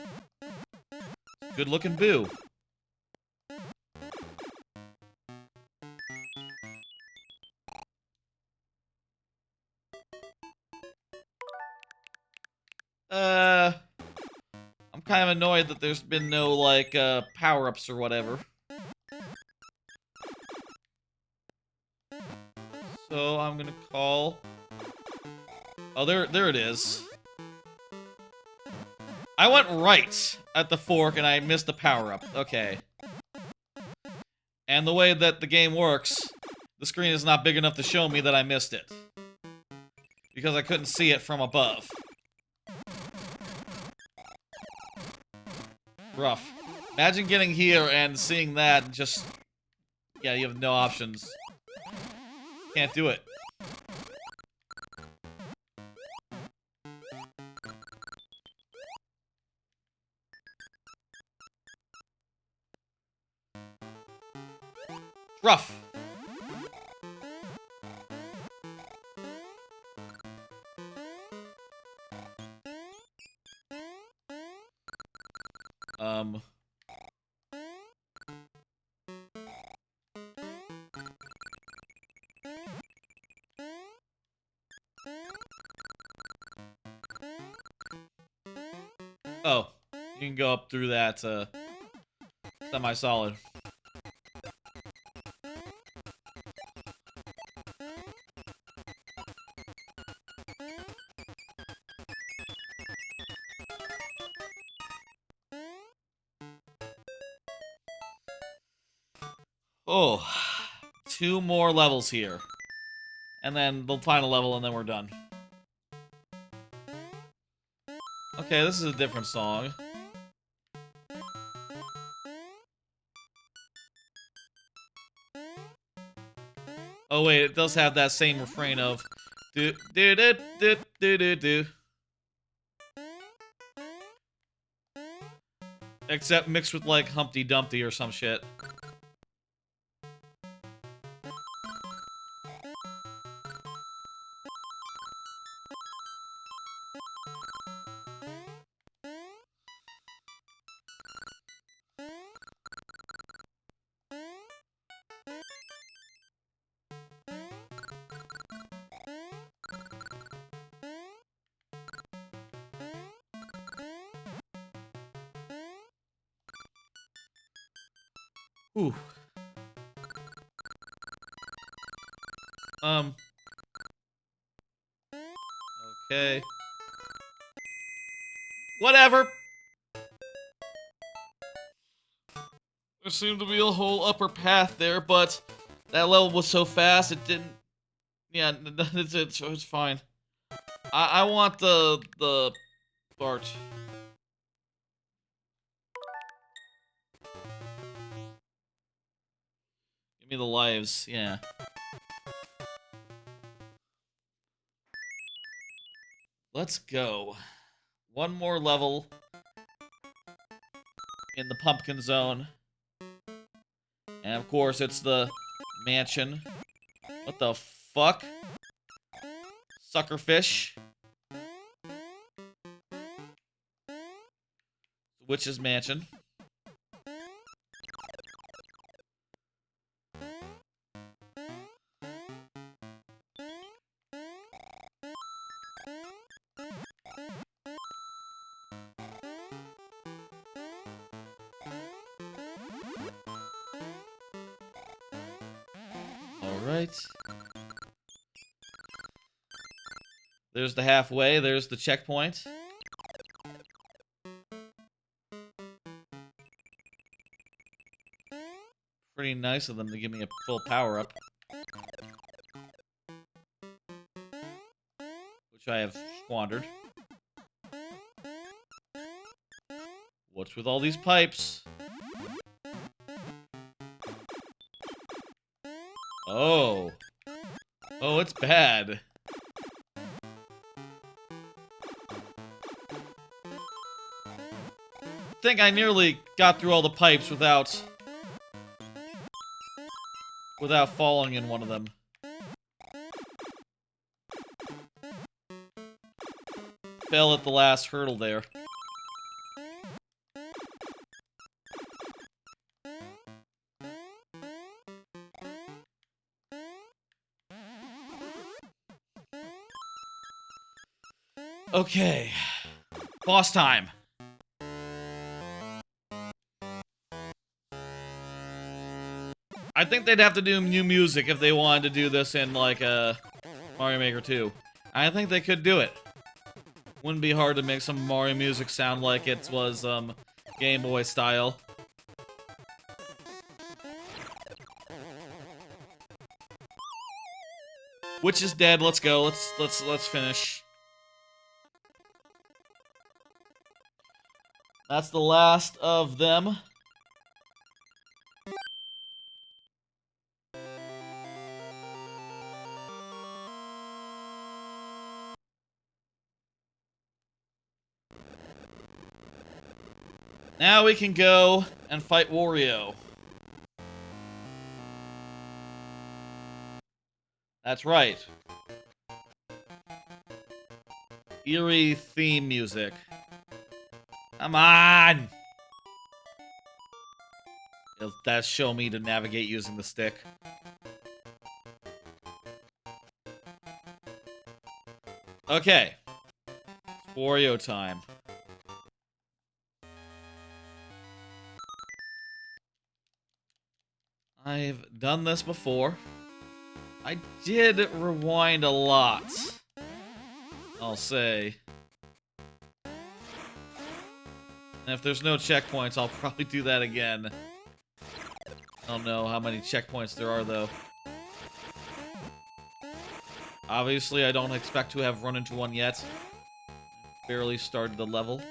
Good looking boo. I'm kind of annoyed that there's been no, like, power-ups or whatever. So I'm gonna call... Oh, there it is. I went right at the fork and I missed the power-up. Okay. And the way that the game works, the screen is not big enough to show me that I missed it. Because I couldn't see it from above. Rough. Imagine getting here and seeing that and just... Yeah, you have no options. Can't do it. Rough. Oh, you can go up through that, semi-solid. Oh, 2 more levels here. And then the final level, and then we're done. Okay, this is a different song. Oh wait, it does have that same refrain of do do do do do do do. Except mixed with like Humpty Dumpty or some shit. Ooh. Okay. Whatever. There seemed to be a whole upper path there, but that level was so fast it didn't. Yeah, it's fine. I want the Bart. Give me the lives, yeah. Let's go. One more level in the pumpkin zone. And of course, it's the mansion. What the fuck? Suckerfish. Witch's mansion. Alright. There's the halfway, there's the checkpoint. Pretty nice of them to give me a full power-up. Which I have squandered. What's with all these pipes? Oh. Oh, it's bad. I think I nearly got through all the pipes without falling in one of them. Fell at the last hurdle there. Okay. Boss time. I think they'd have to do new music if they wanted to do this in, like, Mario Maker 2. I think they could do it. Wouldn't be hard to make some Mario music sound like it was, Game Boy style. Witch is dead. Let's go. Let's finish. That's the last of them. Now we can go and fight Wario. That's right. Eerie theme music. Come on! That's show me to navigate using the stick. Okay. Wario time. I've done this before. I did rewind a lot, I'll say. And if there's no checkpoints, I'll probably do that again. I don't know how many checkpoints there are, though. Obviously, I don't expect to have run into one yet. Barely started the level.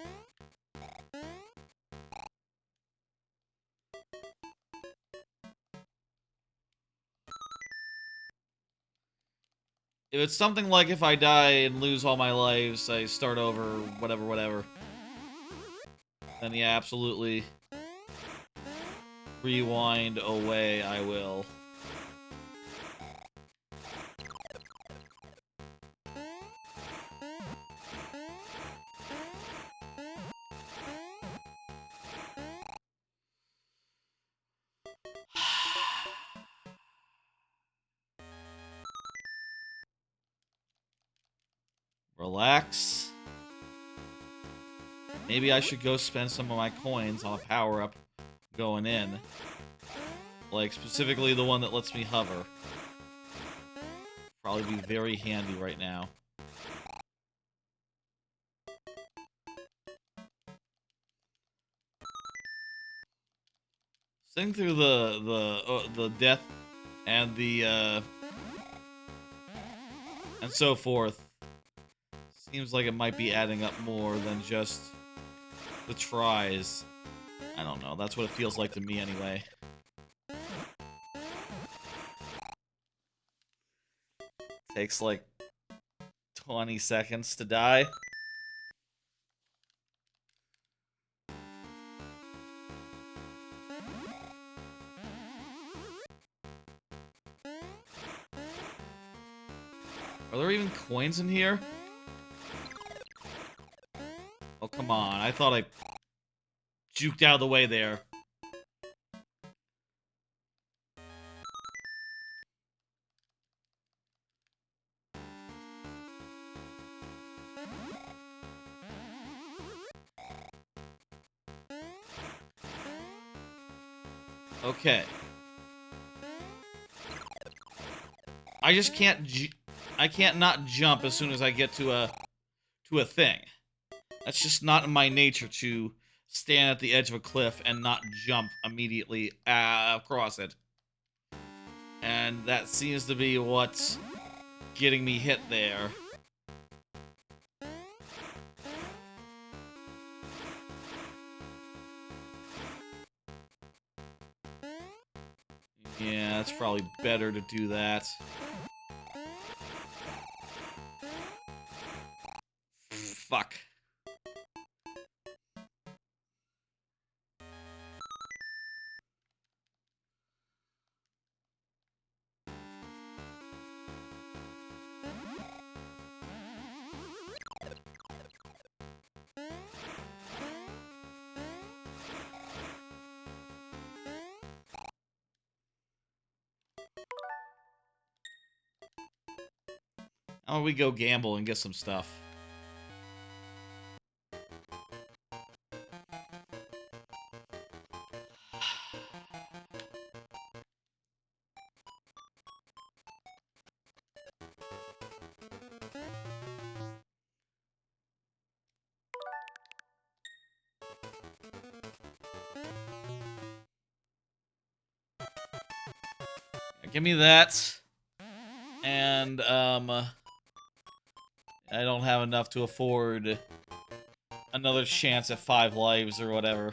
If it's something like if I die and lose all my lives, I start over, whatever. Then yeah, absolutely. Rewind away, I will. Relax. Maybe I should go spend some of my coins on a power-up going in. Like, specifically the one that lets me hover. Probably be very handy right now. Sitting through the death and the and so forth seems like it might be adding up more than just the tries. I don't know. That's what it feels like to me anyway. Takes like 20 seconds to die. Are there even coins in here? Oh, come on. I thought I juked out of the way there. Okay. I just can't I can't not jump as soon as I get to a thing. That's just not in my nature to stand at the edge of a cliff and not jump immediately across it. And that seems to be what's getting me hit there. Yeah, it's probably better to do that. Fuck. How about we go gamble and get some stuff? Give me that. And, I don't have enough to afford another chance at 5 lives or whatever.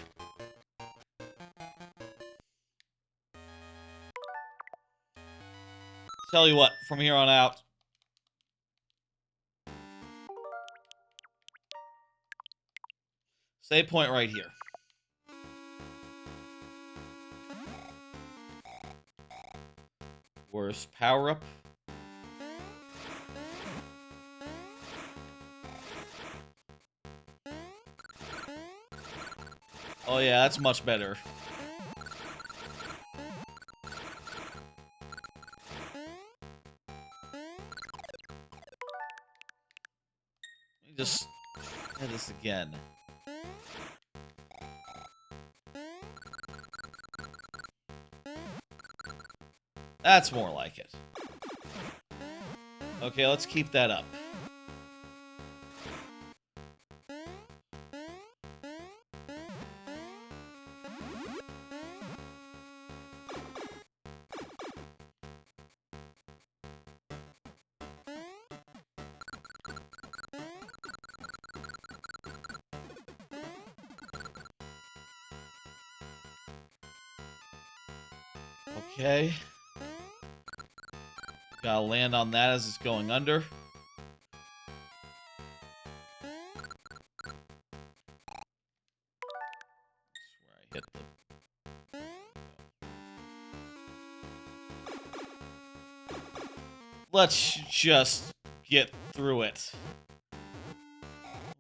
Tell you what, from here on out. Save point right here. Worst power-up. Oh yeah, that's much better. Let me just try this again. That's more like it. Okay, let's keep that up. Okay. Gotta land on that as it's going under. That's where I hit the... Let's just get through it.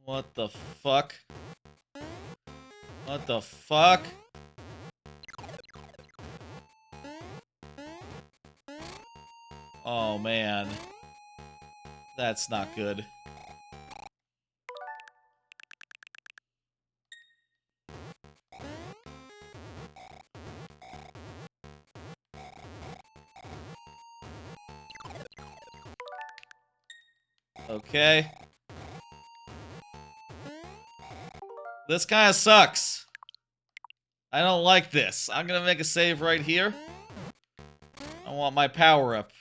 What the fuck? What the fuck? Oh, man. That's not good. Okay. This kind of sucks. I don't like this. I'm gonna make a save right here. I want my power up.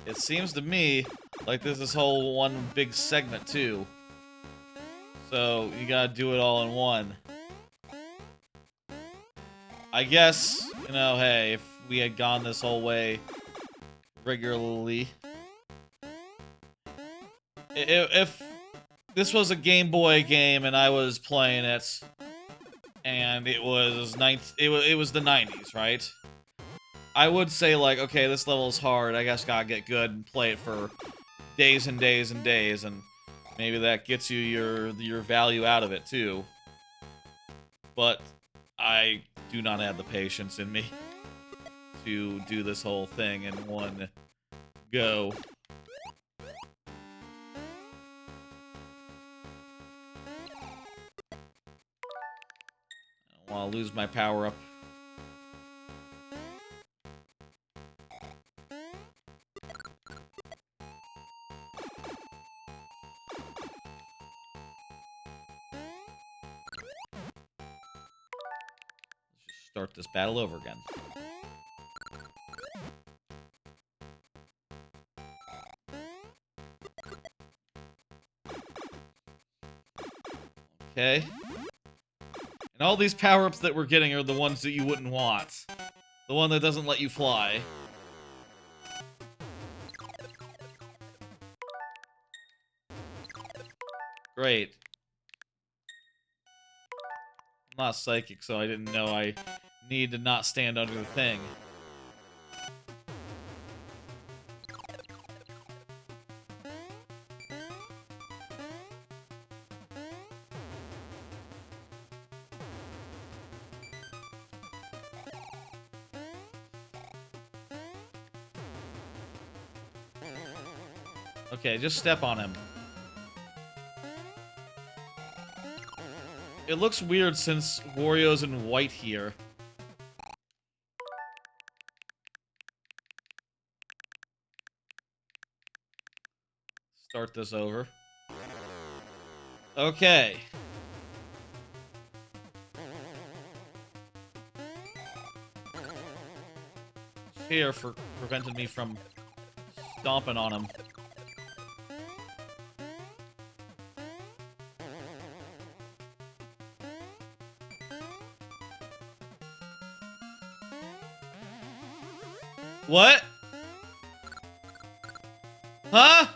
It seems to me like this is whole one big segment too. So you gotta do it all in one. I guess, you know, hey, if we had gone this whole way regularly. If this was a Game Boy game and I was playing it, and it was it was the 90s, right? I would say, like, okay, this level is hard, I guess gotta get good and play it for days and days and days, and maybe that gets you your value out of it, too. But I do not have the patience in me to do this whole thing in one go. I don't want to lose my power-up. Start this battle over again. Okay. And all these power-ups that we're getting are the ones that you wouldn't want. The one that doesn't let you fly. Great. I'm not psychic, so I didn't know I need to not stand under the thing. Okay, just step on him. It looks weird since Wario's in white here. Start this over. Okay. Here for preventing me from stomping on him. What? Huh?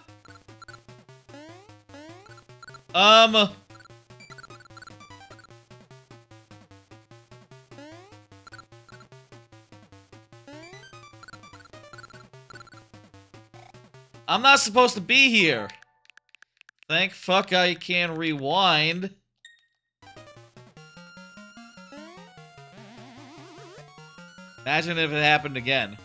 I'm not supposed to be here. Thank fuck I can rewind. Imagine if it happened again.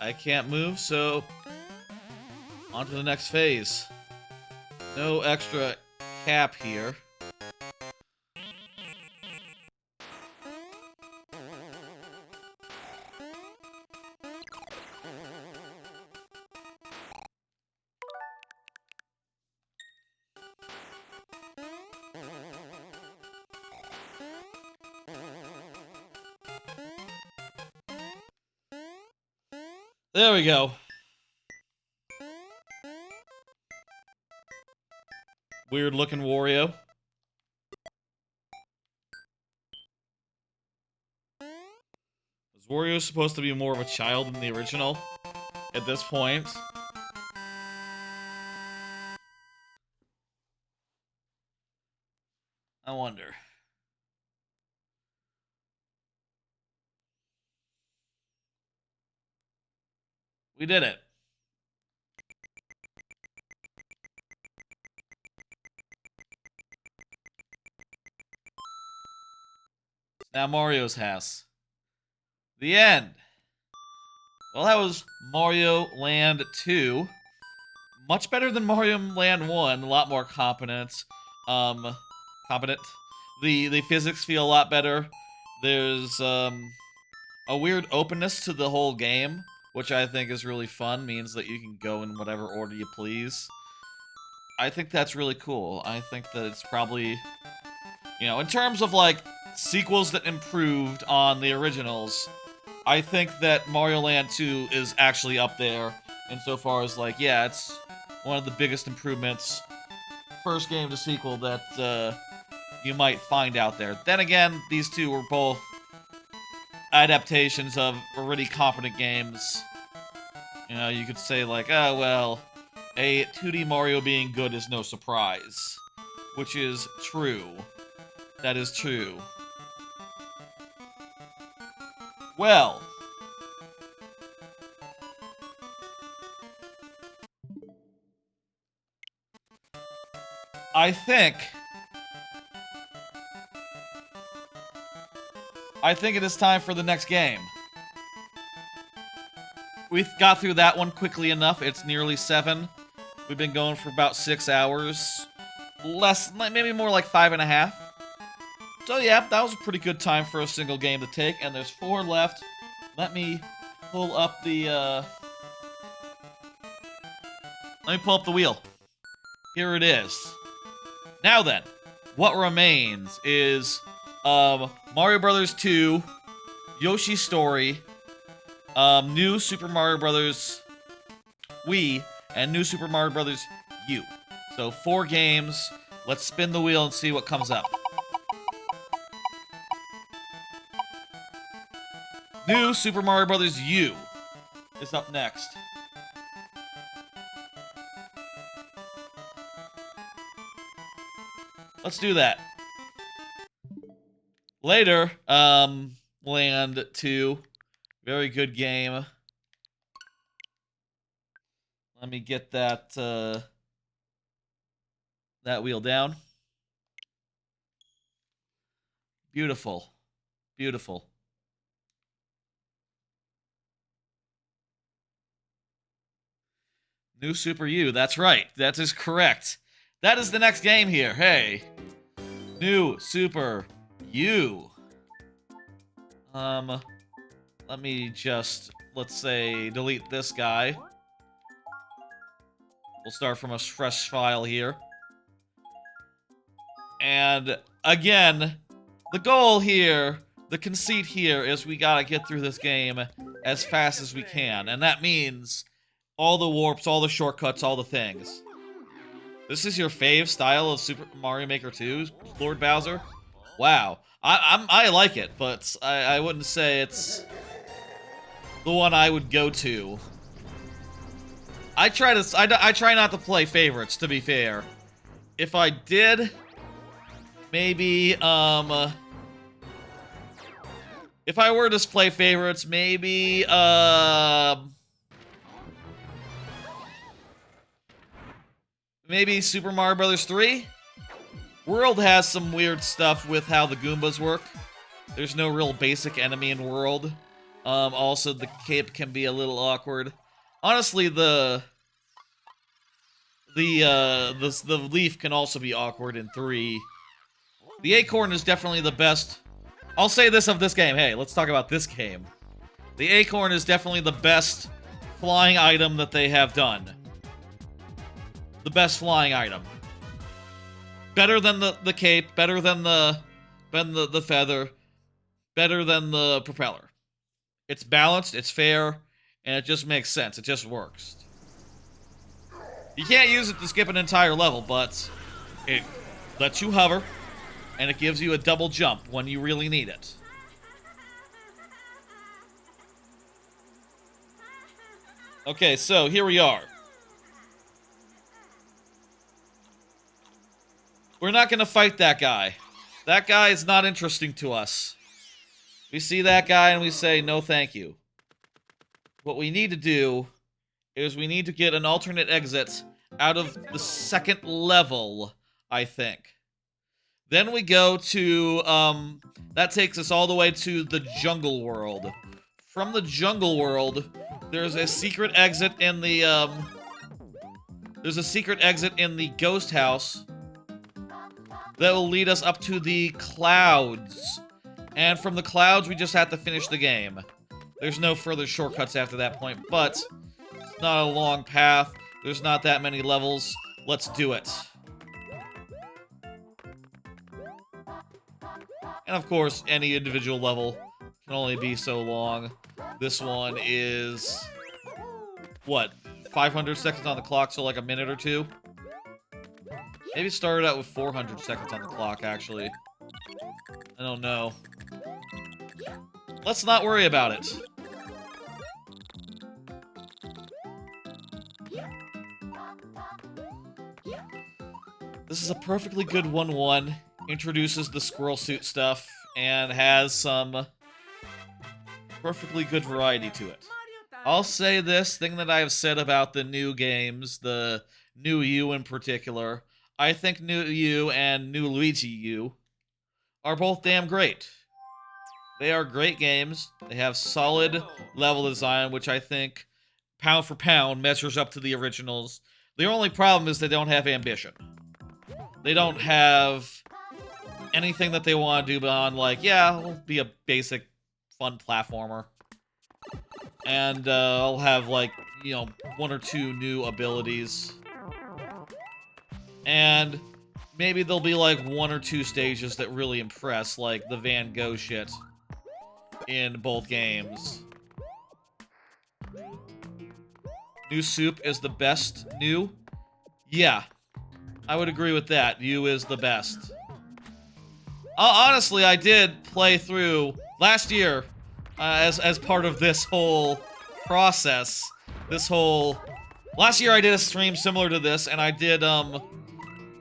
I can't move, so on to the next phase. No extra cap here. There we go. Weird looking Wario. Was Wario supposed to be more of a child than the original at this point? I wonder. We did it. It's now Mario's house. The end. Well, that was Mario Land 2. Much better than Mario Land 1. A lot more competent. Competent. The physics feel a lot better. There's, a weird openness to the whole game, which I think is really fun. Means that you can go in whatever order you please. I think that's really cool. I think that it's probably, you know, in terms of, like, sequels that improved on the originals, I think that Mario Land 2 is actually up there insofar as, like, yeah, it's one of the biggest improvements, first game to sequel, that you might find out there. Then again, these two were both adaptations of already competent games. You know, you could say, like, oh, well, a 2D Mario being good is no surprise. Which is true. That is true. Well, I think it is time for the next game. we got through that one quickly enough. It's nearly 7. We've been going for about 6 hours. Less, maybe more like 5.5. So yeah, that was a pretty good time for a single game to take, and there's 4 left. Let me pull up the, Let me pull up the wheel. Here it is. Now then, what remains is, Mario Brothers 2, Yoshi's Story, New Super Mario Brothers Wii, and New Super Mario Brothers U. So 4 games. Let's spin the wheel and see what comes up. New Super Mario Brothers U is up next. Let's do that. Later, Land 2. Very good game. Let me get that, that wheel down. Beautiful. Beautiful. New Super U, that's right. That is correct. That is the next game here. Hey. New Super U. Let me just, let's say, delete this guy. We'll start from a fresh file here. And again, the goal here, the conceit here is we gotta get through this game as fast as we can. And that means all the warps, all the shortcuts, all the things. This is your fave style of Super Mario Maker 2, Lord Bowser? Wow. I like it, but I wouldn't say it's the one I would go to. I try not to play favorites, to be fair. If I did, maybe, if I were to play favorites, maybe, maybe Super Mario Brothers 3? World has some weird stuff with how the Goombas work. There's no real basic enemy in World. Also, the cape can be a little awkward. Honestly, the leaf can also be awkward in 3. The acorn is definitely the best. I'll say this of this game. Hey, let's talk about this game. The acorn is definitely the best flying item that they have done. The best flying item. Better than the cape, better than the feather, better than the propeller. It's balanced, it's fair, and it just makes sense. It just works. You can't use it to skip an entire level, but it lets you hover, and it gives you a double jump when you really need it. Okay, so here we are. We're not gonna fight that guy. That guy is not interesting to us. We see that guy and we say, no thank you. What we need to do is we need to get an alternate exit out of the 2nd level, I think. Then we go to, that takes us all the way to the jungle world. From the jungle world, there's a secret exit in the, there's a secret exit in the ghost house that will lead us up to the clouds. And from the clouds, we just have to finish the game. There's no further shortcuts after that point, but it's not a long path. There's not that many levels. Let's do it. And of course, any individual level can only be so long. This one is, what, 500 seconds on the clock, so like a minute or 2? Maybe it started out with 400 seconds on the clock, actually. I don't know. Let's not worry about it. This is a perfectly good 1-1. Introduces the squirrel suit stuff, and has some perfectly good variety to it. I'll say this thing that I have said about the new games, the new U in particular. I think New U and New Luigi U are both damn great. They are great games. They have solid level design, which I think pound for pound, measures up to the originals. The only problem is they don't have ambition. They don't have anything that they want to do beyond, like, yeah, it'll be a basic, fun platformer. And I'll have, like, you know, 1 or 2 new abilities. And maybe there'll be, like, 1 or 2 stages that really impress, like the Van Gogh shit in both games. New soup is the best new? Yeah, I would agree with that. You is the best. Honestly, I did play through last year as part of this whole process. Last year I did a stream similar to this, and I did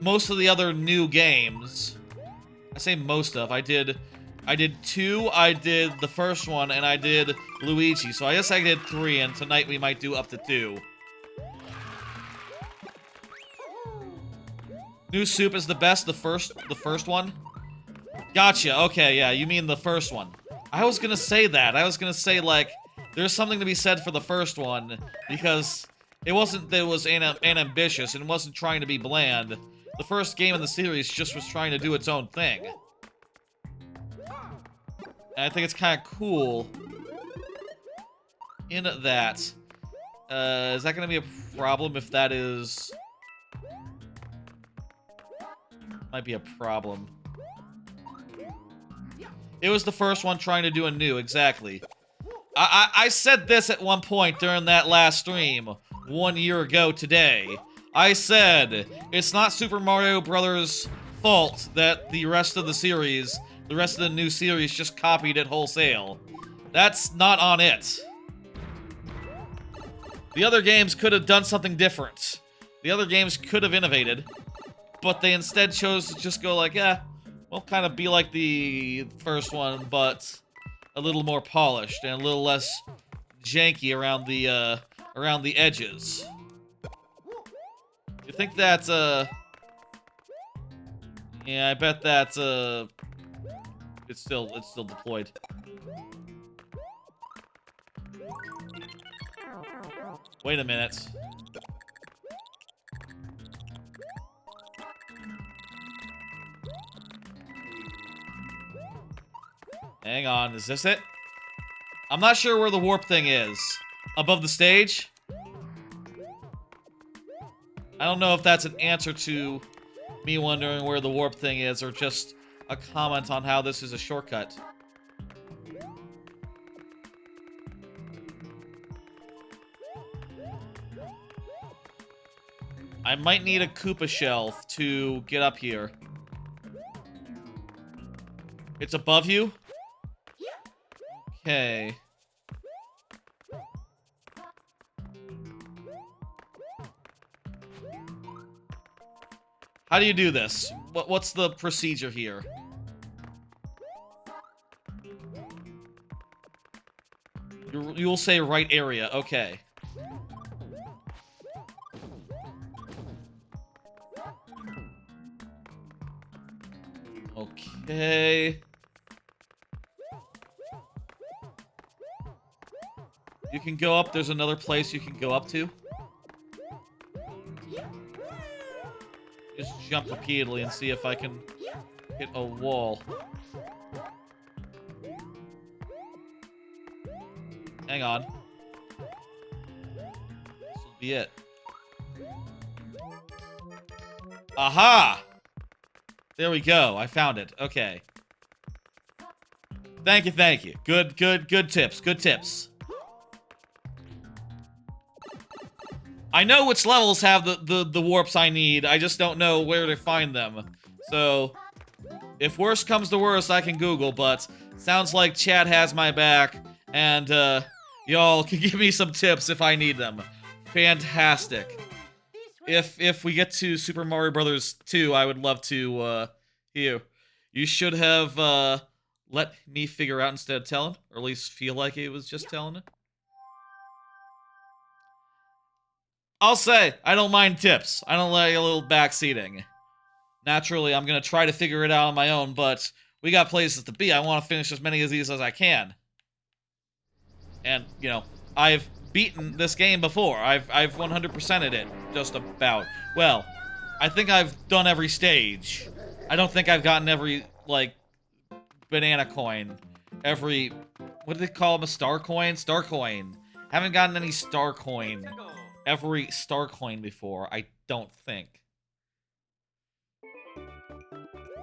most of the other new games. I say most of. I did 2, I did the first one, and I did Luigi. So I guess I did 3, and tonight we might do up to 2. New soup is the best, the first one? Gotcha, okay, yeah, you mean the first one. I was gonna say that. I was gonna say, like, there's something to be said for the first one, because it wasn't that it was unambitious, and it wasn't trying to be bland. The first game in the series just was trying to do its own thing. And I think it's kind of cool in that. Is that going to be a problem if that is... Might be a problem. It was the first one trying to do a new, exactly. I said this at one point during that last stream, 1 year ago today. I said, it's not Super Mario Brothers' fault that the rest of the series, the rest of the new series just copied it wholesale. That's not on it. The other games could have done something different. The other games could have innovated, but they instead chose to just go like, yeah, we'll kind of be like the first one, but a little more polished and a little less janky around the edges. You think that's, yeah, I bet that's, it's still deployed. Wait a minute. Hang on, is this it? I'm not sure where the warp thing is. Above the stage? I don't know if that's an answer to me wondering where the warp thing is, or just a comment on how this is a shortcut. I might need a Koopa shell to get up here. It's above you? Okay. How do you do this? What's the procedure here? You'll say right area. Okay. Okay. You can go up. There's another place you can go up to. Just jump repeatedly and see if I can hit a wall. Hang on. This will be it. Aha! There we go. I found it. Okay. Thank you, thank you. Good tips. Good tips. I know which levels have the warps I need. I just don't know where to find them. So, if worse comes to worse, I can Google, but sounds like Chad has my back, and y'all can give me some tips if I need them. Fantastic. If we get to Super Mario Brothers 2, I would love to hear. You should have let me figure out instead of telling, or at least feel like it was just telling it. I'll say, I don't mind tips. I don't like a little backseating. Naturally, I'm going to try to figure it out on my own, but we got places to be. I want to finish as many of these as I can. And, you know, I've beaten this game before. I've 100%ed it, just about. Well, I think I've done every stage. I don't think I've gotten every, like, banana coin. Every, what do they call them, a star coin? Star coin. Haven't gotten any star coin. Every star coin before, I don't think.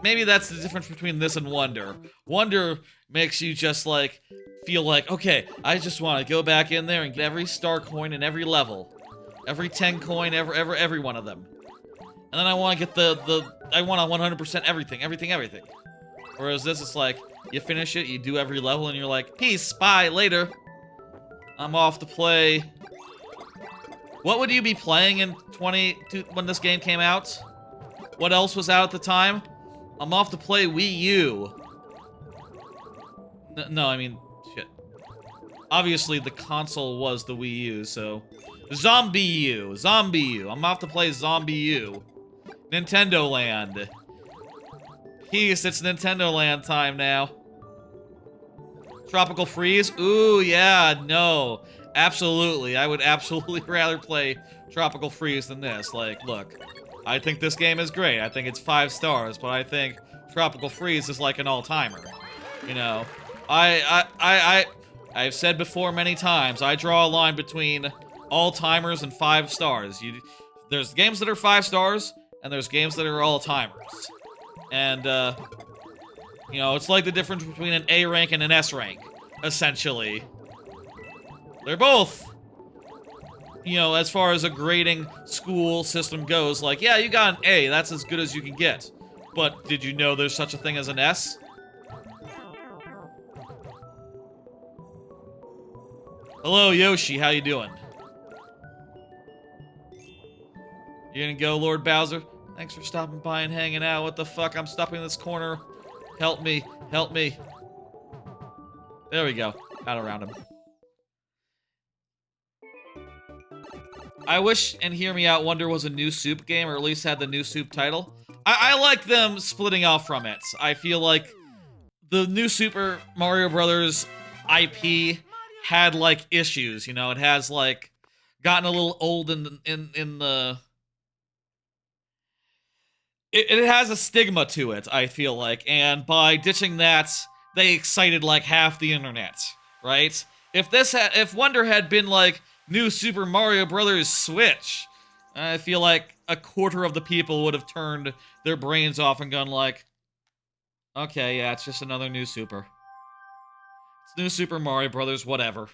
Maybe that's the difference between this and Wonder. Wonder makes you just, like, feel like, okay, I just want to go back in there and get every star coin in every level. Every 10 coin, every one of them. And then I want to get I want to 100% everything. Whereas this is like, you finish it, you do every level, and you're like, peace, bye, later. I'm off to play. What would you be playing in when this game came out? What else was out at the time? I'm off to play Wii U. No, I mean, shit. Obviously, the console was the Wii U, so... Zombie U. I'm off to play Zombie U. Nintendo Land. Peace, it's Nintendo Land time now. Tropical Freeze? Ooh, yeah, no. Absolutely. I would absolutely rather play Tropical Freeze than this. Like, look. I think this game is great. I think it's 5 stars, but I think Tropical Freeze is like an all-timer. You know, I've said before many times, I draw a line between all-timers and 5 stars. There's games that are 5 stars, and there's games that are all-timers. And, you know, it's like the difference between an A rank and an S rank, essentially. They're both, you know, as far as a grading school system goes, like, yeah, you got an A, that's as good as you can get. But did you know there's such a thing as an S? Hello, Yoshi, how you doing? You gonna go, Lord Bowser? Thanks for stopping by and hanging out. What the fuck? I'm stopping in this corner. Help me. Help me. There we go. Got around him. I wish, and hear me out, Wonder was a new Soup game, or at least had the new Soup title. I like them splitting off from it. I feel like the new Super Mario Brothers IP had, like, issues, you know? It has, like, gotten a little old in the... It has a stigma to it, I feel like, and by ditching that, they excited, like, half the internet, right? If Wonder had been, like, new Super Mario Brothers Switch, I feel like a quarter of the people would have turned their brains off and gone like, okay, yeah, it's just another new Super. It's new Super Mario Brothers, whatever.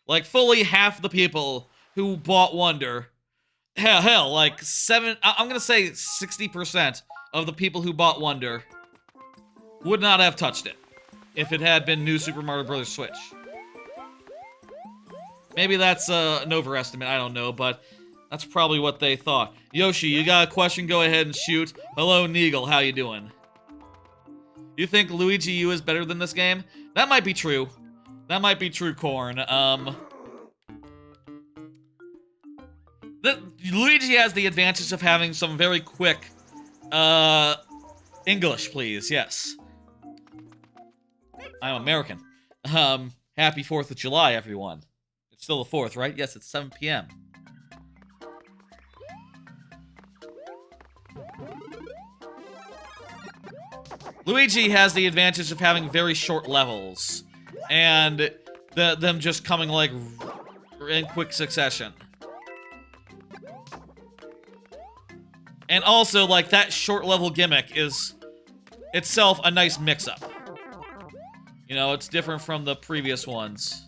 Like, fully half the people who bought Wonder, hell, like I'm gonna say 60% of the people who bought Wonder would not have touched it if it had been new Super Mario Brothers Switch. Maybe that's an overestimate, I don't know, but that's probably what they thought. Yoshi, you got a question? Go ahead and shoot. Hello, Neagle, how you doing? You think Luigi U is better than this game? That might be true. That might be true, Corn. Luigi has the advantage of having some very quick, English, please, yes. I'm American. Happy 4th of July, everyone. It's still the 4th, right? Yes, it's 7 p.m. Luigi has the advantage of having very short levels, and them just coming, like, in quick succession. And also, like, that short level gimmick is itself a nice mix-up. You know, it's different from the previous ones.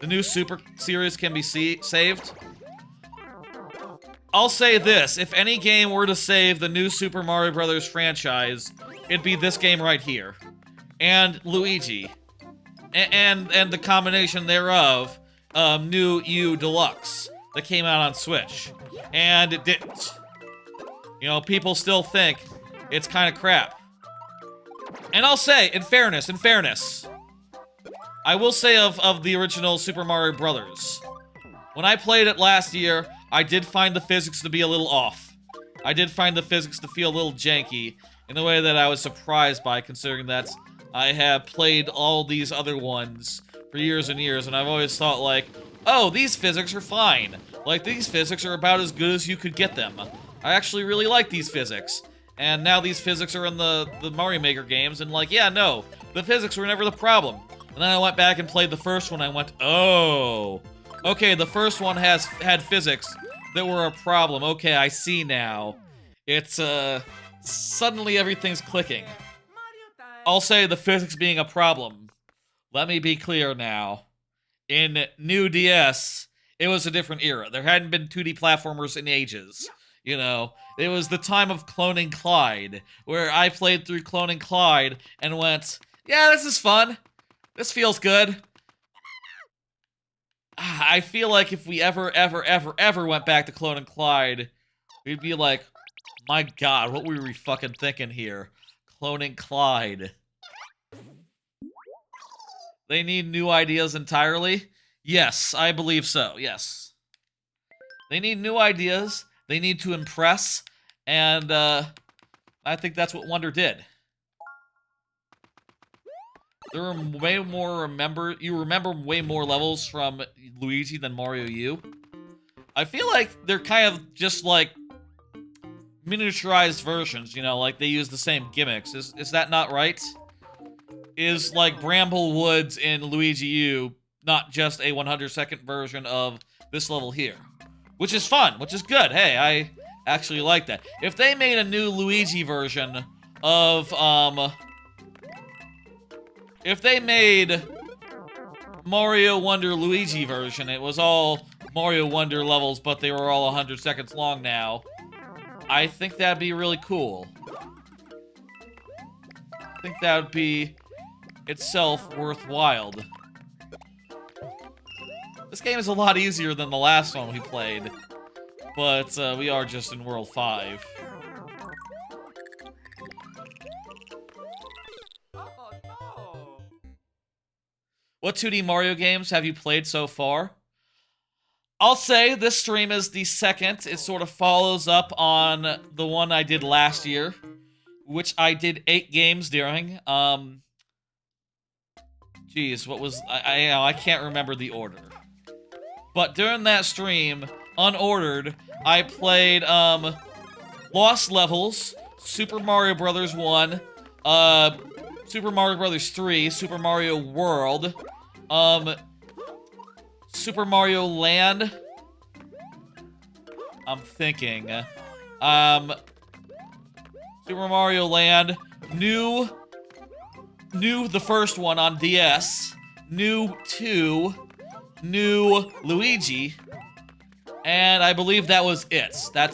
The new Super series can be saved. I'll say this, if any game were to save the new Super Mario Brothers franchise, it'd be this game right here. And Luigi. And the combination thereof, new U Deluxe, that came out on Switch. And it didn't. You know, people still think it's kind of crap. And I'll say, in fairness, I will say of the original Super Mario Brothers, when I played it last year, I did find the physics to be a little off. I did find the physics to feel a little janky, in a way that I was surprised by, considering that I have played all these other ones for years and years, and I've always thought, like, oh, these physics are fine. Like, these physics are about as good as you could get them. I actually really like these physics. And now these physics are in the Mario Maker games, and like, yeah, no, the physics were never the problem. And then I went back and played the first one, and I went, oh, okay, the first one had physics that were a problem. Okay, I see now. It's, suddenly everything's clicking. I'll say the physics being a problem. Let me be clear now. In New DS, it was a different era. There hadn't been 2D platformers in ages. You know, it was the time of Cloning Clyde, where I played through Cloning Clyde and went, yeah, this is fun. This feels good. I feel like if we ever went back to Cloning Clyde, we'd be like, my god, what were we fucking thinking here? Cloning Clyde. They need new ideas entirely? Yes, I believe so, yes. They need new ideas. They need to impress, and I think that's what Wonder did. There are way more you remember way more levels from Luigi than Mario U. I feel like they're kind of just like miniaturized versions, you know, like they use the same gimmicks. Is that not right? Is like Bramble Woods in Luigi U not just a 100-second version of this level here? Which is fun, which is good. Hey, I actually like that. If they made a new Luigi version of, if they made Mario Wonder Luigi version, it was all Mario Wonder levels, but they were all 100 seconds long now, I think that'd be really cool. I think that would be itself worthwhile. This game is a lot easier than the last one we played, but we are just in World 5. Oh, no. What 2D Mario games have you played so far? I'll say this stream is the second. It sort of follows up on the one I did last year, which I did 8 games during. Geez, what was... I can't remember the order. But during that stream, unordered, I played, Lost Levels, Super Mario Bros. 1, Super Mario Bros. 3, Super Mario World, Super Mario Land, I'm thinking, Super Mario Land, new, the first one on DS, new 2, new Luigi, and I believe that was it. Did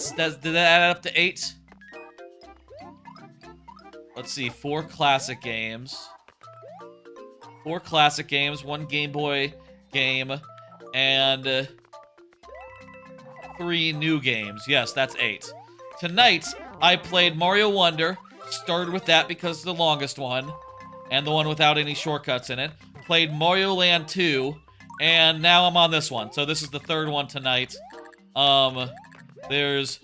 that add up to 8? Let's see, 4 classic games. 4 classic games, 1 Game Boy game, and 3 new games. Yes, that's 8. Tonight, I played Mario Wonder, started with that because it's the longest one, and the one without any shortcuts in it. Played Mario Land 2, and now I'm on this one. So this is the 3rd one tonight. There's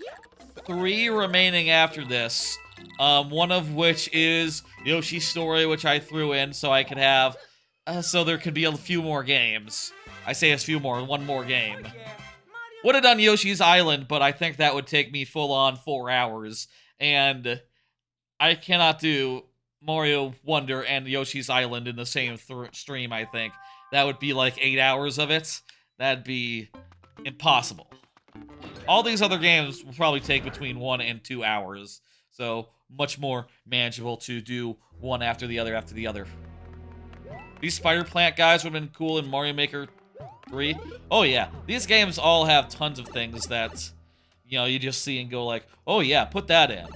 3 remaining after this. One of which is Yoshi's Story, which I threw in so I could have, so there could be a few more games. I say a few more, 1 more game. Would have done Yoshi's Island, but I think that would take me full on 4 hours. And I cannot do Mario Wonder and Yoshi's Island in the same stream, I think. That would be like 8 hours of it. That'd be impossible. All these other games will probably take between 1 and 2 hours. So, much more manageable to do one after the other after the other. These spider plant guys would have been cool in Mario Maker 3. Oh yeah, these games all have tons of things that, you know, you just see and go like, oh yeah, put that in.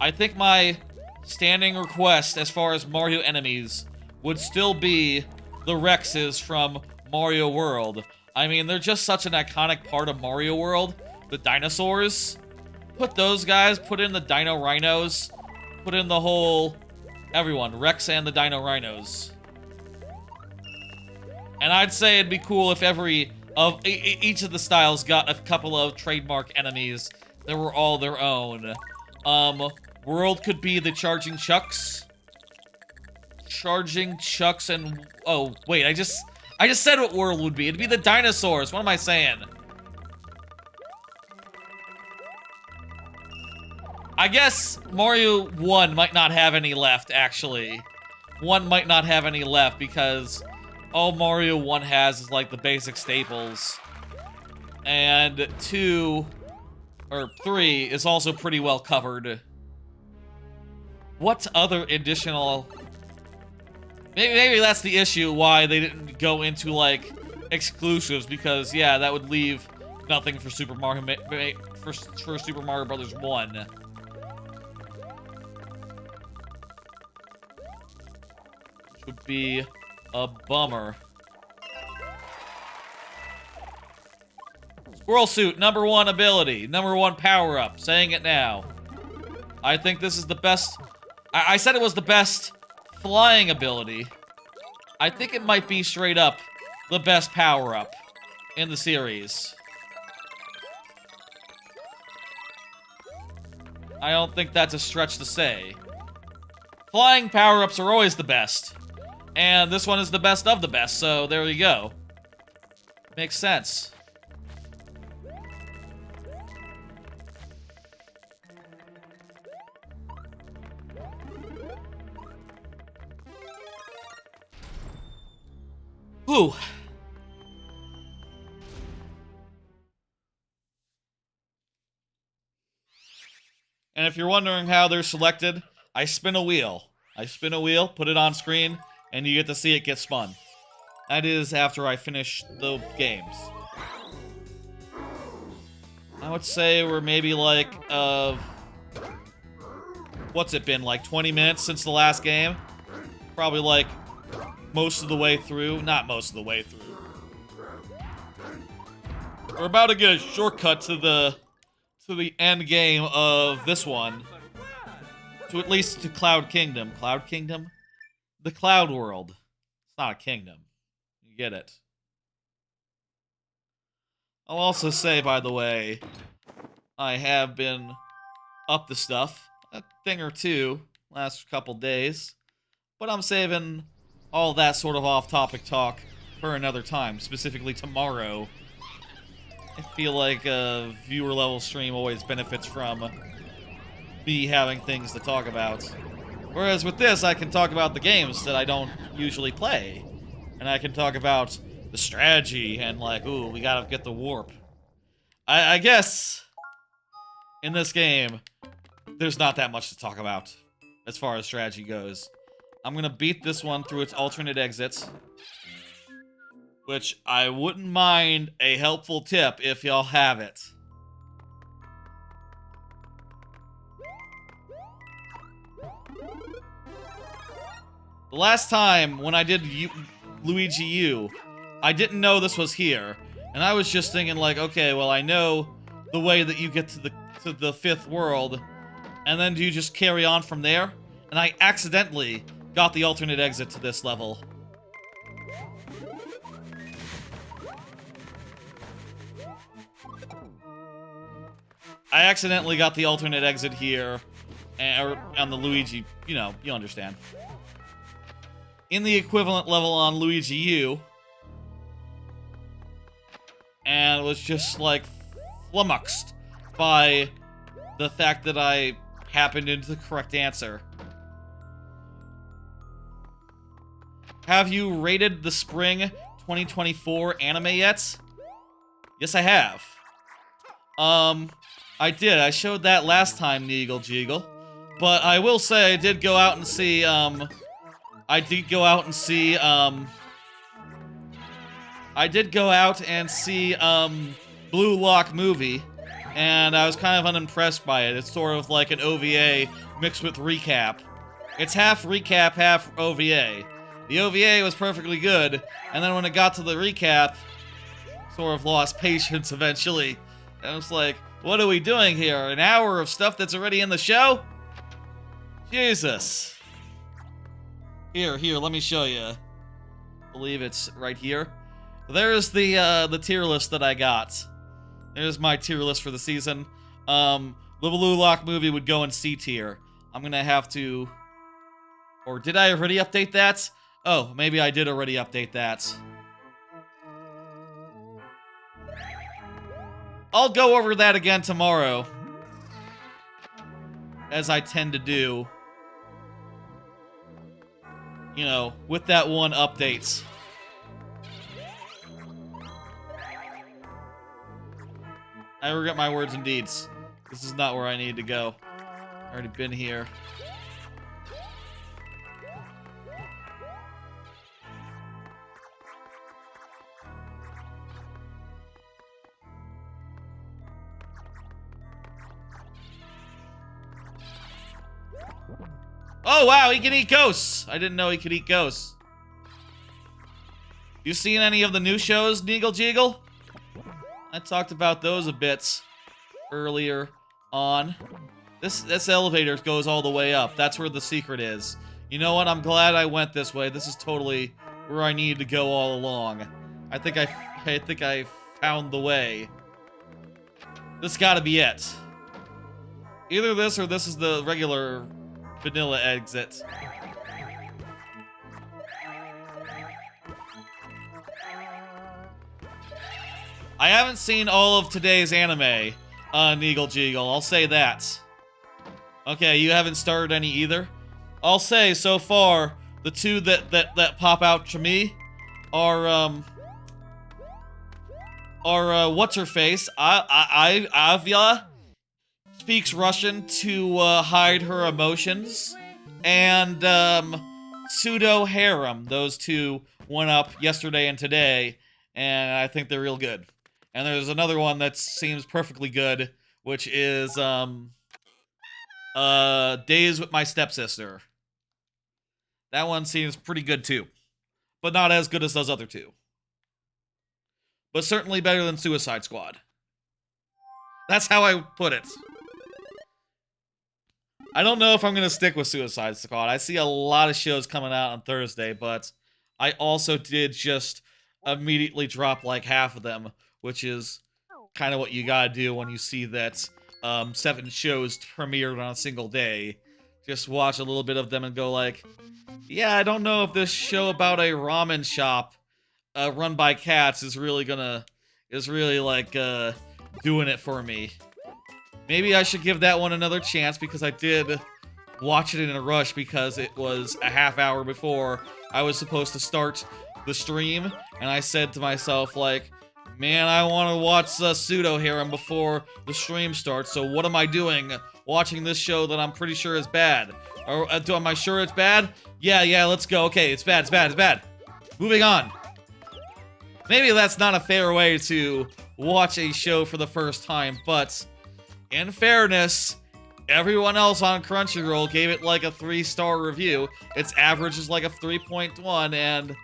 I think my standing request as far as Mario enemies would still be the Rexes from Mario World. I mean, they're just such an iconic part of Mario World. The dinosaurs. Put those guys, put in the Dino Rhinos, put in the whole... everyone, Rex and the Dino Rhinos. And I'd say it'd be cool if each of the styles got a couple of trademark enemies that were all their own. World could be the Charging Chucks. Charging Chucks and... oh, wait, I just said what world would be. It'd be the dinosaurs. What am I saying? I guess Mario 1 might not have any left, actually. 1 might not have any left because all Mario 1 has is like the basic staples. And 2 or 3 is also pretty well covered. What other additional... Maybe that's the issue why they didn't go into, like, exclusives, because, yeah, that would leave nothing for Super Mario for Super Mario Brothers 1. Which would be a bummer. Squirrel Suit, #1 ability, #1 power-up, saying it now. I think this is the best... I said it was the best flying ability. I think it might be straight up the best power-up in the series. I don't think that's a stretch to say. Flying power-ups are always the best. And this one is the best of the best, so there you go. Makes sense. Whew. And if you're wondering how they're selected, I spin a wheel. I spin a wheel, put it on screen, and you get to see it get spun. That is after I finish the games. I would say we're maybe like, what's it been, like 20 minutes since the last game? Probably like most of the way through. Not most of the way through. We're about to get a shortcut to the end game of this one. To at least to Cloud Kingdom. Cloud Kingdom? The Cloud World. It's not a kingdom. You get it. I'll also say, by the way, I have been up to stuff. A thing or two last couple days. But I'm saving all that sort of off-topic talk for another time, specifically tomorrow. I feel like a viewer-level stream always benefits from me having things to talk about. Whereas with this, I can talk about the games that I don't usually play. And I can talk about the strategy and like, ooh, we gotta get the warp. I guess in this game, there's not that much to talk about as far as strategy goes. I'm gonna beat this one through its alternate exits, which I wouldn't mind a helpful tip if y'all have it. The last time when I did Luigi U, I didn't know this was here, and I was just thinking like, okay, well I know the way that you get to the 5th world, and then do you just carry on from there? And I accidentally got the alternate exit to this level. I accidentally got the alternate exit here, or on the Luigi, you know, you understand. In the equivalent level on Luigi U, and was just, like, flummoxed by the fact that I happened into the correct answer. Have you rated the Spring 2024 anime yet? Yes, I have. I did. I showed that last time, Neagle Jeagle. But I will say I did go out and see, Blue Lock Movie, and I was kind of unimpressed by it. It's sort of like an OVA mixed with recap. It's half recap, half OVA. The OVA was perfectly good, and then when it got to the recap, sort of lost patience eventually. And I was like, what are we doing here? An hour of stuff that's already in the show? Jesus. Here, let me show you. I believe it's right here. There's the tier list that I got. There's my tier list for the season. The Blue Lock Movie would go in C tier. I'm gonna have to... Or did I already update that? Oh, maybe I did already update that. I'll go over that again tomorrow, as I tend to do. You know, with that one update. I regret my words and deeds. This is not where I need to go. I've already been here. Oh, wow, he can eat ghosts. I didn't know he could eat ghosts. You seen any of the new shows, Neagle Jeagle? I talked about those a bit earlier on. This elevator goes all the way up. That's where the secret is. You know what? I'm glad I went this way. This is totally where I needed to go all along. I think I found the way. This gotta be it. Either this or this is the regular vanilla exit. I haven't seen all of today's anime, Neagle Jeagle. I'll say that. Okay, you haven't started any either? I'll say, so far, the two that pop out to me are what's-her-face? Avia speaks Russian to hide her emotions, and Pseudo Harem. Those two went up yesterday and today, and I think they're real good. And there's another one that seems perfectly good, which is Days with My Stepsister. That one seems pretty good too, but not as good as those other two. But certainly better than Suicide Squad. That's how I put it. I don't know if I'm going to stick with Suicide Squad. I see a lot of shows coming out on Thursday, but I also did just immediately drop like half of them, which is kind of what you gotta do when you see that 7 shows premiered on a single day. Just watch a little bit of them and go like, yeah, I don't know if this show about a ramen shop run by cats is really like doing it for me. Maybe I should give that one another chance, because I did watch it in a rush because it was a half hour before I was supposed to start the stream, and I said to myself, like, man, I want to watch Pseudo Harem before the stream starts, so what am I doing watching this show that I'm pretty sure is bad? Or am I sure it's bad? Yeah, let's go. Okay, it's bad. Moving on. Maybe that's not a fair way to watch a show for the first time, but in fairness, everyone else on Crunchyroll gave it like a 3-star review. Its average is like a 3.1, and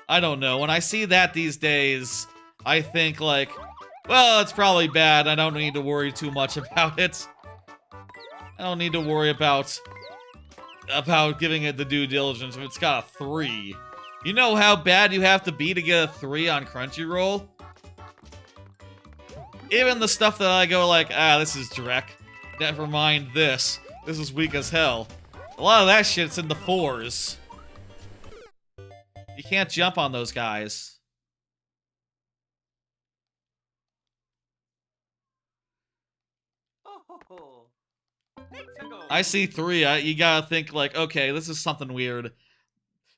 I don't know. When I see that these days, I think like, well, it's probably bad. I don't need to worry too much about it. I don't need to worry about giving it the due diligence if it's got a 3. You know how bad you have to be to get a 3 on Crunchyroll? Even the stuff that I go like, this is Drek. Never mind this. This is weak as hell. A lot of that shit's in the 4s. You can't jump on those guys. Oh. I see 3. You gotta think like, okay, this is something weird.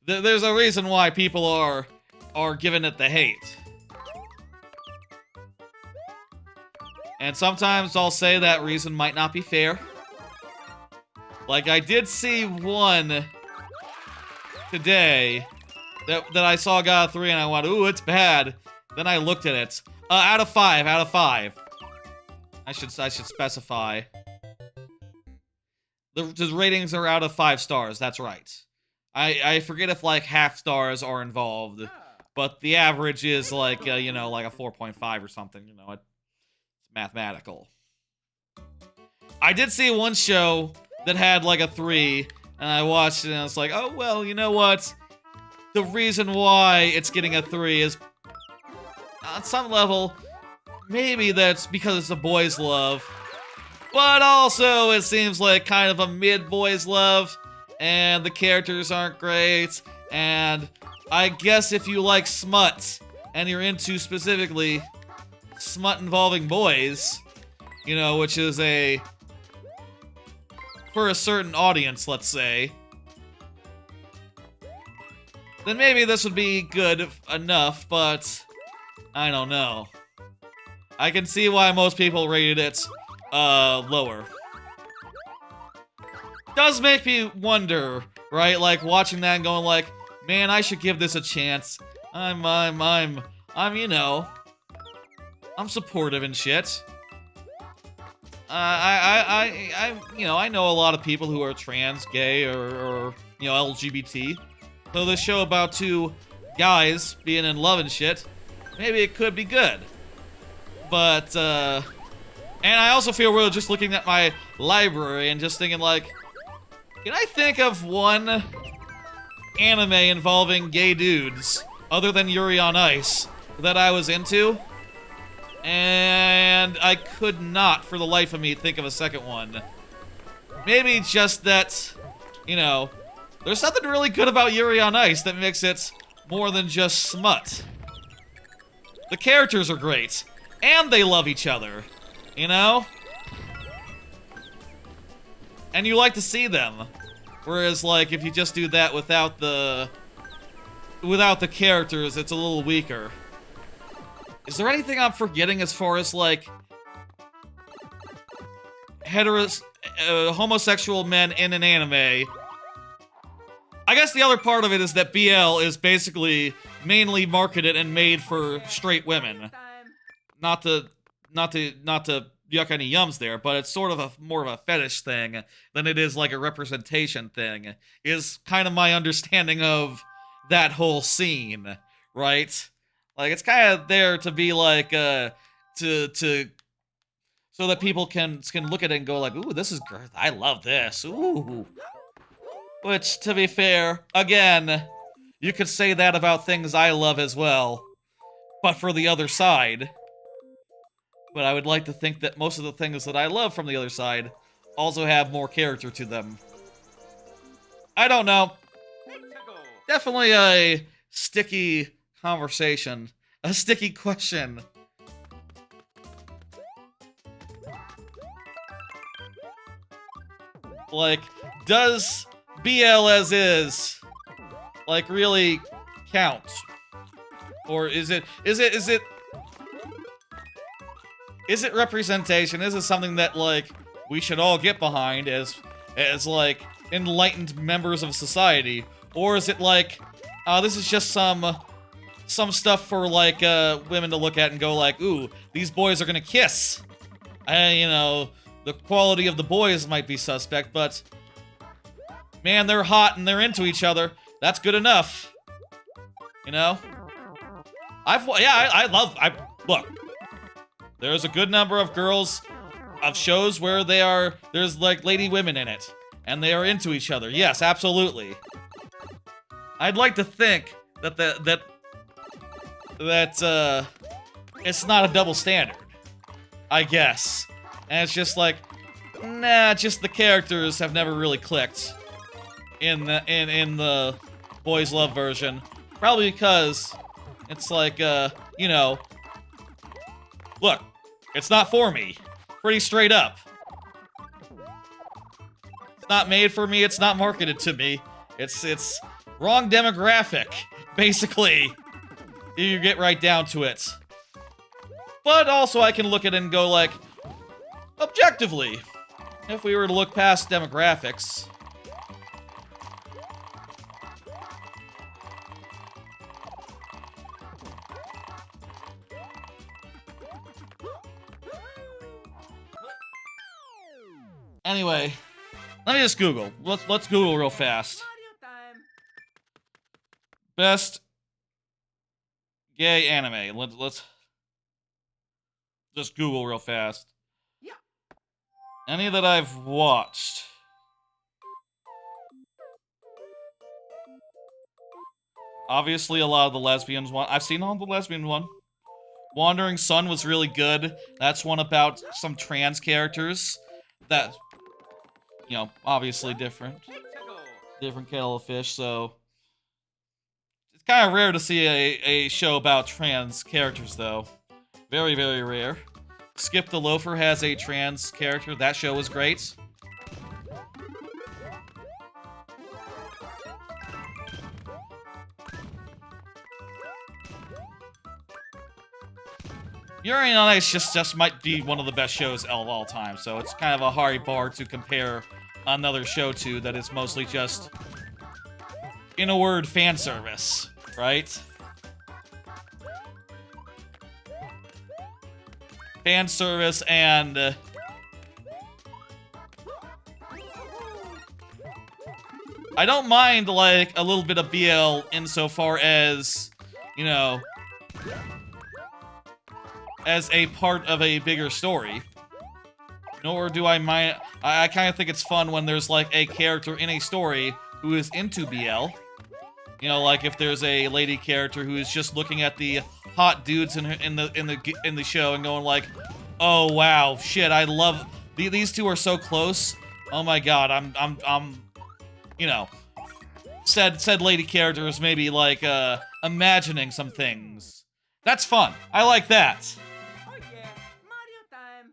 There's a reason why people are giving it the hate. And sometimes I'll say that reason might not be fair. Like, I did see one today that I saw got a 3 and I went, ooh, it's bad. Then I looked at it. Out of 5. I should specify. The ratings are out of 5 stars, that's right. I forget if like half stars are involved, but the average is like, you know, like a 4.5 or something, you know, it's mathematical. I did see one show that had like a 3, and I watched it and I was like, oh, well, you know what? The reason why it's getting a 3 is, on some level, maybe that's because it's a boys' love, but also it seems like kind of a mid-boys' love, and the characters aren't great, and I guess if you like smut, and you're into specifically smut involving boys, you know, which is for a certain audience, let's say, then maybe this would be good enough, but I don't know. I can see why most people rated it lower. Does make me wonder, right? Like watching that and going like, man, I should give this a chance. I'm you know, I'm supportive and shit. You know, I know a lot of people who are trans, gay, or you know, LGBT. So this show about two guys being in love and shit, maybe it could be good. But, and I also feel weird just looking at my library and just thinking like, can I think of one anime involving gay dudes other than Yuri on Ice that I was into? And I could not, for the life of me, think of a second one. Maybe just that, you know, there's something really good about Yuri on Ice that makes it more than just smut. The characters are great, and they love each other, you know? And you like to see them. Whereas, like, if you just do that without the characters, it's a little weaker. Is there anything I'm forgetting as far as, like, homosexual men in an anime? I guess the other part of it is that BL is basically mainly marketed and made for straight women. Not to yuck any yums there, but it's sort of more of a fetish thing than it is like a representation thing, is kind of my understanding of that whole scene, right? Like, it's kind of there to be like, so that people can look at it and go like, ooh, this is great, I love this, ooh. Which, to be fair, again, you could say that about things I love as well, but for the other side. But I would like to think that most of the things that I love from the other side also have more character to them. I don't know. Definitely a sticky conversation. A sticky question. Like, does BL as is, like, really count? Or is it representation? Is it something that, like, we should all get behind as like, enlightened members of society? Or is it like, this is just some stuff for, like, women to look at and go like, ooh, these boys are gonna kiss. You know, the quality of the boys might be suspect, but man, they're hot and they're into each other. That's good enough. You know? Look. There's a good number of shows where there's like lady women in it. And they are into each other. Yes, absolutely. I'd like to think that it's not a double standard. I guess. And it's just like, nah, just the characters have never really clicked in the boys love version. Probably because it's like, you know, look, it's not for me. Pretty straight up. It's not made for me, it's not marketed to me. It's wrong demographic, basically. If you get right down to it. But also I can look at it and go like, objectively, if we were to look past demographics, anyway, let me just Google. Let's Google real fast. Best gay anime. Let's just Google real fast. Any that I've watched. Obviously, a lot of the lesbians one. I've seen all the lesbian one. Wandering Sun was really good. That's one about some trans characters. That, you know, obviously different. Different kettle of fish, so... It's kind of rare to see a show about trans characters, though. Very, very rare. Skip the Loafer has a trans character. That show was great. Yuri on Ice just might be one of the best shows of all time, so it's kind of a hard bar to compare another show to that is mostly just, in a word, fan service, right? Fan service and I don't mind, like, a little bit of BL insofar as, you know, as a part of a bigger story. Nor do I mind. I kind of think it's fun when there's, like, a character in a story who is into BL. You know, like if there's a lady character who is just looking at the hot dudes in the show and going like, "Oh wow, shit, I love these two are so close. Oh my god, I'm you know, said lady character is maybe like imagining some things. That's fun. I like that." Oh yeah, Mario time.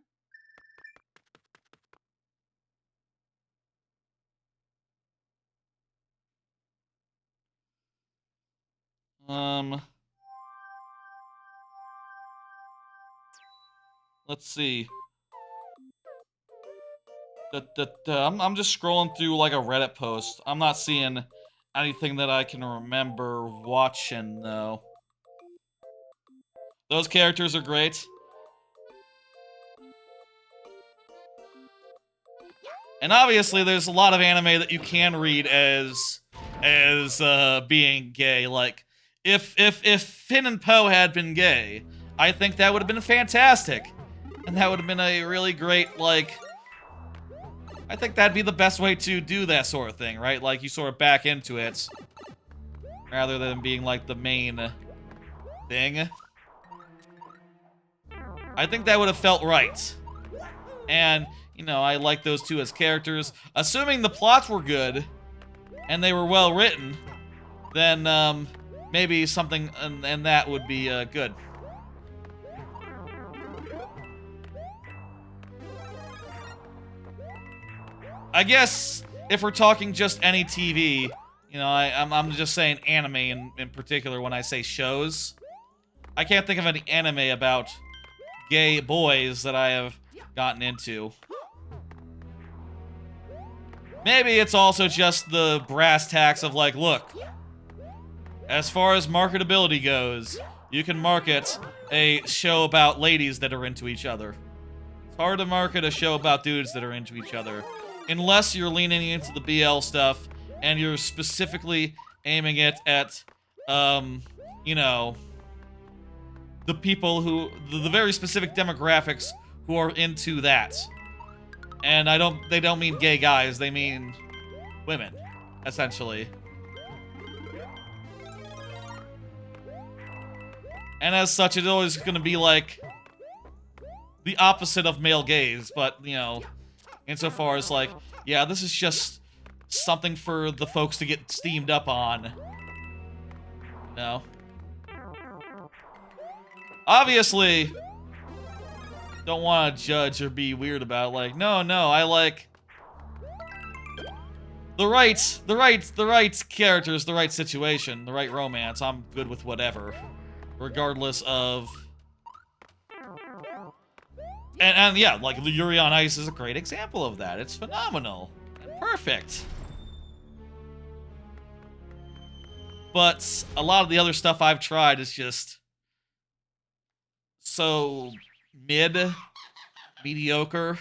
Let's see. I'm just scrolling through like a Reddit post. I'm not seeing anything that I can remember watching though. Those characters are great. And obviously there's a lot of anime that you can read as being gay. Like if Finn and Poe had been gay, I think that would have been fantastic. And that would have been a really great, like, I think that'd be the best way to do that sort of thing, right? Like, you sort of back into it, rather than being, like, the main thing. I think that would have felt right. And, you know, I like those two as characters. Assuming the plots were good, and they were well written, then, maybe something and that would be, good. I guess if we're talking just any TV, you know, I'm just saying anime in particular when I say shows. I can't think of any anime about gay boys that I have gotten into. Maybe it's also just the brass tacks of like, look, as far as marketability goes, you can market a show about ladies that are into each other. It's hard to market a show about dudes that are into each other. Unless you're leaning into the BL stuff and you're specifically aiming it at, you know, the people who, the very specific demographics who are into that. And they don't mean gay guys, they mean women, essentially. And as such, it's always gonna be like the opposite of male gaze, but, you know, insofar as, like, yeah, this is just something for the folks to get steamed up on. No. Obviously, don't want to judge or be weird about it. Like, no, I like the right characters, the right situation, the right romance. I'm good with whatever, regardless of. And yeah, like Yuri on Ice is a great example of that. It's phenomenal and perfect. But a lot of the other stuff I've tried is just so mediocre.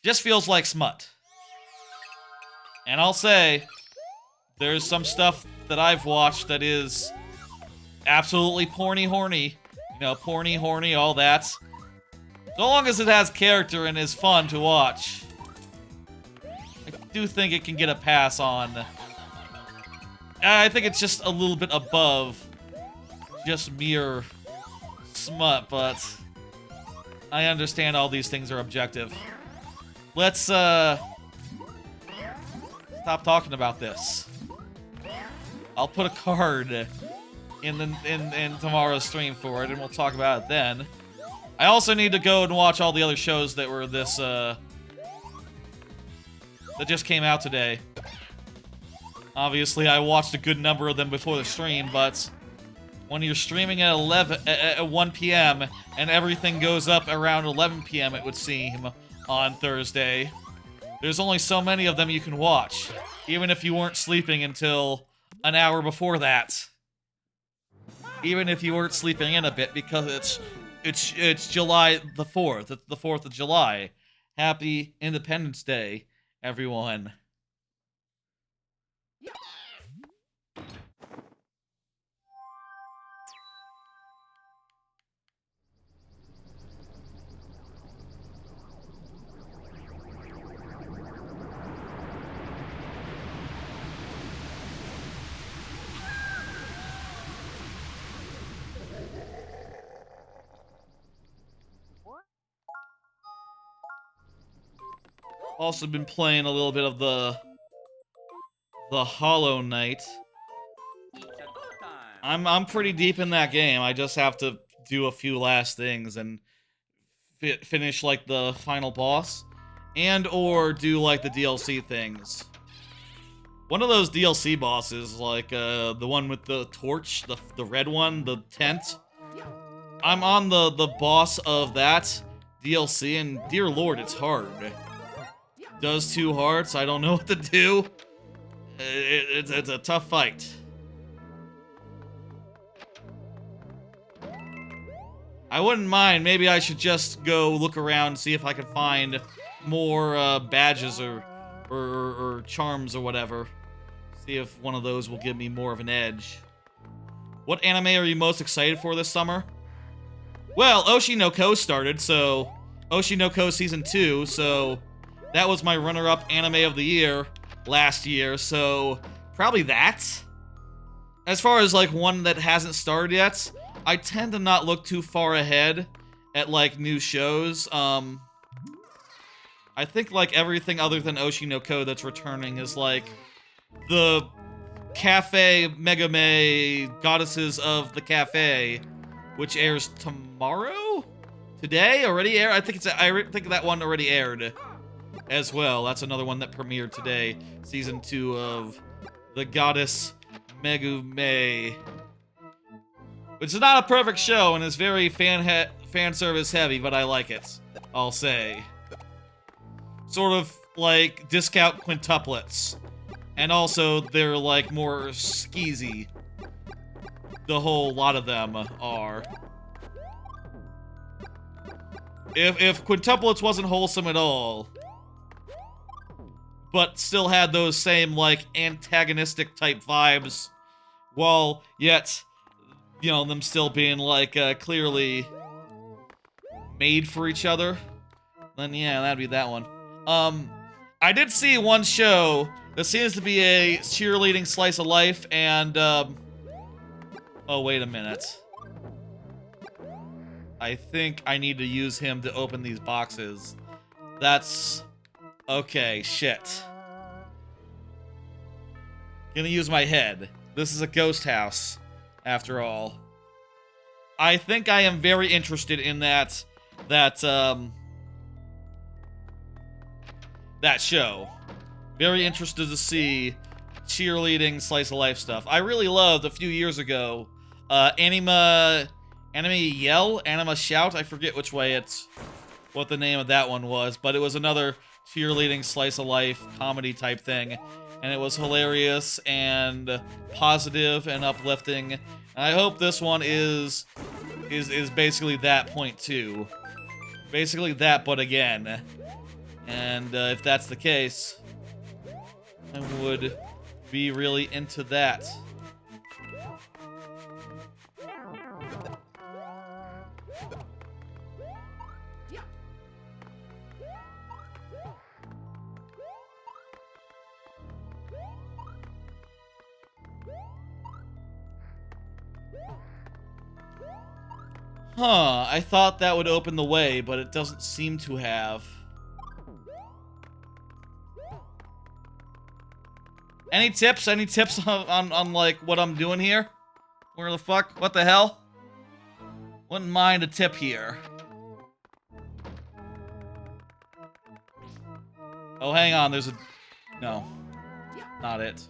Just feels like smut. And I'll say, there's some stuff that I've watched that is absolutely porny horny. You know, porny, horny, all that. So long as it has character and is fun to watch, I do think it can get a pass on. I think it's just a little bit above just mere smut, but I understand all these things are objective. Let's stop talking about this. I'll put a card in tomorrow's stream for it, and we'll talk about it then. I also need to go and watch all the other shows that were this, that just came out today. Obviously, I watched a good number of them before the stream, but when you're streaming at 1 p.m. and everything goes up around 11 p.m., it would seem, on Thursday, there's only so many of them you can watch, even if you weren't sleeping until an hour before that. Even if you weren't sleeping in a bit, because it's July the 4th. It's the 4th of July. Happy Independence Day, everyone. Also been playing a little bit of the Hollow Knight. I'm pretty deep in that game. I just have to do a few last things and finish like the final boss, and or do like the DLC things. One of those DLC bosses, like the one with the torch, the red one, the tent. I'm on the boss of that DLC, and dear lord, it's hard. Does 2 hearts, I don't know what to do. It's a tough fight. I wouldn't mind. Maybe I should just go look around and see if I can find more badges or charms or whatever. See if one of those will give me more of an edge. What anime are you most excited for this summer? Well, Oshi no Ko started, so Oshi no Ko Season 2, so that was my runner-up anime of the year last year, so probably that. As far as, like, one that hasn't started yet, I tend to not look too far ahead at, like, new shows. I think, like, everything other than Oshi no Ko that's returning is, like, the Cafe Megame Goddesses of the Cafe, which airs tomorrow? Today? Already aired? I think that one already aired as well. That's another one that premiered today. Season 2 of The Goddess Megume. Which is not a perfect show and is very fan service heavy, but I like it, I'll say. Sort of like discount quintuplets. And also they're like more skeezy. The whole lot of them are. If quintuplets wasn't wholesome at all, but still had those same, like, antagonistic type vibes, while yet, you know, them still being, like, clearly made for each other, then yeah, that'd be that one. I did see one show that seems to be a cheerleading slice of life, and, oh, wait a minute. I think I need to use him to open these boxes. That's... okay, shit. Gonna use my head. This is a ghost house, after all. I think I am very interested in that show. Very interested to see cheerleading slice of life stuff. I really loved a few years ago, Anima Yell? Anima Shout? I forget which way it's, what the name of that one was, but it was another cheerleading slice of life comedy type thing, and it was hilarious and positive and uplifting. And I hope this one is basically that point too. Basically that, but again. And if that's the case, I would be really into that. Huh, I thought that would open the way, but it doesn't seem to have. Any tips? Any tips on like, what I'm doing here? Where the fuck? What the hell? Wouldn't mind a tip here. Oh, hang on, there's a... No. Not it.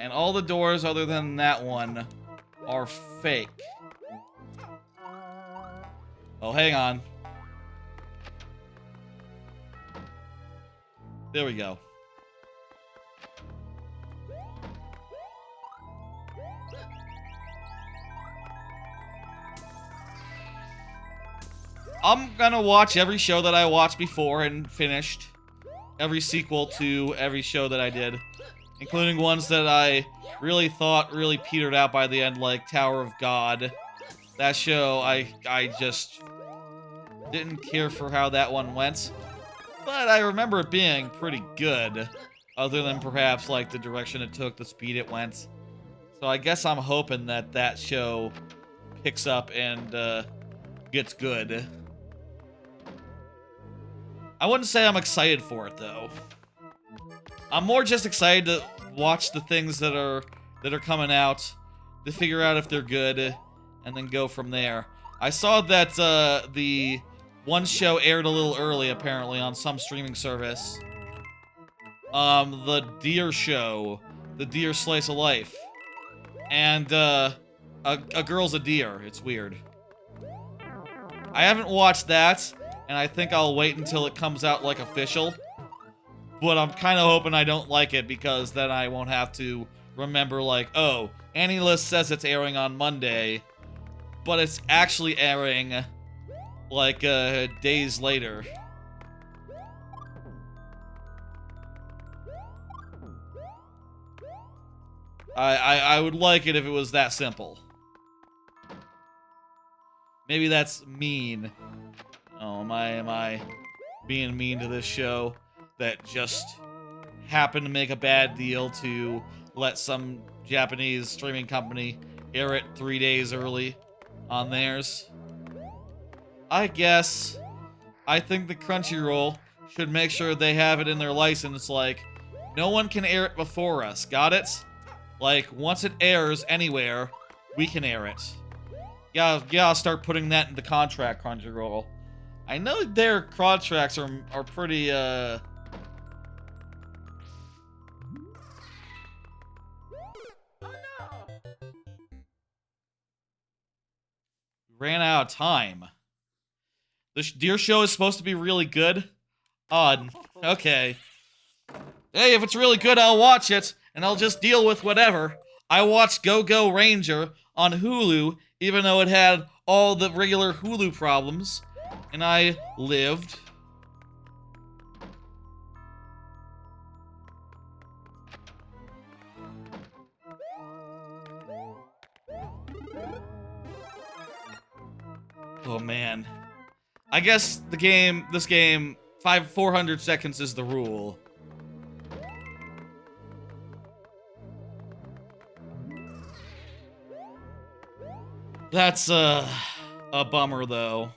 And all the doors other than that one are fake. Oh, hang on. There we go. I'm gonna watch every show that I watched before and finished. Every sequel to every show that I did. Including ones that I really thought really petered out by the end, like Tower of God. That show, I just didn't care for how that one went. But I remember it being pretty good. Other than perhaps, like, the direction it took, the speed it went. So I guess I'm hoping that that show picks up and gets good. I wouldn't say I'm excited for it, though. I'm more just excited to watch the things that are coming out, to figure out if they're good, and then go from there. I saw that the one show aired a little early, apparently, on some streaming service. The Deer Show, the Deer Slice of Life, and a girl's a deer. It's weird. I haven't watched that, and I think I'll wait until it comes out, like, official. But I'm kind of hoping I don't like it, because then I won't have to remember, like, oh, Annie List says it's airing on Monday, but it's actually airing, like, days later. I would like it if it was that simple. Maybe that's mean. Oh, am I being mean to this show that just happened to make a bad deal to let some Japanese streaming company air it 3 days early on theirs? I guess I think the Crunchyroll should make sure they have it in their license, like, no one can air it before us, got it? Like, once it airs anywhere, we can air it. Yeah, I'll start putting that in the contract, Crunchyroll. I know their contracts are pretty, Oh no! ran out of time. The Deer Show is supposed to be really good? Odd. Okay. Hey, if it's really good, I'll watch it, and I'll just deal with whatever. I watched Go Go Ranger on Hulu, even though it had all the regular Hulu problems, and I lived. Oh man. I guess this game, 400 seconds is the rule. That's a bummer though.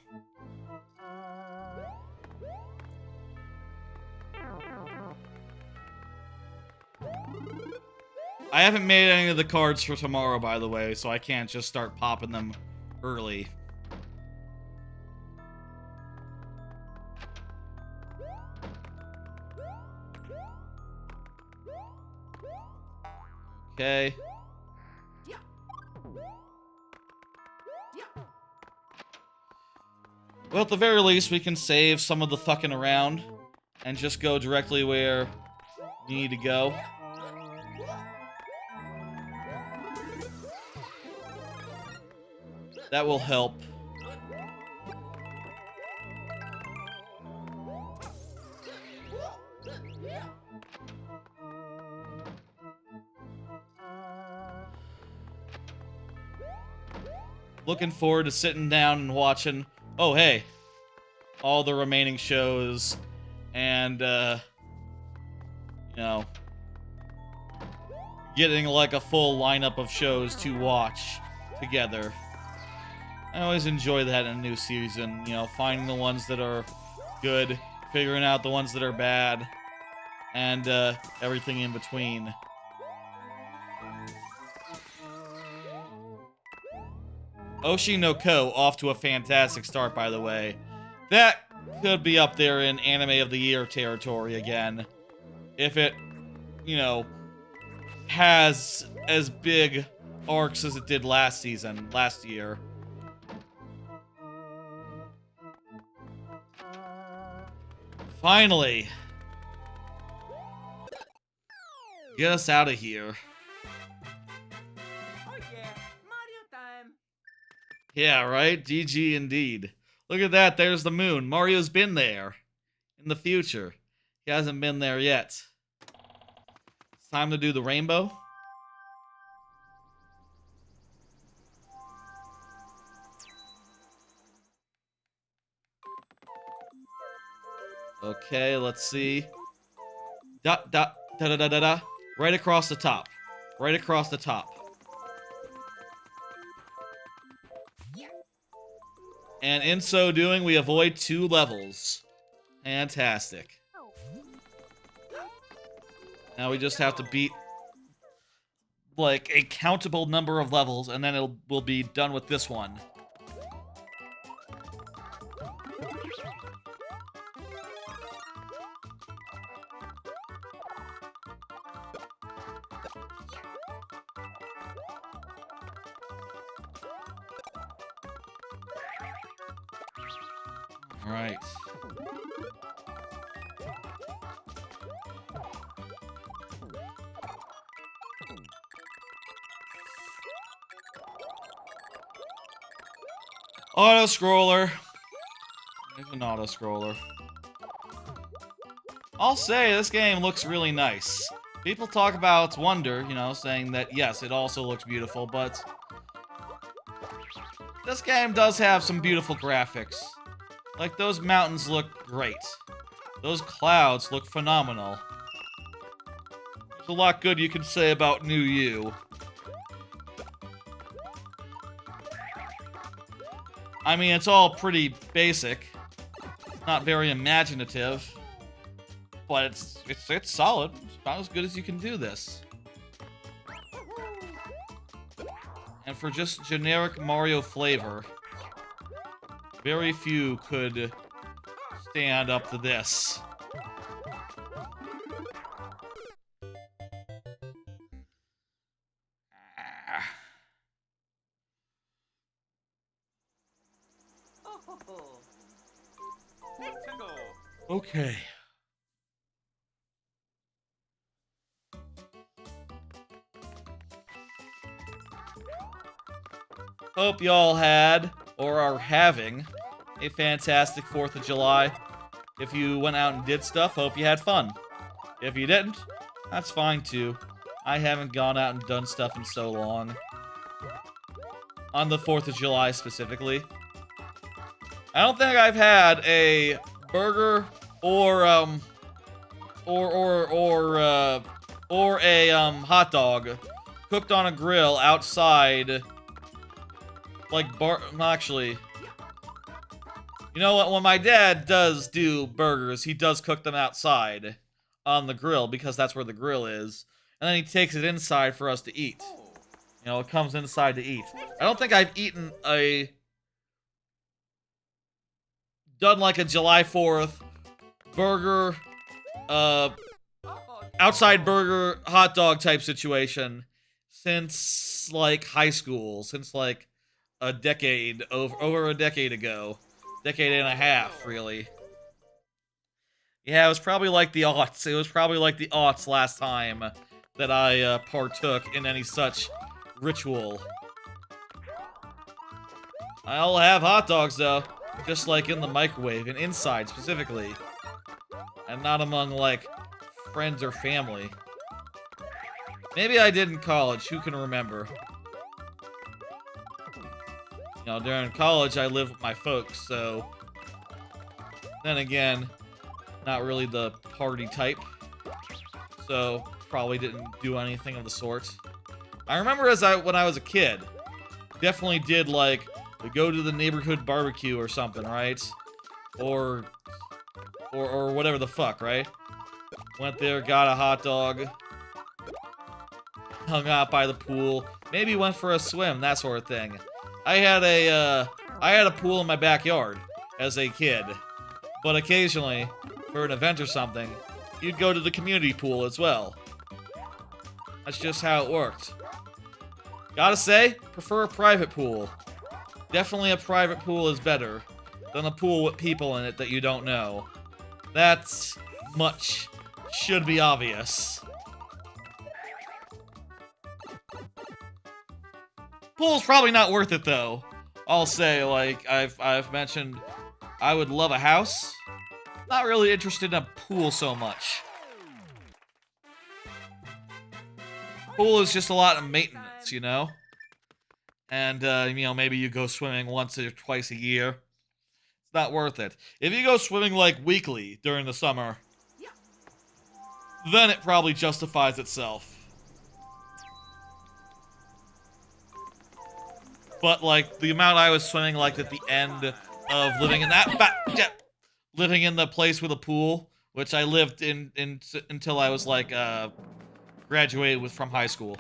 I haven't made any of the cards for tomorrow, by the way, so I can't just start popping them early. Okay. Well, at the very least, we can save some of the fucking around and just go directly where we need to go. That will help. Looking forward to sitting down and watching, oh hey, all the remaining shows and, you know, getting like a full lineup of shows to watch together. I always enjoy that in a new season, you know, finding the ones that are good, figuring out the ones that are bad, and everything in between. Oshi no Ko off to a fantastic start, by the way. That could be up there in Anime of the Year territory again. If it, you know, has as big arcs as it did last year. Finally. Get us out of here. Oh yeah, Mario time. Yeah, right? GG indeed. Look at that, there's the moon. Mario's been there. In the future. He hasn't been there yet. It's time to do the rainbow. Okay, let's see. Dot, dot, da da da da da. Right across the top. Right across the top. And in so doing, we avoid 2 levels. Fantastic. Now we just have to beat, like, a countable number of levels, and then we'll be done with this one. Alright. Auto-scroller. There's an auto-scroller. I'll say, this game looks really nice. People talk about its wonder, you know, saying that, yes, it also looks beautiful, but this game does have some beautiful graphics. Like, those mountains look great. Those clouds look phenomenal. There's a lot good you can say about New You. I mean, it's all pretty basic. It's not very imaginative. But it's solid. It's about as good as you can do this. And for just generic Mario flavor, very few could stand up to this. Let's go. Okay. Hope y'all had, or are having, a fantastic 4th of July. If you went out and did stuff, hope you had fun. If you didn't, that's fine too. I haven't gone out and done stuff in so long. On the 4th of July specifically. I don't think I've had a burger or a hot dog cooked on a grill outside. Like actually, you know what? When my dad does do burgers, he does cook them outside on the grill because that's where the grill is, and then he takes it inside for us to eat. You know, it comes inside to eat. I don't think I've eaten done like a July 4th burger, outside burger hot dog type situation since like high school, since like a decade, over a decade ago. Decade and a half, really. Yeah, it was probably like the aughts. It was probably like the aughts last time that I partook in any such ritual. I'll have hot dogs, though. Just like in the microwave, and inside specifically. And not among, like, friends or family. Maybe I did in college, who can remember? You know, during college, I lived with my folks, so... Then again, not really the party type. So, probably didn't do anything of the sort. I remember when I was a kid, definitely did, like, go to the neighborhood barbecue or something, right? Or whatever the fuck, right? Went there, got a hot dog, hung out by the pool, maybe went for a swim, that sort of thing. I had a pool in my backyard as a kid, but occasionally, for an event or something, you'd go to the community pool as well. That's just how it worked. Gotta say, prefer a private pool. Definitely a private pool is better than a pool with people in it that you don't know. That's much should be obvious. Pool's probably not worth it though. I'll say, like I've mentioned, I would love a house. Not really interested in a pool so much. Pool is just a lot of maintenance, you know? And, you know, maybe you go swimming once or twice a year. It's not worth it. If you go swimming, like, weekly during the summer, then it probably justifies itself. But, like, the amount I was swimming, like, at the end of living in that... living in the place with a pool, which I lived in until I was, like, graduated from high school.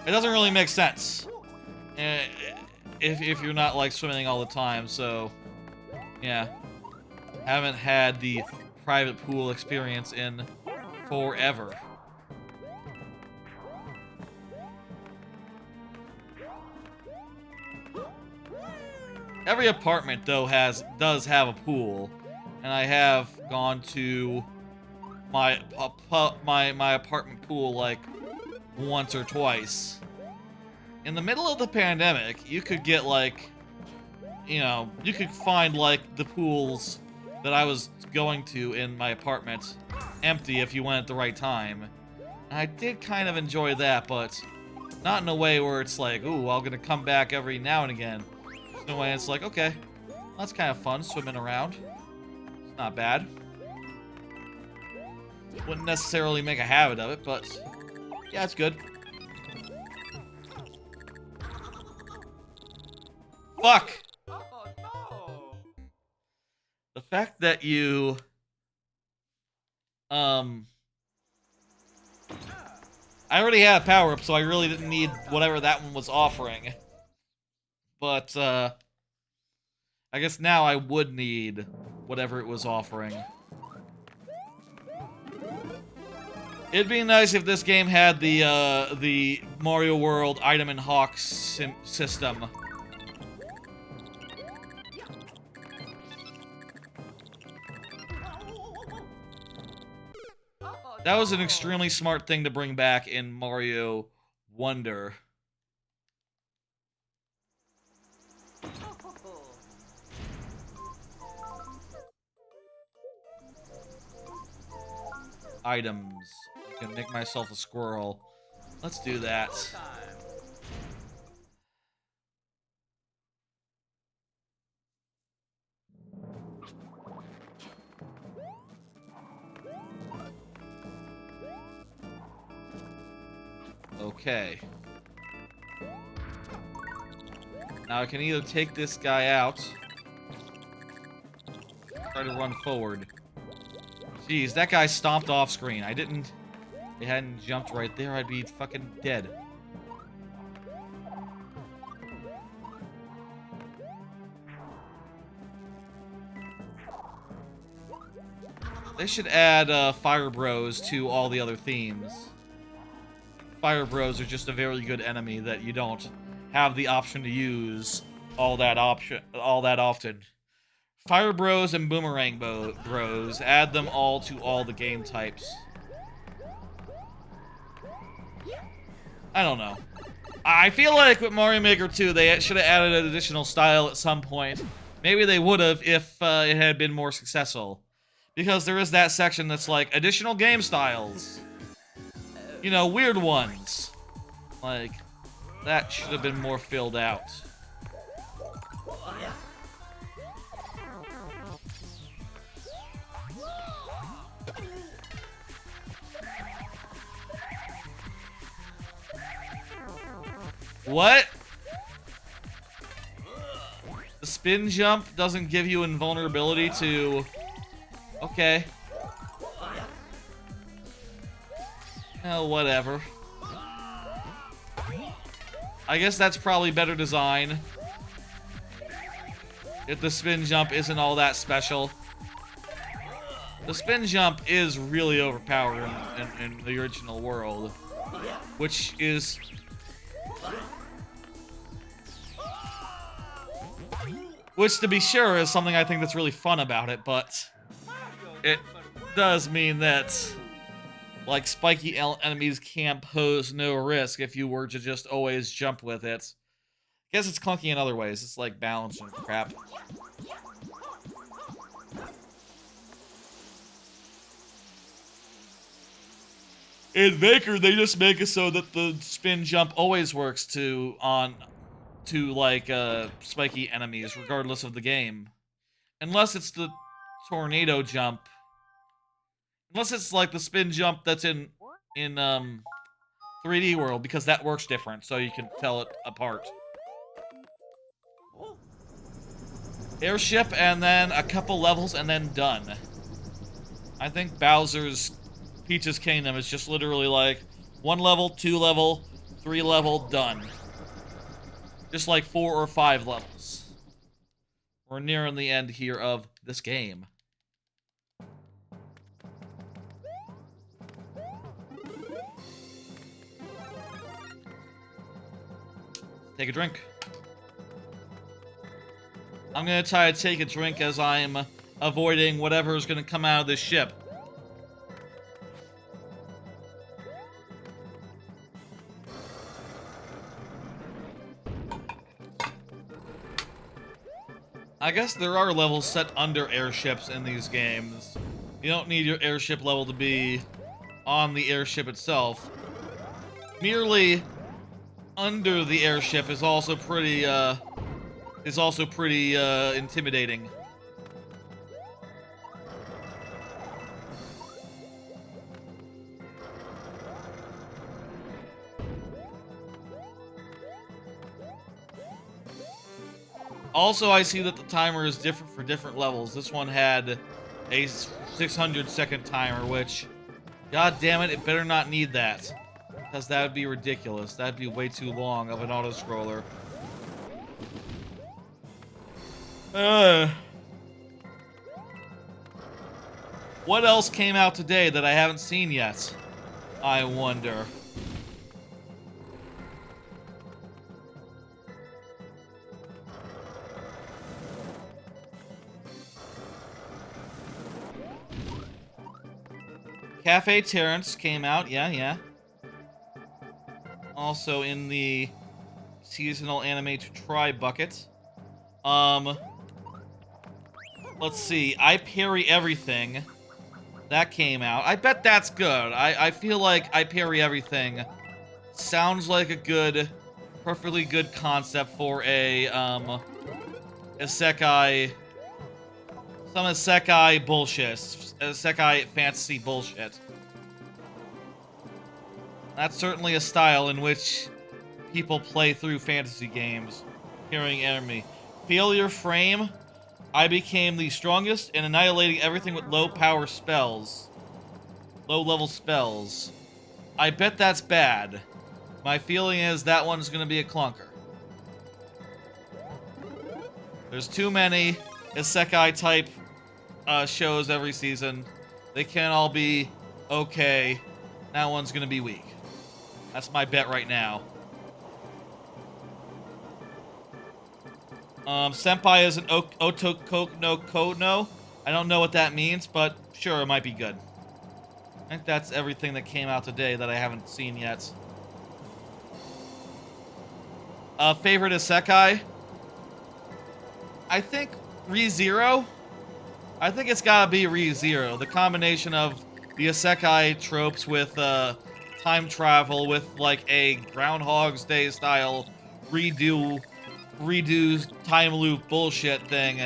It doesn't really make sense if you're not like swimming all the time. So yeah, haven't had the private pool experience in forever. Every apartment though does have a pool, and I have gone to my apartment pool like once or twice. In the middle of the pandemic, you could get like, you know, you could find like the pools that I was going to in my apartment empty if you went at the right time. And I did kind of enjoy that, but not in a way where it's like, ooh, I'm gonna come back every now and again. In a way it's like, okay, well, that's kind of fun, swimming around. It's not bad. Wouldn't necessarily make a habit of it, but yeah, it's good. Fuck! Oh, no. The fact that you... I already had a power-up, so I really didn't need whatever that one was offering. But, I guess now I would need whatever it was offering. It'd be nice if this game had the Mario World item and hawk system. That was an extremely smart thing to bring back in Mario Wonder. Items. I can make myself a squirrel. Let's do that. Okay. Now I can either take this guy out, try to run forward. Jeez, that guy stomped off screen. It hadn't jumped right there, I'd be fucking dead. They should add Fire Bros to all the other themes. Fire Bros are just a very good enemy that you don't have the option to use all that often. Fire Bros and Boomerang Bros, add them all to all the game types. I don't know. I feel like with Mario Maker 2, they should have added an additional style at some point. Maybe they would have if it had been more successful. Because there is that section that's like, additional game styles. You know, weird ones. Like, that should have been more filled out. What? The spin jump doesn't give you invulnerability to... Okay. Oh, whatever. I guess that's probably better design. If the spin jump isn't all that special. The spin jump is really overpowered in the original world. Which is... Which, to be sure, is something I think that's really fun about it, but... It does mean that... Like, spiky enemies can't pose no risk if you were to just always jump with it. I guess it's clunky in other ways. It's like balance and crap. In Maker, they just make it so that the spin jump always works to like spiky enemies, regardless of the game. Unless it's the tornado jump. Unless it's like the spin jump that's in 3D World, because that works different, so you can tell it apart. Airship, and then a couple levels, and then done. I think Bowser's Peach's Kingdom is just literally like 1 level, 2 level, 3 level, done. Just like 4 or 5 levels. We're nearing the end here of this game. Take a drink. I'm gonna try to take a drink as I'm avoiding whatever is gonna come out of this ship. I guess there are levels set under airships in these games. You don't need your airship level to be on the airship itself. Merely under the airship is also pretty intimidating. Also, I see that the timer is different for different levels. This one had a 600-second timer, which, god damn it, it better not need that. Because that would be ridiculous. That'd be way too long of an auto-scroller. What else came out today that I haven't seen yet? I wonder. Cafe Terrence came out, yeah. Also in the seasonal anime to try bucket. Let's see. I Parry Everything. That came out. I bet that's good. I feel like I Parry Everything sounds like a good, perfectly good concept for a isekai, some isekai bullshit, isekai fantasy bullshit. That's certainly a style in which people play through fantasy games. Hearing enemy. Failure frame. I became the strongest and annihilating everything with low power spells. Low level spells. I bet that's bad. My feeling is that one's gonna be a clunker. There's too many isekai type shows every season. They can't all be okay. That one's gonna be weak. That's my bet right now. Senpai is an Otoko no Kono. I don't know what that means, but sure, it might be good. I think that's everything that came out today that I haven't seen yet. Favorite isekai? I think ReZero. I think it's gotta be ReZero. The combination of the isekai tropes with time travel with like a Groundhog's Day style redo time loop bullshit thing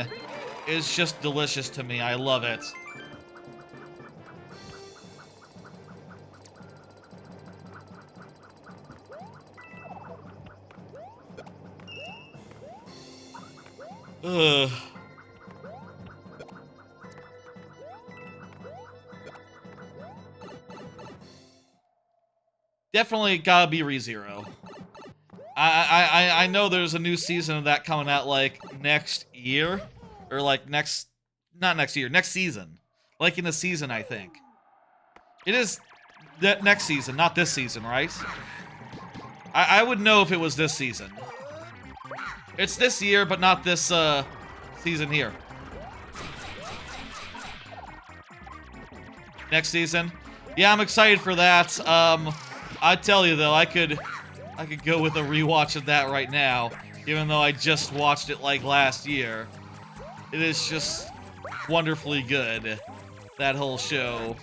is just delicious to me. I love it. Ugh. Definitely gotta be ReZero. I know there's a new season of that coming out like next year, or like not next year, next season, like in a season I think. It is that next season, not this season, right? I would know if it was this season. It's this year, but not this season here. Next season. Yeah, I'm excited for that. I tell you though, I could go with a rewatch of that right now, even though I just watched it like last year. It is just wonderfully good, that whole show.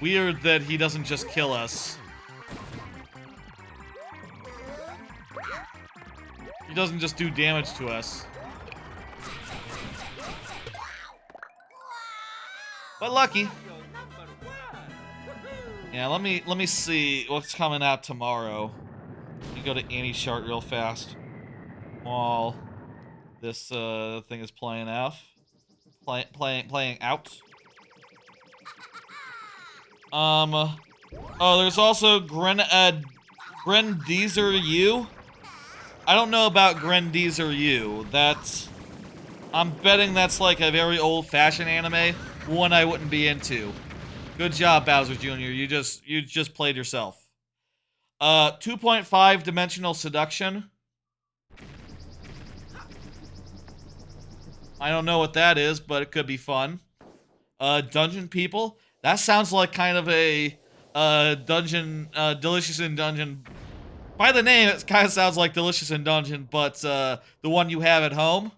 Weird that he doesn't just kill us. He doesn't just do damage to us. But lucky. Yeah, let me see what's coming out tomorrow. Let me go to Annie's chart real fast while this thing is playing out. Playing out. Oh, there's also Grendizer U. I don't know about Grendizer U. I'm betting that's like a very old-fashioned anime, one I wouldn't be into. Good job, Bowser Jr. You just played yourself. 2.5 dimensional seduction. I don't know what that is, but it could be fun. Dungeon people. That sounds like kind of a dungeon, Delicious in Dungeon. By the name, it kind of sounds like Delicious in Dungeon, but the one you have at home.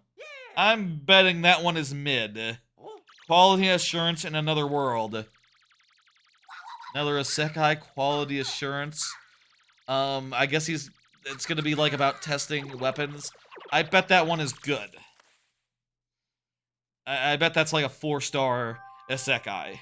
I'm betting that one is mid. Quality assurance in another world. Another isekai quality assurance. I guess it's gonna be like about testing weapons. I bet that one is good. I bet that's like a 4-star isekai.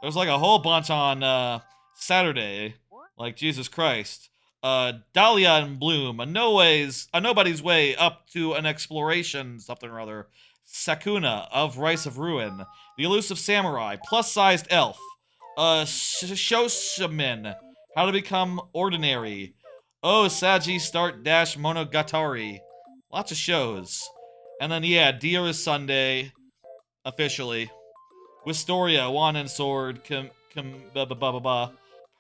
There's like a whole bunch on Saturday. Like Jesus Christ. Dahlia and Bloom, a nobody's way up to an exploration, something or other. Sakuna of Rice of Ruin, The Elusive Samurai, Plus-Sized Elf, Shoshamin, How to Become Ordinary, Oh Saji Start Dash Monogatari. Lots of shows. And then yeah, Dear is Sunday, officially. Wistoria, Wand and Sword,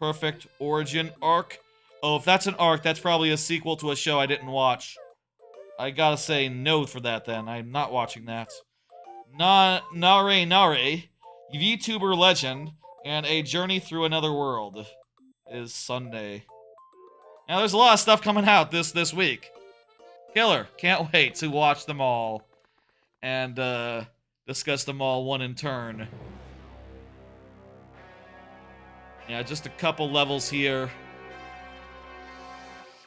Perfect Origin Arc. Oh, if that's an arc, that's probably a sequel to a show I didn't watch. I gotta say no for that then. I'm not watching that. Nare, VTuber Legend, and A Journey Through Another World is Sunday. Now there's a lot of stuff coming out this week. Killer. Can't wait to watch them all. And discuss them all one in turn. Yeah, just a couple levels here.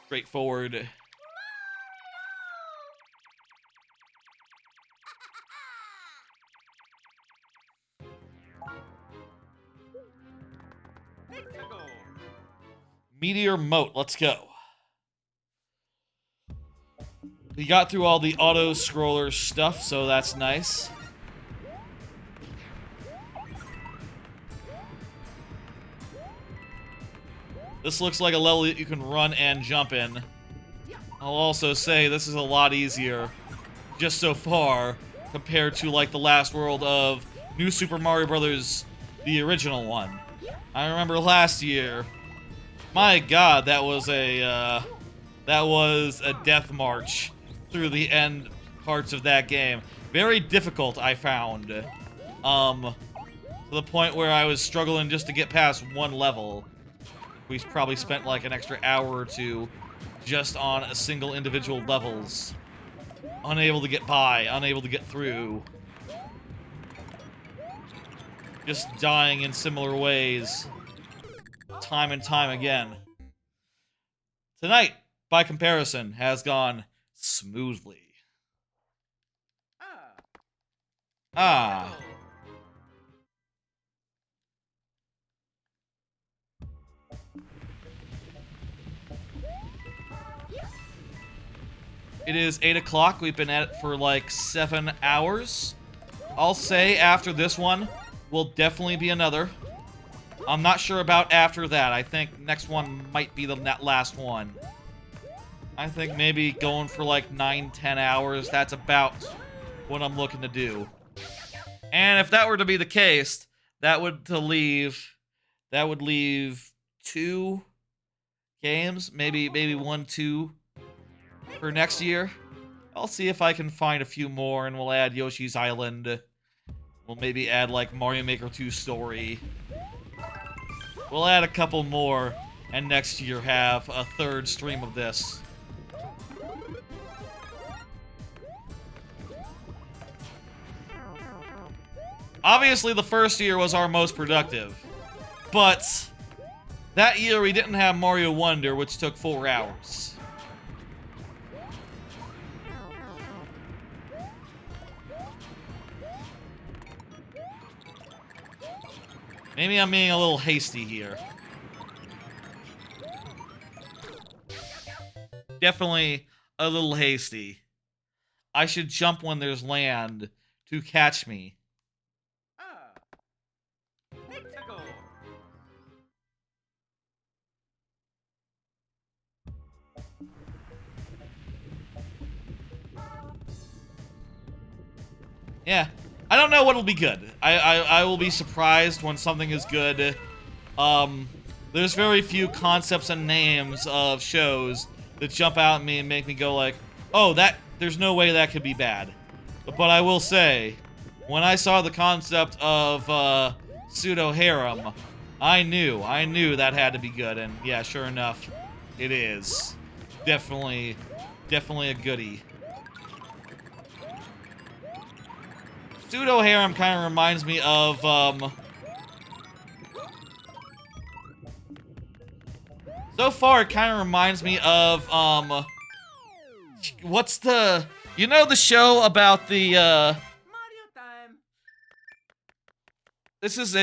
Straightforward. Meteor Moat, let's go. We got through all the auto-scroller stuff, so that's nice. This looks like a level that you can run and jump in. I'll also say this is a lot easier, just so far, compared to like the last world of New Super Mario Bros., the original one. I remember last year, my god, that was a death march through the end parts of that game. Very difficult, I found. To the point where I was struggling just to get past one level. We probably spent like an extra hour or two just on a single individual levels. Unable to get by, unable to get through. Just dying in similar ways. Time and time again. Tonight, by comparison, has gone smoothly. Ah. It is 8 o'clock. We've been at it for like 7 hours. I'll say after this one will definitely be another. I'm not sure about after that. I think next one might be that last one. I think maybe going for like 9-10 hours. That's about what I'm looking to do. And if that were to be the case, that would leave 2 games, maybe 1, 2 for next year. I'll see if I can find a few more, and we'll add Yoshi's Island. We'll maybe add like Mario Maker 2 Story. We'll add a couple more, and next year have a 3rd stream of this. Obviously, the first year was our most productive, but that year we didn't have Mario Wonder, which took 4 hours. Maybe I'm being a little hasty here. Definitely a little hasty. I should jump when there's land to catch me. Yeah, I don't know what'll be good. I will be surprised when something is good. There's very few concepts and names of shows that jump out at me and make me go like, oh, there's no way that could be bad. But I will say, when I saw the concept of pseudo harem, I knew that had to be good, and yeah, sure enough, it is. Definitely a goodie. Pseudo harem kind of reminds me of so far it kind of reminds me of what's the, you know, the show about the Mario time. this is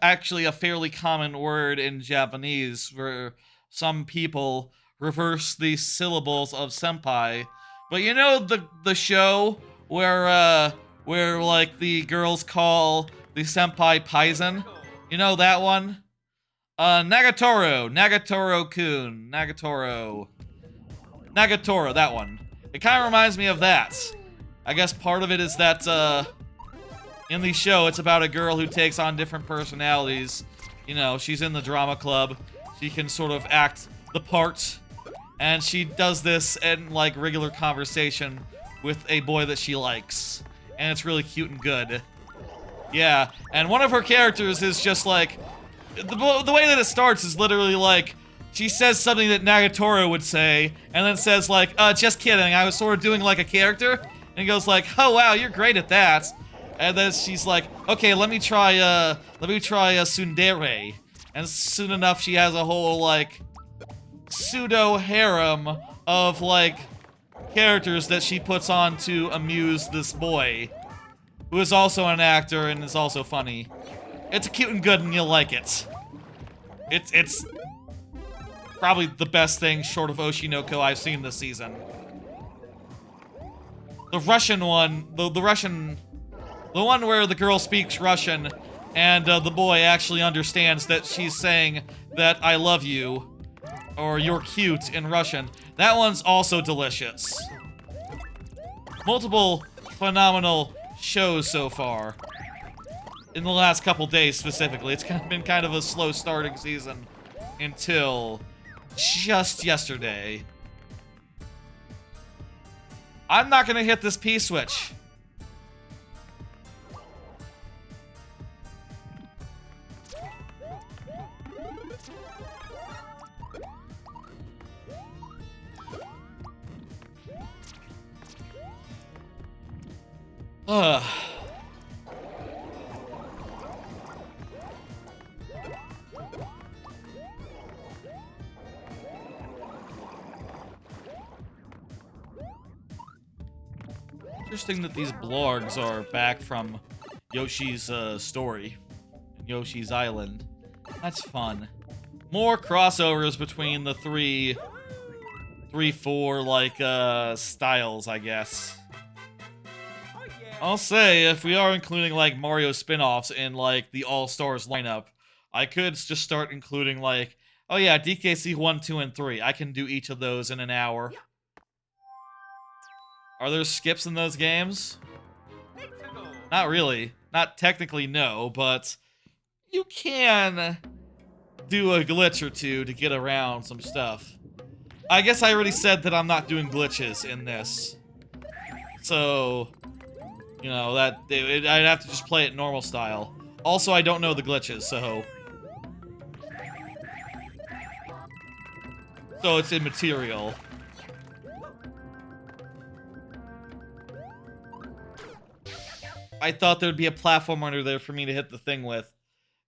actually a fairly common word in Japanese where some people reverse the syllables of senpai. But you know the show where like the girls call the senpai Paizen? You know that one? Nagatoro, Nagatoro-kun, Nagatoro, that one. It kind of reminds me of that. I guess part of it is that, in the show, it's about a girl who takes on different personalities. You know, she's in the drama club. She can sort of act the part. And she does this in, like, regular conversation with a boy that she likes. And it's really cute and good. Yeah, and one of her characters is just like, the way that it starts is literally like, she says something that Nagatoro would say, and then says like, just kidding, I was sort of doing like a character, and he goes like, oh wow, you're great at that. And then she's like, okay, let me try a tsundere. And soon enough, she has a whole like, pseudo harem of like, characters that she puts on to amuse this boy, who is also an actor and is also funny. It's cute and good, and you'll like it. It's probably the best thing short of Oshinoko I've seen this season. The Russian one, the one where the girl speaks Russian, and the boy actually understands that she's saying that I love you, or you're cute in Russian. That one's also delicious. Multiple phenomenal shows so far. In the last couple days specifically. It's been kind of a slow starting season until just yesterday. I'm not gonna hit this P-switch. Ugh. Interesting that these blogs are back from Yoshi's story, Yoshi's Island. That's fun. More crossovers between the 3 3, 4 like styles, I guess. Oh yeah. I'll say if we are including like Mario spin-offs in like the All-Stars lineup, I could just start including like, oh yeah, DKC 1, 2, and 3. I can do each of those in an hour. Yeah. Are there skips in those games? Let's go. Not really. Not technically, no, but you can do a glitch or two to get around some stuff. I guess I already said that I'm not doing glitches in this. So, you know, I'd have to just play it normal style. Also, I don't know the glitches, so it's immaterial. I thought there'd be a platform under there for me to hit the thing with.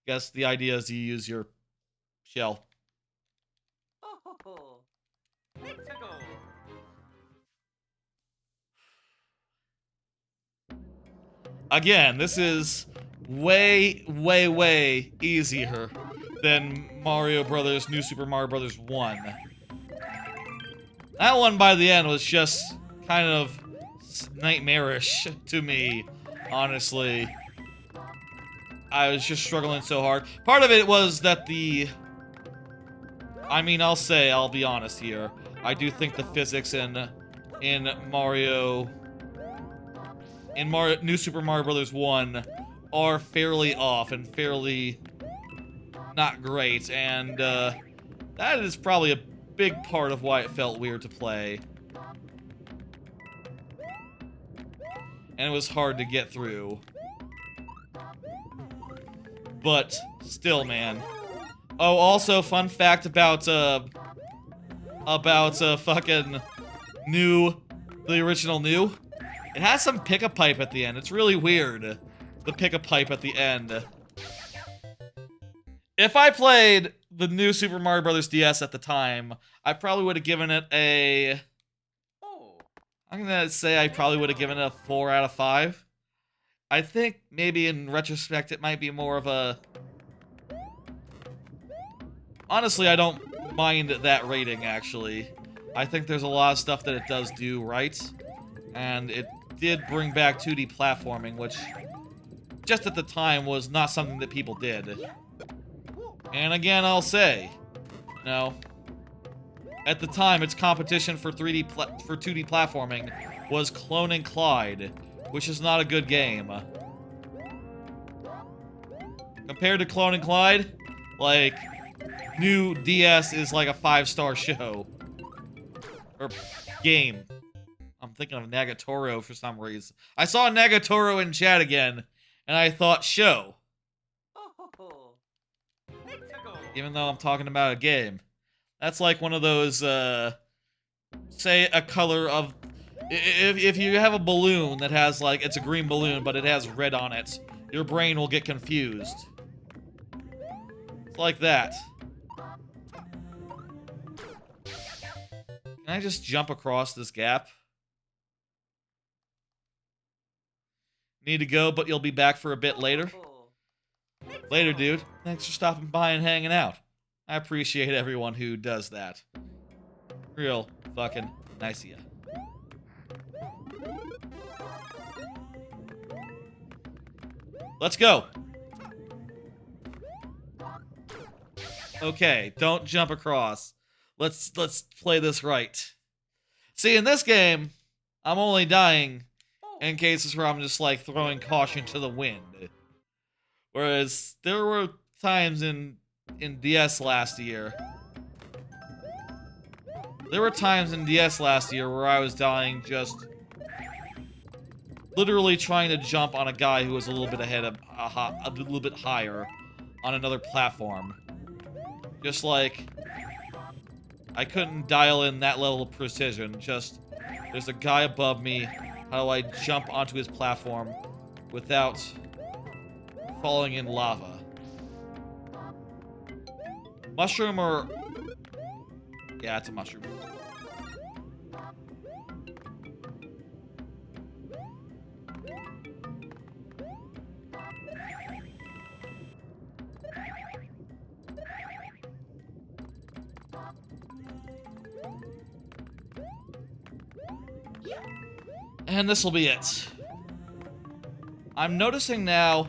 Guess the idea is you use your shell. Oh, let's go. Again, this is way, way, way easier than Mario Brothers, New Super Mario Brothers 1. That one by the end was just kind of nightmarish to me, honestly. I was just struggling so hard. Part of it was that I mean, I'll be honest here. I do think the physics in New Super Mario Bros. 1 are fairly off and fairly not great, and that is probably a big part of why it felt weird to play. And it was hard to get through. But still, man. Oh, also, fun fact about fucking the original New. It has some pick-a-pipe at the end. It's really weird, the pick-a-pipe at the end. If I played the New Super Mario Bros. DS at the time, I probably would have given it a... I'm gonna say I probably would have given it a 4 out of 5. I think maybe in retrospect it might be more of a... Honestly, I don't mind that rating, actually. I think there's a lot of stuff that it does do right. And it did bring back 2D platforming, which just at the time was not something that people did. And again, I'll say, you know, at the time, its competition for 2D platforming was Cloning Clyde, which is not a good game. Compared to Cloning Clyde, like, New DS is like a 5-star show. Or game. I'm thinking of Nagatoro for some reason. I saw Nagatoro in chat again, and I thought show. Even though I'm talking about a game. That's like one of those, say a color of... If you have a balloon that has, like, it's a green balloon, but it has red on it, your brain will get confused. It's like that. Can I just jump across this gap? Need to go, but you'll be back for a bit later. Later, dude. Thanks for stopping by and hanging out. I appreciate everyone who does that. Real fucking nice of ya. Let's go. Okay, don't jump across. Let's play this right. See, in this game, I'm only dying in cases where I'm just like throwing caution to the wind. Whereas there were times in DS last year. There were times in DS last year where I was dying just literally trying to jump on a guy who was a little bit ahead of a little bit higher on another platform. Just like I couldn't dial in that level of precision. Just there's a guy above me. How do I jump onto his platform without falling in lava? Mushroom or... Yeah, it's a mushroom. And this will be it. I'm noticing now,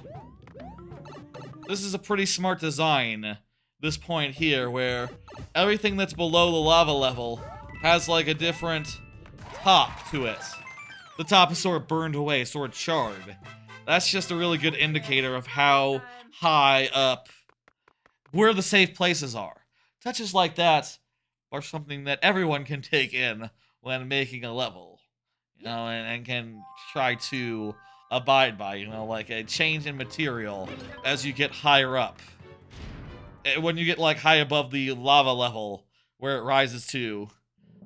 this is a pretty smart design, this point here, where everything that's below the lava level has like a different top to it. The top is sort of burned away, sort of charred. That's just a really good indicator of how high up, where the safe places are. Touches like that are something that everyone can take in when making a level, you know, and can try to abide by, you know, like a change in material as you get higher up. When you get like high above the lava level where it rises to,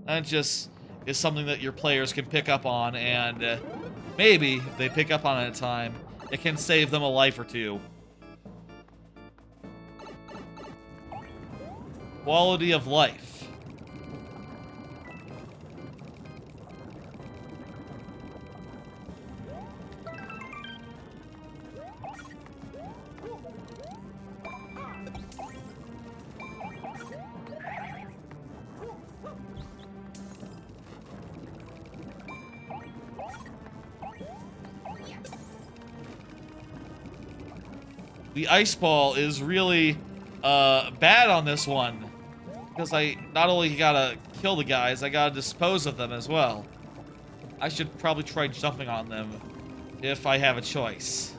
that just is something that your players can pick up on, and maybe if they pick up on it in time, it can save them a life or two. Quality of life. The ice ball is really bad on this one, because I not only gotta kill the guys, I gotta dispose of them as well. I should probably try jumping on them if I have a choice.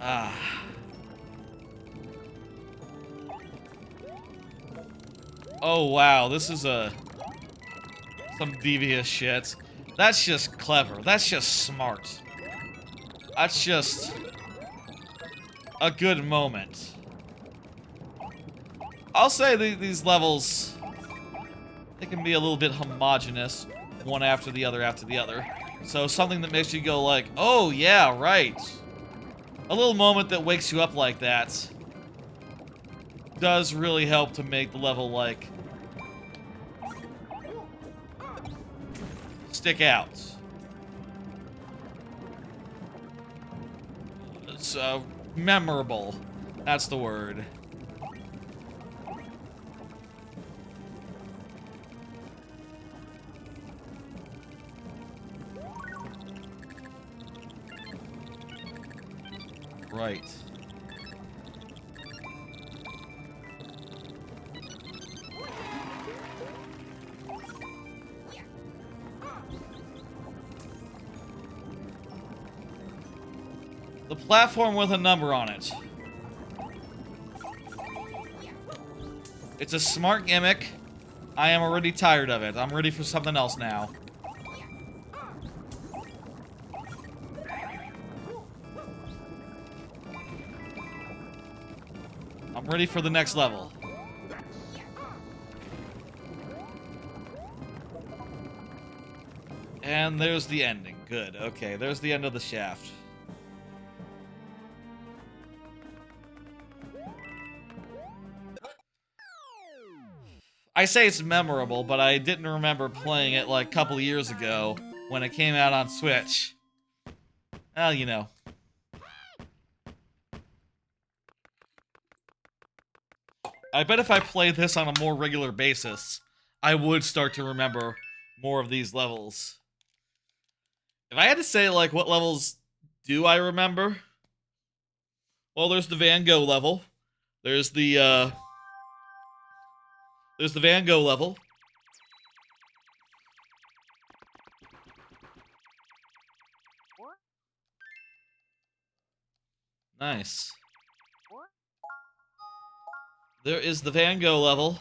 Ah. Oh wow, this is some devious shit. That's just clever. That's just smart. That's just a good moment. I'll say these levels, they can be a little bit homogenous, one after the other after the other. So something that makes you go like, oh yeah, right. A little moment that wakes you up like that does really help to make the level, like, stick out. It's memorable. That's the word. Right. The platform with a number on it. It's a smart gimmick. I am already tired of it. I'm ready for something else now. I'm ready for the next level. And there's the ending. Good. Okay, there's the end of the shaft. I say it's memorable, but I didn't remember playing it like a couple of years ago when it came out on Switch. Well, you know. I bet if I played this on a more regular basis, I would start to remember more of these levels. If I had to say, like, what levels do I remember? Well, there's the Van Gogh level. There's the Van Gogh level. Nice. There is the Van Gogh level.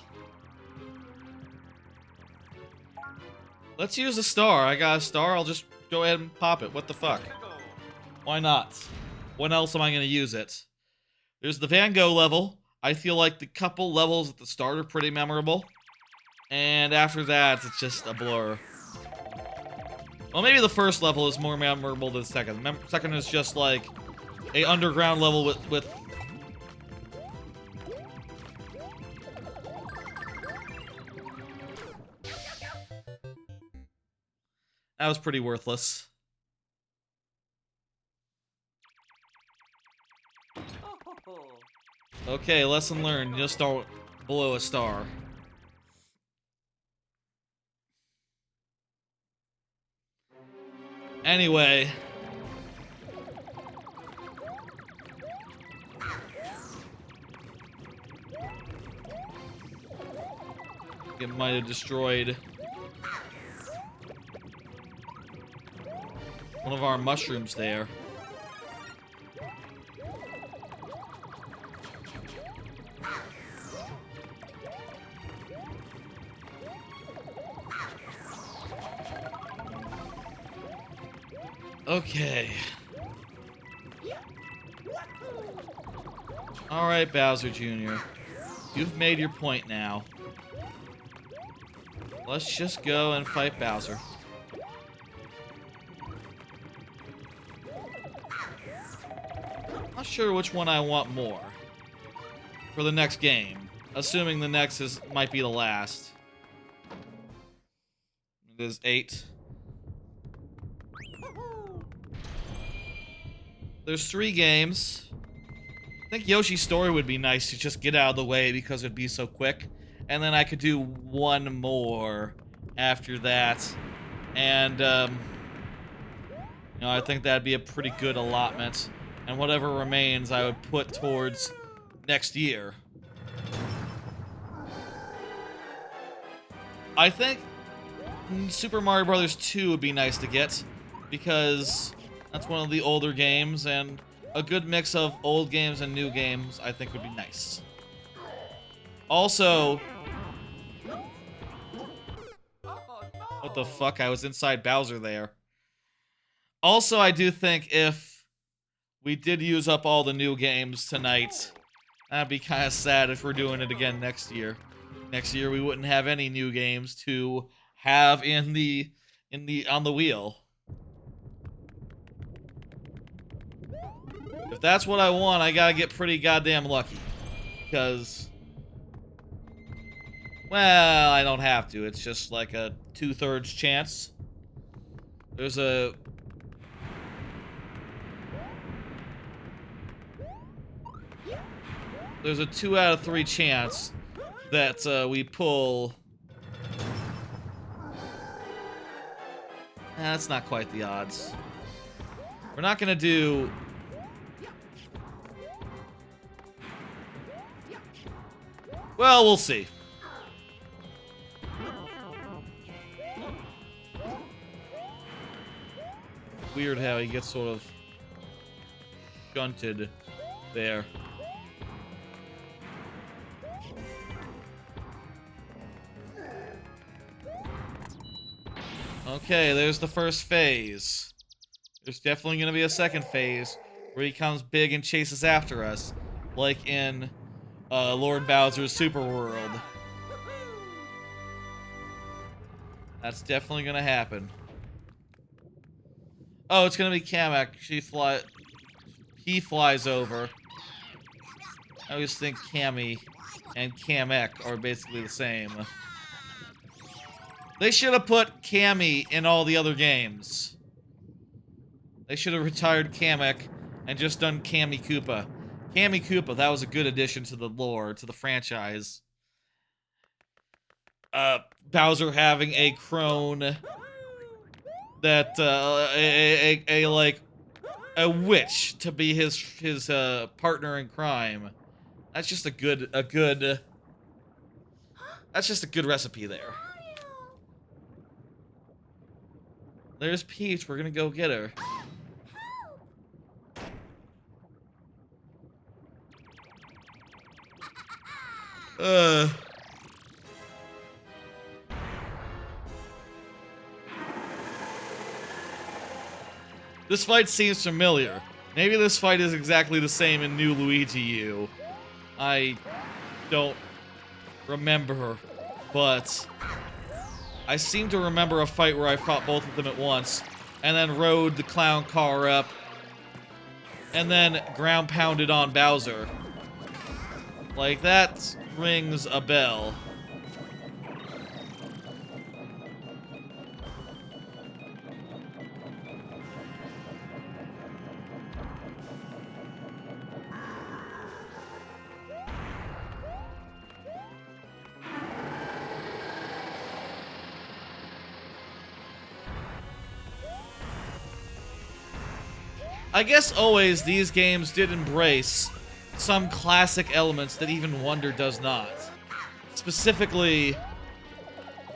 Let's use a star. I got a star. I'll just go ahead and pop it. What the fuck? Why not? When else am I going to use it? There's the Van Gogh level. I feel like the couple levels at the start are pretty memorable. And after that, it's just a blur. Well, maybe the first level is more memorable than the second. Second is just like a underground level with that was pretty worthless. Okay, lesson learned. Just don't blow a star. Anyway. It might have destroyed one of our mushrooms there. Okay. Alright, Bowser Jr. You've made your point now. Let's just go and fight Bowser. Not sure which one I want more for the next game. Assuming the next might be the last. It is 8. There's 3 games. I think Yoshi's story would be nice to just get out of the way because it'd be so quick. And then I could do one more after that. And, you know, I think that'd be a pretty good allotment. And whatever remains, I would put towards next year. I think Super Mario Bros. 2 would be nice to get, because that's one of the older games, and a good mix of old games and new games, I think, would be nice. Also... What the fuck? I was inside Bowser there. Also, I do think if we did use up all the new games tonight, that'd be kind of sad if we're doing it again next year. Next year we wouldn't have any new games to have on the wheel. If that's what I want, I gotta get pretty goddamn lucky. Because, well, I don't have to. It's just like a 2/3 chance. There's a... There's a 2 out of 3 chance that we pull... That's not quite the odds. We're not gonna do... Well, we'll see. Weird how he gets sort of shunted there. Okay, there's the first phase. There's definitely gonna be a second phase where he comes big and chases after us, like in Lord Bowser's Super World. That's definitely gonna happen. Oh, it's gonna be Kamek. He flies over. I always think Cammy and Kamek are basically the same. They should have put Cammy in all the other games. They should have retired Kamek and just done Cammy Koopa. Cammy Koopa, that was a good addition to the lore, to the franchise. Bowser having a crone that, a witch to be his partner in crime. That's just a good that's just a good recipe there. There's Peach, we're gonna go get her. This fight seems familiar. Maybe this fight is exactly the same in New Luigi U. I don't remember, but I seem to remember a fight where I fought both of them at once, and then rode the clown car up, and then ground pounded on Bowser. Like, that rings a bell. I guess always these games did embrace some classic elements that even Wonder does not. Specifically,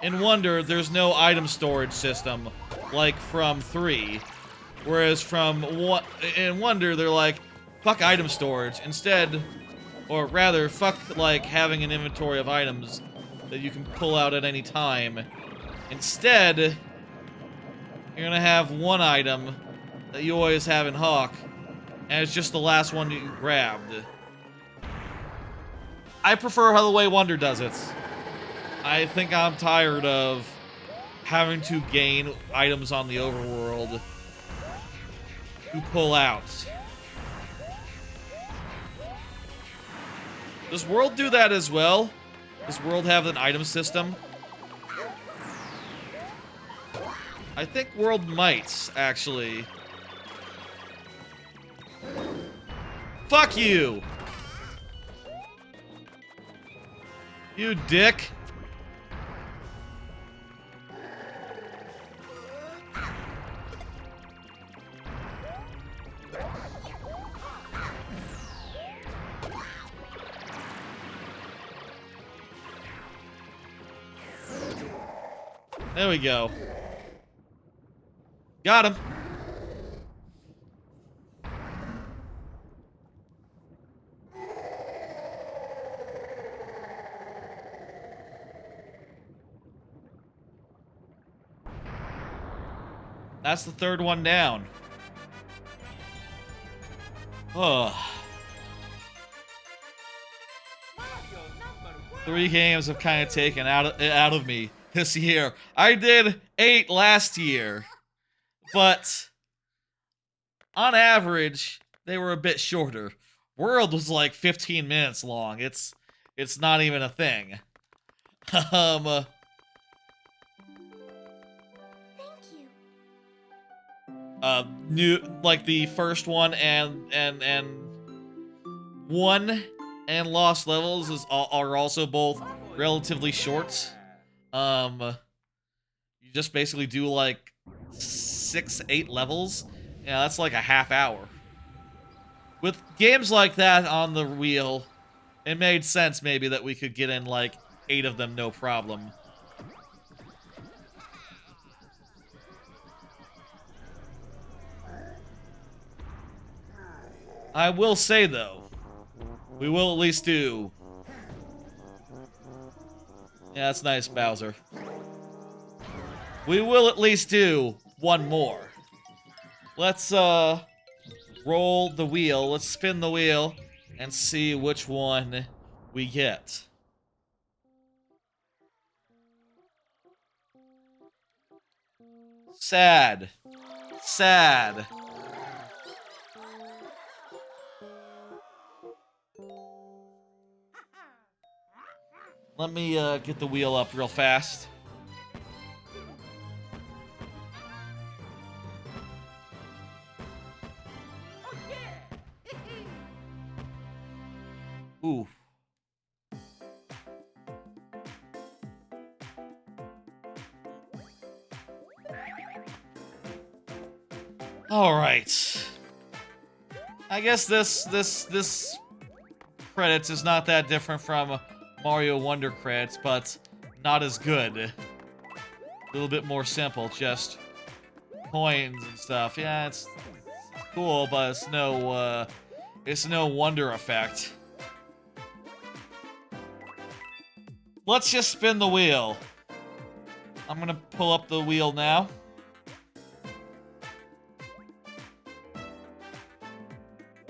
in Wonder, there's no item storage system like from 3. Whereas in Wonder, they're like, fuck item storage. Instead, or rather, fuck like having an inventory of items that you can pull out at any time. Instead, you're gonna have one item that you always have in Hawk, and it's just the last one that you grabbed. I prefer how the way Wonder does it. I think I'm tired of having to gain items on the overworld to pull out. Does World do that as well? Does World have an item system? I think World might, actually. Fuck you! You dick! There we go. Got him. That's the third one down. Oh. 3 games have kind of taken out of me this year. I did 8 last year, but on average, they were a bit shorter. World was like 15 minutes long. It's not even a thing. Thank you. Like the first one and one and Lost Levels are also both relatively short. You just basically do like 6-8 levels. Yeah, that's like a half hour. With games like that on the wheel, it made sense maybe that we could get in like 8 of them no problem. I will say though, we will at least do... Yeah, that's nice, Bowser. We will at least do one more. Let's, roll the wheel. Let's spin the wheel and see which one we get. Sad. Sad. Let me, get the wheel up real fast. Ooh. All right. I guess this credits is not that different from Mario Wonder credits, but not as good. A little bit more simple, just coins and stuff. Yeah, it's cool, but it's no Wonder effect. Let's just spin the wheel. I'm gonna pull up the wheel now.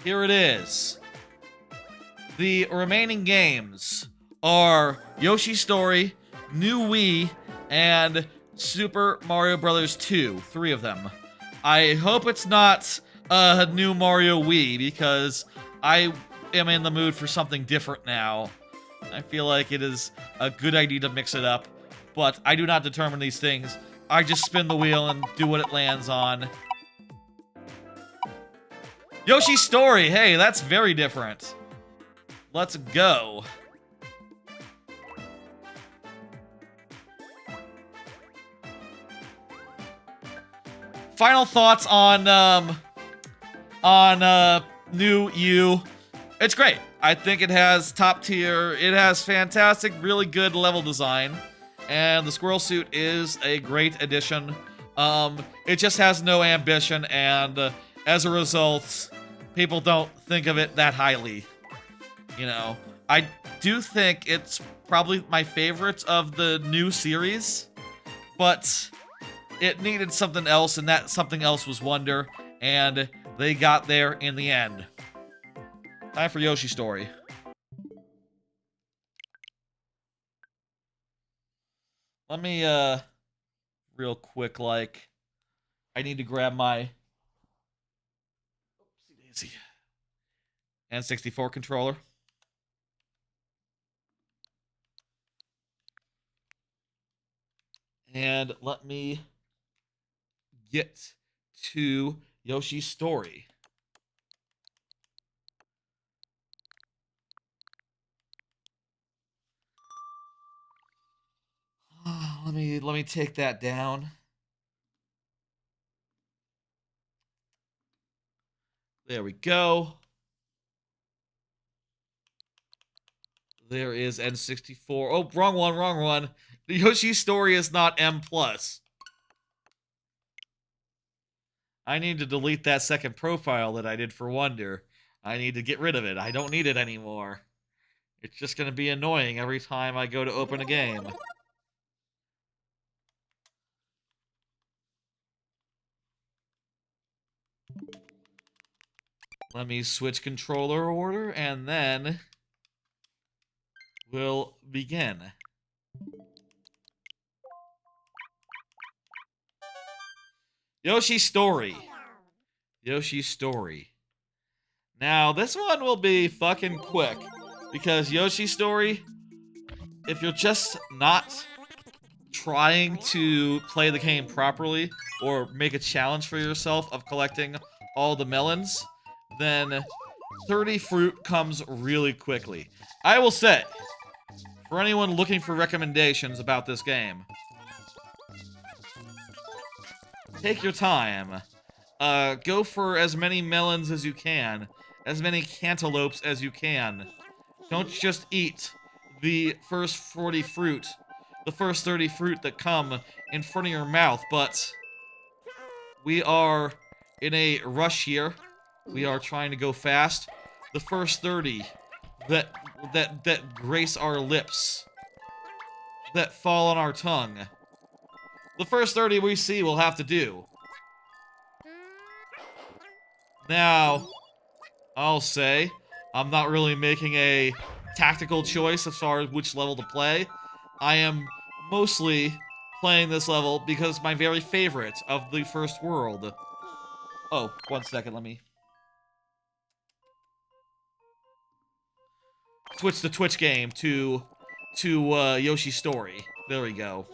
Here it is. The remaining games are Yoshi's Story, New Wii, and Super Mario Bros. 2. 3 of them. I hope it's not a new Mario Wii, because I am in the mood for something different now. I feel like it is a good idea to mix it up, but I do not determine these things. I just spin the wheel and do what it lands on. Yoshi's Story! Hey, that's very different. Let's go. Final thoughts on on New U. It's great. I think it has top tier. It has fantastic, really good level design, and the squirrel suit is a great addition. It just has no ambition, and as a result, people don't think of it that highly. You know, I do think it's probably my favorite of the new series, but it needed something else, and that something else was Wonder, and they got there in the end. Time for Yoshi Story. Let me, real quick, like, I need to grab my oopsie-daisy N64 controller. And let me get to Yoshi's Story. Let me take that down. There we go. There is N64. Oh, wrong one, wrong one. The Yoshi Story is not M+. I need to delete that second profile that I did for Wonder. I need to get rid of it. I don't need it anymore. It's just gonna be annoying every time I go to open a game. Let me switch controller order, and then we'll begin. Yoshi's Story. Yoshi's Story. Now, this one will be fucking quick, because Yoshi's Story, if you're just not trying to play the game properly, or make a challenge for yourself of collecting all the melons, then 30 fruit comes really quickly. I will say, for anyone looking for recommendations about this game, take your time. Go for as many melons as you can, as many cantaloupes as you can. Don't just eat the first 40 fruit, the first 30 fruit that come in front of your mouth, but we are in a rush here. We are trying to go fast. The first 30 that grace our lips, that fall on our tongue. The first 30 we see we'll have to do. Now, I'll say, I'm not really making a tactical choice as far as which level to play. I am mostly playing this level because it's my very favorite of the first world. Oh, 1 second, let me switch the Twitch game to Yoshi's Story. There we go.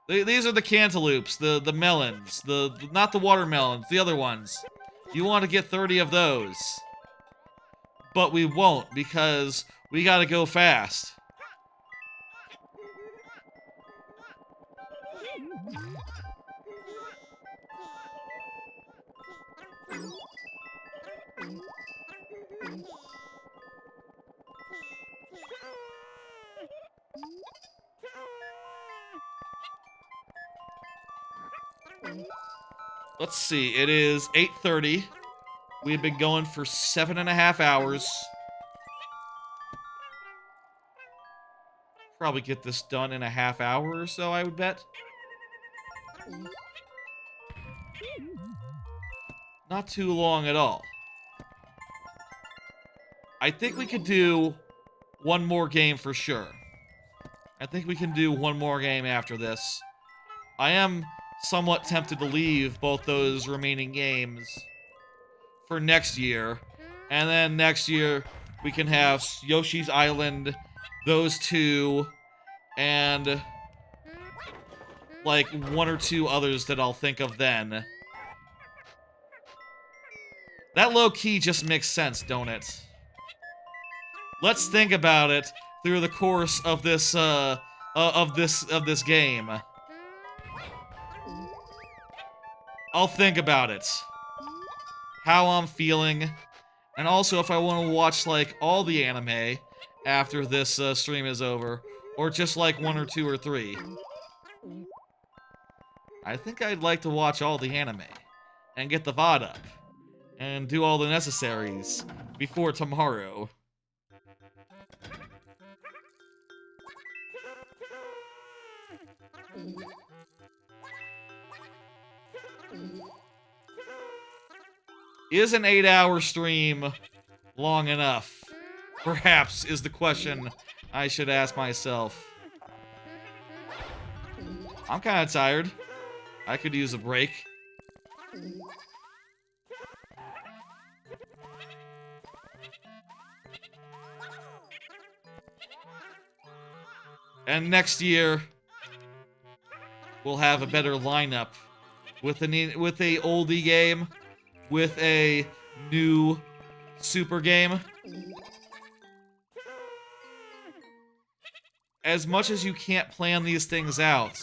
These are the cantaloupes, the melons, not the watermelons, the other ones. You want to get 30 of those. But we won't, because we gotta go fast. Let's see, it is 8:30. We've been going for 7.5 hours. Probably get this done in a half hour or so, I would bet. Not too long at all. I think we could do one more game for sure. I think we can do one more game after this. I am somewhat tempted to leave both those remaining games for next year. And then next year, we can have Yoshi's Island, those two, and like 1 or 2 others that I'll think of then. That low-key just makes sense, don't it? Let's think about it through the course of this, of this game. I'll think about it. How I'm feeling. And also if I want to watch, like, all the anime after this stream is over. Or just, like, 1 or 2 or 3. I think I'd like to watch all the anime. And get the VOD up. And do all the necessaries before tomorrow. Is an 8-hour stream long enough? Perhaps is the question I should ask myself. I'm kind of tired. I could use a break. And next year, we'll have a better lineup with a oldie game, with a new super game. As much as you can't plan these things out,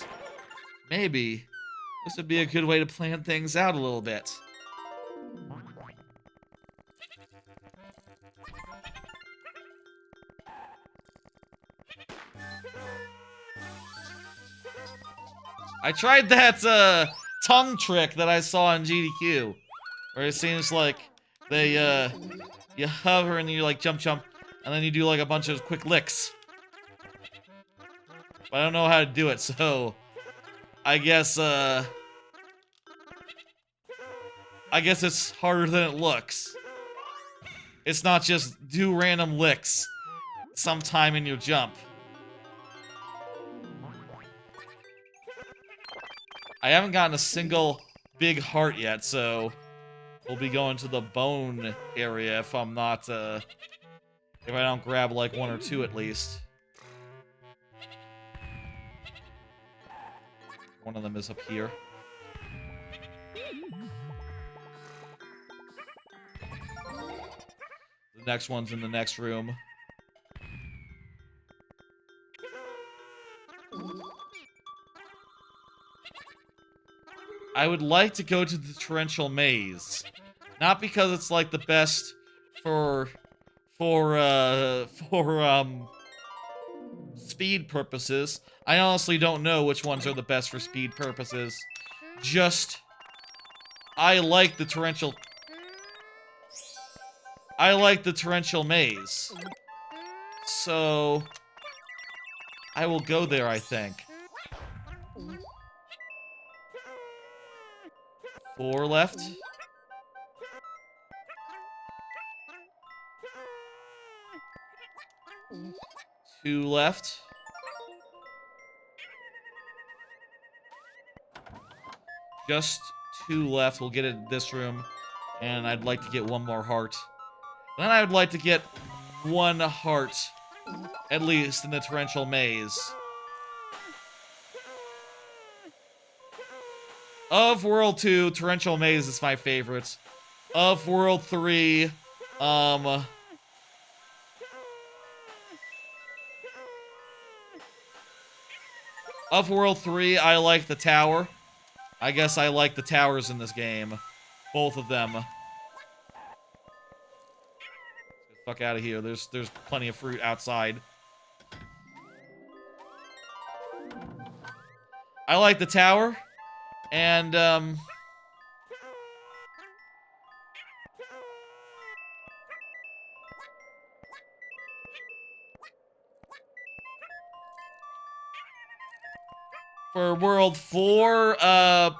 maybe this would be a good way to plan things out a little bit. I tried that tongue trick that I saw in GDQ, where it seems like they you hover and you like jump, and then you do like a bunch of quick licks. But I don't know how to do it, so I guess it's harder than it looks. It's not just do random licks sometime in your jump. I haven't gotten a single big heart yet, so we'll be going to the bone area if I'm not, if I don't grab like 1 or 2 at least. One of them is up here. The next one's in the next room. I would like to go to the torrential maze. Not because it's like the best for speed purposes. I honestly don't know which ones are the best for speed purposes. Just I like the torrential maze. So I will go there, I think. 4 left. 2 left. Just 2 left. We'll get it in this room. And I'd like to get 1 more heart. Then I would like to get 1 heart, at least, in the torrential maze. Of World 2, Torrential Maze is my favorite. Of World 3, Of World 3, I like the tower. I guess I like the towers in this game. Both of them. Get the fuck out of here. There's plenty of fruit outside. I like the tower. And, for World 4, I'll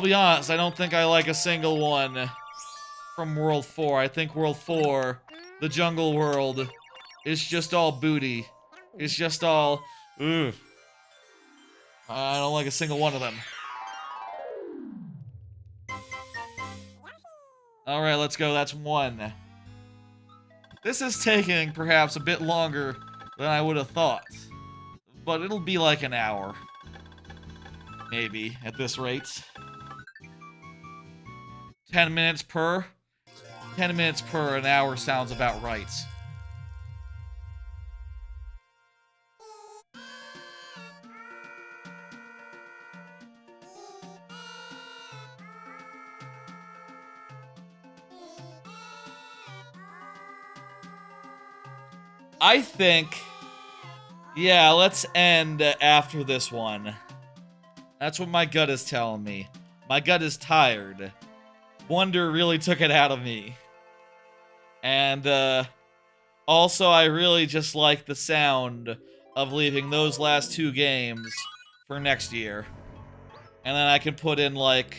be honest, I don't think I like a single one from World 4. I think World 4, the jungle world, is just all booty. It's just all, ugh. I don't like a single one of them. Alright, let's go. That's 1. This is taking perhaps a bit longer than I would have thought. But it'll be like an hour. Maybe, at this rate. 10 minutes per? 10 minutes per an hour sounds about right. I think, yeah, let's end after this one. That's what my gut is telling me. My gut is tired. Wonder really took it out of me. And, also, I really just like the sound of leaving those last 2 games for next year. And then I can put in, like,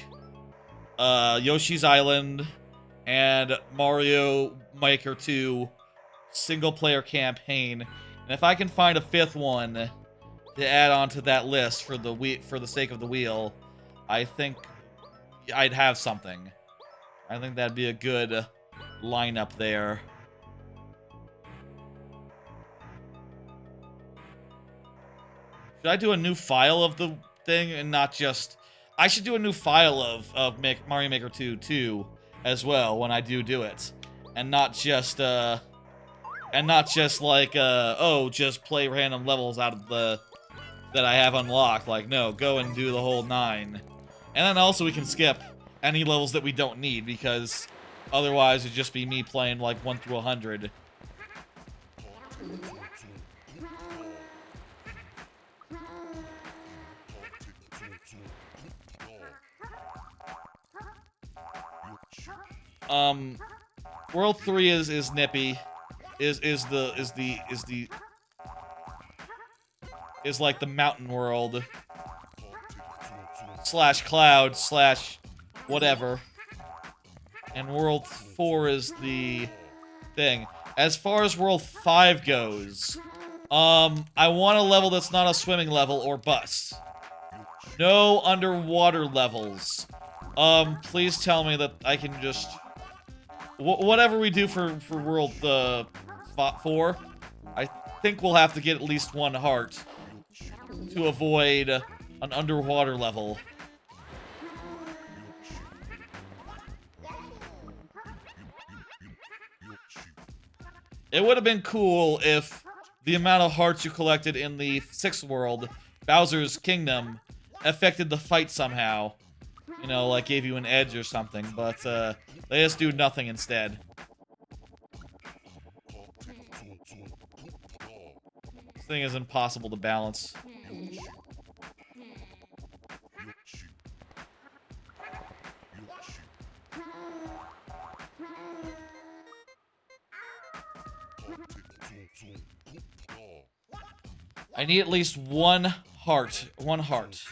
Yoshi's Island and Mario Maker 2 single-player campaign. And if I can find a 5th one to add onto that list for the sake of the wheel, I think I'd have something. I think that'd be a good lineup there. Should I do a new file of the thing and not just... I should do a new file of Mario Maker 2 too, as well, when I do it. And not just, like, oh, just play random levels out of the... that I have unlocked. Like, no, go and do the whole 9. And then also we can skip any levels that we don't need, because otherwise it'd just be me playing, like, 1 through 100. World 3 is nippy. Is like the mountain world. Slash cloud, slash whatever. And World 4 is the thing. As far as World 5 goes, I want a level that's not a swimming level or bust. No underwater levels. Please tell me that I can just... whatever we do for World 4, I think we'll have to get at least 1 heart to avoid an underwater level. It would have been cool if the amount of hearts you collected in the 6th world, Bowser's Kingdom, affected the fight somehow. You know, like gave you an edge or something, but they just do nothing instead. This thing is impossible to balance. I need at least 1 heart. 1 heart.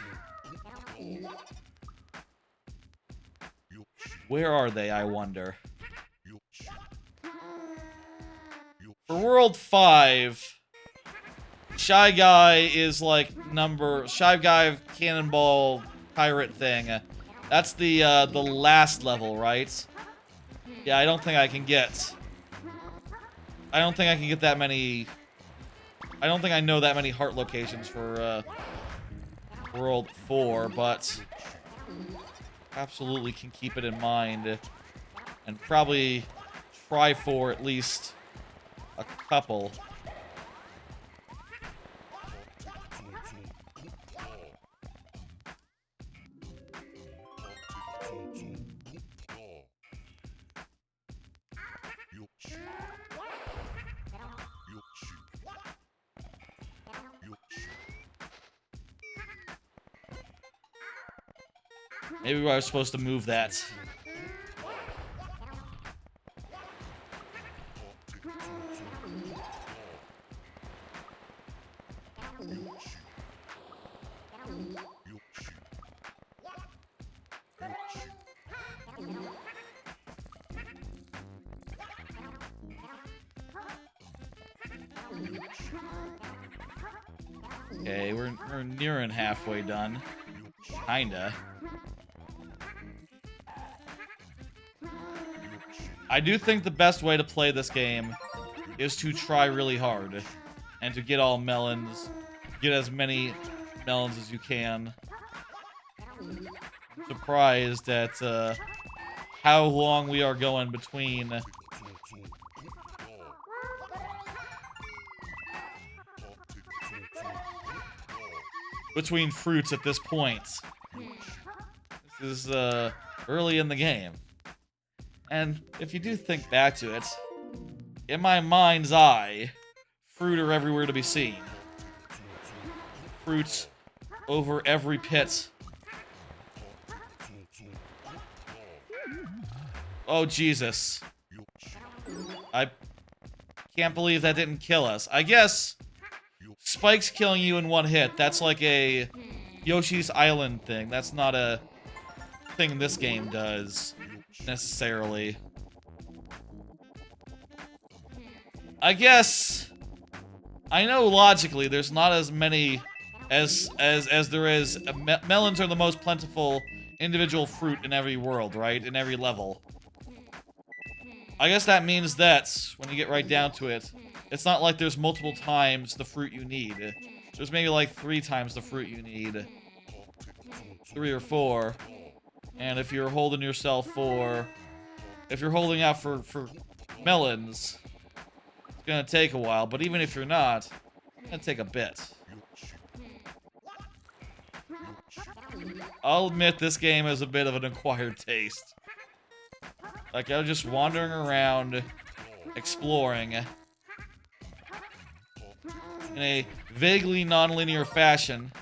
Where are they, I wonder? For World 5, Shy Guy is like Shy Guy Cannonball Pirate thing. That's the last level, right? Yeah, I don't think I can get that many... I don't think I know that many heart locations for World 4, but absolutely can keep it in mind and probably try for at least a couple. Maybe I was supposed to move that. Okay, we're nearing halfway done. Kinda. I do think the best way to play this game is to try really hard and to get all melons, get as many melons as you can. I'm surprised at how long we are going between fruits at this point. This is early in the game. And if you do think back to it, in my mind's eye, Fruit are everywhere to be seen. Fruit over every pit. Oh, Jesus. I can't believe that didn't kill us. I guess spikes killing you in one hit. That's like a Yoshi's Island thing. That's not a thing this game does, necessarily. I guess I know logically there's not as many as there is. Melons are the most plentiful individual fruit in every world, right? In every level. I guess that means that, when you get right down to it, it's not like there's multiple times the fruit you need. There's maybe like 3 times the fruit you need. 3 or 4. And if you're holding yourself for... If you're holding out for melons, it's gonna take a while. But even if you're not, it's gonna take a bit. I'll admit this game is a bit of an acquired taste. Like, I was just wandering around, exploring, in a vaguely non-linear fashion,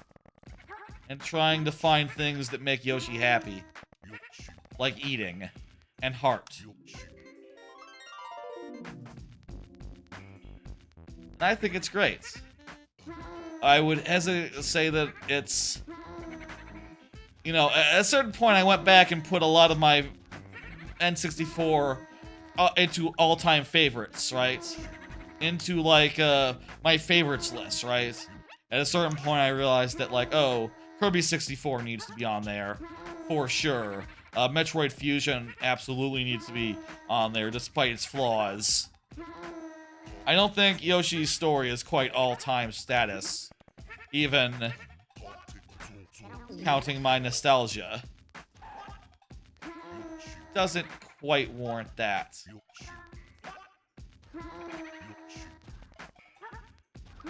and trying to find things that make Yoshi happy. Like eating, and heart. And I think it's great. I would hesitate to say that it's... You know, at a certain point I went back and put a lot of my N64 into all-time favorites, right? Into, like, my favorites list, right? At a certain point I realized that, like, oh, Kirby 64 needs to be on there, for sure. Metroid Fusion absolutely needs to be on there, despite its flaws. I don't think Yoshi's Story is quite all-time status, even counting my nostalgia. Doesn't quite warrant that.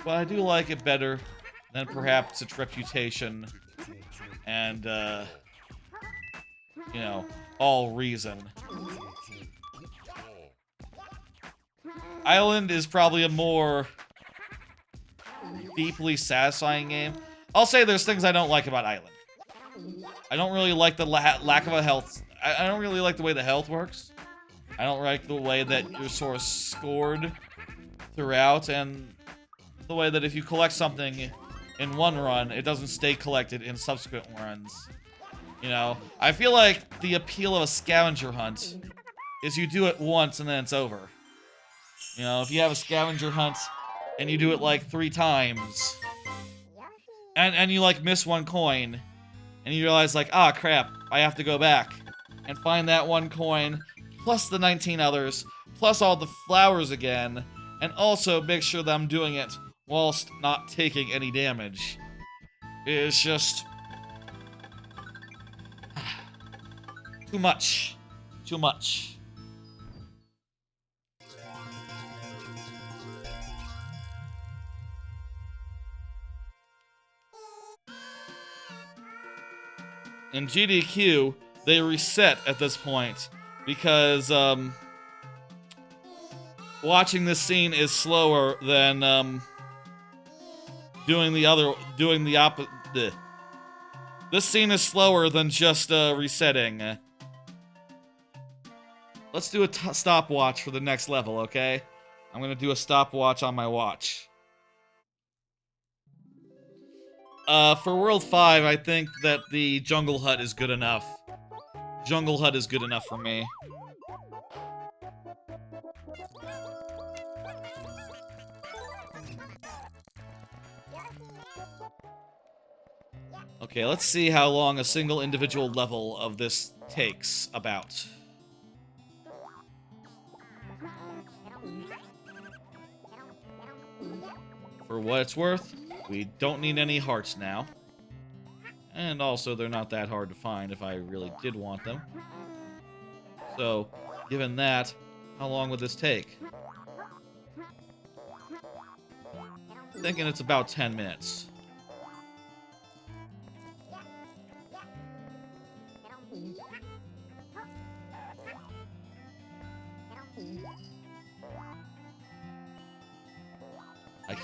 But I do like it better than perhaps its reputation and, you know, all reason. Island is probably a more deeply satisfying game. I'll say there's things I don't like about Island. I don't really like the lack of a health. I don't really like the way the health works. I don't like the way that you're sort of scored throughout, and the way that if you collect something in one run, it doesn't stay collected in subsequent runs. You know, I feel like the appeal of a scavenger hunt is you do it once and then it's over. You know, if you have a scavenger hunt and you do it like 3 times, and you like miss 1 coin, and you realize like, ah, crap, I have to go back and find that 1 coin, plus the 19 others, plus all the flowers again, and also make sure that I'm doing it whilst not taking any damage. It's just... too much. Too much. In GDQ, they reset at this point because watching this scene is slower than doing the opposite. This scene is slower than just resetting. Let's do a stopwatch for the next level, okay? I'm gonna do a stopwatch on my watch. For World 5, I think that the Jungle Hut is good enough. Jungle Hut is good enough for me. Okay, let's see how long a single individual level of this takes, about. For what it's worth, we don't need any hearts now. And also, they're not that hard to find if I really did want them. So, given that, how long would this take? Thinking it's about 10 minutes.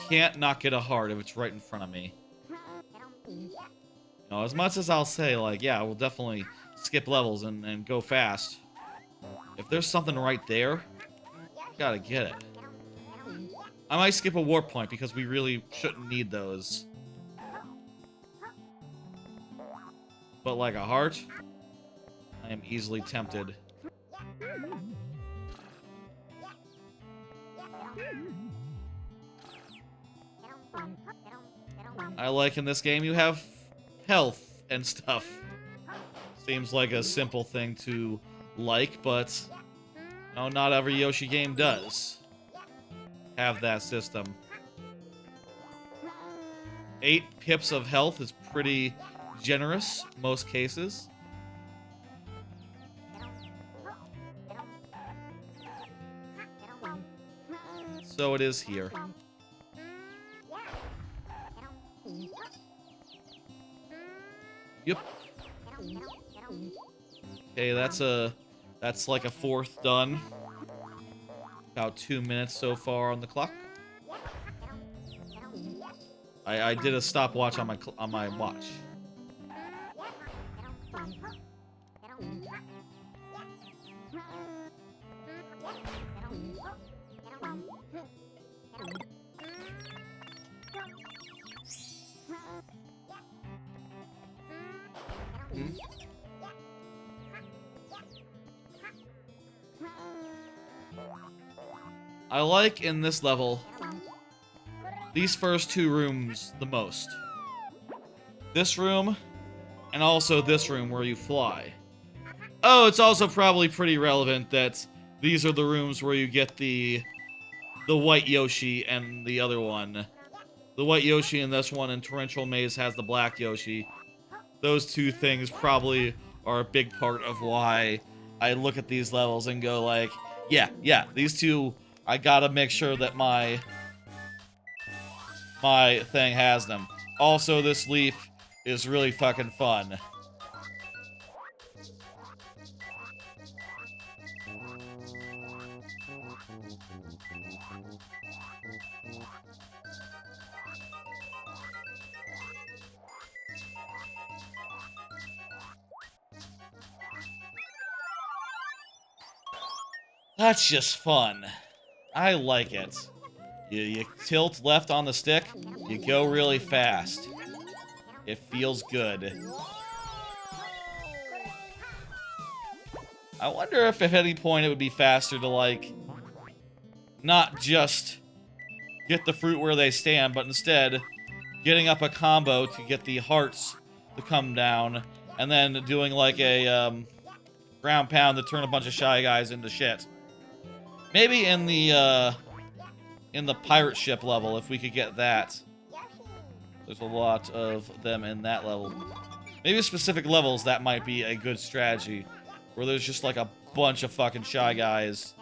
can't not get a heart if it's right in front of me. You know, as much as I'll say, like, yeah, we'll definitely skip levels and go fast. If there's something right there, gotta get it. I might skip a warp point because we really shouldn't need those. But like a heart, I am easily tempted. I like in this game you have health and stuff. Seems like a simple thing to like, but no, not every Yoshi game does have that system. 8 pips of health is pretty generous, most cases. So it is here. Yep. Okay, that's like a 4th done. About 2 minutes so far on the clock. I did a stopwatch on my watch. I like in this level these first 2 rooms the most. This room and also this room where you fly. Oh, it's also probably pretty relevant that these are the rooms where you get the white Yoshi and the other one. The white Yoshi in this one and Torrential Maze has the black Yoshi. Those 2 things probably are a big part of why I look at these levels and go like, yeah, these 2, I gotta make sure that my thing has them. Also, this leaf is really fucking fun. That's just fun. I like it. You tilt left on the stick, you go really fast. It feels good. I wonder if at any point it would be faster to, like, not just get the fruit where they stand, but instead getting up a combo to get the hearts to come down, and then doing, like, a ground pound to turn a bunch of Shy Guys into shit. Maybe in the pirate ship level, if we could get that. There's a lot of them in that level. Maybe specific levels, that might be a good strategy. Where there's just like a bunch of fucking Shy Guys.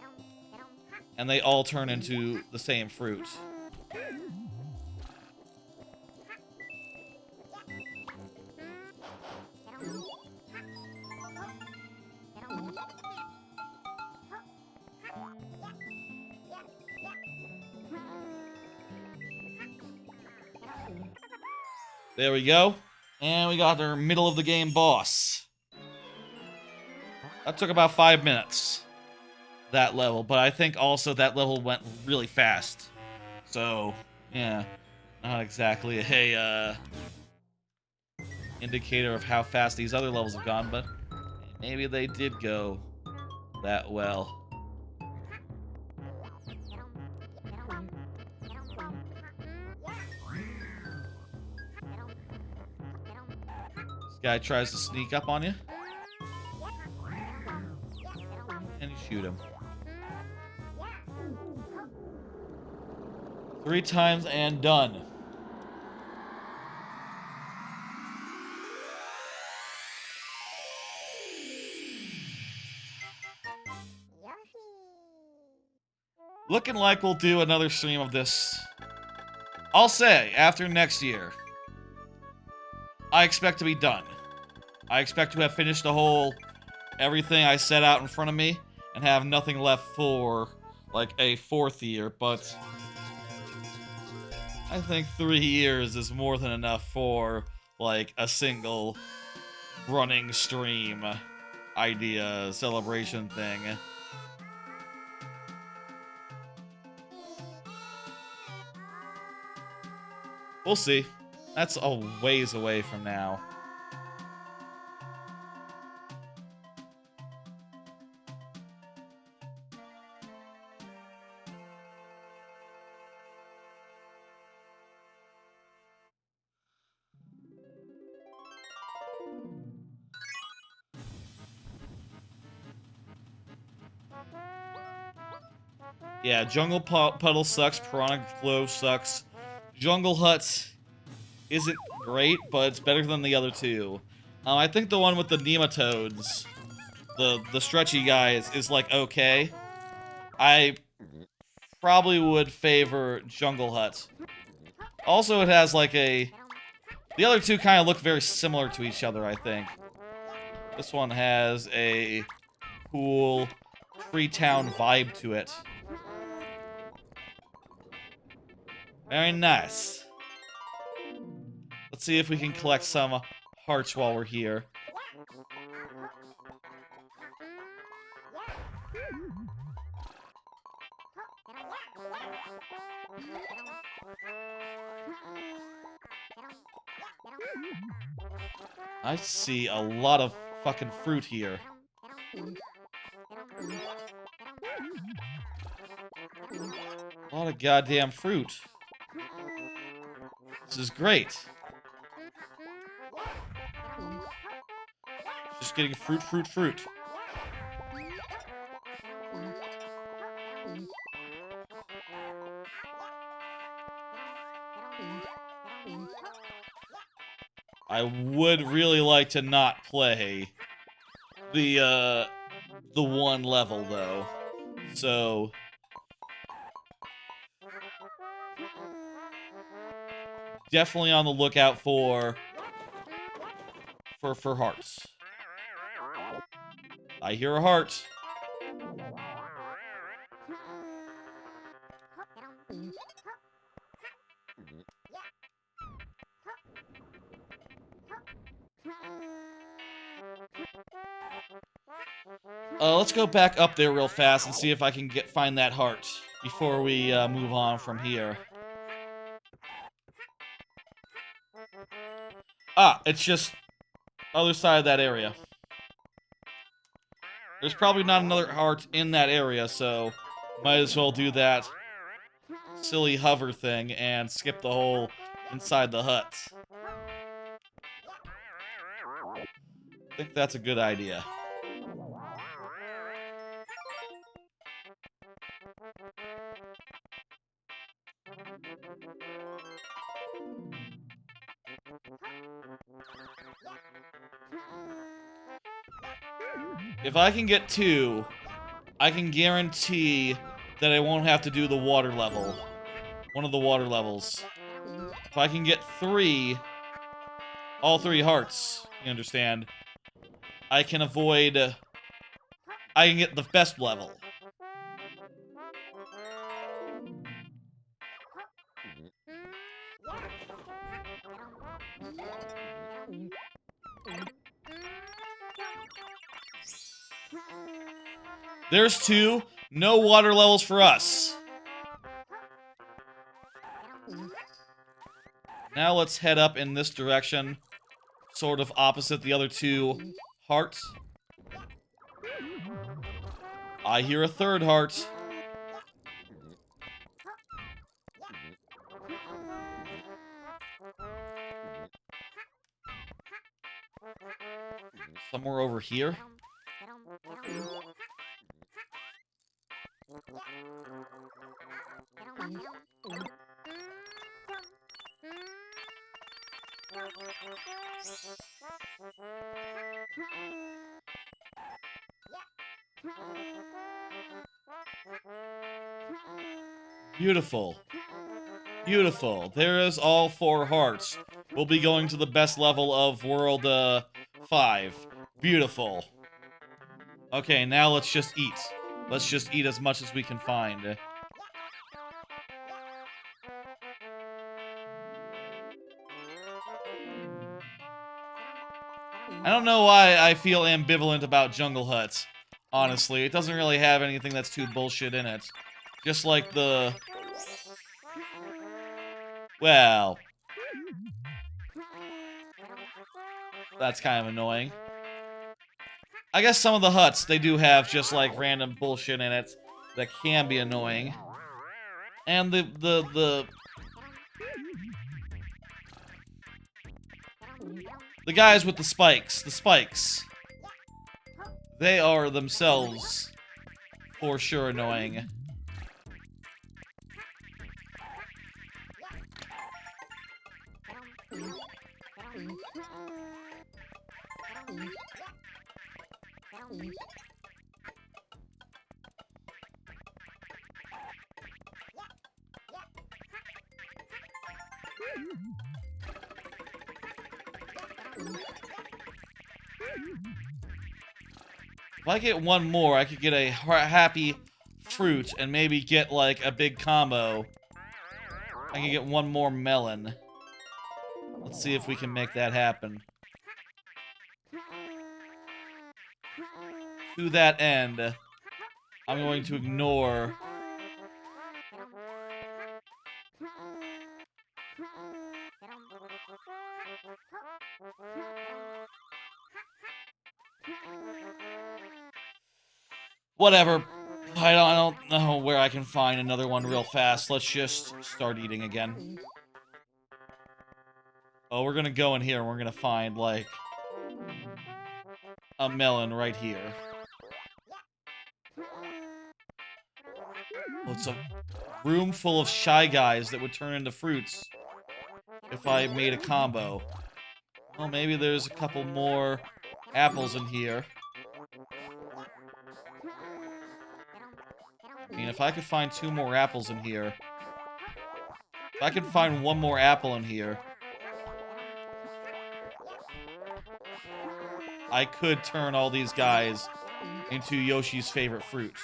And they all turn into the same fruit. There we go. And we got our middle of the game boss. That took about 5 minutes. That level. But I think also that level went really fast. So, yeah. Not exactly a indicator of how fast these other levels have gone, but maybe they did go that well. Guy tries to sneak up on you. And you shoot him. 3 times and done. Looking like we'll do another stream of this. I'll say, after next year. I expect to be done. I expect to have finished the whole everything I set out in front of me and have nothing left for like a 4th year, but I think 3 years is more than enough for, like, a single running stream idea celebration thing. We'll see. That's a ways away from now. Yeah, Jungle Puddle sucks, Piranha Grove sucks. Jungle Hut isn't great, but it's better than the other two. I think the one with the nematodes, the stretchy guys, is like okay. I probably would favor Jungle Hut. Also, it has like a... The other two kind of look very similar to each other, I think. This one has a cool Freetown vibe to it. Very nice. Let's see if we can collect some hearts while we're here. I see a lot of fucking fruit here. A lot of goddamn fruit. This is great. Just getting fruit, fruit, fruit. I would really like to not play the one level though. So definitely on the lookout for hearts. I hear a heart. Let's go back up there real fast and see if I can find that heart before we move on from here. Ah, it's just other side of that area. There's probably not another heart in that area, so might as well do that silly hover thing and skip the whole inside the hut. I think that's a good idea. If I can get 2, I can guarantee that I won't have to do the water level. One of the water levels. If I can get 3, all 3 hearts, you understand, I can avoid... I can get the best level. There's 2. No water levels for us. Now let's head up in this direction. Sort of opposite the other 2 hearts. I hear a 3rd heart. Somewhere over here. Beautiful. Beautiful. There is all 4 hearts. We'll be going to the best level of World 5. Beautiful. Okay, now let's just eat. Let's just eat as much as we can find. I don't know why I feel ambivalent about Jungle Hut. Honestly, it doesn't really have anything that's too bullshit in it. Just like the... Well... That's kind of annoying. I guess some of the huts, they do have just like random bullshit in it that can be annoying. And the guys with the spikes, they are themselves for sure annoying. If I get one more, I could get a happy fruit and maybe get, like, a big combo. I can get one more melon. Let's see if we can make that happen. To that end, I'm going to ignore... Whatever. I don't know where I can find another one real fast. Let's just start eating again. Oh, we're gonna go in here and we're gonna find, like, a melon right here. Oh, it's a room full of Shy Guys that would turn into fruits if I made a combo. Well, maybe there's a couple more apples in here. I mean, if I could find 2 more apples in here... If I could find 1 more apple in here... I could turn all these guys into Yoshi's favorite fruit.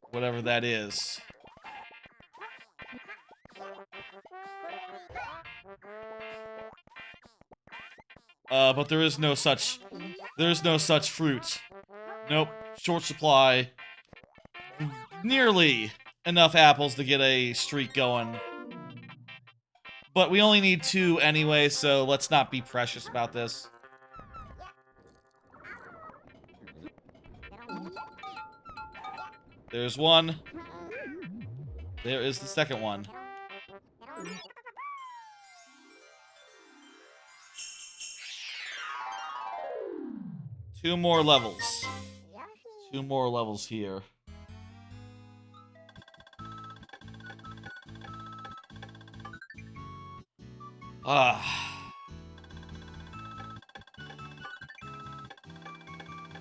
Whatever that is. But there is no such... There's no such fruit. Nope. Short supply. Nearly enough apples to get a streak going. But we only need 2 anyway, so let's not be precious about this. There's one. There is the second one. Two more levels. 2 more levels here.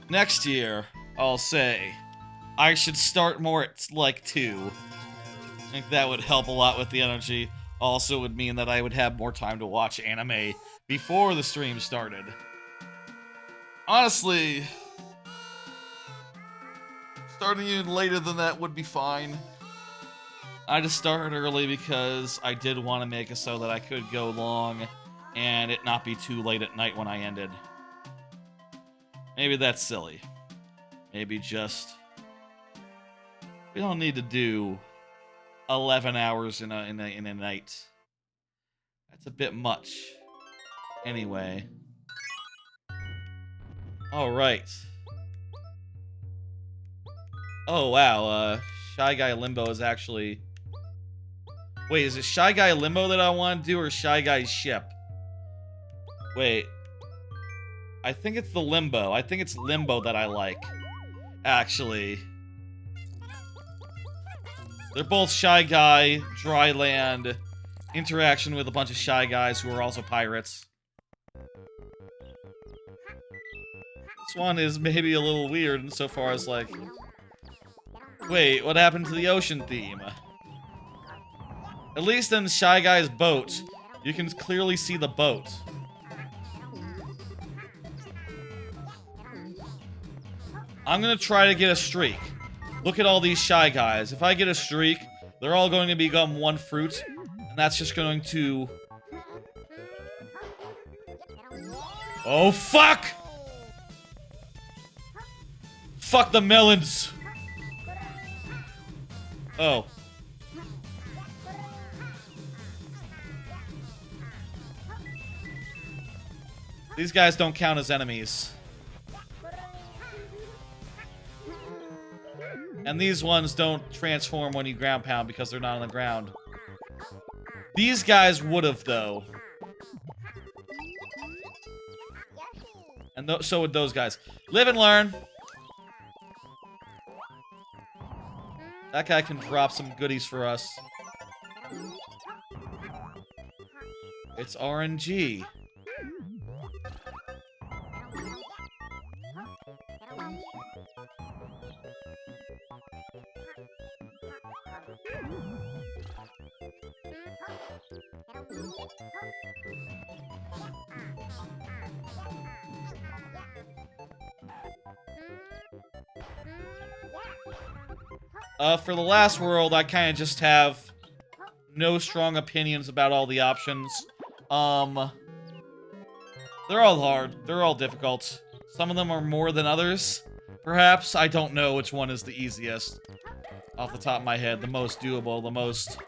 Next year, I'll say, I should start more at, like, 2. I think that would help a lot with the energy. Also would mean that I would have more time to watch anime before the stream started. Honestly, starting even later than that would be fine. I just started early because I did want to make it so that I could go long and it not be too late at night when I ended. Maybe that's silly. Maybe just... We don't need to do 11 hours in a night. That's a bit much. Anyway. Alright. Oh, wow. Shy Guy Limbo is actually... Wait, is it Shy Guy Limbo that I want to do, or Shy Guy's ship? Wait. I think it's the Limbo. I think it's Limbo that I like. Actually. They're both Shy Guy, dry land, interaction with a bunch of Shy Guys who are also pirates. This one is maybe a little weird insofar as, like... Wait, what happened to the ocean theme? At least in Shy Guy's boat, you can clearly see the boat. I'm gonna try to get a streak. Look at all these Shy Guys. If I get a streak, they're all going to become 1 fruit, and that's just going to... Oh, fuck! Fuck the melons! Oh. These guys don't count as enemies. And these ones don't transform when you ground pound because they're not on the ground. These guys would've, though. And so would those guys. Live and learn. That guy can drop some goodies for us. It's RNG. For the last world, I kind of just have no strong opinions about all the options. They're all hard. They're all difficult. Some of them are more than others. Perhaps. I don't know which one is the easiest. Off the top of my head, the most doable, the most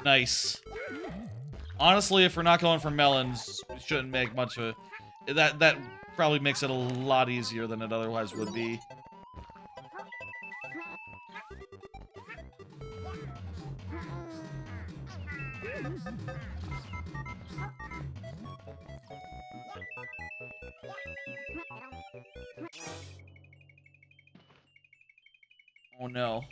nice. Honestly, if we're not going for melons, we shouldn't make much of it. That probably makes it a lot easier than it otherwise would be. Oh no.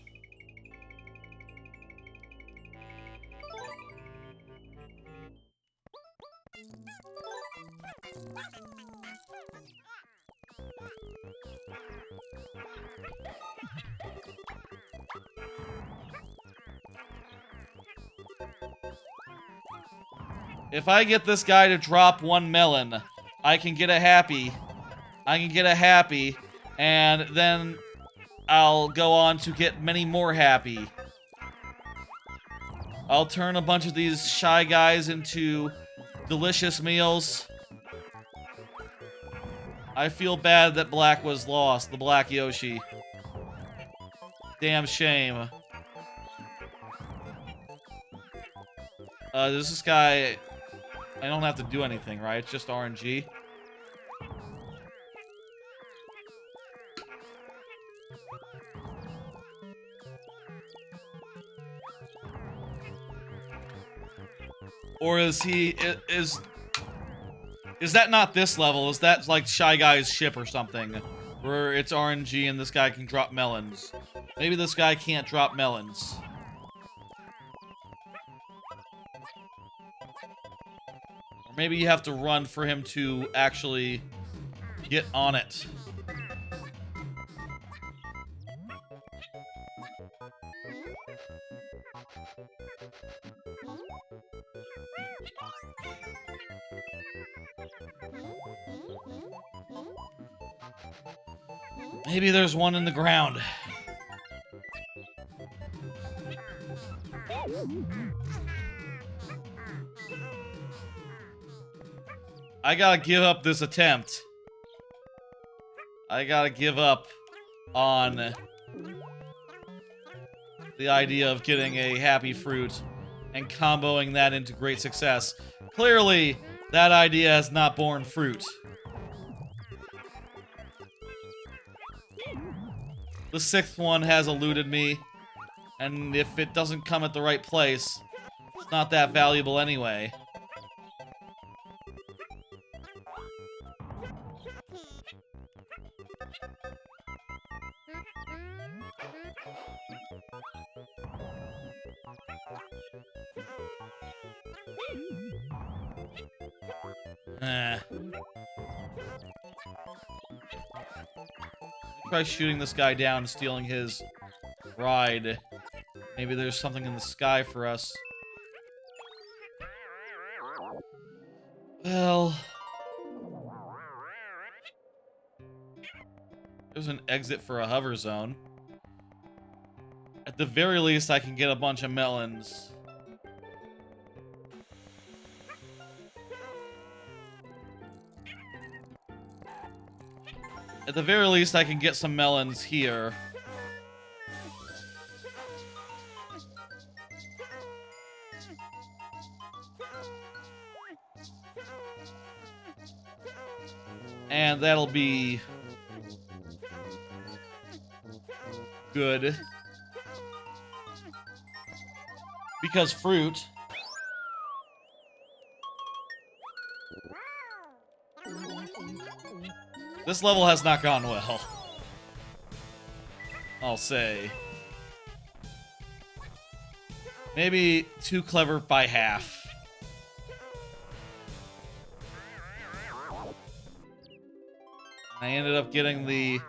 If I get this guy to drop one melon, I can get a happy. And then I'll go on to get many more happy. I'll turn a bunch of these shy guys into delicious meals. I feel bad that Black was lost, the Black Yoshi. Damn shame. Does this guy... I don't have to do anything, right? It's just RNG. Or is he... Is that not this level? Is that like Shy Guy's ship or something? Where it's RNG and this guy can drop melons. Maybe this guy can't drop melons. Or maybe you have to run for him to actually get on it. Maybe there's one in the ground. I gotta give up this attempt. I gotta give up on the idea of getting a happy fruit and comboing that into great success. Clearly, that idea has not borne fruit. The sixth one has eluded me, and if it doesn't come at the right place, it's not that valuable anyway. Try shooting this guy down and stealing his ride. Maybe there's something in the sky for us. Well... there's an exit for a hover zone. At the very least, I can get a bunch of melons. at the very least, I can get some melons here. And that'll be good. Because fruit. This level has not gone well, I'll say. Maybe too clever by half. I ended up getting the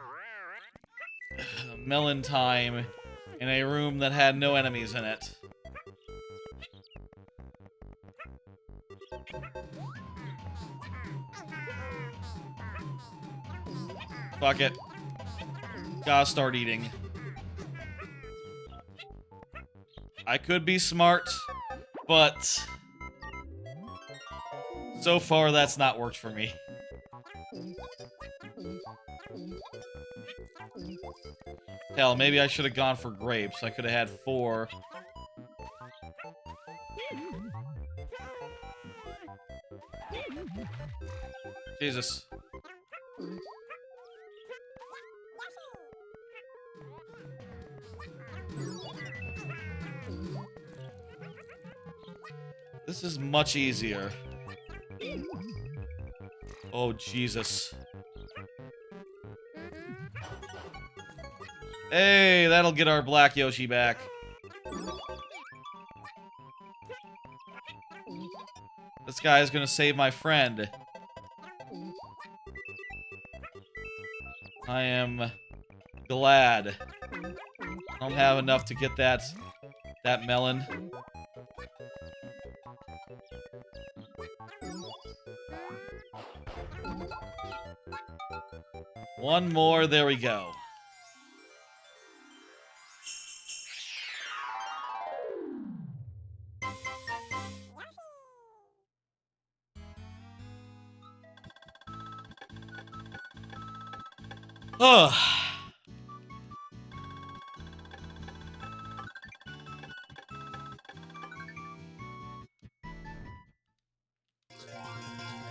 melon time in a room that had no enemies in it. Fuck it. Gotta start eating. I could be smart, but so far that's not worked for me. Hell, maybe I should have gone for grapes. I could have had 4. Jesus. This is much easier. Oh, Jesus. Hey, that'll get our black Yoshi back. This guy is gonna save my friend. I am glad. I don't have enough to get that melon. One more, there we go. Ugh.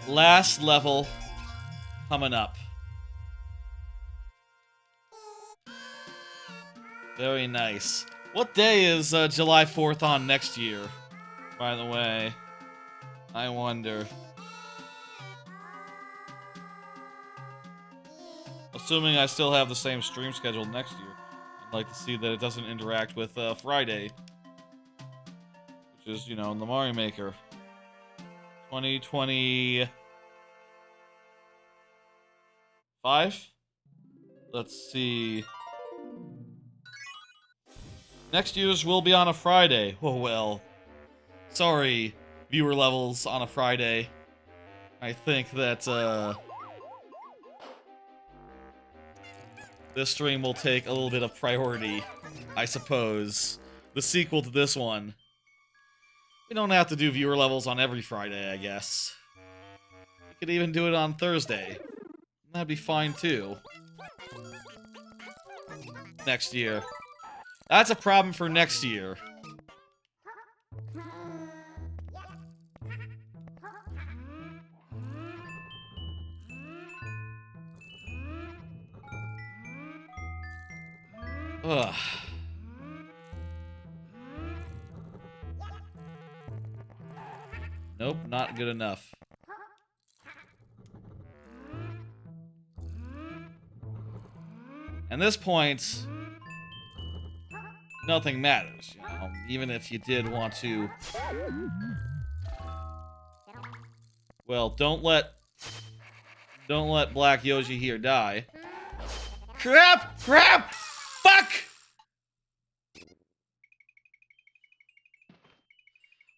Last level coming up. Very nice. What day is July 4th on next year, by the way? I wonder. Assuming I still have the same stream schedule next year. I'd like to see that it doesn't interact with Friday. Which is, you know, the Mario Maker. 2025? Let's see. Next year's will be on a Friday. Oh well. Sorry, viewer levels on a Friday. I think that, this stream will take a little bit of priority, I suppose. The sequel to this one. We don't have to do viewer levels on every Friday, I guess. We could even do it on Thursday. That'd be fine, too. Next year. That's a problem for next year. Ugh. Nope, not good enough. At this point, nothing matters, you know, even if you did want to. Well, don't let Black Yoshi here die. Crap! Crap! Fuck!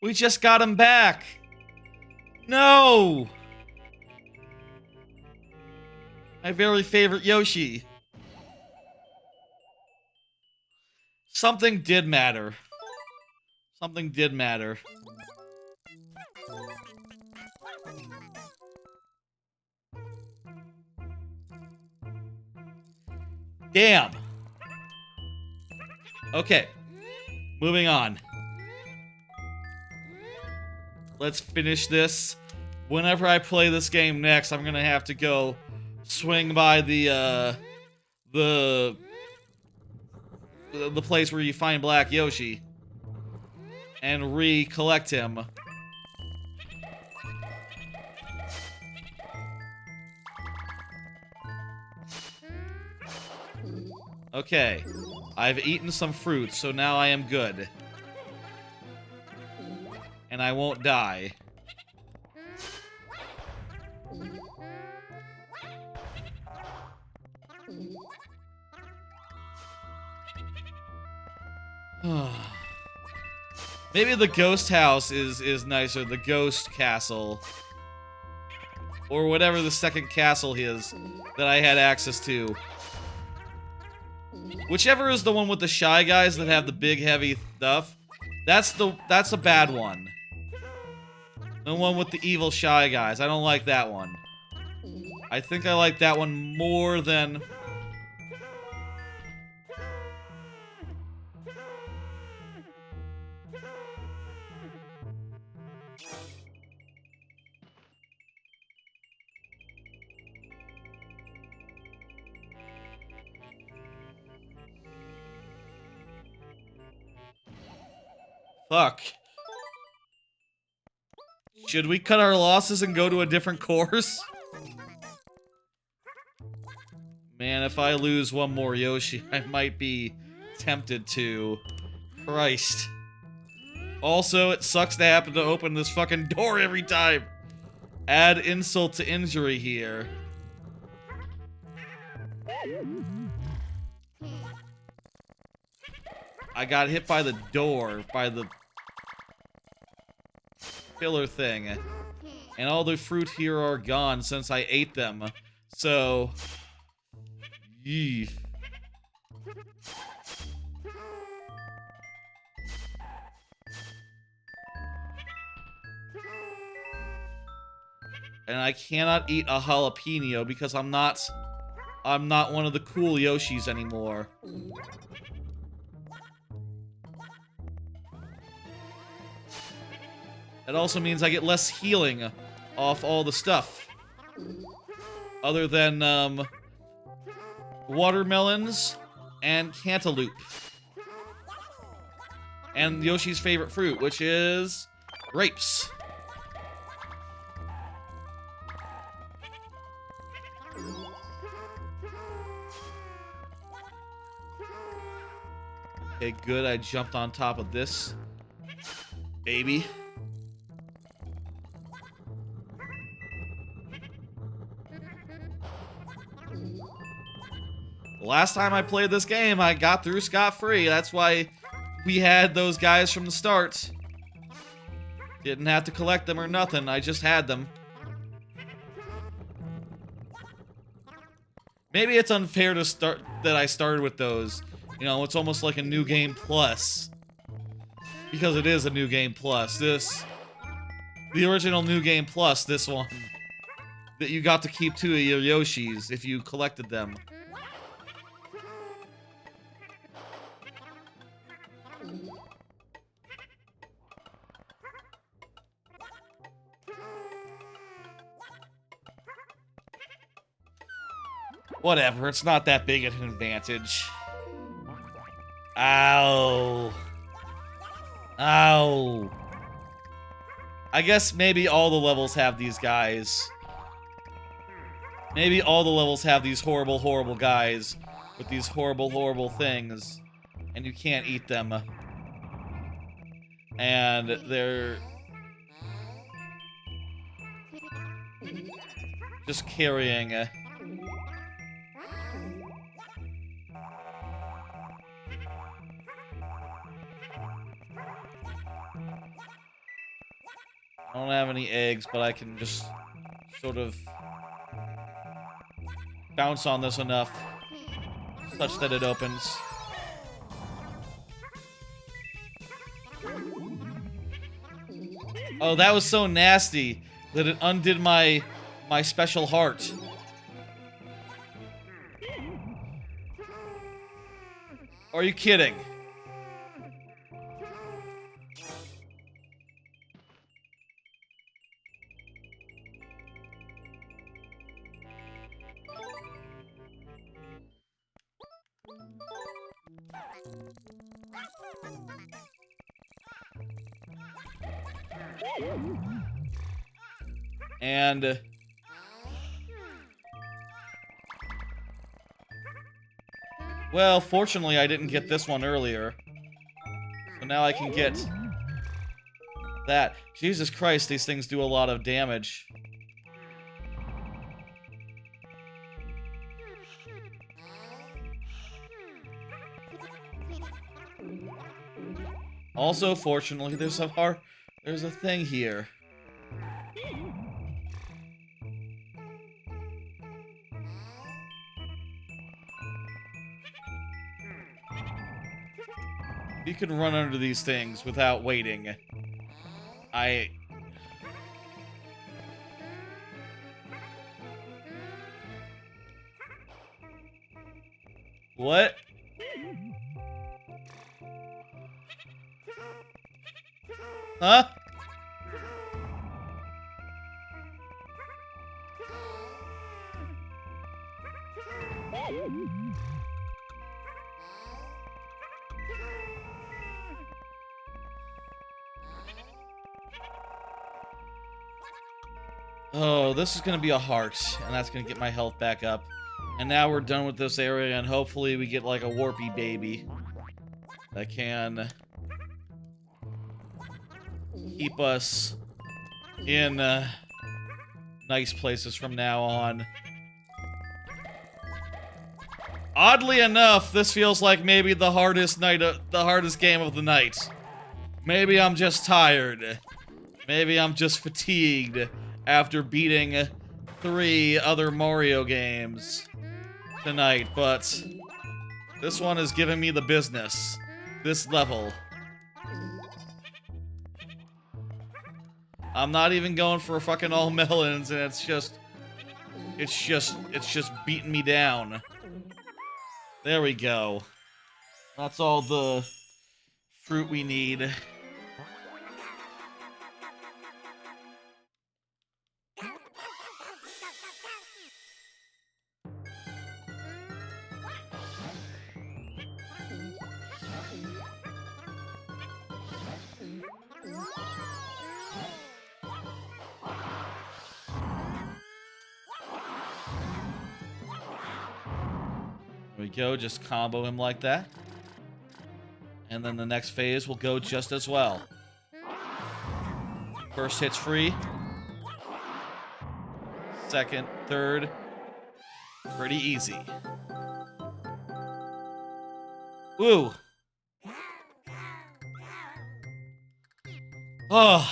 We just got him back. No! My very favorite Yoshi. Something did matter. Something did matter. Damn. Okay. Moving on. Let's finish this. Whenever I play this game next, I'm gonna have to go swing by the place where you find Black Yoshi and recollect him. Okay, I've eaten some fruit, so now I am good. And I won't die. Maybe the ghost house is nicer, the ghost castle. Or whatever the second castle is that I had access to. Whichever is the one with the shy guys that have the big heavy stuff, that's a bad one. The one with the evil shy guys. I don't like that one. I think I like that one more than... Fuck. Should we cut our losses and go to a different course? Man, if I lose one more Yoshi, I might be tempted to. Christ. Also, it sucks to happen to open this fucking door every time. Add insult to injury here. I got hit by the door, by the pillar thing. And all the fruit here are gone since I ate them. So... Yee. And I cannot eat a jalapeno because I'm not one of the cool Yoshis anymore. That also means I get less healing off all the stuff. Other than, watermelons and cantaloupe. And Yoshi's favorite fruit, which is grapes. Okay, good. I jumped on top of this baby. Last time I played this game, I got through scot-free. That's why we had those guys from the start. Didn't have to collect them or nothing. I just had them. Maybe it's unfair to start that I started with those. You know, it's almost like a new game plus. Because it is a new game plus. The original new game plus, this one. That you got to keep 2 of your Yoshis if you collected them. Whatever, it's not that big of an advantage. Ow. Ow. I guess maybe all the levels have these guys. Maybe all the levels have these horrible, horrible guys with these horrible, horrible things. And you can't eat them. And they're just carrying... I don't have any eggs, but I can just sort of bounce on this enough such that it opens. Oh, that was so nasty that it undid my special heart. Are you kidding? And well, fortunately I didn't get this one earlier. So now I can get that. Jesus Christ, these things do a lot of damage. Also, fortunately, there's a thing here. You can run under these things without waiting. What? Huh? Oh, this is gonna be a heart, and that's gonna get my health back up. And now we're done with this area, and hopefully we get like a warpy baby that can keep us in nice places from now on. Oddly enough, this feels like maybe the hardest game of the night. Maybe I'm just tired. Maybe I'm just fatigued after beating 3 other Mario games tonight, but this one is giving me the business. This level. I'm not even going for fucking all melons, and it's just beating me down. There we go. That's all the fruit we need. There we go, just combo him like that. And then the next phase will go just as well. First hit's free. Second, third, pretty easy. Woo! Oh.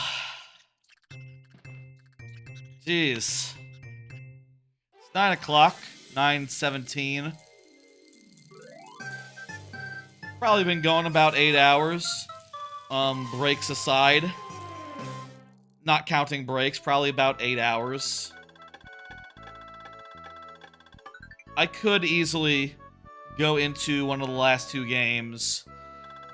Jeez. It's 9 o'clock, 9:17. Probably been going about 8 hours. Breaks aside. Not counting breaks, probably about 8 hours. I could easily go into one of the last 2 games.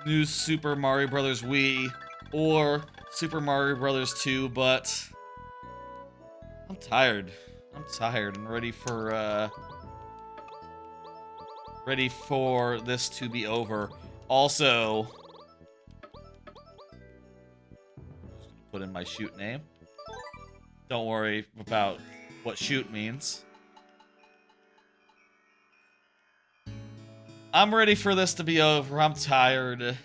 New Super Mario Bros. Wii or Super Mario Bros. 2, but I'm tired. I'm tired and ready for this to be over. Also, put in my shoot name. Don't worry about what shoot means. I'm ready for this to be over. I'm tired.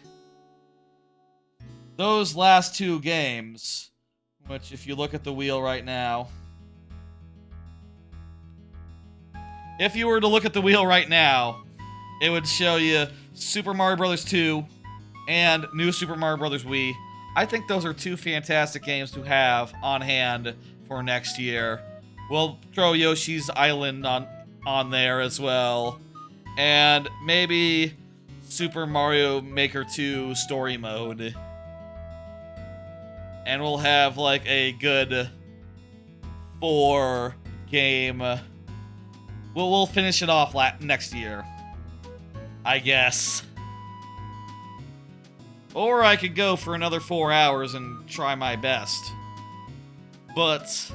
Those last 2 games, which if you look at the wheel right now, if you were to look at the wheel right now, it would show you Super Mario Bros. 2 and New Super Mario Bros. Wii. I think those are 2 fantastic games to have on hand for next year. We'll throw Yoshi's Island on there as well. And maybe Super Mario Maker 2 story mode. And we'll have like a good 4 game. We'll finish it off next year, I guess. Or I could go for another 4 hours and try my best. But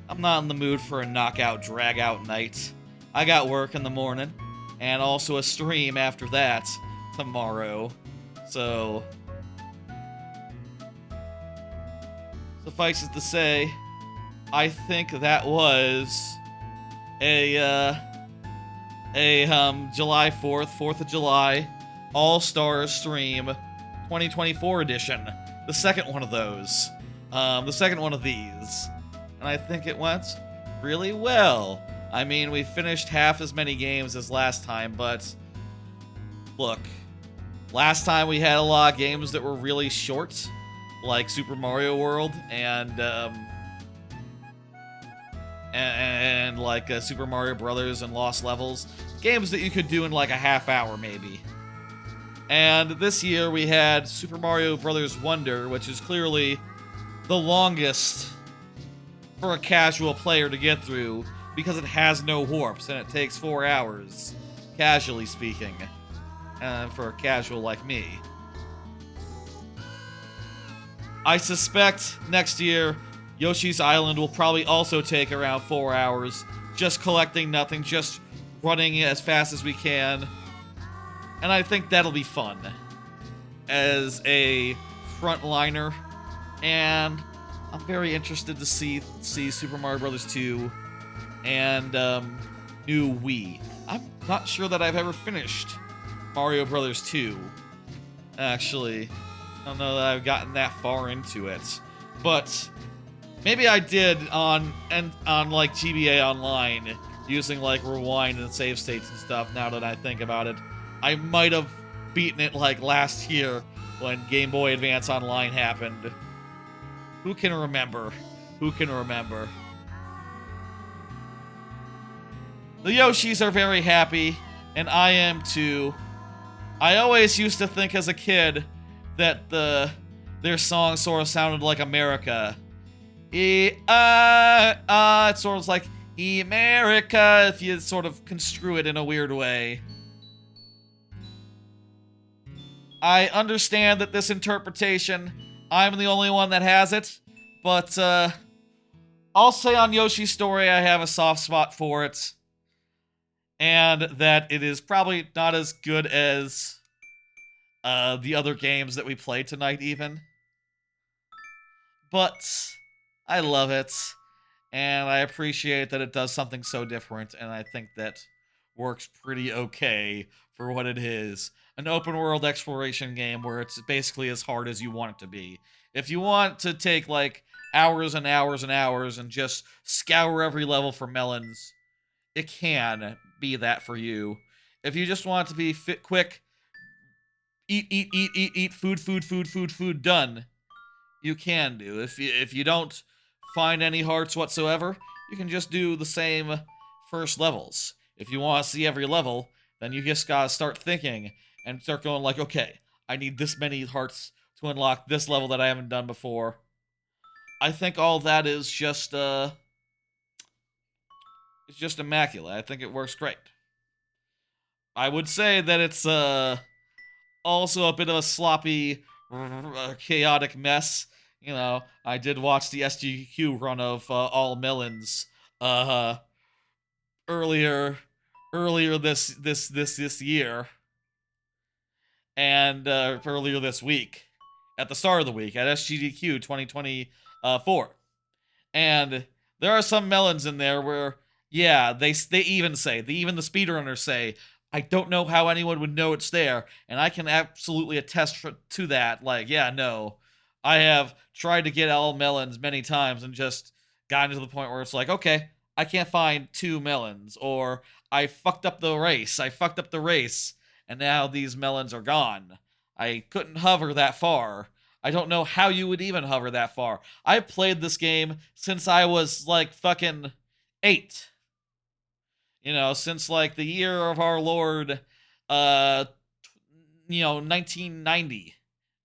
I'm not in the mood for a knockout, drag-out night. I got work in the morning, and also a stream after that tomorrow. So, suffice it to say, I think that was a July 4th of July, All-Stars stream, 2024 edition. The second one of those. The second one of these. And I think it went really well. I mean, we finished half as many games as last time, but look, last time we had a lot of games that were really short, like Super Mario World and like Super Mario Brothers and Lost Levels. Games that you could do in like a half hour, maybe. And this year we had Super Mario Brothers Wonder, which is clearly the longest for a casual player to get through because it has no warps and it takes 4 hours, casually speaking, for a casual like me. I suspect next year Yoshi's Island will probably also take around 4 hours, just collecting nothing, just running as fast as we can. And I think that'll be fun as a frontliner. And I'm very interested to see Super Mario Bros. 2 and new Wii. I'm not sure that I've ever finished Mario Bros. 2. Actually, I don't know that I've gotten that far into it, but maybe I did on like GBA Online, using like rewind and save states and stuff. Now that I think about it, I might have beaten it like last year when Game Boy Advance Online happened. Who can remember? Who can remember? The Yoshis are very happy, and I am too. I always used to think as a kid that their song sort of sounded like America. It's sort of like America if you sort of construe it in a weird way. I understand that this interpretation, I'm the only one that has it, but I'll say on Yoshi's Story I have a soft spot for it, and that it is probably not as good as the other games that we played tonight even. But I love it, and I appreciate that it does something so different, and I think that works pretty okay for what it is. An open world exploration game where it's basically as hard as you want it to be. If you want to take like hours and hours and hours and just scour every level for melons, it can be that for you. If you just want it to be quick, eat, food, done, you can do. If you don't find any hearts whatsoever, you can just do the same first levels. If you want to see every level, then you just gotta start thinking and start going like, okay, I need this many hearts to unlock this level that I haven't done before. I think all that is just it's just immaculate. I think it works great. I would say that it's also a bit of a sloppy, chaotic mess. You know, I did watch the SGQ run of All Melons earlier this year, and earlier this week, at the start of the week at SGDQ 2024, and there are some melons in there where, yeah, they even the speedrunners say, I don't know how anyone would know it's there, and I can absolutely attest to that. Like, yeah, no, I have tried to get all melons many times and just gotten to the point where it's like, okay, I can't find 2 melons, or I fucked up the race, and now these melons are gone. I couldn't hover that far. I don't know how you would even hover that far. I played this game since I was like fucking 8. You know, since like the year of our Lord, 1990,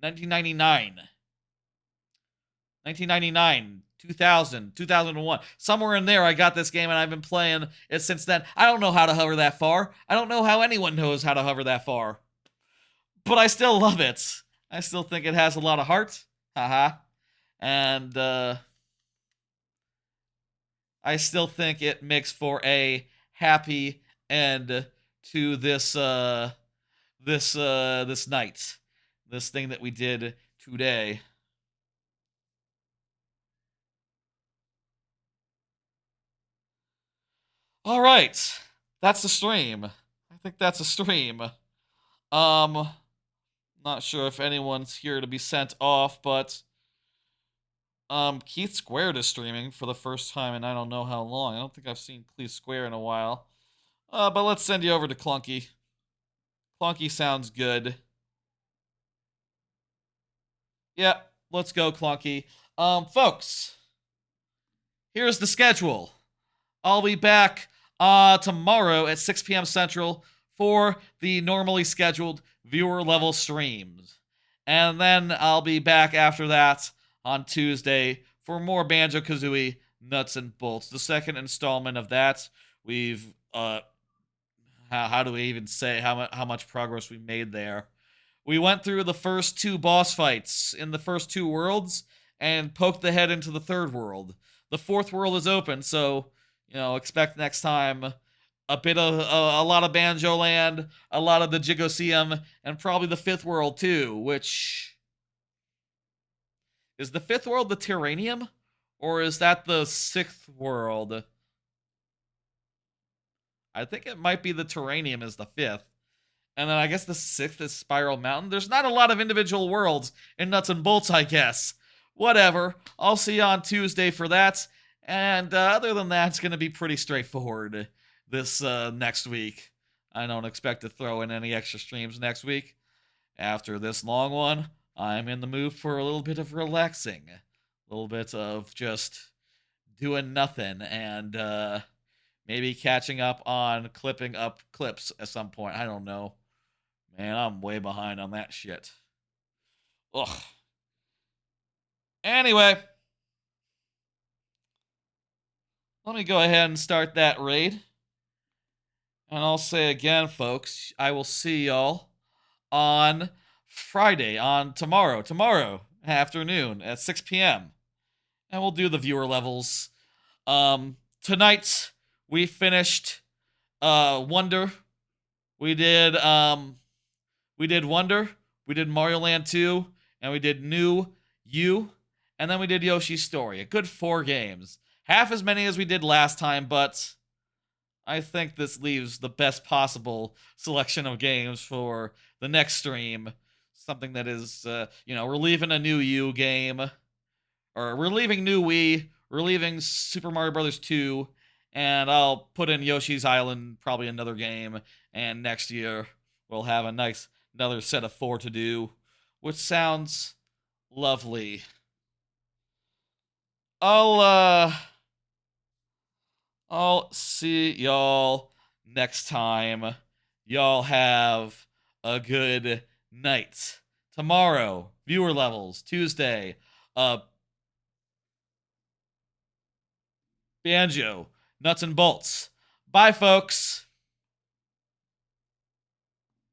1999, 1999, 2000, 2001. Somewhere in there, I got this game and I've been playing it since then. I don't know how to hover that far. I don't know how anyone knows how to hover that far. But I still love it. I still think it has a lot of heart. Haha. And I still think it makes for a happy end to this night. This thing that we did today. All right. That's the stream. I think that's a stream. Not sure if anyone's here to be sent off, but Keith Squared is streaming for the first time in I don't know how long. I don't think I've seen Keith Square in a while. But let's send you over to Clunky. Clunky sounds good. Yeah, let's go, Clunky. Folks, here's the schedule. I'll be back tomorrow at 6 p.m. Central for the normally scheduled viewer level streams. And then I'll be back after that on Tuesday for more Banjo-Kazooie Nuts and Bolts. The second installment of that. We've how do we even say how much progress we made there? We went through the first two boss fights in the first two worlds and poked the head into the third world. The fourth world is open, so expect next time a lot of Banjo Land, a lot of the Jigoseum, and probably the fifth world too. Which is the fifth world, the Terranium, or is that the sixth world? I think it might be the Terranium is the fifth. And then I guess the sixth is Spiral Mountain. There's not a lot of individual worlds in Nuts and Bolts, I guess. Whatever. I'll see you on Tuesday for that. And other than that, it's going to be pretty straightforward this next week. I don't expect to throw in any extra streams next week. After this long one, I'm in the mood for a little bit of relaxing. A little bit of just doing nothing and maybe catching up on clipping up clips at some point. I don't know. Man, I'm way behind on that shit. Ugh. Anyway, let me go ahead and start that raid. And I'll say again, folks, I will see y'all on Friday, on tomorrow afternoon at 6 p.m. And we'll do the viewer levels. Tonight, we finished Wonder. We did Wonder, we did Mario Land 2, and we did New You, and then we did Yoshi's Story. A good 4 games. Half as many as we did last time, but I think this leaves the best possible selection of games for the next stream. Something that is, we're leaving a New You game, or we're leaving New Wii, we're leaving Super Mario Bros. 2, and I'll put in Yoshi's Island, probably another game, and next year we'll have another set of 4 to do, which sounds lovely. I'll see y'all next time. Y'all have a good night. Tomorrow, viewer levels. Tuesday, Banjo, Nuts and Bolts. Bye, folks.